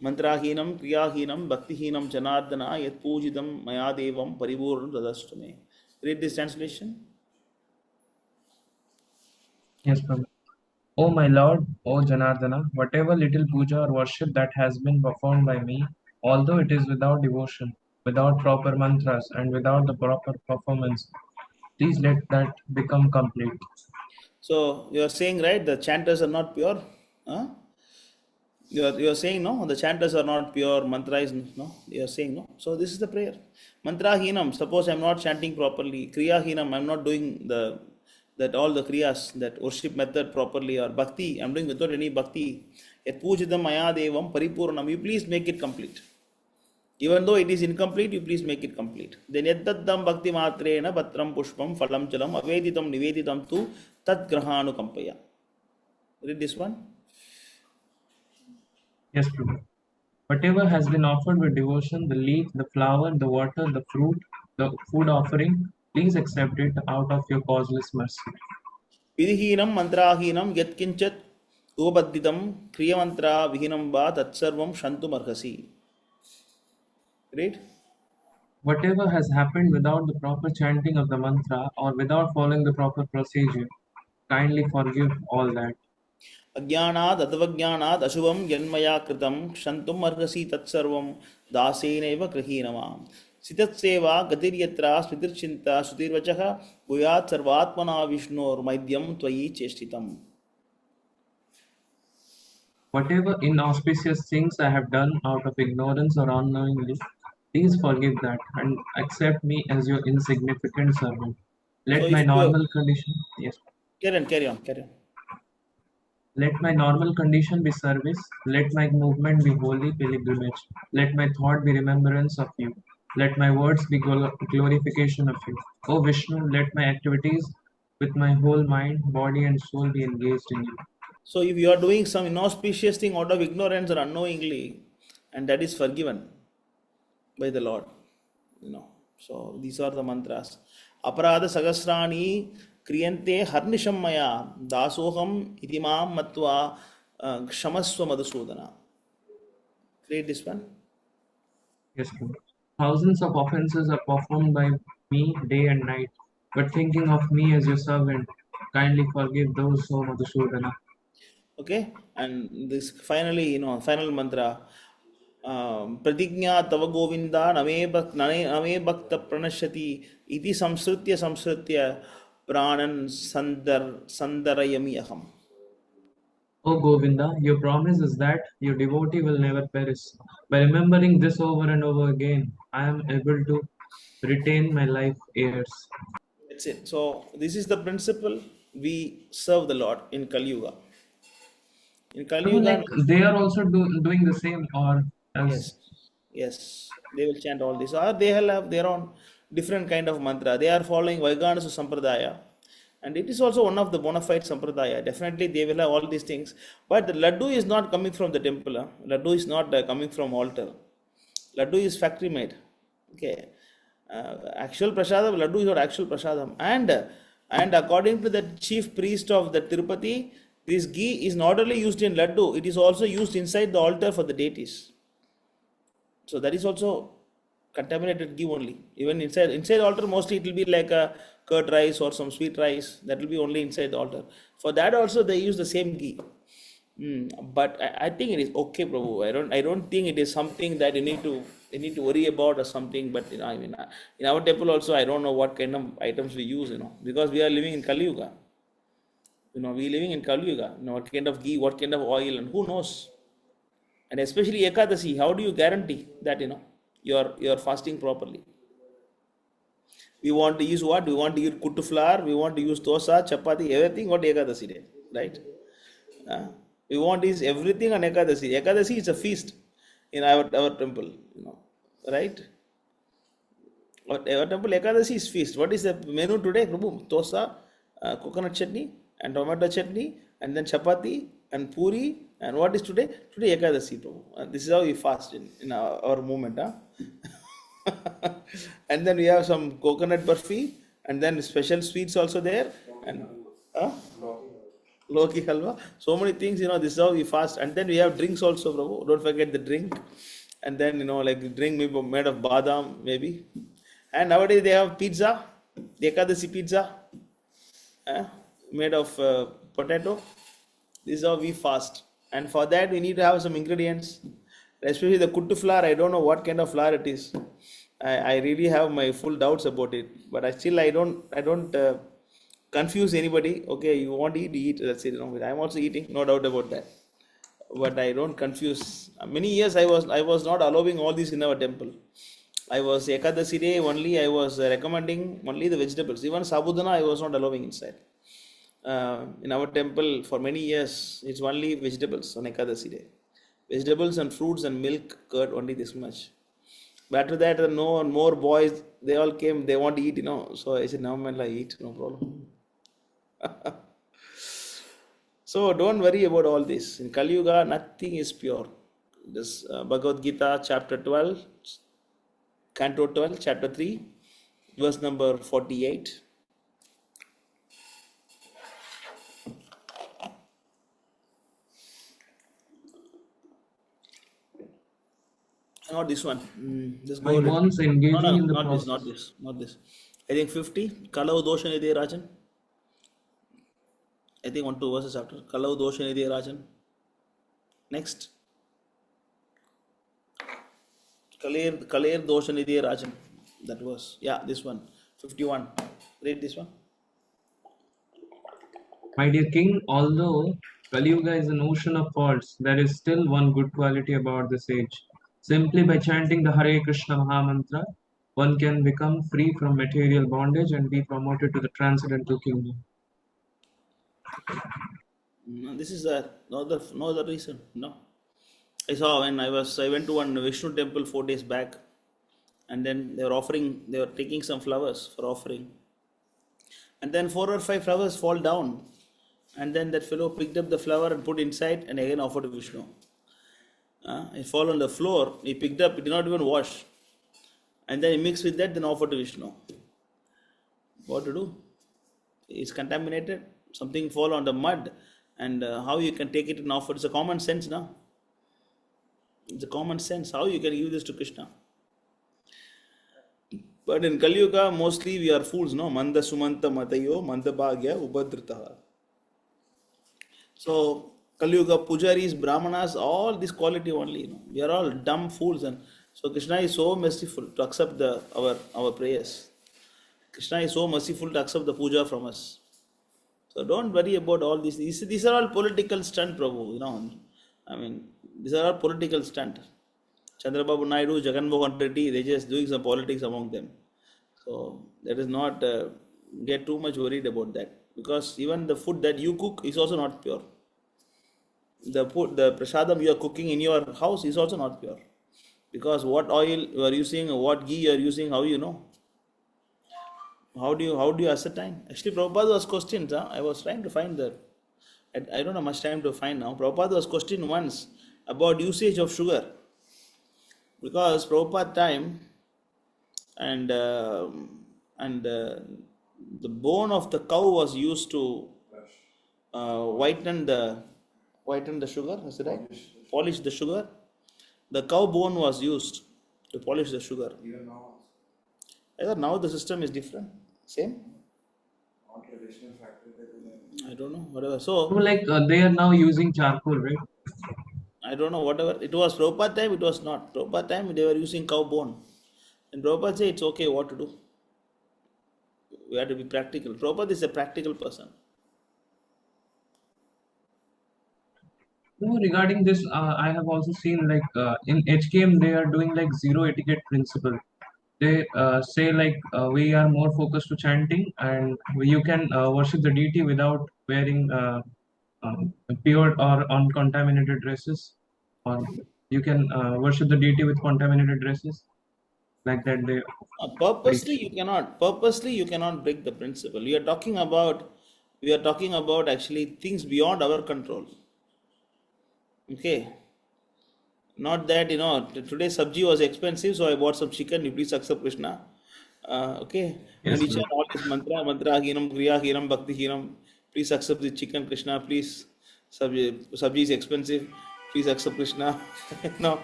Mantrahinam, kriyahinam, bhaktihinam, janardana, yat pujidam, mayadevam, pariburnam, tadastume. Read this translation. Yes, Prabhu. O my Lord, O Janardana, whatever little puja or worship that has been performed by me, although it is without devotion, without proper mantras, and without the proper performance, please let that become complete. So you are saying, right, the chanters are not pure? Huh? You are saying, no, the chanters are not pure, mantra is, no, you are saying, no. So this is the prayer. Mantra hinam, suppose I am not chanting properly. Kriya hinam, I am not doing that all the kriyas, that worship method properly, or bhakti, I am doing without any bhakti. Yat pujidam maya devam paripurnam, you please make it complete. Even though it is incomplete, you please make it complete. Then yaddaddam bhakti matrena patram pushpam phalam chalam aveditam niveditam tu tat grahanu kampaya. Read this one. Yes, Prabhu. Whatever has been offered with devotion, the leaf, the flower, the water, the fruit, the food offering, please accept it out of your causeless mercy. Vidhinam mantrahinam yatkinchat upaditam kriyamantra vihinam va tatsarvam shantum arhasi. Read. Whatever has happened without the proper chanting of the mantra or without following the proper procedure, kindly forgive all that. Ajnanad adavajnanad ashubam yanmaya kritam shantum arhasi tatsarvam daseneva krihinama. Sitatseva gatiryatra smritirchinta sutirvachaha bhuyat sarvatmana vishnor maidyam tvayi chestitam. Whatever inauspicious things I have done out of ignorance or unknowingly, please forgive that and accept me as your insignificant servant. So Let if my you normal condition, yes, carry on. let my normal condition be service. Let my movement be holy pilgrimage. Let my thought be remembrance of you. Let my words be glorification of you. O Vishnu, let my activities with my whole mind, body, and soul be engaged in you. So if you are doing some inauspicious thing out of ignorance or unknowingly, and that is forgiven by the Lord, So these are the mantras. Aparada sagasrani kriyante harnisham maya dasoham itimam matva kshamaswa madhusudana. Read this one. Yes, Lord. Thousands of offenses are performed by me day and night, but thinking of me as your servant, kindly forgive those, O Madhusudana. Okay, and this finally, final mantra. Pratignya tava govinda name bhakta pranashati iti samsrutya pranan sandarayami aham. O Govinda, your promise is that your devotee will never perish. By remembering this over and over again, I am able to retain my life years. That's it. So this is the principle we serve the Lord in Kali Yuga. In Kali Prabhu, Yuga, like they are also doing the same, or yes, else. yes, they will chant all this. Or they will have their own different kind of mantra. They are following Vaiganasa Sampradaya. And it is also one of the bona fide Sampradaya. Definitely they will have all these things. But the Laddu is not coming from the temple. Huh? Laddu is not coming from altar. Laddu is factory made. Okay. Actual prasadam, Laddu is not actual prasadam. And according to the chief priest of the Tirupati, this ghee is not only used in Laddu, it is also used inside the altar for the deities. So that is also contaminated ghee only. Even inside altar, mostly it will be like a curd rice or some sweet rice. That will be only inside the altar. For that also they use the same ghee. But I think it is okay, Prabhu. I don't think it is something that you need to worry about or something. But I mean, in our temple also, I don't know what kind of items we use, because we are living in Kali Yuga. We living in Kali Yuga. What kind of ghee, what kind of oil, and who knows? And especially Ekadasi, how do you guarantee that you're fasting properly? We want to use what? We want to use kuttu flour, we want to use dosa, chapati, everything what Ekadasi day, right? We want is everything on Ekadasi. Ekadasi is a feast in our temple, right? Our temple Ekadasi is feast. What is the menu today? Prabhu? Dosa, coconut chutney, and tomato chutney, and then chapati and puri. And what is today? Today Ekadasi, Prabhu. This is how we fast in our movement. And then we have some coconut burfi, and then special sweets also there. And Loki halwa. So many things, this is how we fast. And then we have drinks also, Prabhu. Don't forget the drink. And then, like drink maybe made of badam, maybe. And nowadays they have pizza, the Ekadasi pizza, made of potato. This is how we fast. And for that, we need to have some ingredients, especially the kuttu flour. I don't know what kind of flour it is. I really have my full doubts about it. But I don't confuse anybody. Okay, you want to eat, that's it. I'm also eating, no doubt about that. But I don't confuse. Many years I was not allowing all this in our temple. I was Ekadasi day only. I was recommending only the vegetables. Even sabudana I was not allowing inside. In our temple for many years, it's only vegetables on Ekadasi day. Vegetables and fruits and milk, curd, only this much. But after that, no more boys. They all came. They want to eat, So I said, "No man, I eat, no problem." So don't worry about all this. In Kali Yuga, nothing is pure. This Bhagavad Gita, chapter 12, Canto 12, chapter 3, verse number 48. Not this one. Just go By a little. once engaging No, in the not this, process. not this, not this. I think 50. Kalau dosha nidhi Rajan. I think 1-2 verses after. Kalau dosha nidhi Rajan. Next. Kaler dosha nidhi Rajan. That was, yeah, this one. 51. Read this one. My dear king, although Kali Yuga is an ocean of faults, there is still one good quality about this age. Simply by chanting the Hare Krishna Mahamantra, one can become free from material bondage and be promoted to the transcendental kingdom. No, this is no other reason. No. I saw when I went to one Vishnu temple 4 days back, and then they were taking some flowers for offering. And then 4 or 5 flowers fall down. And then that fellow picked up the flower and put inside and again offered to Vishnu. It fell on the floor, he picked up, he did not even wash. And then he mixed with that, then offered to Vishnu. What to do? It's contaminated. Something fall on the mud. And how you can take it and offer? It's a common sense now. It's a common sense. How you can give this to Krishna? But in Kali Yuga, mostly we are fools, no? Manda sumanta matayo, manda bhagya ubadritaha. So, Kali Yuga, pujaris, brahmanas, all this quality only, We are all dumb fools. And so Krishna is so merciful to accept our prayers. Krishna is so merciful to accept the puja from us. So So don't worry about all these. These are all political stunt, Prabhu. I mean, these are all political stunt. Chandrababu Naidu, Jagan Mohan Reddy, they're just doing some politics among them. So that is not get too much worried about that, because even the food that you cook is also not pure. The prasadam you are cooking in your house is also not pure, because what oil you are using, what ghee you are using, how you know? How do you ascertain? Actually, Prabhupada was questioned. I was trying to find that. I don't have much time to find now. Prabhupada was questioned once about usage of sugar, because Prabhupada time and the bone of the cow was used to whiten the sugar. Is it right? Polish the sugar. The cow bone was used to polish the sugar. Even now, Either now the system is different. Same? on traditional factory, they do that. I don't know. Whatever. So Like they are now using charcoal, right? I don't know. Whatever it was, Prabhupada time it was not. Prabhupada time they were using cow bone, and Prabhupada say it's okay. What to do? We have to be practical. Prabhupada is a practical person. No, regarding this, I have also seen like in HKM they are doing like zero etiquette principle. They say like we are more focused to chanting, and you can worship the deity without wearing pure or uncontaminated dresses, or you can worship the deity with contaminated dresses. Like that they Purposely preach. you cannot break the principle. We are talking about actually things beyond our control. Okay. Not that, today sabji was expensive, so I bought some chicken. You please accept Krishna. Okay. And Yes, we bro. chant all this mantra hinam, kriya hinam, bhakti hinam. Please accept the chicken, Krishna. Please, sabji is expensive. Please accept Krishna. No,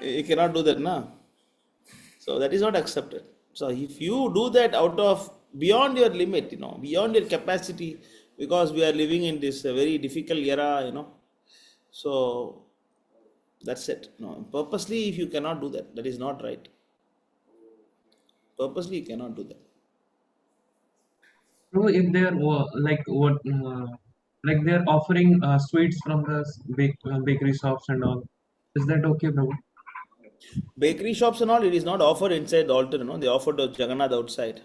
you cannot do that, na. So that is not accepted. So if you do that out of beyond your limit, beyond your capacity, because we are living in this very difficult era, so that's it. No, purposely, if you cannot do that, that is not right. Purposely, you cannot do that. So if they are like they are offering sweets from the bakery shops and all, is that okay, bro? Bakery shops and all, it is not offered inside the altar, they offer to Jagannath outside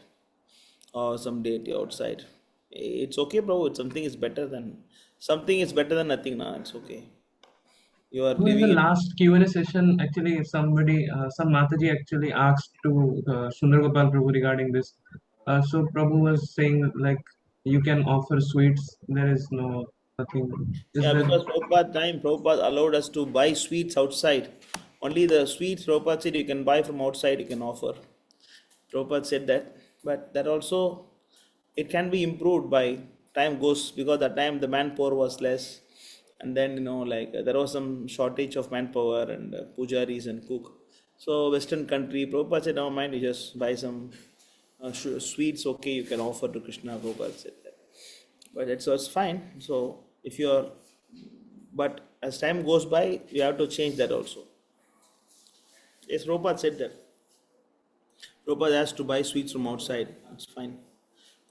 or some deity outside. It's okay, bro. Something is better than nothing. Nah, it's okay. You are No, in the living in. last Q&A session, actually, some Mataji actually asked to Sundar Gopal Prabhu regarding this. So Prabhu was saying like you can offer sweets. There is nothing. Is Yeah, that because Prabhupada allowed us to buy sweets outside. Only the sweets Prabhupada said you can buy from outside, you can offer. Prabhupada said that. But that also, it can be improved by time goes, because that time the manpower was less. And then, there was some shortage of manpower and pujaris and cook. So Western country, Prabhupada said, never mind, you just buy some sweets, okay, you can offer to Krishna. Prabhupada said that. But it's fine. So if you are, but as time goes by, you have to change that also. Yes, Prabhupada said that. Prabhupada has to buy sweets from outside. It's fine.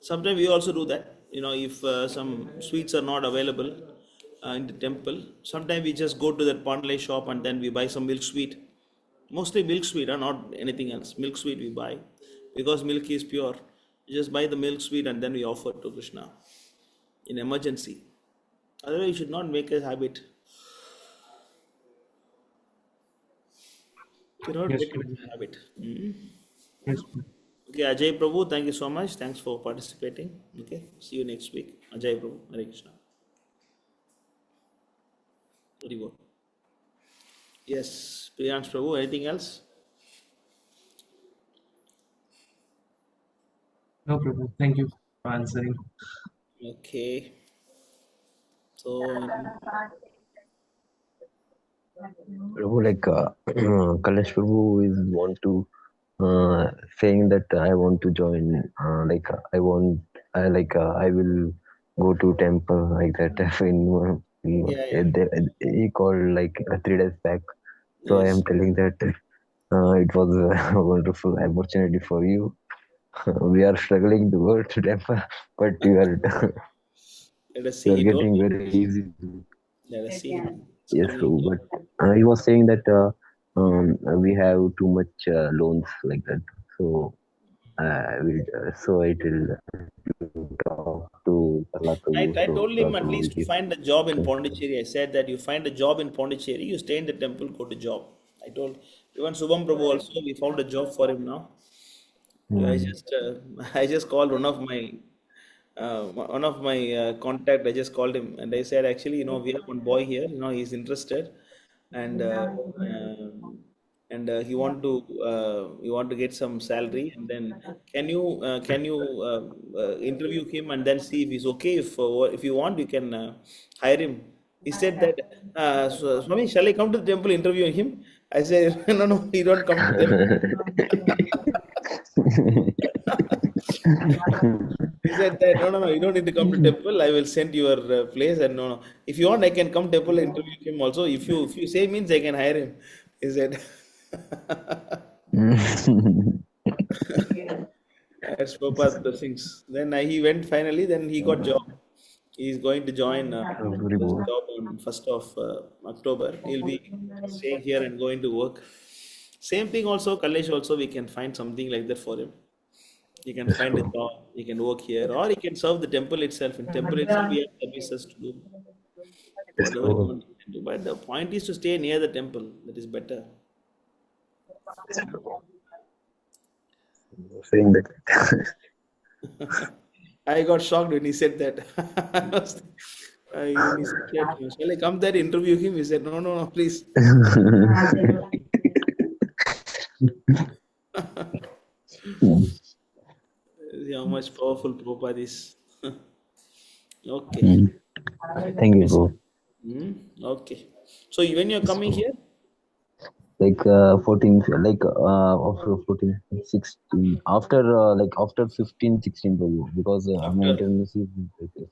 Sometimes we also do that. If some sweets are not available in the temple, sometimes we just go to that Pandalay shop and then we buy some milk sweet. Mostly milk sweet, not anything else. Milk sweet we buy because milk is pure. We just buy the milk sweet and then we offer to Krishna in emergency. Otherwise, you should not make a habit. You cannot yes, make it Prabhu. a habit. Mhm. Yes, Prabhu. Okay, Ajay Prabhu, thank you so much. Thanks for participating. Okay, see you next week. Ajay Prabhu, Hare Krishna. Very good. Yes, Priyans Prabhu, anything else? No, Prabhu. Thank you for answering. Okay. So, Prabhu, like Kalesh Prabhu is want to saying that I want to join. I will go to temple like that. yeah, yeah. He called like 3 days back. So I am Yes. telling that it was a wonderful opportunity for you. We are struggling to go to temple, but you are Let us You see. are He told getting me. very easy. Let us see him. It's Yes, coming. true. But he was saying that we have too much loans like that. So so it will talk to Prahlad Prabhu. I So told him Prahlad at Prabhu will least to give. find a job in Pondicherry. I said that you find a job in Pondicherry, you stay in the temple, go to job. I told even Subham Prabhu also, we found a job for him now. I just I just called one of my contact. I just called him and I said, actually, we have one boy here. He's interested, and um, he want to get some salary. And then can you interview him and then see if he's okay. If you want, you can hire him. He said that, Swami, shall I come to the temple interview him? I said, no, no, he don't come to temple. He said that, no, no, no, you don't need to come to temple. I will send your place. And no, no, if you want, I can come temple and interview him also. If you say means I can hire him. He said, that's Prabhupada's blessings. Then he went finally. Then he got job. He's going to join this job on 1st of October. He'll be staying here and going to work. Same thing also, Kalesh also, we can find something like that for him. He can find a job, he can work here, or he can serve the temple itself. In temple itself, we have services to do. Whatever you want, he can do. But the point is to stay near the temple. That is better. Saying that. I got shocked when he said that. He said, shall I come there interview him? He said, no, no, no, please. See how much powerful Prabhupada is. Okay. Thank you, bro. Okay. So when you're coming here? Like 14, like after 14, 16, after like after 15, 16, Prabhu, because my attendance is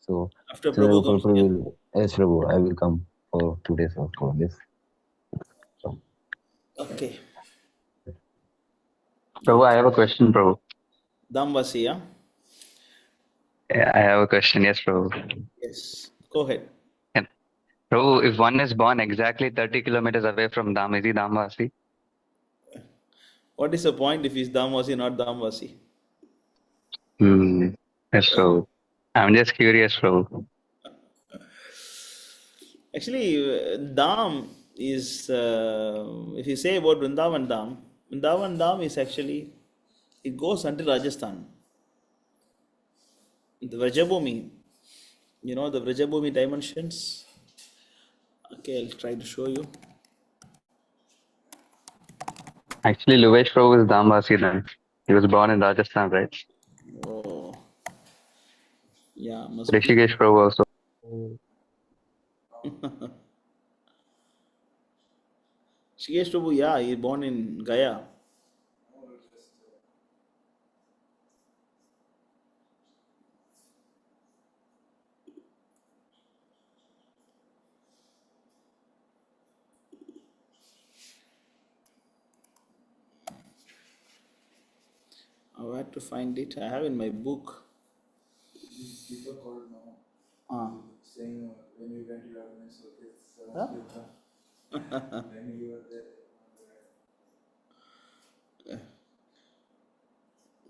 so. After Prabhu comes here. Yes, Prabhu, I will come for 2 days or 4 days. Okay. Prabhu, I have a question, Prabhu. Damvasi, yeah? Yeah, I have a question. Yes, Prabhu. Yes. Go ahead. Prabhu, if one is born exactly 30 kilometers away from Dham, is he Dhamvasi? What is the point if he's Damvasi, not Damvasi? Yes, Prabhu. I'm just curious, Prabhu. Actually, Dham is, if you say about Vrindavan Dham is actually, it goes until Rajasthan. The Vrajabhumi, the Vrajabhumi dimensions. Okay, I'll try to show you. Actually, Luvesh Prabhu is Dhamvasi then. He was born in Rajasthan, right? Oh, yeah, must be. Rishikesh Prabhu also. Rishikesh Prabhu, yeah, he born in Gaya. I had to find it. I have in my book. People called now saying when we went to your organize circuits, when you were there.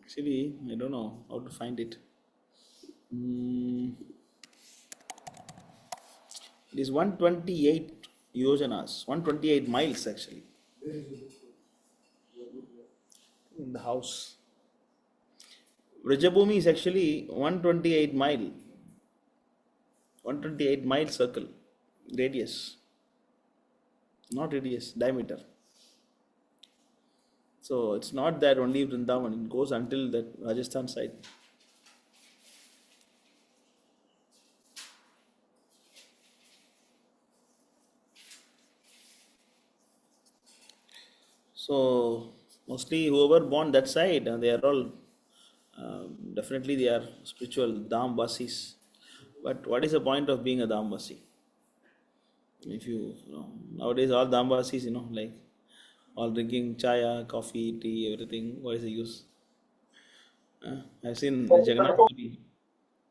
Actually, I don't know how to find it. It is 128 yojanas, 128 miles actually. In the house. Vrajabhumi is actually 128 mile circle, radius, not radius, diameter. So it's not that only Vrindavan, it goes until that Rajasthan side. So mostly whoever born that side, they are all definitely they are spiritual Dhamvasis. But what is the point of being a Dhamvasi? If nowadays all Dhamvasis, like all drinking chaya, coffee, tea, everything. What is the use? I've seen Jagannath Puri.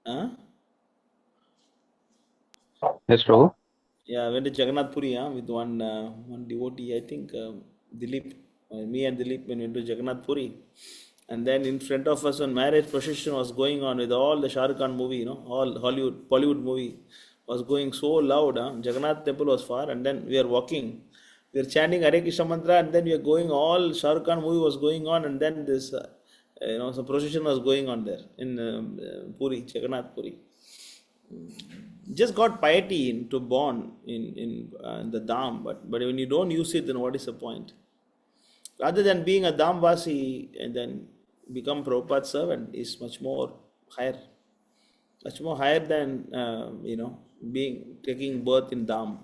Huh? Yes, Prabhu. Yeah, I went to Jagannath Puri with one devotee. I think Dilip, me and Dilip went to Jagannath Puri, and then in front of us, when marriage procession was going on with all the Shah Rukh Khan movie, all Hollywood Bollywood movie was going so loud. Jagannath temple was far, and then we are walking, we are chanting Hare Krishna mantra, and then we are going. All Shah Rukh Khan movie was going on, and then this some procession was going on there in Puri, Jagannath Puri. Just got piety into born in the dham, but when you don't use it, then what is the point? Rather than being a dhamvasi and then become Prabhupada's servant is higher, much more higher than being taking birth in dham,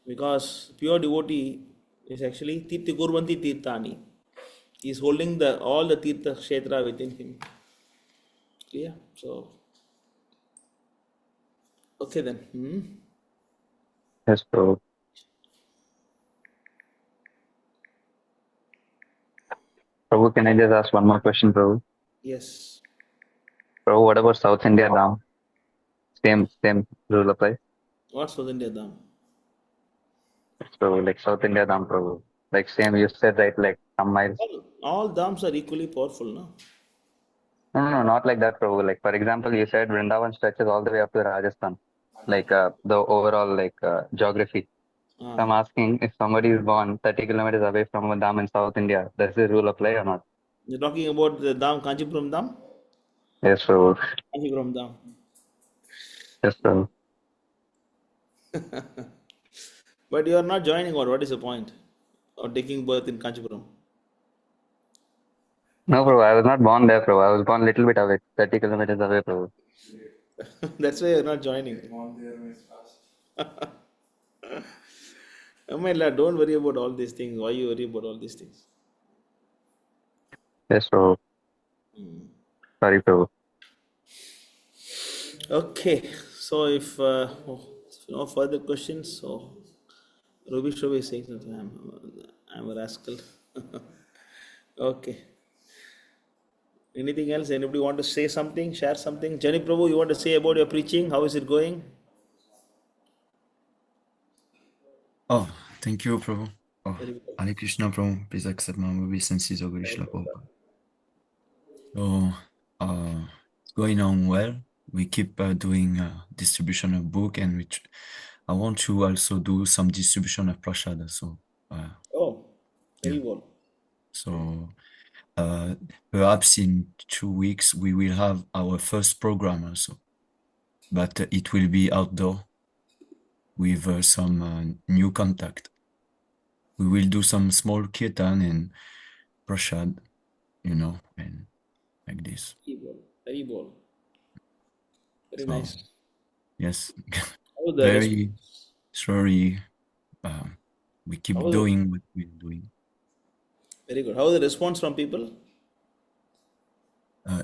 because pure devotee is actually tirthi gurvanti tirthani. He is holding the all the tirtha kshetra within him. Clear? So okay then. Yes, Prabhu. Prabhu, can I just ask one more question, Prabhu? Yes. Prabhu, what about South India Dham? Same rule applies? What South India dham? So, like South India Dham, Prabhu. Like same, you said, right, like some miles. All dhams are equally powerful, no? No, not like that, Prabhu. Like, for example, you said Vrindavan stretches all the way up to Rajasthan, like the overall geography. So I'm asking, if somebody is born 30 kilometers away from a dam in South India, does this rule apply or not? You're talking about the dham, Kanchipuram dham? Yes, Prabhu. Kanchipuram dham. Yes, Prabhu. But you are not joining, or what is the point of taking birth in Kanchipuram? No, Prabhu, I was not born there, Prabhu. I was born a little bit away, 30 kilometers away, Prabhu. That's why you're not joining. Don't worry about all these things. Why you worry about all these things? Yes, Prabhu. Sorry, Prabhu. Okay, so if no further questions, so Ruby Shobhi is saying something. I'm a rascal. Okay. Anything else? Anybody want to say something? Share something? Jani Prabhu, you want to say about your preaching? How is it going? Oh, thank you, Prabhu. Oh, Very good. Hare Krishna, Prabhu. Please accept my obeisances, O Gurishla Prabhupada. So, it's going on well. We keep doing distribution of book, and I want to also do some distribution of prasada. So, Very well. So, perhaps in 2 weeks we will have our first program also, but it will be outdoor with some new contact. We will do some small kirtan and prasad, and like this. Very well. Very So, nice. yes, How the very sorry. We keep How- doing what we're doing. Very good. How is the response from people?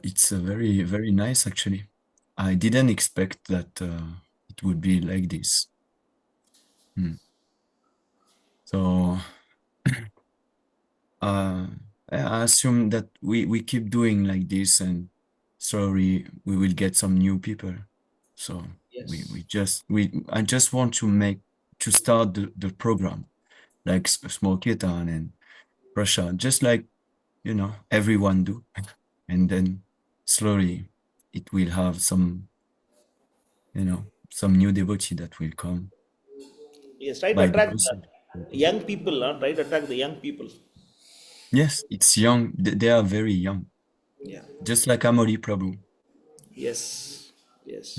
It's very, very nice, actually. I didn't expect that it would be like this. So I assume that we keep doing like this, and slowly we will get some new people. So I just want to start the program, like small kirtan and prasad, just like everyone do, and then slowly it will have some new devotee that will come. Yes, try to by the attract grace of- the young people. Try to attract the young people. Yes, it's young. They are very young. Yeah. Just like Amoli Prabhu. Yes. Yes.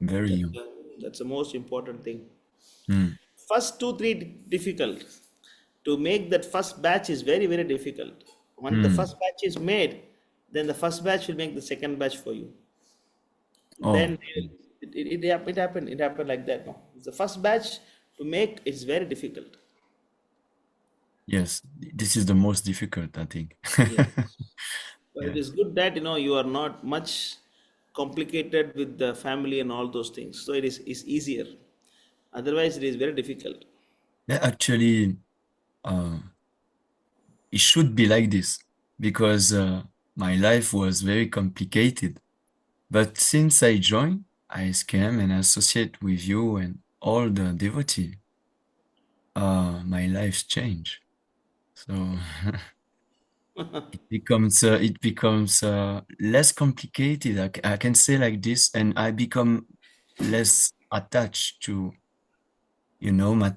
Very young. That's the most important thing. Mm. First 2-3 difficult. To make that first batch is very, very difficult. When the first batch is made, then the first batch will make the second batch for you. Oh. Then it happened. It happened like that. No, the first batch to make is very difficult. Yes, this is the most difficult, I think. But it is good that you are not much complicated with the family and all those things. So it's easier. Otherwise, it is very difficult. Yeah, actually, it should be like this because my life was very complicated. But since I joined, came and associate with you and all the devotee, my life's changed. So it becomes less complicated. I can say like this, and I become less attached to, my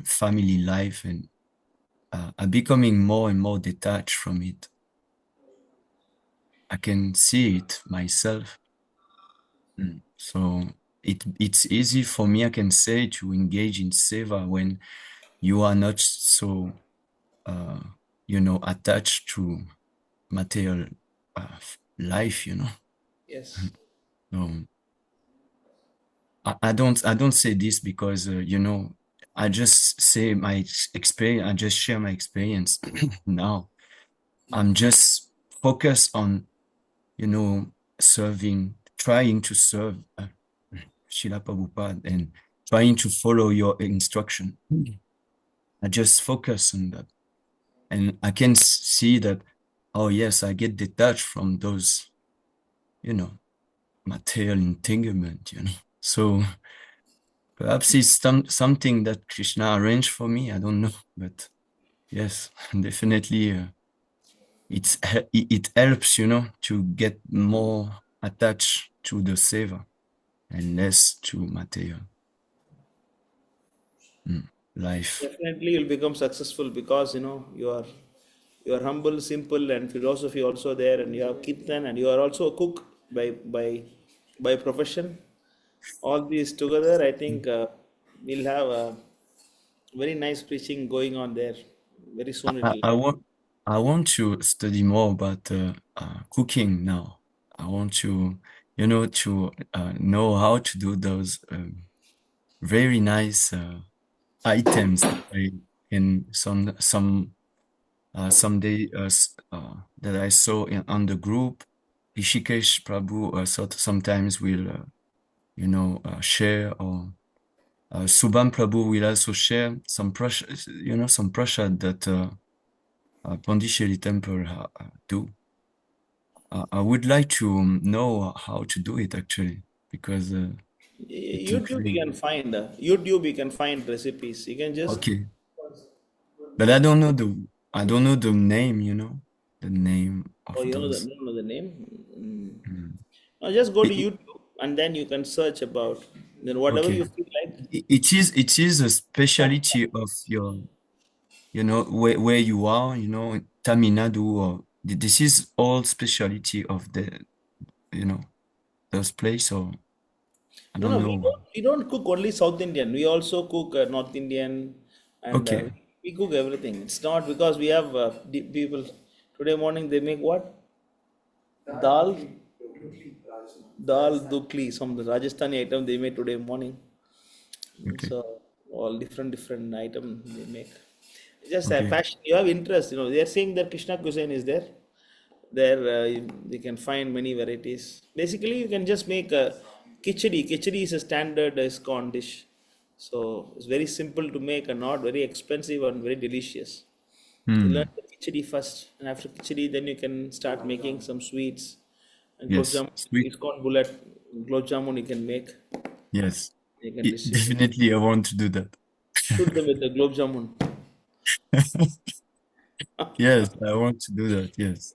family life, and I'm becoming more and more detached from it. I can see it myself. So it's easy for me, I can say, to engage in seva when you are not so, attached to material life, Yes. So I don't say this because, I just say my experience, I just share my experience now. I'm just focused on, trying to serve Srila Prabhupada and trying to follow your instruction. I just focus on that. And I can see that, oh yes, I get detached from those, material entanglement, So perhaps it's something that Krishna arranged for me. I don't know, but yes, definitely it helps, to get more attached to the seva and less to material life. Definitely you'll become successful because you are humble, simple, and philosophy also there, and you have kirtan, and you are also a cook by profession. All these together, I think we'll have a very nice preaching going on there. Very soon I, it'll. I want I want to study more about cooking now. I want to, to know how to do those very nice items that I can someday that I saw on the group. Rishikesh Prabhu sometimes will share, or Subham Prabhu will also share some some prasad that Pondicherry Temple do. I would like to know how to do it actually, because it looks YouTube you really can find YouTube you can find recipes. You can just okay. But I don't know the name, the name of you those. don't know the name. Mm. No, just go to It, YouTube and then you can search about then whatever okay. you feel like. It is a specialty of your, where you are, Tamil Nadu, or this is all specialty of those place, or I No, don't no, know. we don't cook only South Indian. We also cook North Indian, and Okay. we cook everything. It's not because we have people today morning they make what dal dal dukli, some Rajasthani item they made today morning. Okay. So all different item they make. Just a Okay. passion. You have interest. They are saying that Krishna cuisine is there. There you can find many varieties. Basically, you can just make a khichdi. Khichdi is a standard ISKCON dish. So it's very simple to make and not very expensive and very delicious. You learn Hmm. the khichdi first, and after khichdi, then you can start making some sweets. And gulab Yes. jamun, Sweet. ISKCON bullet, gulab jamun you can make. Yes. You can distribute. Definitely, I want to do that. Shoot them with the gulab jamun. Yes, I want to do that. Yes.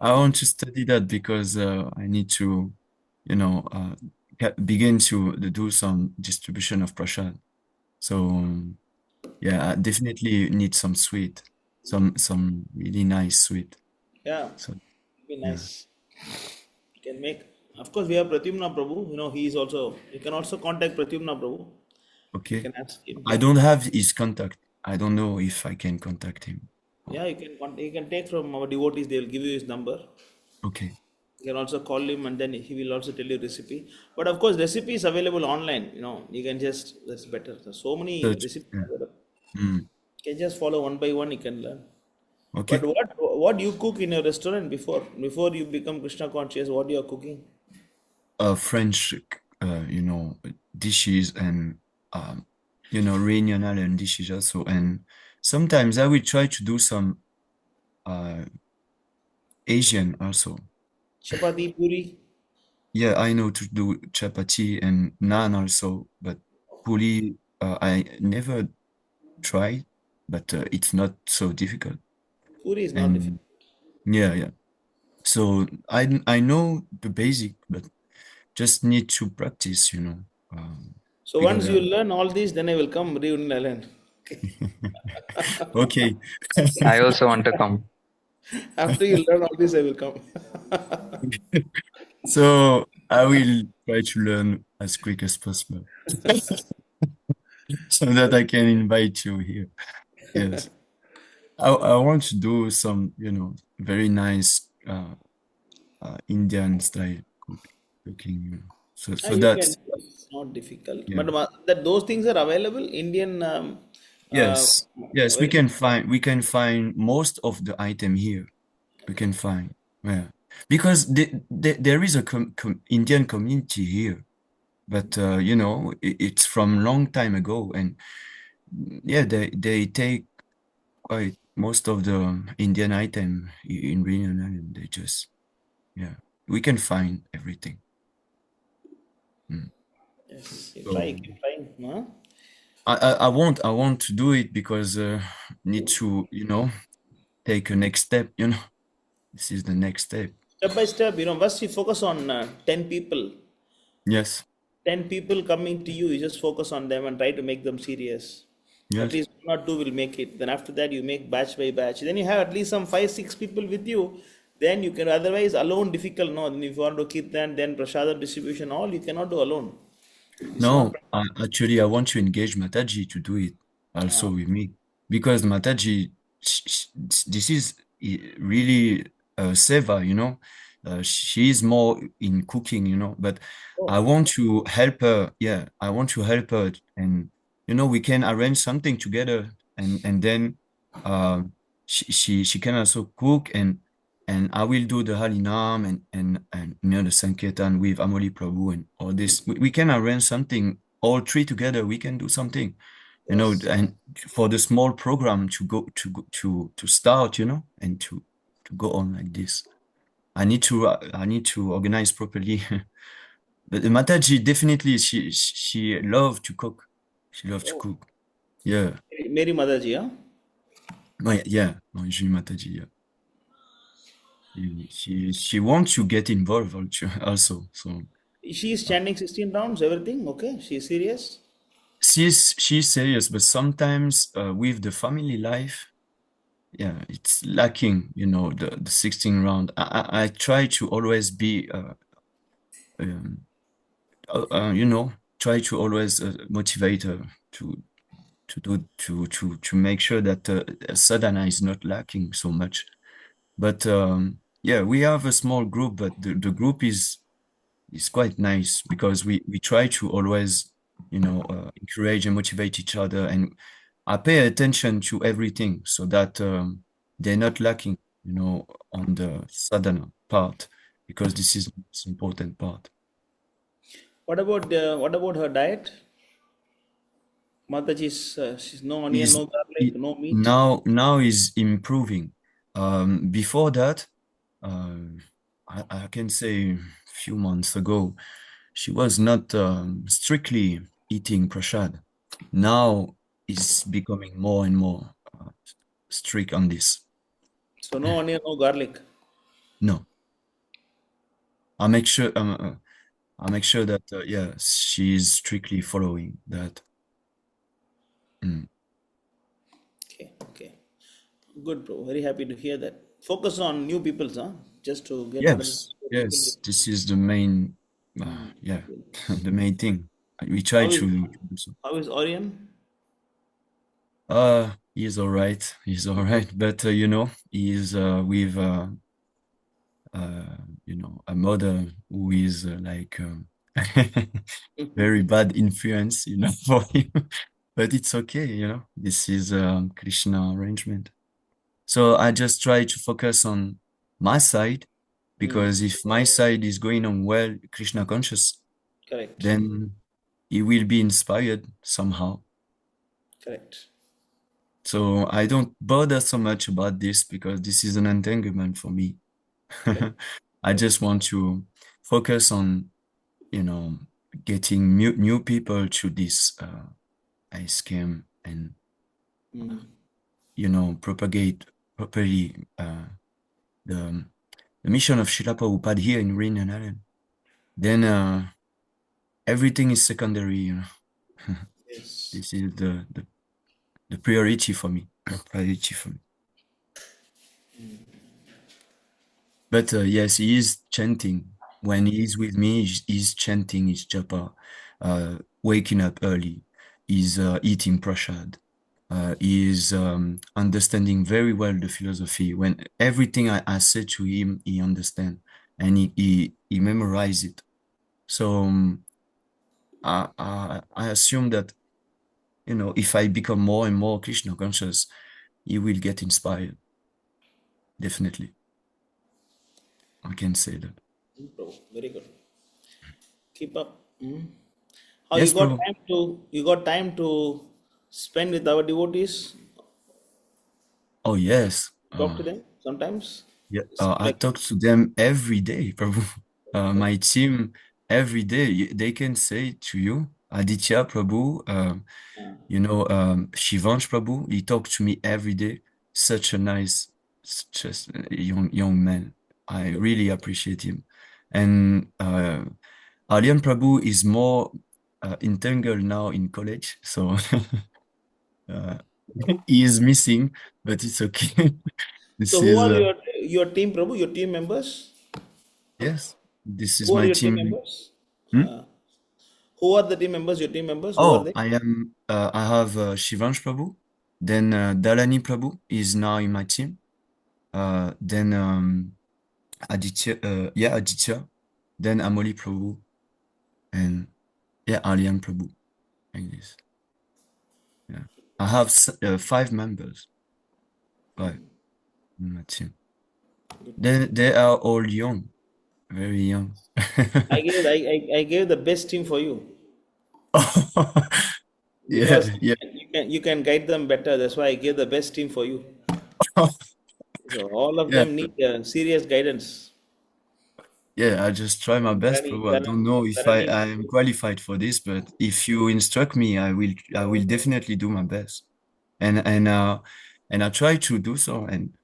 I want to study that because I need to, begin to do some distribution of prasad. So yeah, I definitely need some sweet, some really nice sweet. Yeah, So be yeah. nice. You can make. Of course, we have Pratyumna Prabhu. He is also. You can also contact Pratyumna Prabhu. You Okay. can ask him. I Yeah, don't have his contact. I don't know if I can contact him. yeah. You can You can take from our devotees. They will give you his number. Okay. You can also call him, and then he will also tell you recipe. But of course, recipe is available online. You can just. That's better. There's so many Search. recipes Yeah. available. Mm. You can just follow one by one. You can learn. But Okay. what you cook in your restaurant before you become Krishna conscious? What you are cooking? French, dishes, and regional and dishes also. And sometimes I will try to do some Asian also. Chapati, puri. Yeah, I know to do chapati and naan also, but puli I never tried, but it's not so difficult. Puri is not difficult. And yeah. So I know the basic, but just need to practice, So because once you learn all these, then I will come Reunion Island. okay. I also want to come. After you learn all this, I will come. So I will try to learn as quick as possible so that I can invite you here. Yes. I want to do some, very nice Indian style cooking. So You can that's do it. It's not difficult. yeah. But that those things are available. Indian. Yes. Yes, we Very can find most of the item here. We can find. Yeah. Because there is a Indian community here, but it's from long time ago, and yeah, they take quite most of the Indian item in Reunion Island. They just we can find everything. Yes, you try. So Keep trying. Huh? I want to do it because need to take a next step. This is the next step. Step by step. First you focus on 10 people. Yes. 10 people coming to you. You just focus on them and try to make them serious. At Yes. least one or two will make it. Then after that, you make batch by batch. Then you have at least some 5, 6 people with you. Then you can, otherwise alone difficult. No, then if you want to keep them, then prasada distribution, all you cannot do alone. It's not. No, actually, I want to engage Mataji to do it also with me because Mataji, this is really Seva, she is more in cooking, but I want to help her. Yeah, I want to help her, and we can arrange something together, and then she can also cook, and I will do the Harinam and the Sankirtan with Amoli Prabhu and all this. We can arrange something, all three together. We can do something, and for the small program to start, and to go on like this. I need to organize properly. But Mataji definitely she loves to cook. She loves to cook. Yeah. Mary Motherji, huh? Oh, yeah. No, usually Mataji, yeah. She wants to get involved also. So She is chanting 16 rounds, everything. Okay, she is serious. she's serious, but sometimes with the family life, yeah, it's lacking. The 16 round. I try to always be try to always motivate her to make sure that sadhana is not lacking so much. But yeah, we have a small group, but the group is quite nice because we try to always encourage and motivate each other, and I pay attention to everything so that they're not lacking on the sadhana part, because this is the most important part. What about her diet? Mataji's she's no onion, Is no garlic, no meat. now is improving. Before that, I can say a few months ago, she was not strictly eating prasad. Now is becoming more and more strict on this. So no onion, no garlic. No, I make sure that yeah, she is strictly following that. Okay. Good, bro. Very happy to hear that. Focus on new peoples, huh? Just to get Yes, people. this is the main, yeah, the main thing. We try to do so. How is Orion? He's all right. He's all right, but he's with a mother who is like very bad influence, for him. But it's okay, this is Krishna arrangement. So I just try to focus on my side, because if my side is going on well, Krishna conscious, Correct. then he will be inspired somehow. Correct. So I don't bother so much about this because this is an entanglement for me. I just want to focus on, getting new people to this ice camp and, propagate properly the mission of Srila Prabhupada here in Greenland Island, then everything is secondary, Yes. This is the priority for me. But yes, he is chanting. When he is with me, he's chanting his japa, waking up early. He's eating prasad. He is understanding very well the philosophy. When everything I say to him, he understands and he memorizes it. So I assume that, if I become more and more Krishna conscious, he will get inspired. Definitely. I can say that. Prabhu, very good. Keep up. How Yes, you got Prabhu. time to spend with our devotees? Oh, yes. Talk to them sometimes. Yeah, It's I like talk to them every day, Prabhu. My team every day, they can say to you, Aditya Prabhu, Shivansh Prabhu, he talks to me every day. Such a nice, just young man. I really appreciate him. And Aryan Prabhu is more entangled now in college, so he is missing, but it's okay. so. This Who is are your team, Prabhu? Your team members? yes, this is Who are my your team team. members? Hmm? Who are the team members? Your team members? Who are Oh, they? I have Shivansh Prabhu, then Dalani Prabhu is now in my team. Then Aditya, Aditya, then Amoli Prabhu, and Alian Prabhu, like this. Yeah, I have 5 members, 5 in my team. They are all young, very young. I gave the best team for you Yeah, because yeah. you can guide them better. That's why I gave the best team for you. So all of Yeah, them need serious guidance. yeah, I just try my best, Dharani, Prabhu. I don't know if I Dharani, am qualified for this, but if you instruct me, I will definitely do my best. And I try to do so. And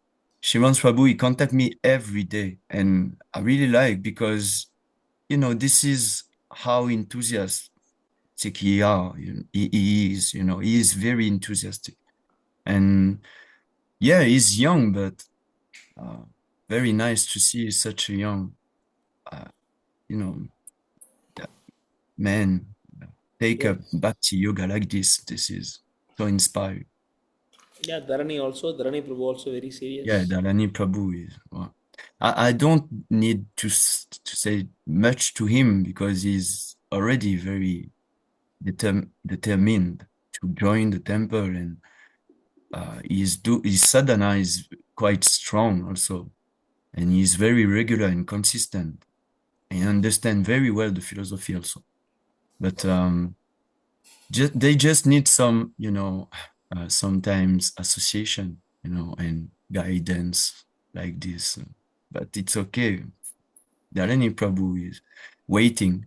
Shivans Prabhu, he contact me every day. And I really like because, this is how enthusiastic he are. He is, he is very enthusiastic. And yeah, he's young, but very nice to see such a young, uh, you know, man take yes. up bhakti yoga like this. This is so inspiring. Yeah, Dharani Prabhu also very Yeah, serious. Dalani Prabhu is. Well, I don't need to say much to him because he's already very determined to join the temple, and his sadhana is quite strong also, and he's very regular and consistent, and understand very well the philosophy also. But they just need some, sometimes association, and guidance like this. But it's okay. Dharani Prabhu is waiting.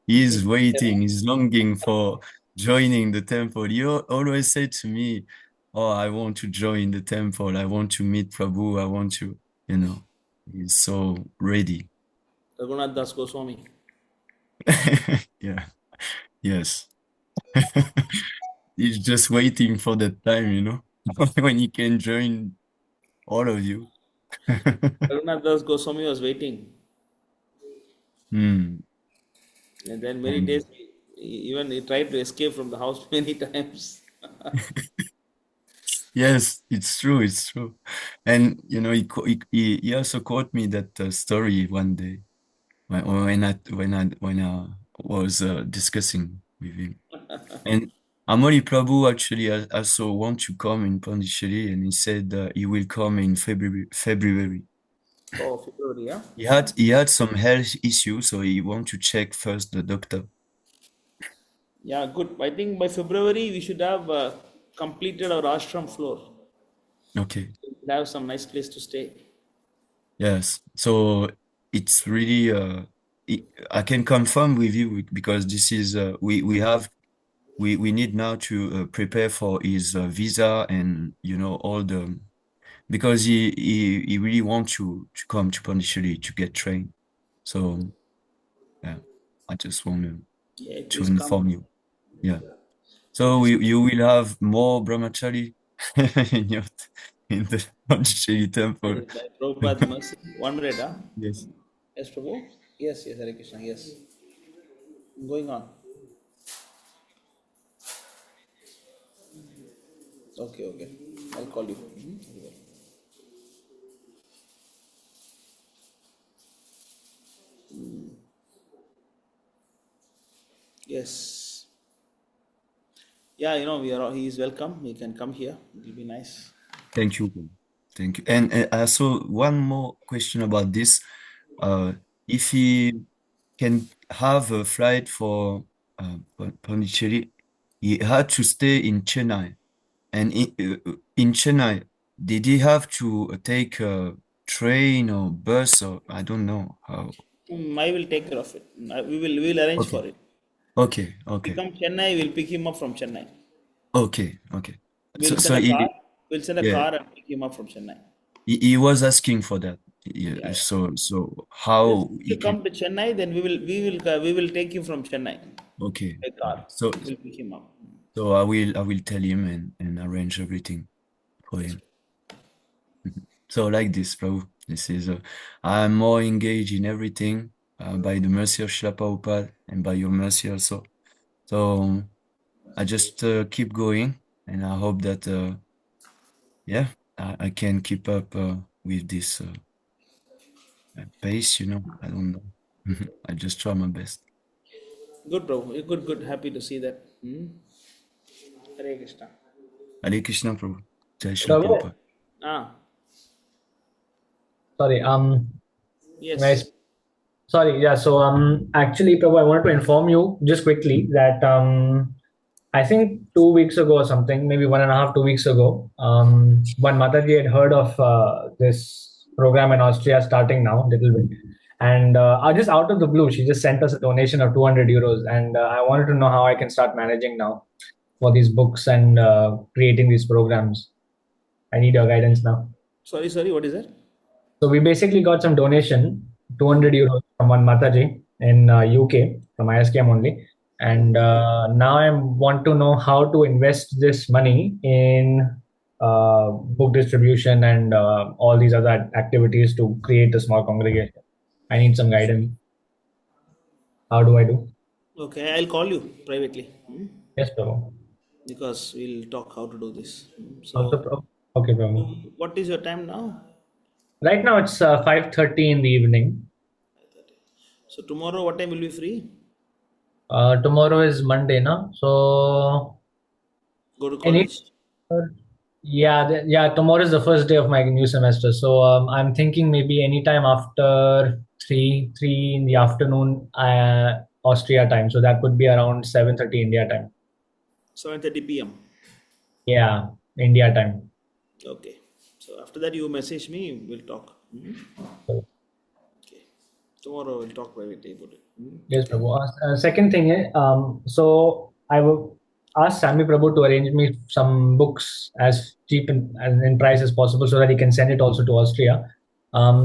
He is waiting. He's longing for joining the temple. He always say to me, "Oh, I want to join the temple. I want to meet Prabhu. I want to, He's so ready." Raghunath Das Goswami. Yeah. Yes. He's just waiting for that time, when he can join all of you. Raghunath Das Goswami was waiting. Hmm. And then many And days, even he tried to escape from the house many times. yes, it's true. It's true. And he also quote me that story one day when I was discussing with him. And Amoli Prabhu actually also want to come in Pondicherry, and he said he will come in February. Oh, February, yeah? He had some health issues, so he want to check first the doctor. Yeah, good. I think by February we should have completed our ashram floor. Okay. We'll have some nice place to stay. Yes. So it's really I can confirm with you because this is we need now to prepare for his visa and all the because he really wants to come to Pondicherry to get trained. So yeah, I just want Yeah, to please come. inform you. Yeah. So you will have more brahmachari in the Pondicherry temple. By Prabhupada's mercy. 1 minute, huh? Yes. Yes, Prabhu? Yes, Hare Krishna, yes. Going on. Okay. I'll call you. Yes. Yeah, he is welcome. He can come here. It will be nice. Thank you. Thank you. And also one more question about this. If he can have a flight for Pondicherry, he had to stay in Chennai. And in Chennai, did he have to take a train or bus or I don't know how? I will take care of it. We will arrange Okay. for it. Okay. If he come Chennai, we'll pick him up from Chennai. Okay. We'll So send a car. he, We'll send a yeah, car and pick him up from Chennai. he was asking for that. Yeah. Yeah. So how If he you can? come to Chennai, then we will take him from Chennai Okay. by car. So We'll pick him up. I will tell him and arrange everything for him. So like this, bro. This is I'm more engaged in everything by the mercy of Srila Prabhupada and by your mercy also. So I just keep going, and I hope that I can keep up with this pace. I don't know. I just try my best. Good, bro. Good. Happy to see that. Hare Krishna. Hare Krishna, Prabhu. Jai Srila Prabhu? Prabhupada. Sorry. Yes. Nice. Sorry. Yeah. So actually, Prabhu, I wanted to inform you just quickly that I think 2 weeks ago or something, maybe 1.5, 2 weeks ago, one Mataji had heard of this program in Austria starting now, little bit. And just out of the blue, she just sent us a donation of 200 euros. And I wanted to know how I can start managing now for these books and creating these programs. I need your guidance now. Sorry. What is that? So we basically got some donation, 200 euros from one Mataji in UK from ISKM only. And now I want to know how to invest this money in book distribution and all these other activities to create a small congregation. I need some guidance. How do I do? Okay, I'll call you privately. Yes, Prabhu. Because we'll talk how to do this. Okay, Prabhu. What is your time now? Right now it's 5:30 in the evening. So tomorrow, what time will you be free? Tomorrow is Monday, no? So Go to college? Yeah. Tomorrow is the first day of my new semester, so I'm thinking maybe anytime after three in the afternoon, Austria time. So that would be around 7:30 India time. 7:30 p.m. Yeah, India time. Okay. So after that, you message me. We'll talk. Okay. Tomorrow we'll talk privately about it. Yes, Prabhu. Second thing, so I will ask Sami Prabhu to arrange me some books as cheap in price as possible so that he can send it also to Austria.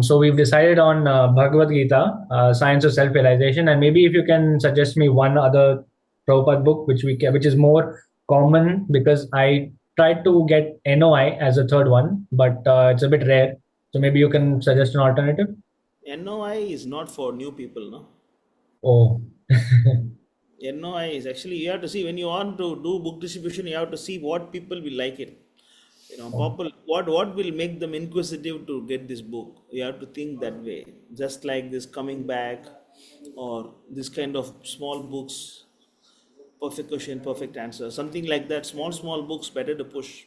So we've decided on Bhagavad Gita, Science of Self-Realization, and maybe if you can suggest me one other Prabhupada book which is more common, because I tried to get NOI as a third one, but it's a bit rare. So maybe you can suggest an alternative. NOI is not for new people, no? Oh. NOI is actually, you have to see when you want to do book distribution, you have to see what people will like it. What will make them inquisitive to get this book. You have to think that way. Just like this coming back or this kind of small books, perfect question, perfect answer, something like that. Small books better to push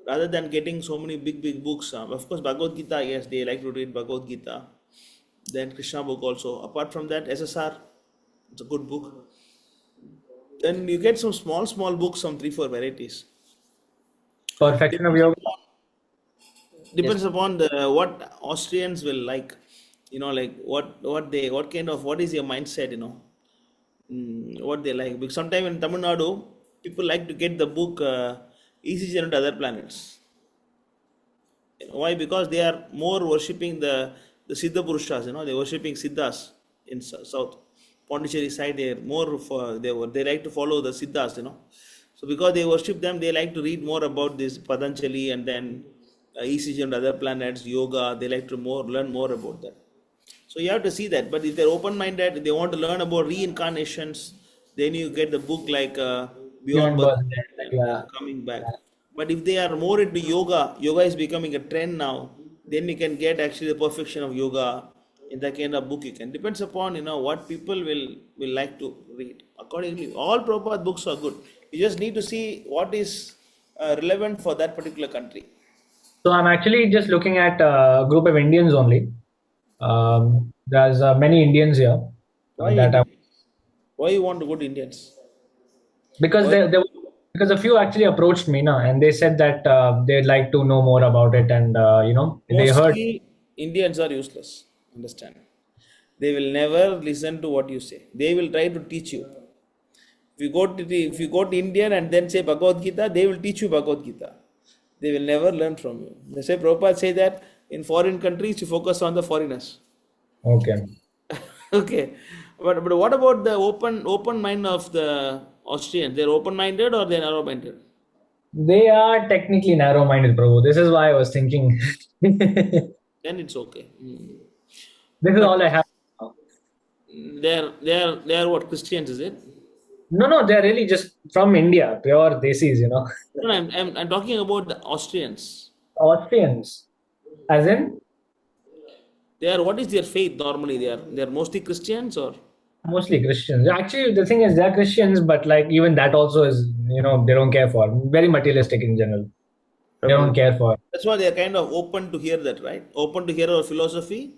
rather than getting so many big books. Of course, Bhagavad Gita, yes, they like to read Bhagavad Gita. Then Krishna book also. Apart from that, SSR, it's a good book. Then you get some small books, some 3-4 varieties. Perfection of Yoga. Depends upon what Austrians will like. You know, like what is your mindset? You know, what they like. Because sometime in Tamil Nadu, people like to get the book ECG and Other Planets. Why? Because they are more worshipping the Siddha Purushas. You know, they're worshipping Siddhas in South Pondicherry side. They're more for they like to follow the Siddhas. You know, so because they worship them, they like to read more about this Patanjali and then ECG and Other Planets, yoga. They like to learn more about that. So you have to see that. But if they're open-minded, they want to learn about reincarnations, then you get the book like Beyond Beyond Birth birth, and yeah. Coming Back. But if they are more into yoga is becoming a trend now, then you can get actually the perfection of yoga in that kind of book. You can depends upon what people will like to read. Accordingly, all Prabhupada books are good. You just need to see what is relevant for that particular country. So I'm actually just looking at a group of Indians only. There's many Indians here Why that are, why you want to go to Indians? because Why? because a few actually approached me now, and they said that they'd like to know more about it, and they heard. Mostly Indians are useless. Understand? They will never listen to what you say. They will try to teach you. If you go to Indian and then say Bhagavad Gita, they will teach you Bhagavad Gita. They will never learn from you. They say Prabhupada say that in foreign countries you focus on the foreigners. Okay. Okay, but what about the open mind of the Austrians? They're open minded or they're narrow minded? They are technically narrow-minded, Prabhu. This is why I was thinking. This Then it's okay. is But all I have. they are what, Christians, is it? No, they're really just from India, pure desis, No, I'm talking about the Austrians. Austrians, as in What is their faith normally? They are mostly Christians or? mostly Christians. Actually, the thing is, they're Christians, but like even that also is, they don't care for. Very materialistic in general. They don't care for. That's why they are kind of open to hear that, right? Open to hear our philosophy.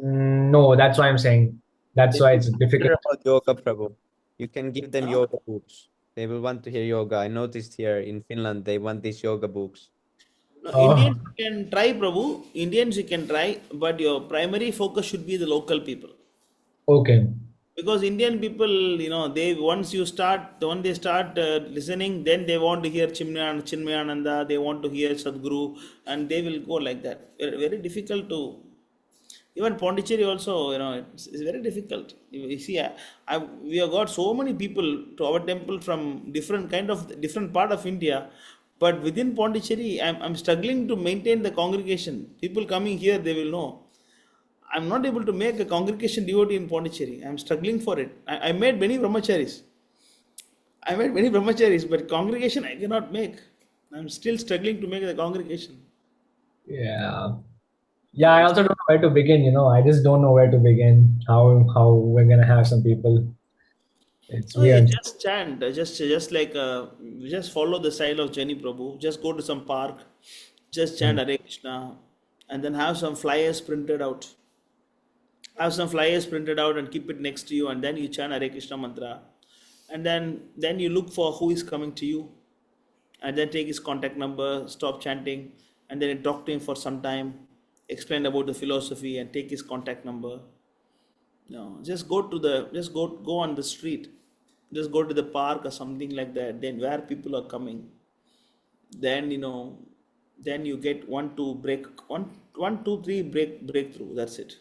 No, that's why I'm saying. That's why it's difficult. Hear about yoga, Prabhu. You can give them yoga books. They will want to hear yoga. I noticed here in Finland they want these yoga books. No, Oh. Indians you can try, Prabhu. Indians you can try, but your primary focus should be the local people. Okay. Because Indian people, they when they start listening, then they want to hear Chinmayananda, they want to hear Sadguru, and they will go like that. Very, very difficult to. Even Pondicherry also, it's very difficult. You see, we have got so many people to our temple from different part of India, but within Pondicherry, I'm struggling to maintain the congregation. People coming here, they will know. I'm not able to make a congregation devotee in Pondicherry. I'm struggling for it. I made many brahmacharis. But congregation I cannot make. I'm still struggling to make the congregation. Yeah. Yeah, I also don't know where to begin, I just don't know where to begin, how we're gonna have some people. It's No, you weird. just chant, just follow the style of Jenny Prabhu. Just go to some park, just chant Hare Krishna, and then have some flyers printed out. And keep it next to you, and then you chant Hare Krishna mantra, and then you look for who is coming to you, and then take his contact number, stop chanting, and then you talk to him for some time, explain about the philosophy, and take his contact number. No, just go on the street, just go to the park or something like that. Then where people are coming, then then you get one, two, three breakthrough. That's it.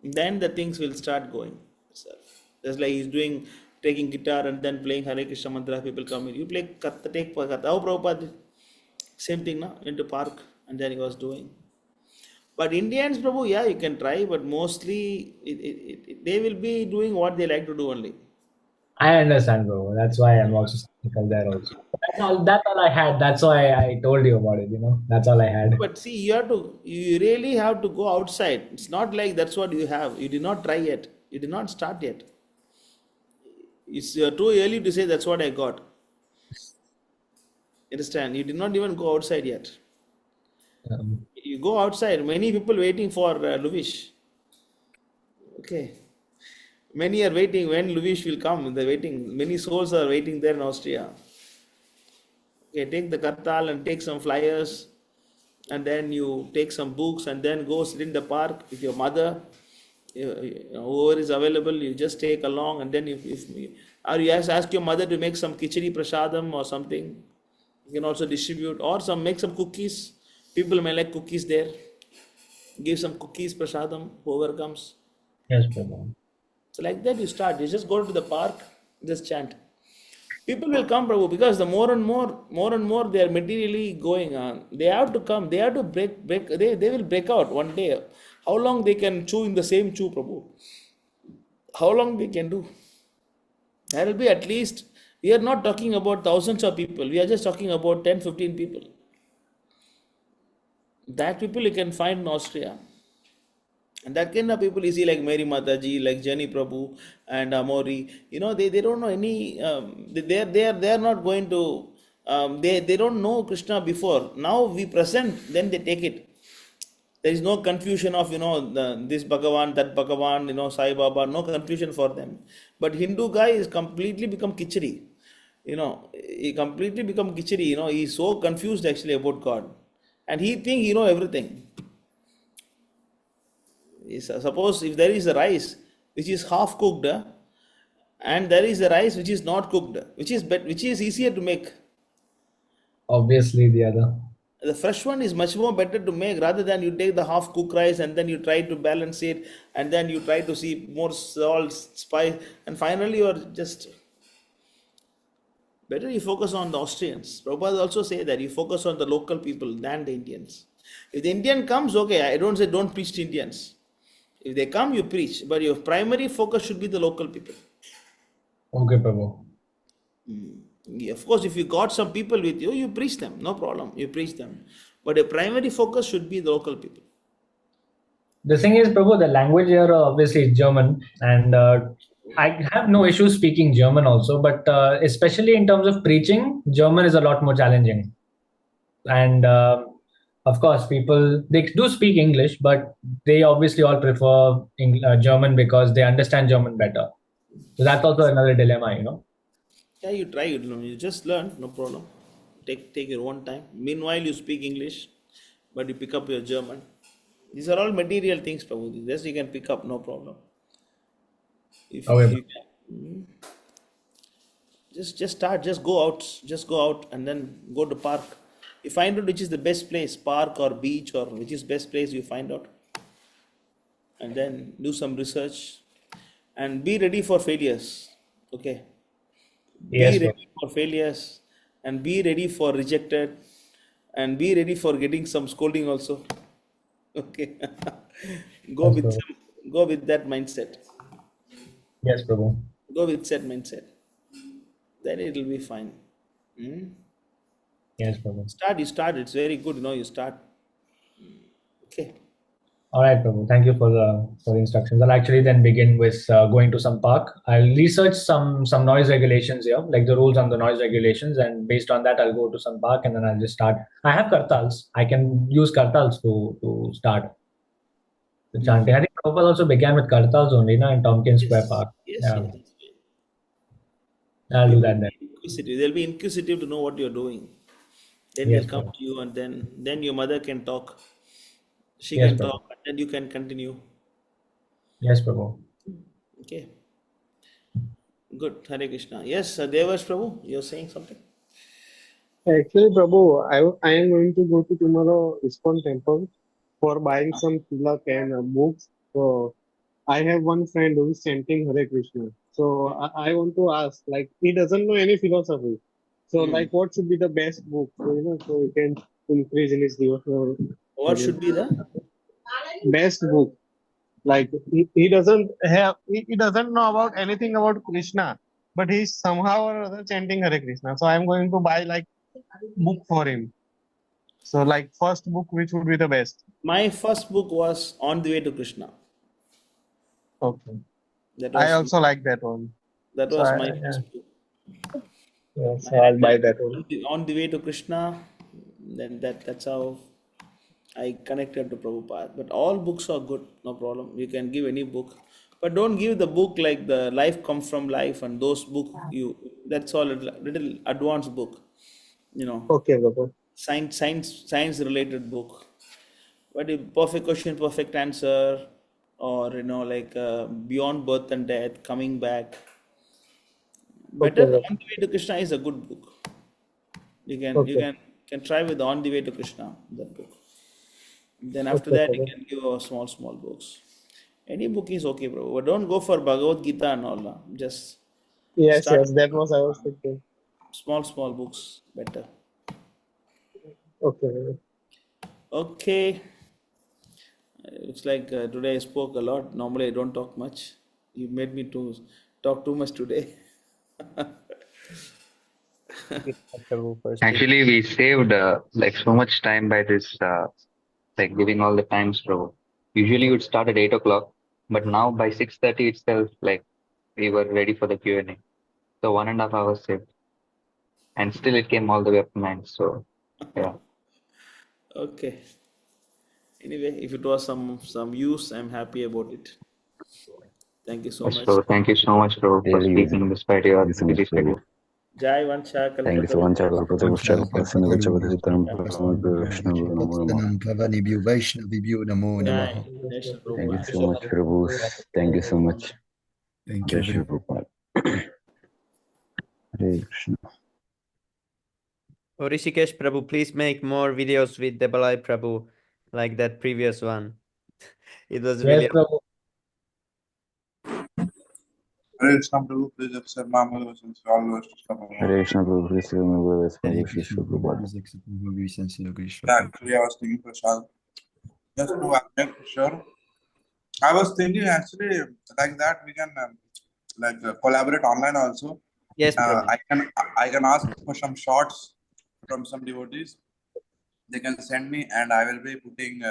Then the things will start going itself. Just like he's taking guitar and then playing Hare Krishna mantra, people come in. You play Katha, take Katha. Oh, Prabhupada, same thing, na? Into park, and then he was doing. But Indians, Prabhu, yeah, you can try, but mostly they will be doing what they like to do only. I understand, bro. That's why I'm also skeptical there also. That's all I had. That's why I told you about it, That's all I had. But see, you really have to go outside. It's not like that's what you have. You did not try yet. You did not start yet. It's too early to say that's what I got. Understand? You did not even go outside yet. You go outside. Many people waiting for Luvish. Okay. Many are waiting when Luvish will come. They're waiting. Many souls are waiting there in Austria. Okay, take the Kartal and take some flyers and then you take some books and then go sit in the park with your mother. Whoever is available, you just take along, and then or you ask your mother to make some khichdi prasadam or something. You can also distribute, or make some cookies. People may like cookies there. Give some cookies prasadam, whoever comes. Yes, Prabhu. So like that you start. You just go to the park, just chant. People will come, Prabhu, because the more and more they are materially going on. They have to come. They have to break. They will break out one day. How long they can chew in the same chew, Prabhu? How long they can do? There will be at least. We are not talking about thousands of people. We are just talking about 10, 15 people. That people you can find in Austria. And that kind of people you see like Mary Mataji, like Jenny Prabhu and Amori, they don't know any, they are not going to, they don't know Krishna before. Now we present, then they take it. There is no confusion of, this Bhagavan, that Bhagavan, Sai Baba, no confusion for them. But Hindu guy is completely become kichri. He completely become kichri, he's so confused actually about God. And he think he know everything. Suppose if there is a rice which is half cooked, and there is a rice which is not cooked, which is easier to make? Obviously, the other. The fresh one is much more better to make, rather than you take the half cooked rice and then you try to balance it, and then you try to see more salt, spice, and finally you are just. Better you focus on the Austrians. Prabhupada also say that you focus on the local people than the Indians. If the Indian comes, okay, I don't say don't preach to Indians. If they come, you preach, but your primary focus should be the local people. Okay, Prabhu. Of course, if you got some people with you, you preach them, no problem, you preach them. But your primary focus should be the local people. The thing is, Prabhu, the language here obviously is German, and I have no issue speaking German also, but especially in terms of preaching, German is a lot more challenging. And of course, people, they do speak English, but they obviously all prefer German because they understand German better. So that's also another dilemma, Yeah, you try it. You just learn, no problem. Take your own time. Meanwhile, you speak English, but you pick up your German. These are all material things, Prabhu. This you can pick up, no problem. If you can, just start. Just go out, and then go to park. You find out which is the best place, park or beach, or which is best place. You find out, and then do some research, and be ready for failures. Okay. Yes, be ready for failures, and be ready for rejected, and be ready for getting some scolding also. Okay. Go with that mindset. Yes, Prabhu. Go with that mindset. Then it will be fine. Yes, Prabhu. You start. It's very good, you start. Okay. All right, Prabhu. Thank you for the instructions. I'll actually then begin with going to some park. I'll research some noise regulations here, like the rules on the noise regulations, and based on that, I'll go to some park and then I'll just start. I have kartals. I can use kartals to start the chanting. I think Prabhupada also began with kartals only, in Tompkins Square Park. Yes. I'll do that then. They'll be inquisitive to know what you're doing. Then Yes, they'll come to you, and then your mother can talk. She Yes, can Prabhu. talk, and then you can continue. Yes, Prabhu. Okay. Good. Hare Krishna. Yes, Devas Prabhu, you're saying something? Actually, Prabhu, I am going to go to tomorrow ISKCON temple for buying some tilak and books. So I have one friend who is chanting Hare Krishna. So I want to ask, like, he doesn't know any philosophy. So, like, what should be the best book? So he can increase in his devotional. What should be the best book? Like, he doesn't know about anything about Krishna, but he's somehow or other chanting Hare Krishna. So I'm going to buy like book for him. So, like, first book, which would be the best? My first book was On the Way to Krishna. Okay. That I was also like that one. That So was I- my yeah. first book. Yeah, so I'll buy that one. On the Way to Krishna. Then that's how I connected to Prabhupada. But all books are good, no problem. You can give any book, but don't give the book like the Life Comes from Life and those book. That's all a little advanced book. Okay, Prabhu. science related book. But if perfect question, perfect answer, or like beyond birth and death, coming back. Okay, Better bro. On the Way to Krishna is a good book. You Okay. can try with On the Way to Krishna, that book. Then after Okay, that you Prabhu. can give small books. Any book is okay, bro. But don't go for Bhagavad Gita and all. Just Yes, start yes, that was I was thinking. small books, better. Okay, Prabhu. Okay. Looks like today I spoke a lot. Normally I don't talk much. You made me to talk too much today. Prabhu, for speaking. Actually, we saved like so much time by this, like giving all the times, bro. Usually, you would start at 8 o'clock, but now by 6:30 itself, like we were ready for the Q&A. So 1.5 hours saved, and still it came all the way up to 9. So yeah, Okay. Anyway, if it was some use, I'm happy about it. Thank you so much. so thank you so much, bro, for Really useful. speaking despite your Thank you so much, busy Prabhu. schedule. Jai Vancha Thank you so much. Vaishnavibhyo Namo Jai Namaha. Nation Thank you Prabhupada. so much, Prabhu. Thank you so much. Thank Jai you Shri very Prabhupada. Hare Krishna. Oh, Rishikesh Prabhu, please make more videos with Debalai Prabhu, like that previous one. It was Yes, really. Prabhu. Hare Krishna, Prabhu, please accept my humble obeisance. All glories to Prabhu. Hare Krishna, Prabhu. Please remember this Hare from Shri Krishna, Prabhupada. Prabhu, please accept my obeisance in Krishna. Yeah, actually, I was thinking Prasad. Yes, Prabhu, I'm not sure. I was thinking actually like that we can collaborate online also. Yes, Prabhu. I can ask for some shots from some devotees. They can send me, and I will be putting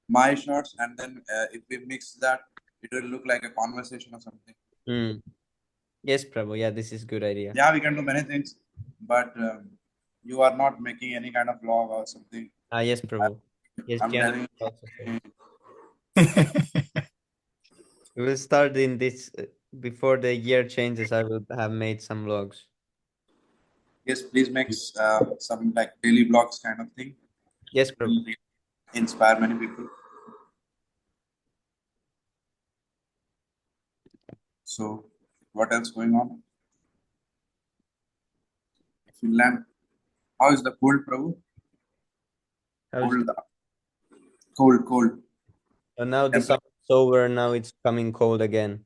my shots, and then if we mix that, it will look like a conversation or something. Yes, Prabhu. Yeah, this is good idea. Yeah, we can do many things, but you are not making any kind of vlog or something. Yes, Prabhu. Yes, I'm Kiana telling also you. said. We will start in this before the year changes. I will have made some vlogs. Yes, please make some like daily vlogs kind of thing. Yes, Prabhu. Will inspire many people. So, what else going on? Finland. How is the cold, Prabhu? Cold. So now the summer is over. Now it's coming cold again.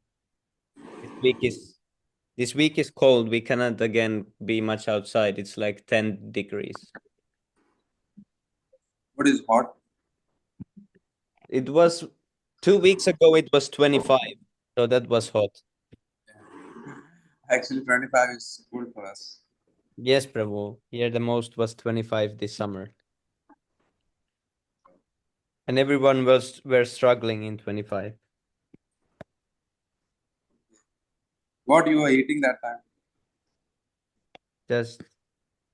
This week is cold. We cannot again be much outside. It's like 10 degrees. What is hot? It was 2 weeks ago. It was 25. So that was hot. Actually, 25 is cool for us. Yes, Prabhu. Here the most was 25 this summer. And everyone were struggling in 25. What you were eating that time?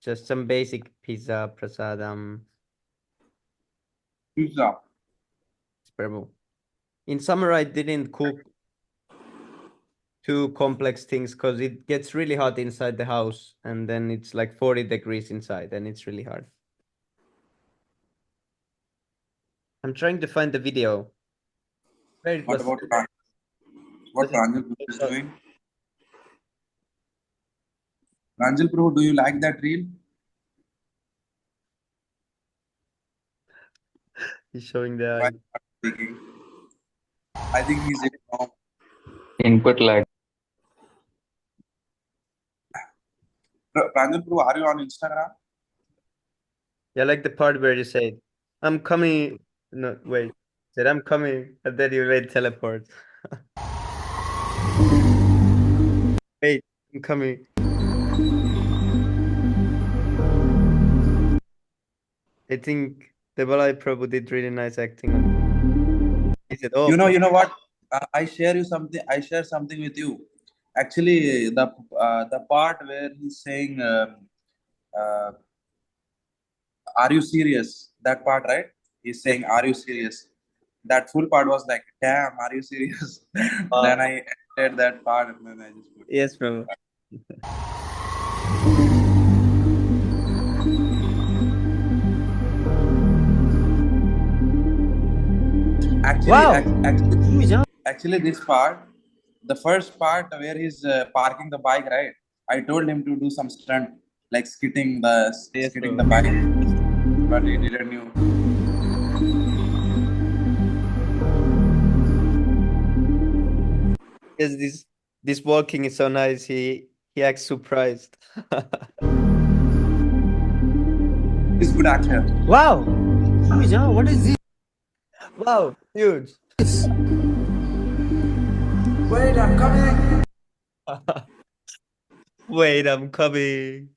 Just some basic pizza, prasadam. Pizza. Prabhu. In summer, I didn't cook too complex things because it gets really hot inside the house, and then it's like 40 degrees inside, and it's really hard. I'm trying to find the video. Where it What was. about what Pranjal Prabhu is doing? Pranjal Prabhu, do you like that reel? He's showing the eye. I think he's input lag. Pranjal Prabhu, are you on Instagram? Yeah, like the part where you said, I'm coming. No, wait. Said, I'm coming. And then you made teleport. Wait, I'm coming. I think Debalai Prabhu did really nice acting. He said, "Oh, You know what? I share something with you. Actually, the part where he's saying, "Are you serious?" That part, right? He's saying, "Are you serious?" That full part was like, "Damn, are you serious?" Then I edited that part and then I just put. Yes, Prabhu. Actually, this part, the first part where he's parking the bike, right? I told him to do some stunt, like skidding the bike, but he didn't knew. Yes, this walking is so nice. He acts surprised. He's good actor. Wow! What is this? Wow, huge. Wait, I'm coming. Wait, I'm coming.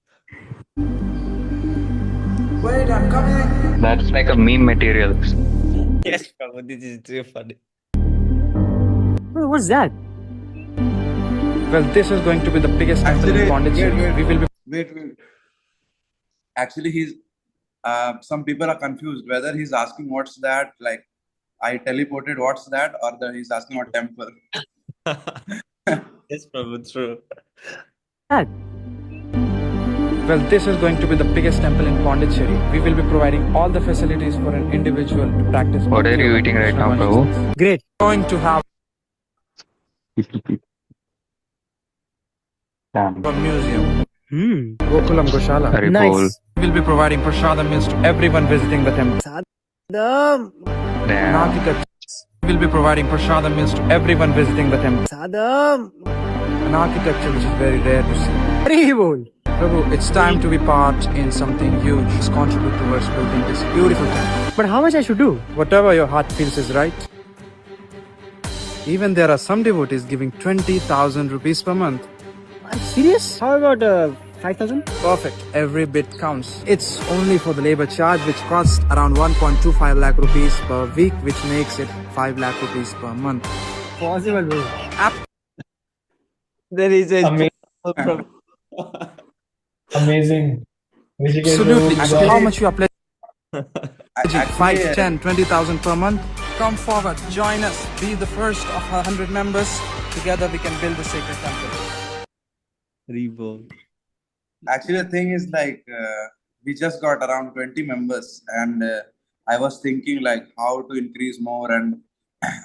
Wait, I'm coming. That's like a meme material. Yes, Prabhu, this is too funny. What's that? Well, this is going to be the biggest temple in Pondicherry. We will be. Wait. Actually, he's. Some people are confused whether he's asking what's that, like I teleported, what's that, or he's asking what temple. Yes, Prabhu, true. Well, this is going to be the biggest temple in Pondicherry. We will be providing all the facilities for an individual to practice. What are you eating right now, Prabhu? Great. Going to have Damn. a museum. Gokulam Goshala. Very cool. We will be providing prasada meals to everyone visiting the temple. Damn. An architect will be providing prasada meals to everyone visiting the temple. An architecture which is very rare to see. Prabhu, it's time to be part in something huge. Let's contribute towards building this beautiful temple. But how much I should do? Whatever your heart feels is right. Even there are some devotees giving 20,000 rupees per month. I'm serious? How about 5,000? Perfect. Every bit counts. It's only for the labor charge, which costs around 1.25 lakh rupees per week, which makes it 5 lakh rupees per month. Possible, bro. There is a Amazing. Amazing. Absolutely. Actually, how much you are pledging? Actually, 5, 10, 20,000 per month. Come forward, join us. Be the first of 100 members. Together we can build the sacred temple. Reborn. Actually, the thing is like we just got around 20 members, and I was thinking like how to increase more, and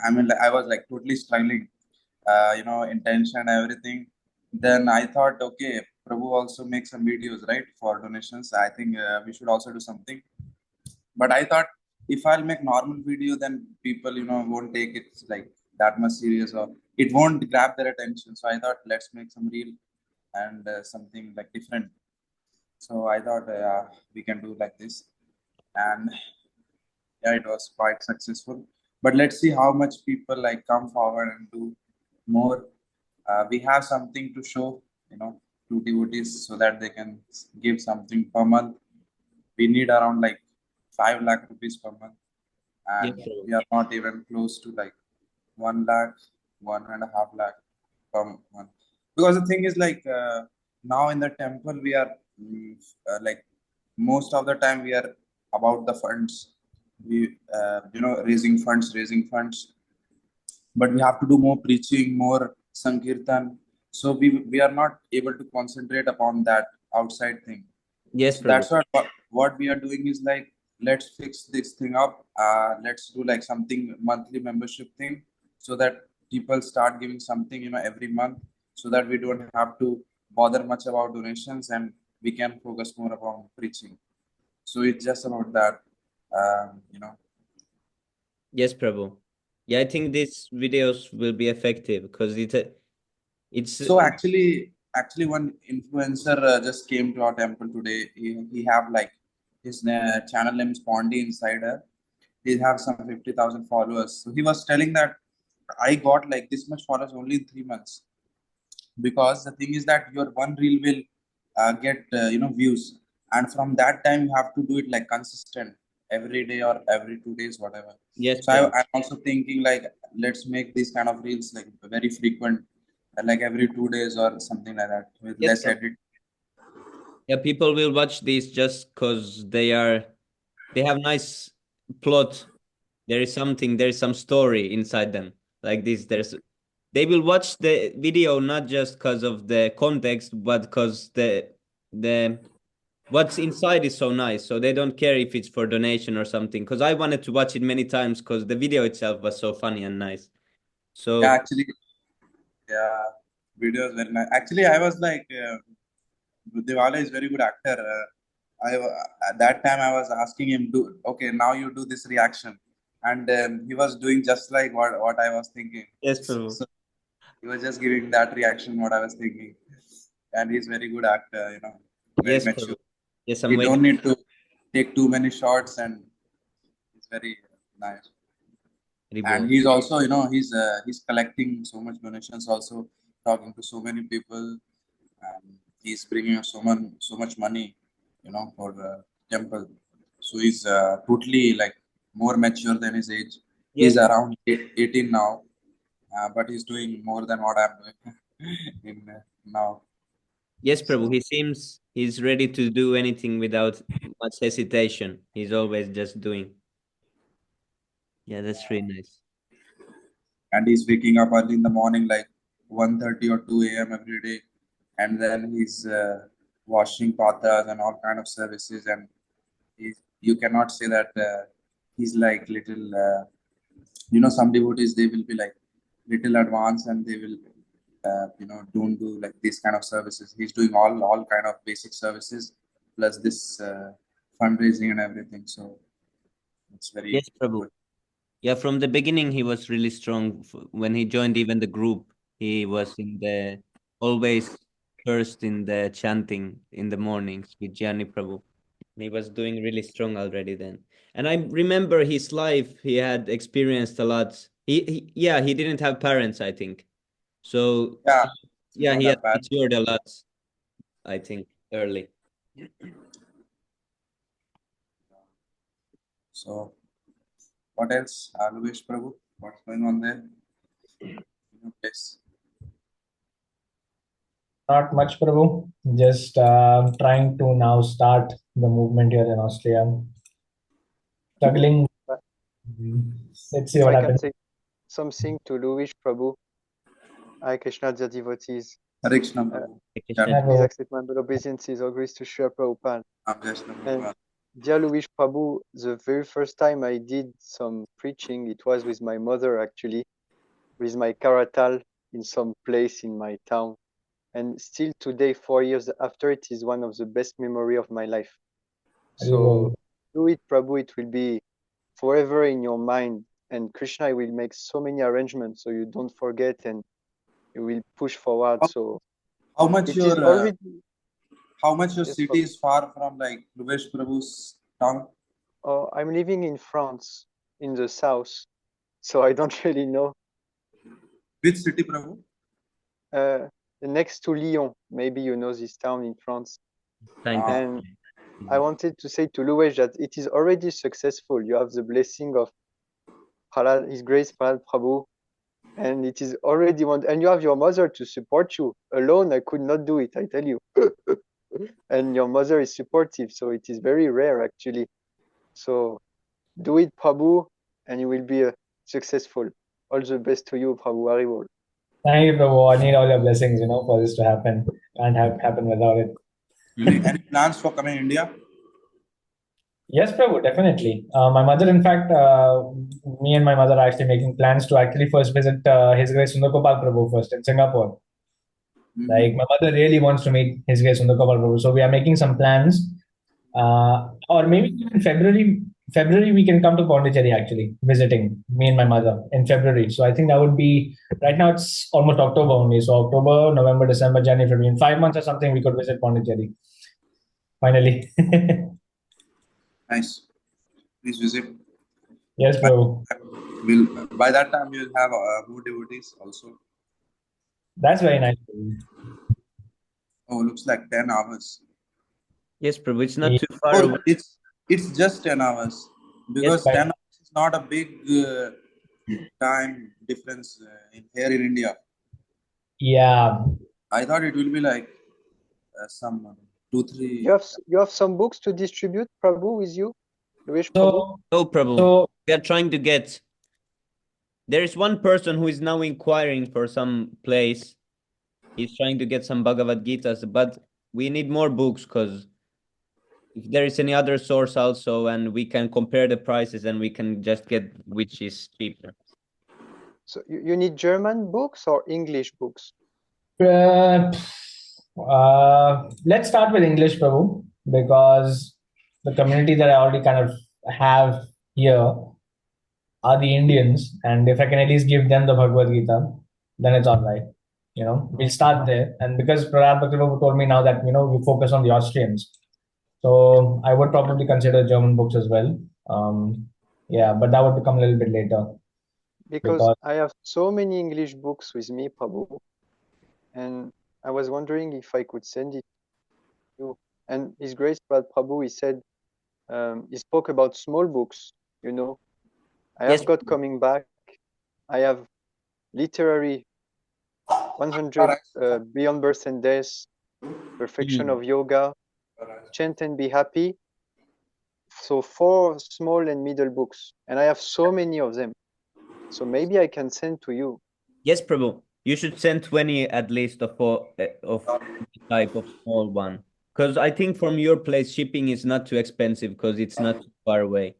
I mean like, I was like totally struggling, intention and everything. Then I thought, okay, Prabhu also makes some videos, right, for donations. I think we should also do something. But I thought if I'll make normal video, then people, won't take it like that much serious, or it won't grab their attention. So I thought let's make some real and something like different. So I thought we can do like this, and yeah, it was quite successful. But let's see how much people like come forward and do more. We have something to show, to devotees so that they can give something per month. We need around like 5 lakh rupees per month, and we are not even close to like 1 lakh, 1.5 lakh per month. Because the thing is like now in the temple we are like most of the time we are about the funds. We raising funds, but we have to do more preaching, more sankirtan. So we are not able to concentrate upon that outside thing. Yes, so that's what we are doing is like let's fix this thing up. Let's do like something monthly membership thing so that people start giving something every month, so that we don't have to bother much about donations and we can focus more upon preaching. So it's just about that, Yes, Prabhu. Yeah, I think these videos will be effective because it's. So actually one influencer just came to our temple today. He have like his channel name is Pondi Insider. He have some 50,000 followers. So he was telling that I got like this much followers only in 3 months, because the thing is that your one reel will get views, and from that time you have to do it like consistent every day or every 2 days, whatever. Yes. So I'm also thinking like let's make these kind of reels like very frequent, like every 2 days or something like that, with less edit. Yeah, people will watch these just because they have nice plot. There is some story inside them. Like this, they will watch the video not just because of the context, but because the what's inside is so nice. So they don't care if it's for donation or something. Because I wanted to watch it many times because the video itself was so funny and nice. So Yeah, actually, yeah, video is very nice. Actually, I was like, Diwali is very good actor. At that time I was asking him, do okay, now you do this reaction, and he was doing just like what I was thinking. yes, Prabhu. So he was just giving that reaction what I was thinking, and he's very good actor. Very Yes, mature. Prabhu. Yes, I'm He don't waiting. need to take too many shots, and it's very nice. And he's also, he's collecting so much donations, also talking to so many people, and he's bringing us so much money, for the temple. So he's totally like more mature than his age. Yes. He's around 18 now, but he's doing more than what I'm doing in now. Yes, Prabhu. He seems he's ready to do anything without much hesitation. He's always just doing. Yeah, that's really nice. And he's waking up early in the morning, like 1:30 or 2 a.m. every day, and then he's washing patas and all kind of services. And you cannot say that he's like little. Some devotees, they will be like little advanced, and they will don't do like this kind of services. He's doing all kind of basic services plus this fundraising and everything. So it's very Yes, Prabhu. good. Yeah, from the beginning he was really strong. When he joined even the group, he was in the always first in the chanting in the mornings with Gianni Prabhu. He was doing really strong already then. And I remember his life, he had experienced a lot. He didn't have parents, I think. So Yeah, yeah, don't he had have bad. matured a lot, I think, early. So what else? Luvesh Prabhu, what's going on there? Yes. Not much, Prabhu. Just trying to now start the movement here in Austria. Struggling. Let's see If what I can happens. say something to Louis Prabhu, Hare Krishna, dear devotees. Hare Krishna, Prabhu. Please accept my humble obeisances or grace to Srila Prabhupada. And dear Louis Prabhu, the very first time I did some preaching, it was with my mother actually, with my karatal in some place in my town. And still today, 4 years after, it is one of the best memory of my life. So do it, Prabhu, it will be forever in your mind. And Krishna will make so many arrangements so you don't forget and you will push forward. So How much it your is already Yes, city Prabhu. is far from like Luvesh Prabhu's town? I'm living in France, in the south, so I don't really know. Which city, Prabhu? Next to Lyon, maybe you know this town in France. Thank you. And I wanted to say to Louis that it is already successful. You have the blessing of Prahlad, His Grace Prahlad Prabhu, and it is already one. And you have your mother to support you. Alone, I could not do it, I tell you. And your mother is supportive, so it is very rare actually. So do it, Prabhu, and you will be successful. All the best to you, Prabhu Haribol. Thank you, Prabhu. I need all your blessings, for this to happen. Can't happen without it. Any plans for coming India? Yes, Prabhu, definitely. My mother, in fact, me and my mother are actually making plans to actually first visit His Grace Sundar Gopal Prabhu first in Singapore. Like, my mother really wants to meet His Grace Sundar Gopal Prabhu. So we are making some plans. Or maybe in February we can come to Pondicherry actually, visiting me and my mother in February. So I think that would be, right now it's almost October only. So October, November, December, January, February. In 5 months or something, we could visit Pondicherry. Finally. Nice. Please visit. Yes, bro. By that time, you'll have more devotees also. That's very nice. Oh, looks like 10 hours. Yes, Prabhu, it's not too far away. It's just 10 hours. Because Yes, 10 hours is not a big time difference here in India. Yeah. I thought it will be like some 2-3. You have some books to distribute, Prabhu, with you? Louis Prabhu? No, Prabhu. We are trying to get. There is one person who is now inquiring for some place. He's trying to get some Bhagavad Gitas, but we need more books because if there is any other source also, and we can compare the prices, and we can just get which is cheaper. So you need German books or English books? Let's start with English, Prabhu, because the community that I already kind of have here are the Indians, and if I can at least give them the Bhagavad Gita, then it's all right. We'll start there. And because Prahlad Prabhu told me now that we focus on the Austrians, so I would probably consider German books as well. Yeah, but that would become a little bit later. Because I have so many English books with me, Prabhu, and I was wondering if I could send it to you. And His Grace Prabhu, he said, he spoke about small books, I have got coming back. I have literary 100 Beyond Birth and Death, Perfection of Yoga, Chant and Be Happy. So 4 small and middle books, and I have so many of them. So maybe I can send to you. Yes, Prabhu. You should send 20 at least of type of small one. Because I think from your place, shipping is not too expensive because it's not too far away.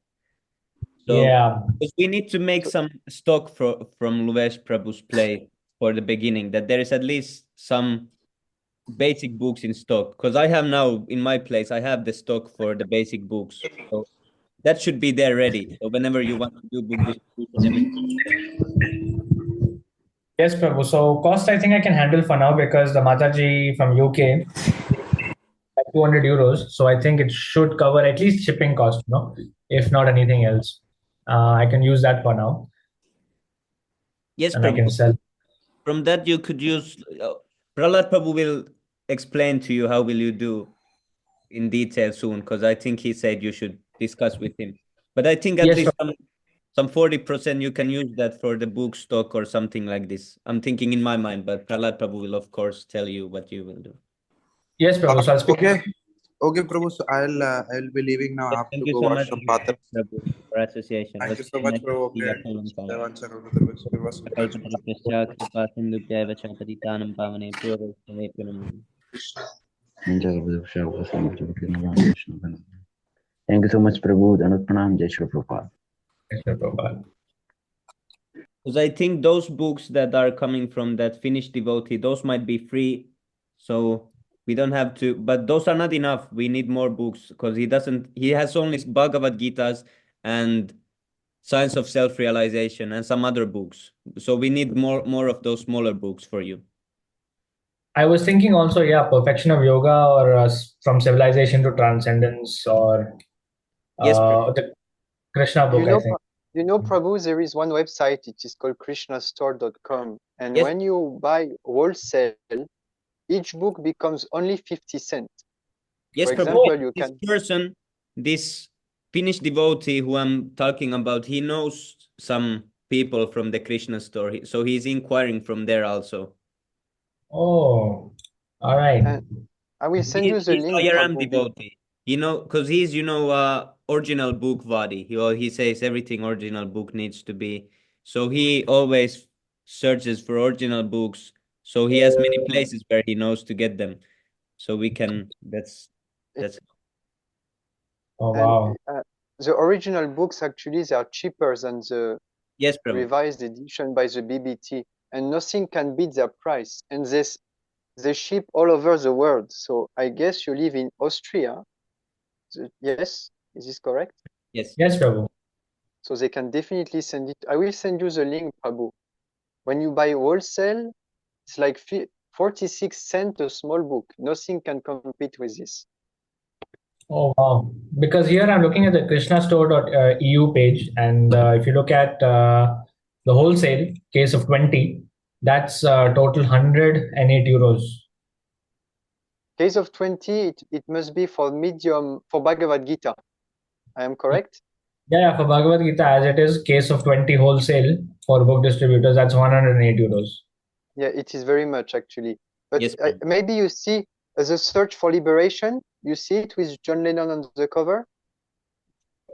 So, yeah. Because we need to make some stock from Luvesh Prabhu's place for the beginning, that there is at least some basic books in stock. Because I have now, in my place, I have the stock for the basic books. So that should be there ready. So whenever you want to do book distribution, everything. Yes, Prabhu. So cost, I think I can handle for now because the Mataji from UK, like 200 euros. So I think it should cover at least shipping cost, if not anything else. I can use that for now. Yes, and Prabhu. I can sell. From that, you could use. Prahlad Prabhu will explain to you how will you do in detail soon, because I think he said you should discuss with him. But I think at least some 40% you can use that for the book stock or something like this. I'm thinking in my mind, but Prahlad Prabhu will of course tell you what you will do. Yes, Prabhu. So I'll speak. Okay, Prabhu. So I'll be leaving now. I have Thank to you go so watch much, some pathas. Prabhu, for association. Thank you so much, Prabhu. Thank you so much, Prabhu. Dandavat pranam. Jai Shri Prabhupada. Jai Shri Prabhupada. Because I think those books that are coming from that Finnish devotee, those might be free. So we don't have to, but those are not enough. We need more books because he has only Bhagavad Gitas and Science of Self-Realization and some other books. So we need more of those smaller books for you. I was thinking also, Perfection of Yoga or From Civilization to Transcendence or the Krishna book, I think. Prabhu, there is one website, it is called krishnastore.com. And when you buy wholesale, each book becomes only 50 cents. Yes, For example, this Finnish devotee who I'm talking about, he knows some people from the Krishna store. So he's inquiring from there also. Oh, all right. I will send you the link. Devotee. Because he's, original book Vadi. He says everything original book needs to be. So he always searches for original books. So he has many places where he knows to get them. So we can, that's. Oh, wow. And, the original books, actually, they are cheaper than the revised edition by the BBT. And nothing can beat their price. And they ship all over the world. So I guess you live in Austria. Yes, is this correct? Yes. Yes, Prabhu. So they can definitely send it. I will send you the link, Prabhu. When you buy wholesale, it's like 46 cents a small book. Nothing can compete with this. Oh, wow. Because here I'm looking at the krishnastore.eu page. And if you look at the wholesale case of 20, that's total 108 euros. Case of 20, it must be for medium, for Bhagavad Gita. I am correct? Yeah, for Bhagavad Gita, as it is, case of 20 wholesale for book distributors, that's 108 euros. Yeah, it is very much actually. But maybe you see as a Search for Liberation, you see it with John Lennon on the cover?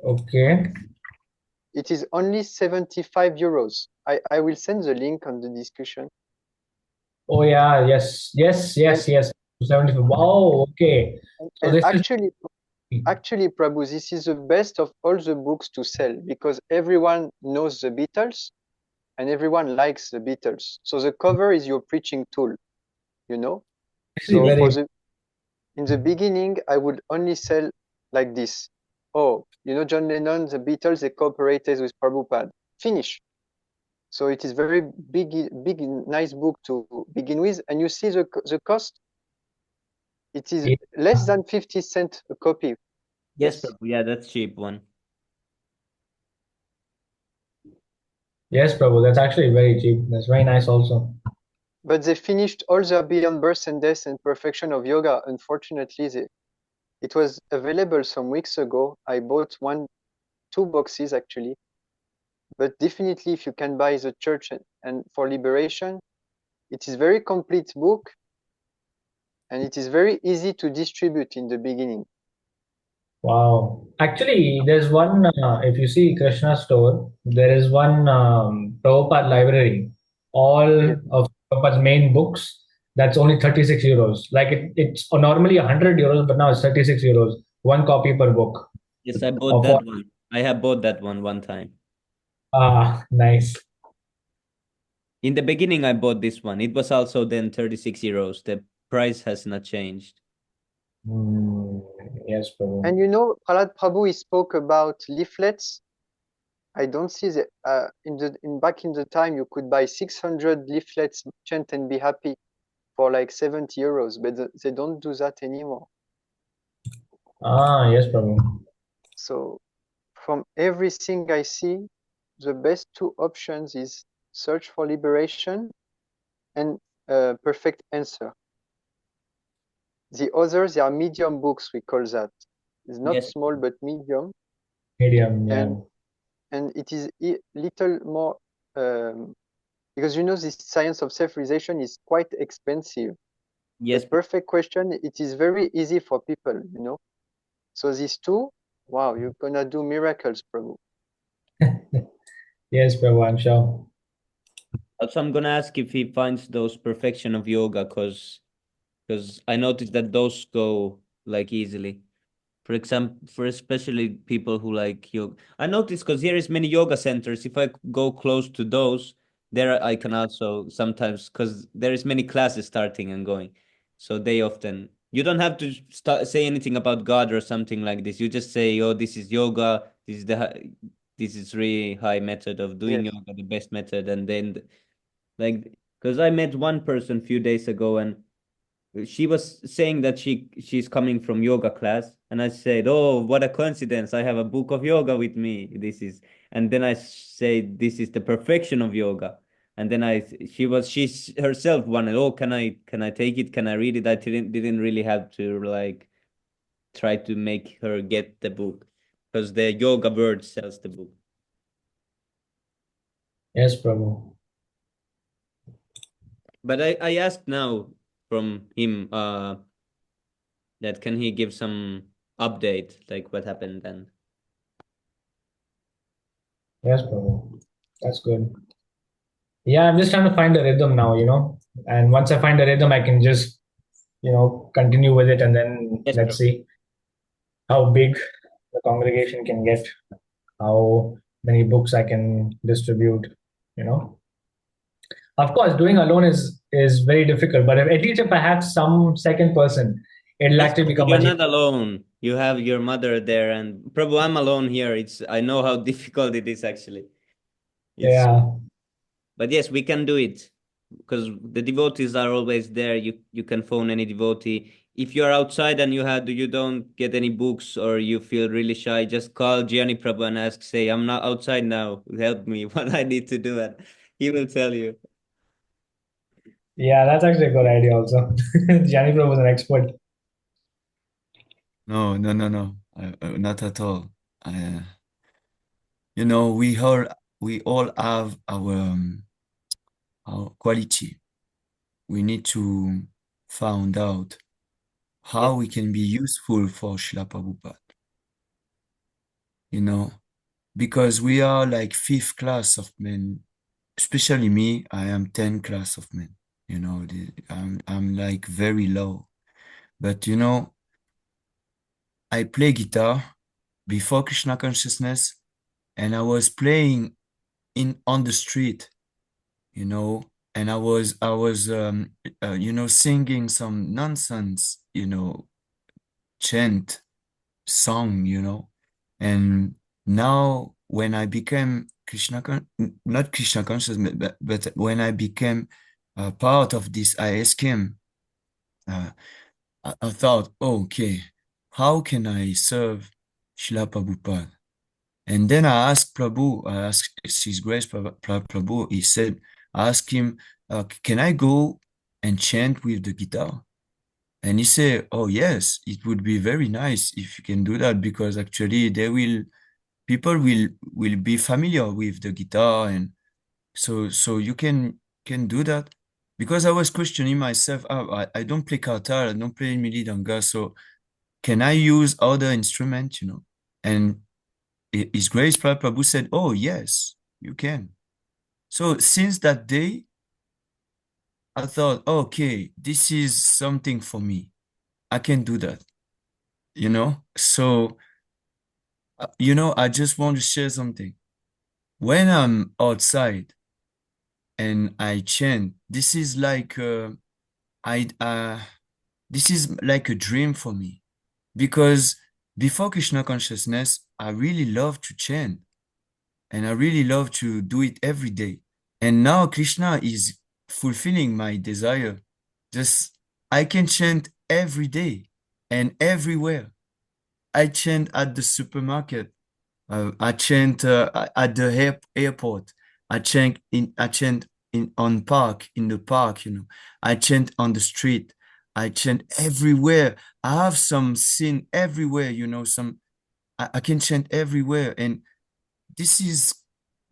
Okay. It is only 75 euros. I will send the link on the discussion. Oh, yeah, yes. 75. Wow, okay. So and actually, actually, Prabhu, this is the best of all the books to sell because everyone knows the Beatles and everyone likes the Beatles. So the cover is your preaching tool, you know? So in the beginning, I would only sell like this. Oh, you know, John Lennon, the Beatles, they cooperated with Prabhupada. Finish. So it is very big, nice book to begin with. And you see the cost? It is less than 50 cents a copy. Yes, Prabhu. Yeah, that's cheap one. Yes, Prabhu, that's actually very cheap. That's very nice also. But they finished all the Beyond Birth and Death and Perfection of Yoga. Unfortunately, it was available some weeks ago. I bought two boxes actually. But definitely, if you can buy the Church and for Liberation, it is very complete book, and it is very easy to distribute in the beginning. Wow. Actually, there's one, if you see Krishna store, there is one Prabhupada library. All of Prabhupada's main books, that's only 36 euros. Like it's normally 100 euros, but now it's 36 euros. One copy per book. Yes, I bought that one. I have bought that one time. Ah, nice. In the beginning, I bought this one. It was also then 36 euros. The price has not changed. Yes, Prabhu. And you know, Prahlad Prabhu, he spoke about leaflets. I don't see the back in the time you could buy 600 leaflets, chant and be happy, for like 70 euros, but they don't do that anymore. Ah, yes, Prabhu. So from everything I see, the best two options is Search for Liberation and Perfect Answer. The others, they are medium books, we call that. It's not small, but medium. Medium, yeah. And it is little more, because you know this science of self-realization is quite expensive. Yes. The perfect question, it is very easy for people, you know. So these two, wow, you're gonna do miracles, Prabhu. Yes, Prabhu, I'm sure. Also, I'm gonna ask if he finds those perfection of yoga, because I noticed that those go like easily. For example, for especially people who like yoga. I noticed because here is many yoga centers. If I go close to those, there I can also sometimes, because there is many classes starting and going. So they often, you don't have to say anything about God or something like this. You just say, oh, this is yoga. This is really high method of doing yoga, the best method. And then like, because I met one person a few days ago and she was saying that she's coming from yoga class, and I said, oh, what a coincidence, I have a book of yoga with me. And then I say, this is the perfection of yoga. And then she herself wanted, oh, can I take it, can I read it? I didn't really have to like try to make her get the book, because the yoga bird sells the book. Yes, Prabhu. But I asked now from him that can he give some update, like what happened then. Yes, Prabhu. That's good. Yeah, I'm just trying to find a rhythm now, you know. And once I find a rhythm, I can just, continue with it, and then let's see how big the congregation can get, how many books I can distribute, you know. Of course, doing alone is very difficult, but at least if I have some second person, it'll actually become You're much not alone. You have your mother there, and Prabhu, I'm alone here. I know how difficult it is actually. Yeah. But yes, we can do it, because the devotees are always there. You can phone any devotee. If you're outside and you don't get any books, or you feel really shy, just call Gianni Prabhu and ask, say, I'm not outside now, help me, what I need to do, and he will tell you. Yeah, that's actually a good idea also. Gianni Prabhu was an expert. No, not at all. We all have our quality. We need to find out how we can be useful for Srila Prabhupada. Because we are like fifth class of men, especially me, I am 10 class of men. I'm like very low. But I play guitar before Krishna consciousness, and I was playing on the street, you know, and I was you know, singing some nonsense, you know, chant song, you know. And now when I became not Krishna conscious, but when I became part of this ISKM, I thought, oh, okay, how can I serve Srila Prabhupada? And then I asked Prabhu, I asked His Grace Prabhu, he said, ask him, can I go and chant with the guitar? And he said, oh yes, it would be very nice if you can do that, because actually people will be familiar with the guitar, and so you can do that. Because I was questioning myself, I don't play kartal, I don't play milidanga, so can I use other instruments, you know? And His Grace Prabhu said, oh yes, you can. So since that day, I thought, okay, this is something for me. I can do that, you know? So, you know, I just want to share something. When I'm outside and I chant, this is like this is like a dream for me, because before Krishna consciousness, I really love to chant and I really love to do it every day. And now Krishna is fulfilling my desire. Just I can chant every day and everywhere. I chant at the supermarket. I chant at the airport. I chant on park, in the park, you know. I chant on the street. I chant everywhere. I have some sin everywhere, you know. I can chant everywhere, and this is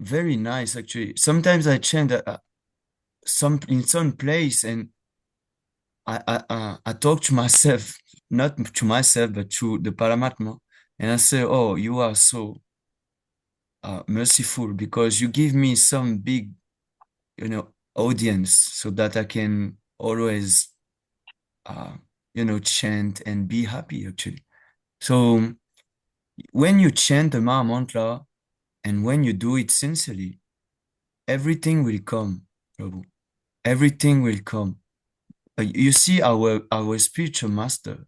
very nice actually. Sometimes I chant in some place, and I talk to myself, not to myself, but to the Paramatma, and I say, "Oh, you are so merciful, because you give me some big, you know, audience, so that I can always, you know, chant and be happy actually." So when you chant the Maha Mantra and when you do it sincerely, everything will come, Prabhu. Everything will come. You see, our spiritual master,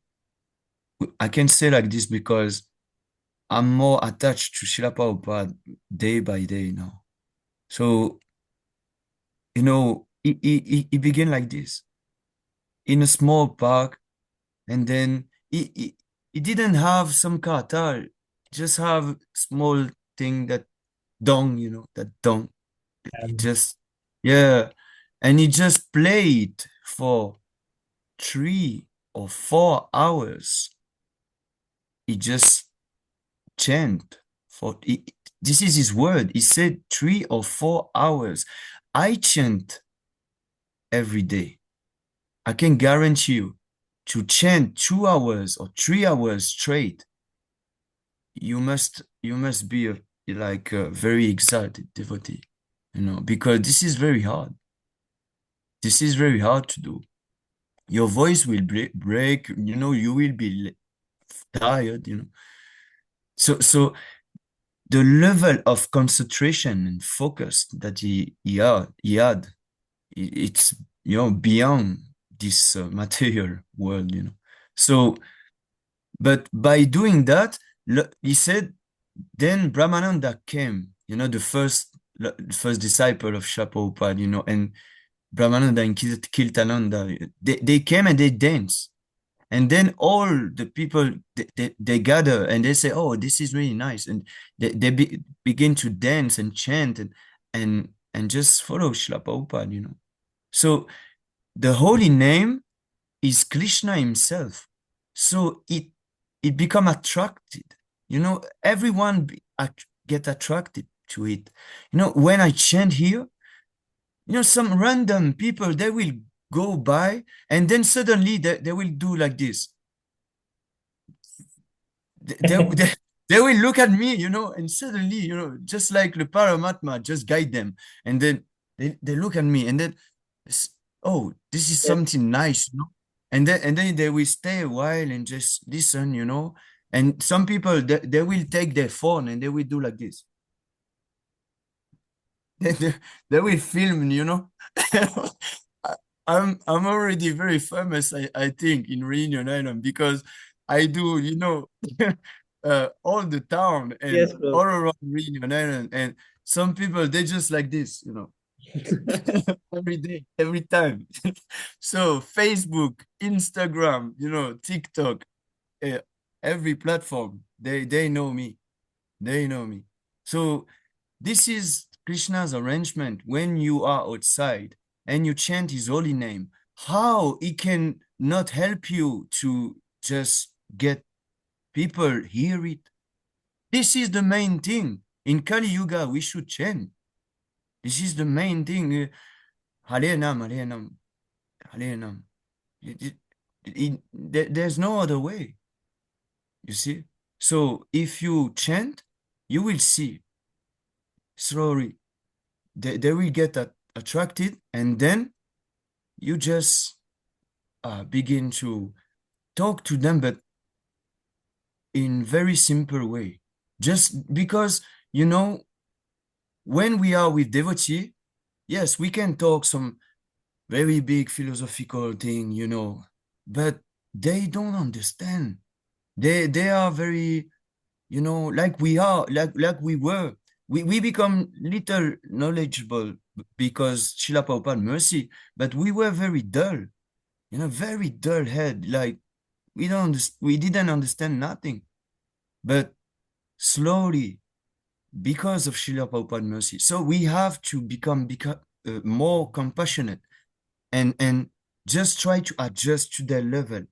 I can say like this because I'm more attached to Srila Prabhupada day by day now. So, you know, he began like this in a small park, and then he didn't have some kartal, just have small thing, that dong, you know, that dong. He just, yeah, and he just played for 3 or 4 hours. He just chant this is his word. He said 3 or 4 hours. I chant every day. I can guarantee you, to chant 2 hours or 3 hours straight, you must be like a very exalted devotee, you know, because this is very hard. This is very hard to do. Your voice will break, you know, you will be tired, you know. So the level of concentration and focus that he had, it's, you know, beyond this material world, you know. So, but by doing that, he said, then Brahmananda came, you know, the first disciple of Srila Prabhupada, you know, and Brahmananda and Kirtananda, they came and they danced. And then all the people, they gather and they say, oh, this is really nice. And they begin to dance and chant and just follow Srila Prabhupada, you know. So the holy name is Krishna himself. So it become attracted, you know, everyone get attracted to it. You know, when I chant here, you know, some random people, they will go by, and then suddenly they will do like this. They will look at me, you know, and suddenly, you know, just like the Paramatma just guide them, and then they look at me, and then, oh, this is something nice, you know, and then they will stay a while and just listen, you know, And some people, they will take their phone and they will do like this. They will film, you know. I'm already very famous, I think, in Reunion Island because I do, you know, all the town and Yes, bro. all around Reunion Island. And some people, they just like this, you know, every day, every time. So Facebook, Instagram, you know, TikTok, every platform, they know me. They know me. So this is Krishna's arrangement when you are outside and you chant his holy name. How he can not help you to just get people hear it? This is the main thing. In Kali Yuga, we should chant. This is the main thing. Hare Nam, Hare Nam, Hare Nam. There's no other way. You see? So if you chant, you will see slowly. They will get attracted, and then you just begin to talk to them, but in very simple way. Just because, you know, when we are with devotee, yes, we can talk some very big philosophical thing, you know, but they don't understand. They are very, you know, like we are, like we were. We become little knowledgeable because Srila Prabhupada mercy, but we were very dull, you know, very dull head. Like we didn't understand nothing. But slowly, because of Srila Prabhupada mercy, so we have to become more compassionate and just try to adjust to their level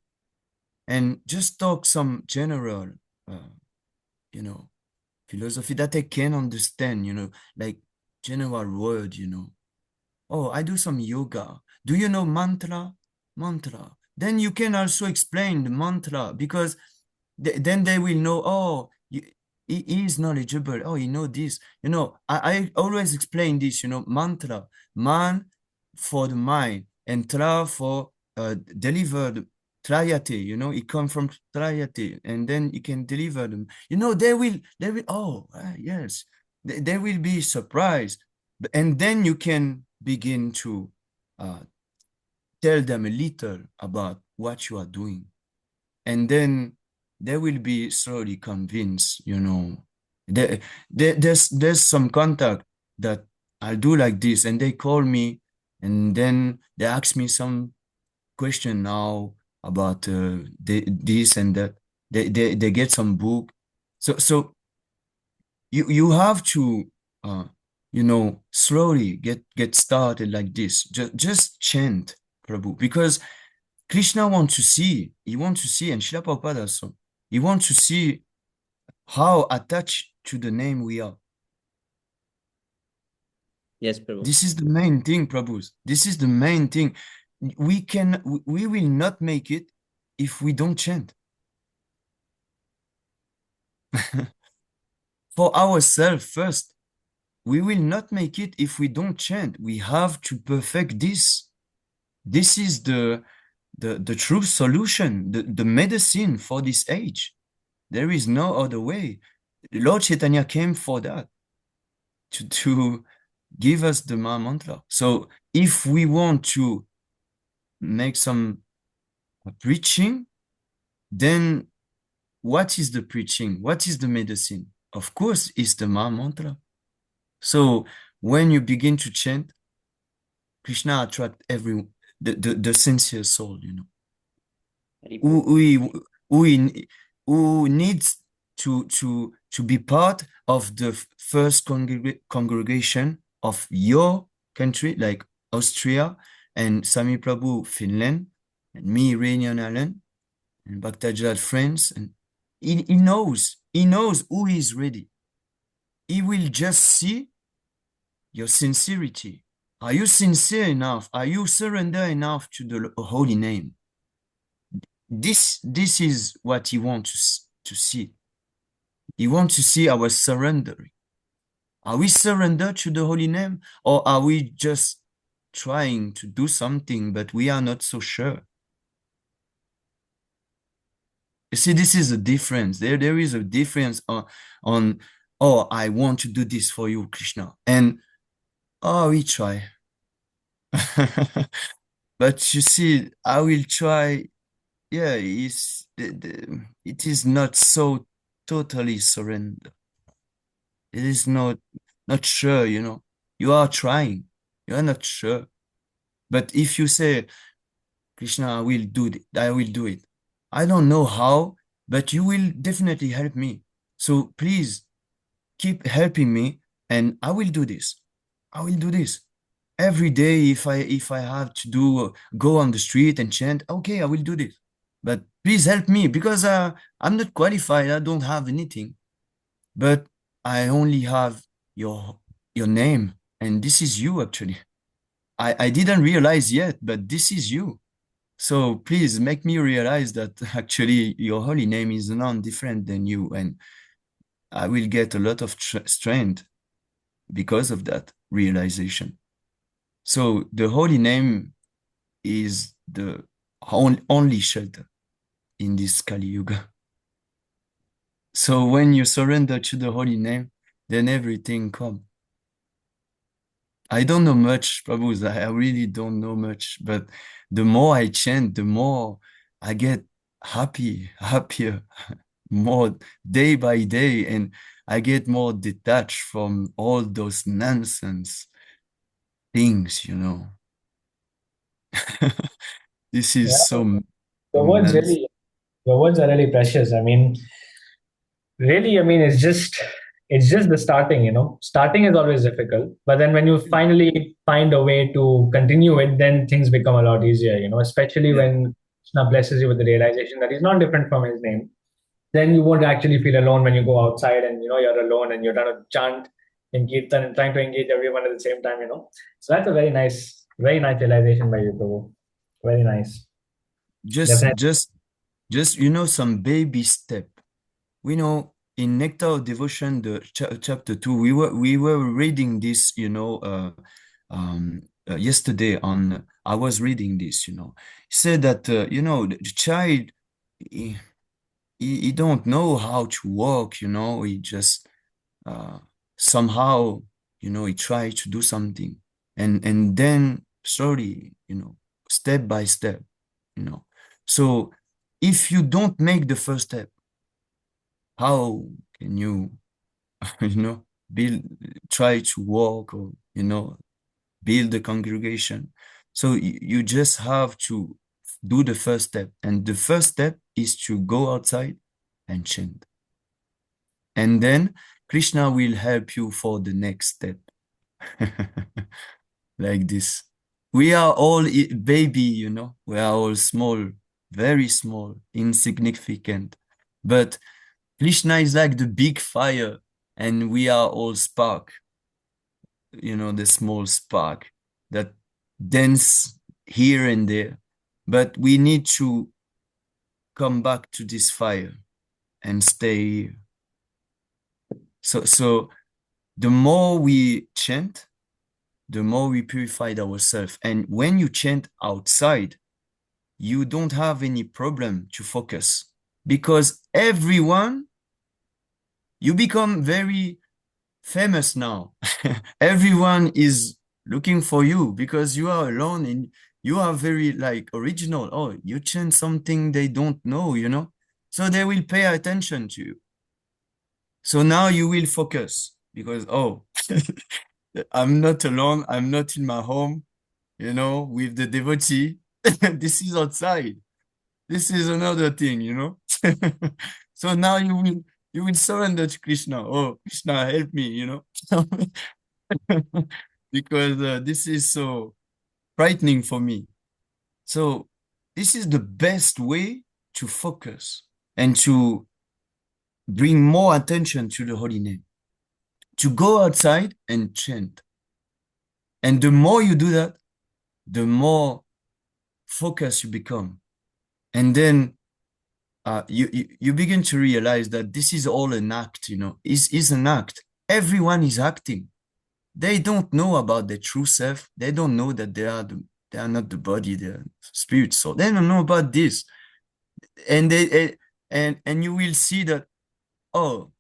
and just talk some general, you know, philosophy that I can understand, you know, like general word, you know. Oh, I do some yoga. Do you know mantra? Mantra. Then you can also explain the mantra because then they will know, oh, he is knowledgeable. Oh, you know this. You know, I always explain this, you know, mantra, man for the mind and tra for delivered Trayate, you know, it comes from Trayate, and then you can deliver them. You know, they will, oh, yes, they will be surprised. And then you can begin to tell them a little about what you are doing. And then they will be slowly convinced, you know. There's some contact that I'll do like this, and they call me, and then they ask me some question now about this and that. They get some book. So you have to you know, slowly get started like this. Just chant Prabhu, because Krishna wants to see. He wants to see, and Srila Prabhupada also. He wants to see how attached to the name we are. Yes, Prabhu. This is the main thing, Prabhu. This is the main thing. We will not make it if we don't chant. For ourselves first. We will not make it if we don't chant. We have to perfect this. This is the true solution, the medicine for this age. There is no other way. Lord Chaitanya came for that, to give us the Maha Mantra. So if we want to make some preaching, then what is the preaching? What is the medicine? Of course, it's the Maha Mantra. So when you begin to chant, Krishna attracts the sincere soul, you know, who needs to be part of the first congregation of your country, like Austria, and Sami Prabhu, Finland, and me, Reunion Island, and Bhaktajal, France. And he knows who is ready. He will just see your sincerity. Are you sincere enough? Are you surrender enough to the holy name? This is what he wants to see. He wants to see our surrendering. Are we surrendered to the holy name, or are we just trying to do something, but we are not so sure? You see, this is a difference. There is a difference on, oh, I want to do this for you, Krishna. And, oh, we try. But you see, I will try. Yeah, it is not so totally surrender. It is not sure, you know. You are trying. You are not sure. But if you say, Krishna, I will do it. I will do it. I don't know how, but you will definitely help me. So please keep helping me, and I will do this. I will do this every day. If I have to do go on the street and chant, okay, I will do this. But please help me, because I'm not qualified. I don't have anything, but I only have your name, and this is you actually. I didn't realize yet, but this is you. So please make me realize that actually your holy name is none different than you, and I will get a lot of strength because of that realization. So the holy name is the only shelter in this Kali Yuga. So when you surrender to the holy name, then everything comes. I don't know much, Prabhu. I really don't know much, but the more I chant, the more I get happier, more day by day, and I get more detached from all those nonsense things, you know. This is so Your words nonsense. really, your words are really precious. I mean, really, I mean, it's just the starting, you know. Starting is always difficult, but then when you finally find a way to continue it, then things become a lot easier, you know, especially when Krishna blesses you with the realization that he's not different from his name. Then you won't actually feel alone when you go outside and, you know, you're alone and you're trying to chant in Kirtan and trying to engage everyone at the same time, you know. So that's a very nice realization by you, Prabhu. Very nice. Definitely. Just you know, some baby step. We know in Nectar of Devotion, the chapter 2, we were reading this, you know, yesterday on. I was reading this, you know. He said that you know, the child, he don't know how to walk, you know. He just somehow, you know, he tried to do something, and then slowly, you know, step by step, you know. So if you don't make the first step, how can you, you know, try to walk, or, you know, build a congregation? So you just have to do the first step, and the first step is to go outside and chant, and then Krishna will help you for the next step. Like this. We are all baby, you know. We are all small, very small, insignificant, but Krishna is like the big fire, and we are all spark, you know, the small spark that dance here and there. But we need to come back to this fire and stay here. So the more we chant, the more we purified ourselves. And when you chant outside, you don't have any problem to focus, because everyone, you become very famous now. Everyone is looking for you because you are alone and you are very like original. Oh, you chant something they don't know, you know? So they will pay attention to you. So now you will focus because, oh, I'm not alone. I'm not in my home, you know, with the devotee. This is outside. This is another thing, you know? So now you will surrender to Krishna. Oh, Krishna, help me, you know? Because this is so frightening for me. So this is the best way to focus and to bring more attention to the holy name, to go outside and chant. And the more you do that, the more focused you become. And then you begin to realize that this is all an act, you know, is an act. Everyone is acting. They don't know about the true self. They don't know that they are not the body, they are spirit soul. They don't know about this. And and you will see that, oh,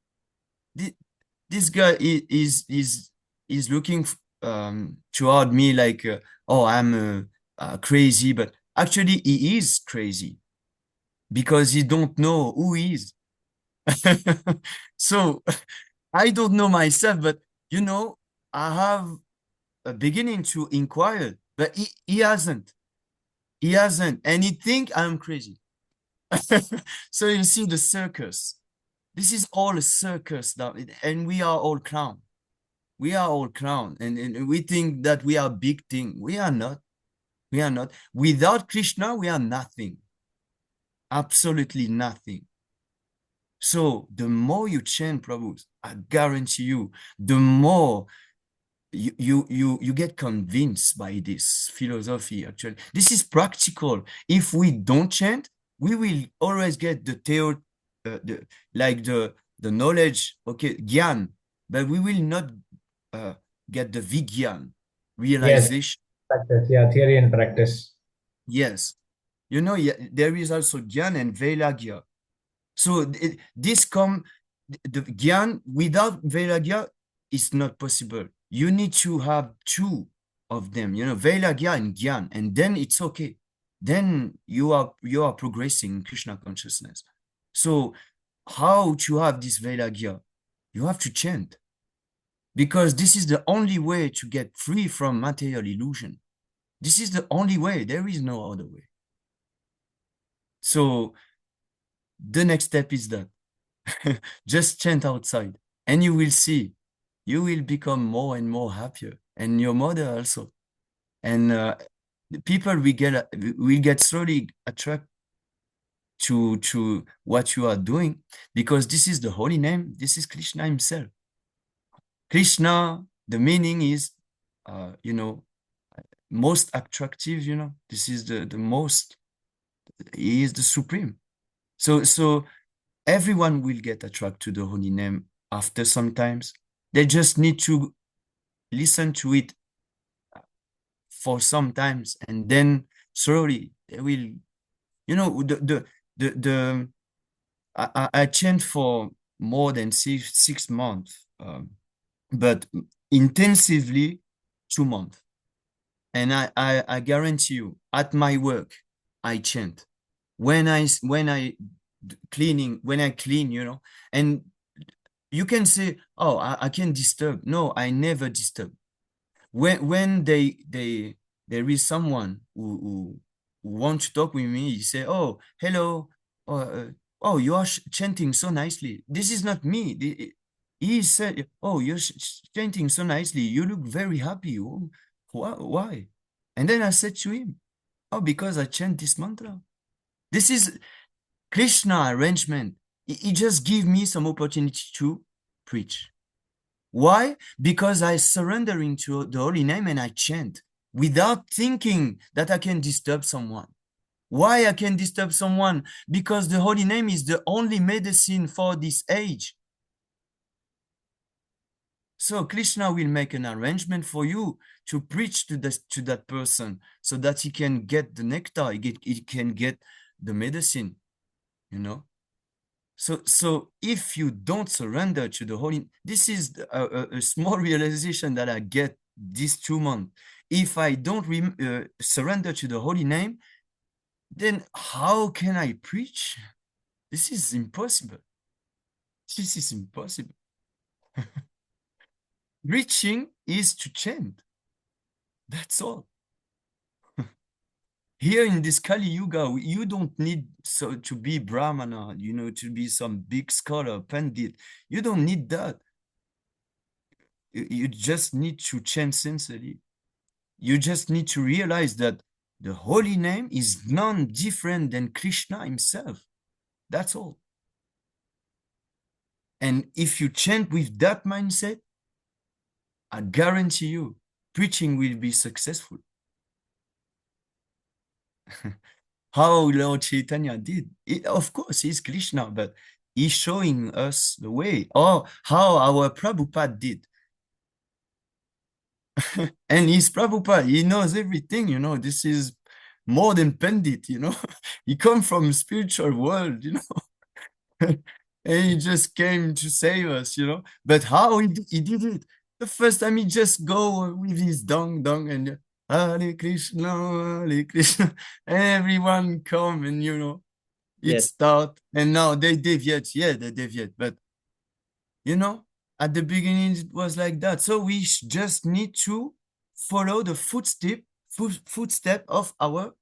this guy is looking toward me like, oh, I'm crazy, but actually he is crazy because he don't know who he is. So I don't know myself, but I have a beginning to inquire, but he hasn't. He hasn't, and he think I'm crazy. So you see the circus. This is all a circus now, and we are all clown. We are all clown, and we think that we are big thing. We are not. We are not. Without Krishna, we are nothing. Absolutely nothing. So the more you chant, Prabhu, I guarantee you, the more you get convinced by this philosophy. Actually, this is practical. If we don't chant, we will always get the theory, the knowledge, okay, gyan, but we will not get the vigyan, realization. Yes, practice. Yeah, theory and practice. Yes, there is also gyan and vairagya. So this the gyan without vairagya is not possible. You need to have two of them, vairagya and gyan, and then it's okay. Then you are progressing in Krishna consciousness. So how to have this vairagya? You have to chant, because this is the only way to get free from material illusion. This is the only way. There is no other way. So the next step is that just chant outside, and you will see, you will become more and more happier, and your mother also, and the people will get slowly attracted to what you are doing, because this is the holy name. This is Krishna himself. Krishna, the meaning is most attractive. This is the most. He is the supreme. So everyone will get attracted to the holy name after sometimes. They just need to listen to it for some times, and then slowly they will, I chant for more than six months, but intensively 2 months. And I guarantee you, at my work, I chant. When I clean, and you can say, oh, I can disturb. No, I never disturb. When there is someone who wants to talk with me, you say, oh, hello, oh, you are chanting so nicely. This is not me. He said, oh, you're chanting so nicely. You look very happy. Oh, why? And then I said to him, oh, because I chant this mantra. This is Krishna arrangement. He just give me some opportunity to preach. Why? Because I surrendering to the holy name and I chant without thinking that I can disturb someone. Why I can disturb someone? Because the holy name is the only medicine for this age. So Krishna will make an arrangement for you to preach to that person, so that he can get the nectar, he can get the medicine, So if you don't surrender to the holy, this is a small realization that I get these 2 months. If I don't surrender to the holy name, then how can I preach? This is impossible. This is impossible. Preaching is to chant. That's all. Here in this Kali Yuga, you don't need to be Brahmana, to be some big scholar, Pandit. You don't need that. You just need to chant sincerely. You just need to realize that the holy name is none different than Krishna himself. That's all. And if you chant with that mindset, I guarantee you, preaching will be successful. How Lord Chaitanya did. Of course, he's Krishna, but he's showing us the way. Or how our Prabhupada did. And he's Prabhupada. He knows everything, This is more than Pandit, He comes from spiritual world, And he just came to save us, you know. But how he did it? The first time he just go with his dong and Hare Krishna, Hare Krishna. Everyone come and, you know, it Yes. start. And now they deviate. Yeah, they deviate. But, you know, at the beginning, it was like that. So we just need to follow the footstep of our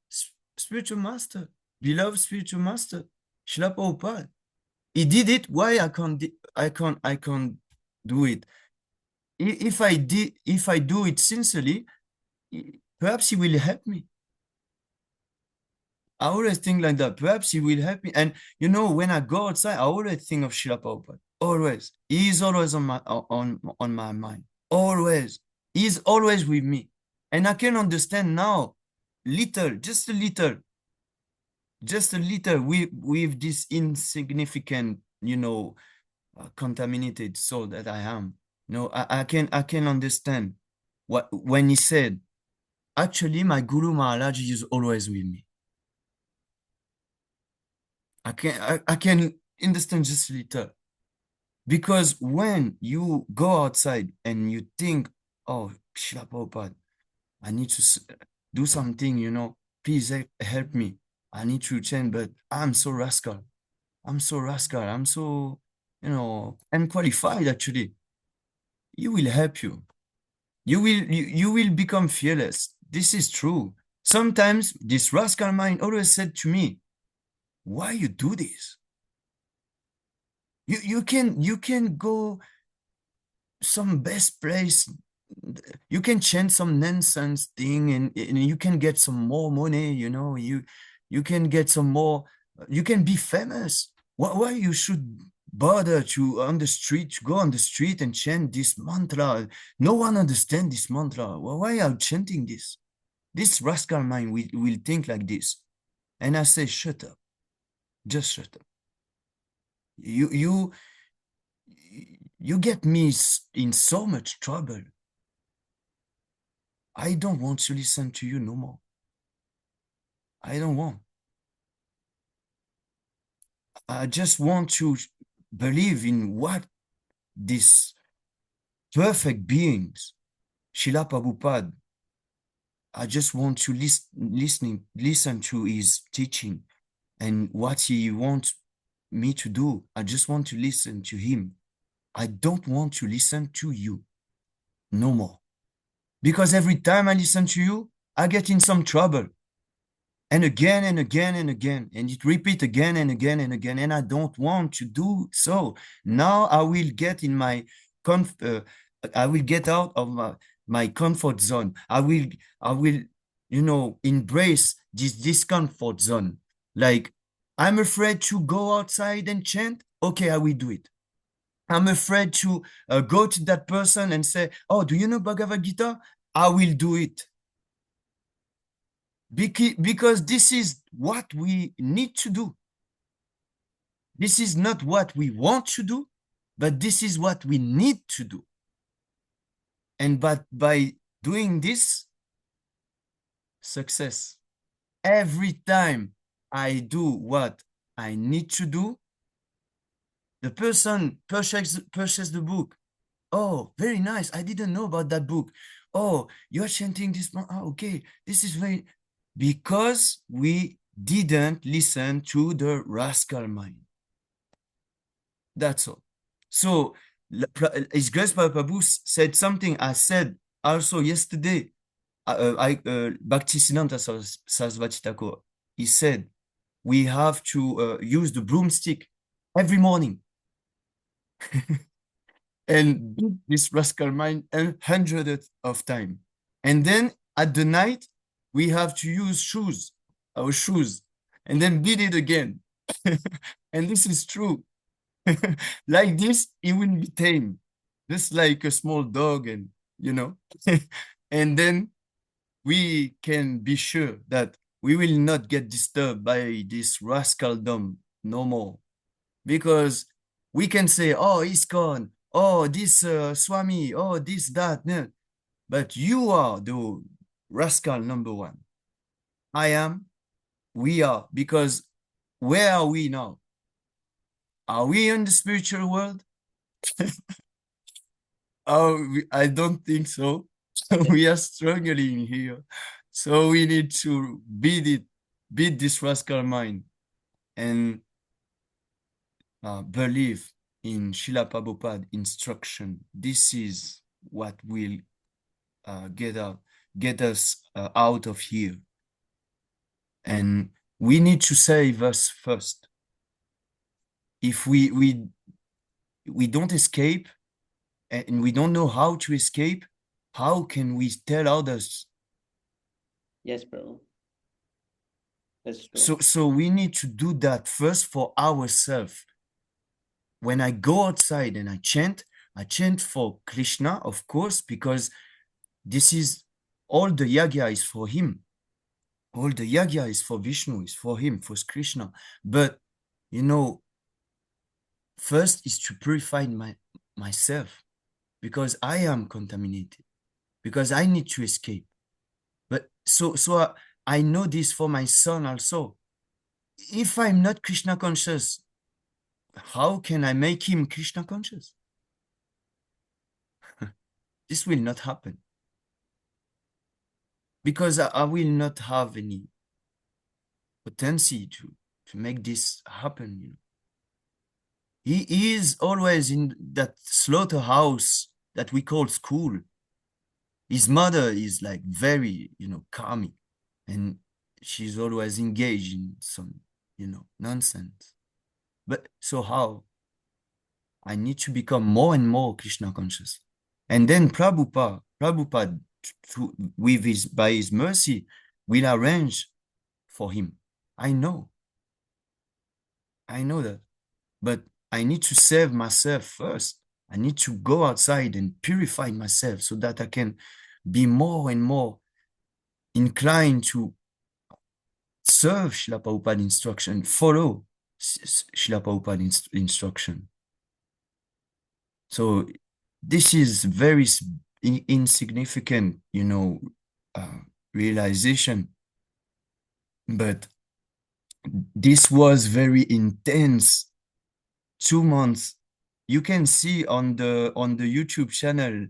spiritual master, beloved spiritual master, Srila Prabhupada. He did it. Why I can't do it? If I do it sincerely, perhaps he will help me. I always think like that. Perhaps he will help me. And you know, when I go outside, I always think of Srila Prabhupada. Always. He is always on my mind. Always. He's always with me. And I can understand now, just a little with this insignificant, you know, contaminated soul that I am. No, I can understand when he said, actually, my Guru Maharaj is always with me. I can understand just a little. Because when you go outside and you think, oh, Srila Prabhupada, I need to do something, you know, please help me. I need to change, but I'm so rascal. I'm so, you know, unqualified actually. He will help you. You will become fearless. This is true. Sometimes this rascal mind always said to me, why you do this? You can go some best place. You can change some nonsense thing and you can get some more money, you know, you can get some more, you can be famous. Why you should bother to go on the street and chant this mantra? No one understands this mantra. Why are you chanting this? This rascal mind will think like this. And I say, shut up. Just shut up. You get me in so much trouble. I don't want to listen to you no more. I don't want. I just want to believe in what these perfect beings, Srila Prabhupada, I just want to listen to his teaching and what he wants me to do. I just want to listen to him. I don't want to listen to you no more. Because every time I listen to you, I get in some trouble. And again and again and again. And it repeats again and again and again. And I don't want to do so. Now I will get in my I will get out of my comfort zone. I will, you know, embrace this discomfort zone. Like, I'm afraid to go outside and chant. Okay, I will do it. I'm afraid to go to that person and say, oh, do you know Bhagavad Gita? I will do it. Because this is what we need to do. This is not what we want to do, but this is what we need to do. And but by doing this, success. Every time I do what I need to do, the person purchase the book. Oh, very nice. I didn't know about that book. Oh, you're chanting this one. Oh, okay. This is very... Because we didn't listen to the rascal mind. That's all. So, His Grace Prabhu said something I said also yesterday. Bhaktisiddhanta Sarasvati Thakur, he said, we have to use the broomstick every morning and beat this rascal mind 100 of times. And then at the night, we have to use our shoes, and then beat it again. And this is true. Like this, it will be tame, just like a small dog, and you know. And then we can be sure that we will not get disturbed by this rascaldom no more. Because we can say, oh, ISKCON, oh, this Swami, oh, this, that. No. But you are the rascal number one. I am, we are, because where are we now? Are we in the spiritual world? Oh, I don't think so. We are struggling here. So we need to beat this rascal mind, and believe in Srila Prabhupada instruction. This is what will get us out of here. And we need to save us first. If we don't escape, and we don't know how to escape, how can we tell others? Yes, bro. That's So true. so we need to do that first for ourselves. When I go outside and I chant for Krishna, of course, because this is all the yagya is for him. All the yagya is for Vishnu, is for him, for Krishna. But you know, first is to purify myself, because I am contaminated, because I need to escape. But so I know this for my son also. If I'm not Krishna conscious, how can I make him Krishna conscious? This will not happen, because I will not have any potency to make this happen. You know, he is always in that slaughterhouse that we call school. His mother is like very, calming, and she's always engaged in some, nonsense. But so how? I need to become more and more Krishna conscious. And then Prabhupada by his mercy, will arrange for him. I know that. But I need to save myself first. I need to go outside and purify myself so that I can be more and more inclined to serve Srila Prabhupada instruction, follow Srila Prabhupada instruction. So this is very insignificant, realization. But this was very intense. 2 months. You can see on the YouTube channel,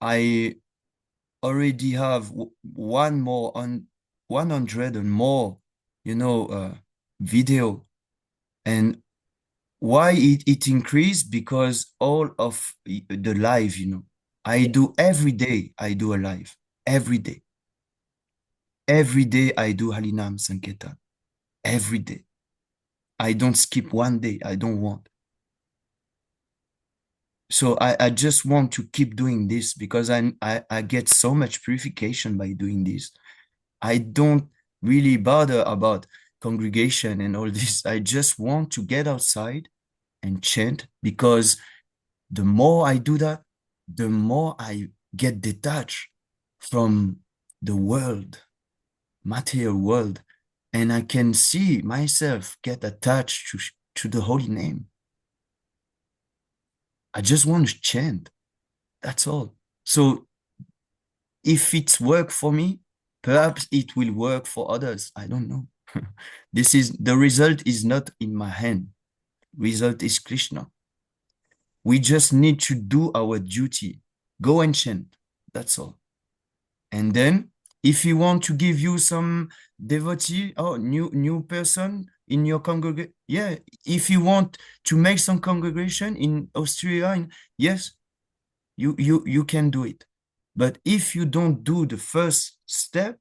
I already have 100 and more, video. And why it increased? Because all of the live, I do every day. I do a live every day. Every day I do Harinam Sankirtan. Every day. I don't skip one day. I don't want. So I just want to keep doing this, because I get so much purification by doing this. I don't really bother about congregation and all this. I just want to get outside and chant, because the more I do that, the more I get detached from the world, material world, and I can see myself get attached to the holy name. I just want to chant. That's all. So if it's work for me, perhaps it will work for others. I don't know. The result is not in my hand. Result is Krishna. We just need to do our duty. Go and chant. That's all. And then if you want to give you some devotee or new person in your congregation, yeah. If you want to make some congregation in Austria, yes, you can do it. But if you don't do the first step,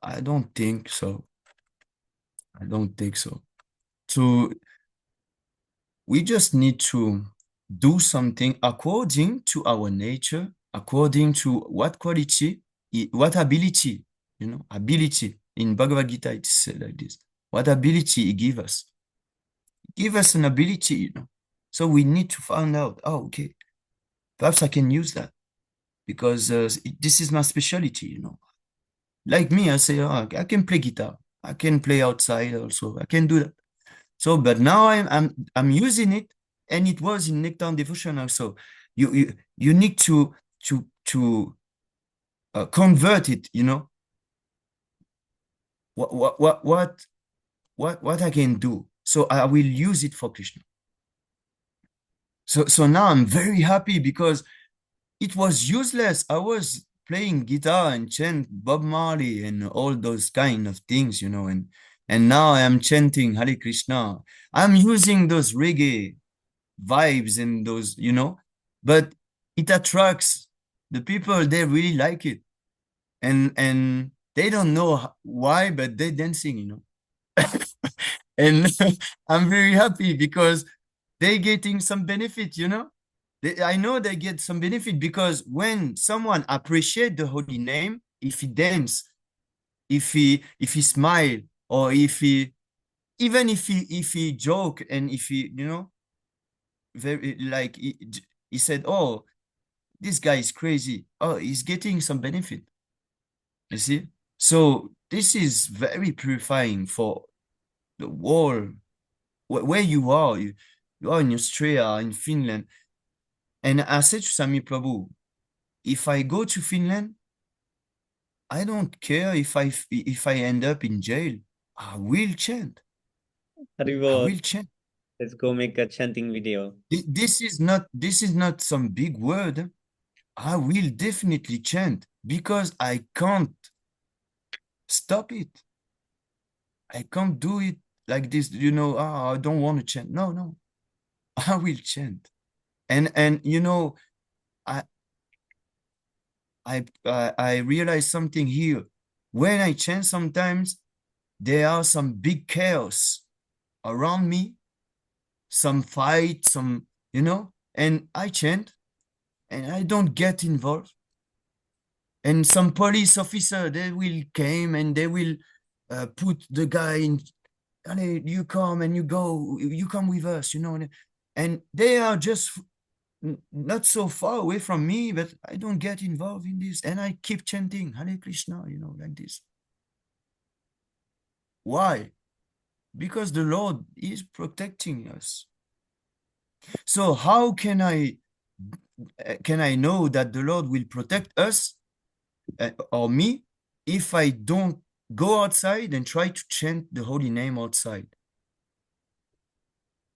I don't think so. I don't think so. So we just need to do something according to our nature, according to what quality, what ability, ability. In Bhagavad Gita, it is said like this. What ability he give us? Give us an ability, So we need to find out, okay, perhaps I can use that, because this is my specialty, Like me, I say, I can play guitar. I can play outside also. I can do that. So, but now I'm using it, and it was in Nectar Devotion also. You need to convert it. What I can do. So I will use it for Krishna. So now I'm very happy because it was useless. I was playing guitar and chant Bob Marley and all those kind of things, and now I am chanting Hare Krishna. I'm using those reggae vibes and those, but it attracts the people. They really like it, and they don't know why, but they're dancing, and I'm very happy because they're getting some benefit. I know they get some benefit because when someone appreciate the holy name, if he dance, if he smile, or even if he joke, and if he, very like he said, oh, this guy is crazy. Oh, he's getting some benefit. You see? So this is very purifying for the world where you are. You are in Australia, in Finland. And I said to Sami Prabhu, if I go to Finland, I don't care if I end up in jail. I will chant. I will chant. Let's go make a chanting video. This is not some big word. I will definitely chant because I can't stop it. I can't do it like this, I don't want to chant. No. I will chant. And I realize something here. When I chant, sometimes there are some big chaos around me, some fight, and I chant and I don't get involved. And some police officer, they will came and they will put the guy in, you come and you go, you come with us, and they are just not so far away from me, but I don't get involved in this. And I keep chanting Hare Krishna, like this. Why? Because the Lord is protecting us. So how can I know that the Lord will protect us or me if I don't go outside and try to chant the holy name outside?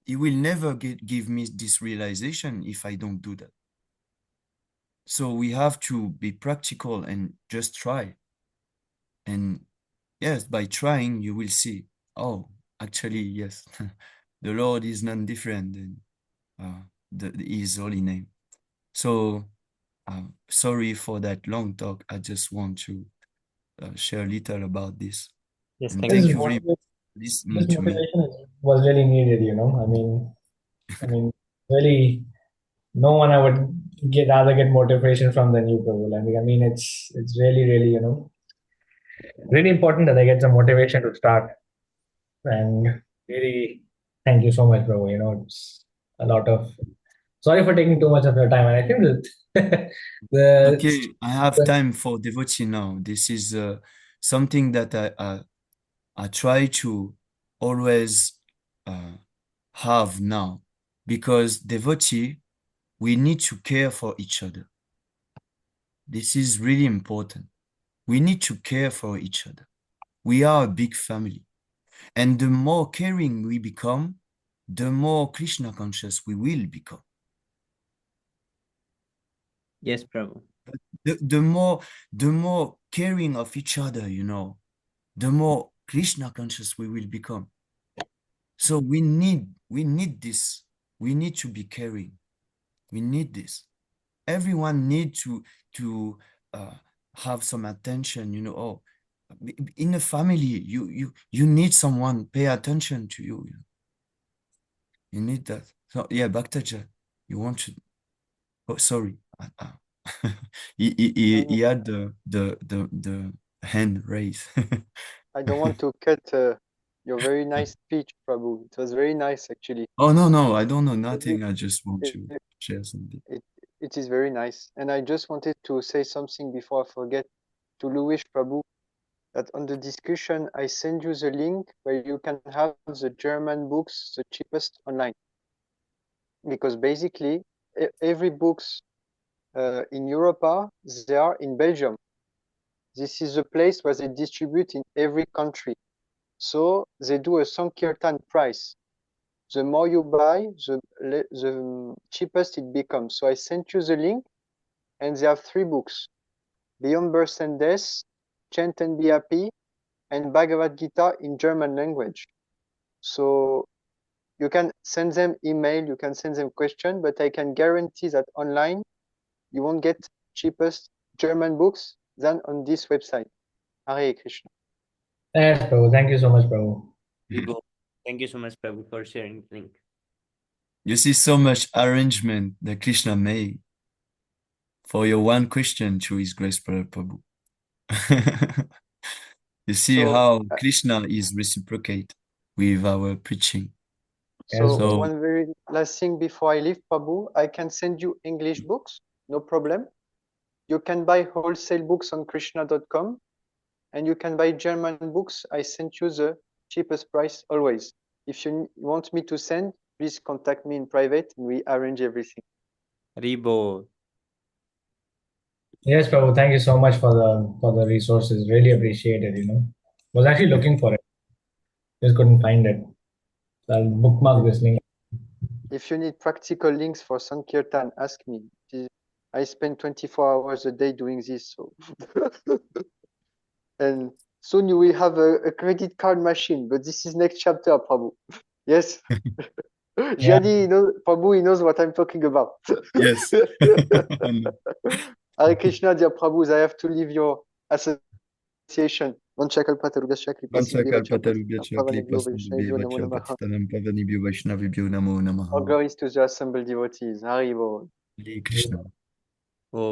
He will never give me this realization if I don't do that. So we have to be practical and just try. And yes, by trying, you will see, oh, actually, yes, the Lord is none different than His holy name. So sorry for that long talk. I just want to share a little about this. Yes, and thank thank you. you very much for listening to me. Motivation was really needed, I mean, really, no one I would rather get motivation from than you, Prabhu. I mean, it's really, really, really important that I get some motivation to start. And really, thank you so much, Prabhu. It's a lot of. Sorry for taking too much of your time, and I think that Okay, I have time for devotee now. This is something that I try to always have now, because devotee, we need to care for each other. This is really important. We need to care for each other. We are a big family. And the more caring we become, the more Krishna conscious we will become. Yes, Prabhu. The more caring of each other, the more Krishna conscious we will become. So we need this. We need to be caring. We need this. Everyone need to have some attention. In a family, you need someone pay attention to you. You need that. So yeah, Bhaktaja, you want to? Oh, sorry. He had the hand raised. I don't want to cut your very nice speech, Prabhu. It was very nice, actually. Oh, no, I don't know nothing. I just want to share something. It is very nice. And I just wanted to say something before I forget to Louis Prabhu, that on the discussion, I send you the link where you can have the German books, the cheapest online. Because basically, every books in Europa, they are in Belgium. This is a place where they distribute in every country. So they do a Sankirtan price. the more you buy, the cheapest it becomes. So I sent you the link, and they have 3 books: Beyond Birth and Death, Chant and Be Happy, and Bhagavad Gita in German language. So you can send them email, you can send them question, but I can guarantee that online you won't get cheapest German books than on this website. Hare Krishna. Yes, Prabhu. Thank you so much, Prabhu. Thank you so much, Prabhu, for sharing the link. You see so much arrangement that Krishna made for your one question to His Grace Prabhu. You see So, how Krishna is reciprocate with our preaching. So one very last thing before I leave, Prabhu, I can send you English books, no problem. You can buy wholesale books on Krishna.com, and you can buy German books. I sent you the cheapest price always. If you want me to send, please contact me in private, and we arrange everything. Ribo. Yes, Prabhu. Thank you so much for the resources. Really appreciate it. Was actually looking for it, just couldn't find it. So I'll bookmark this link. If you need practical links for Sankirtan, ask me. I spend 24 hours a day doing this. So. And soon you will have a credit card machine, but this is next chapter, Prabhu. Yes? Gianni, Prabhu, he knows what I'm talking about. Yes. Hare Krishna, dear Prabhus, I have to leave your association. All glories to the assembled devotees. Hari Bol. Hare Krishna. Oh,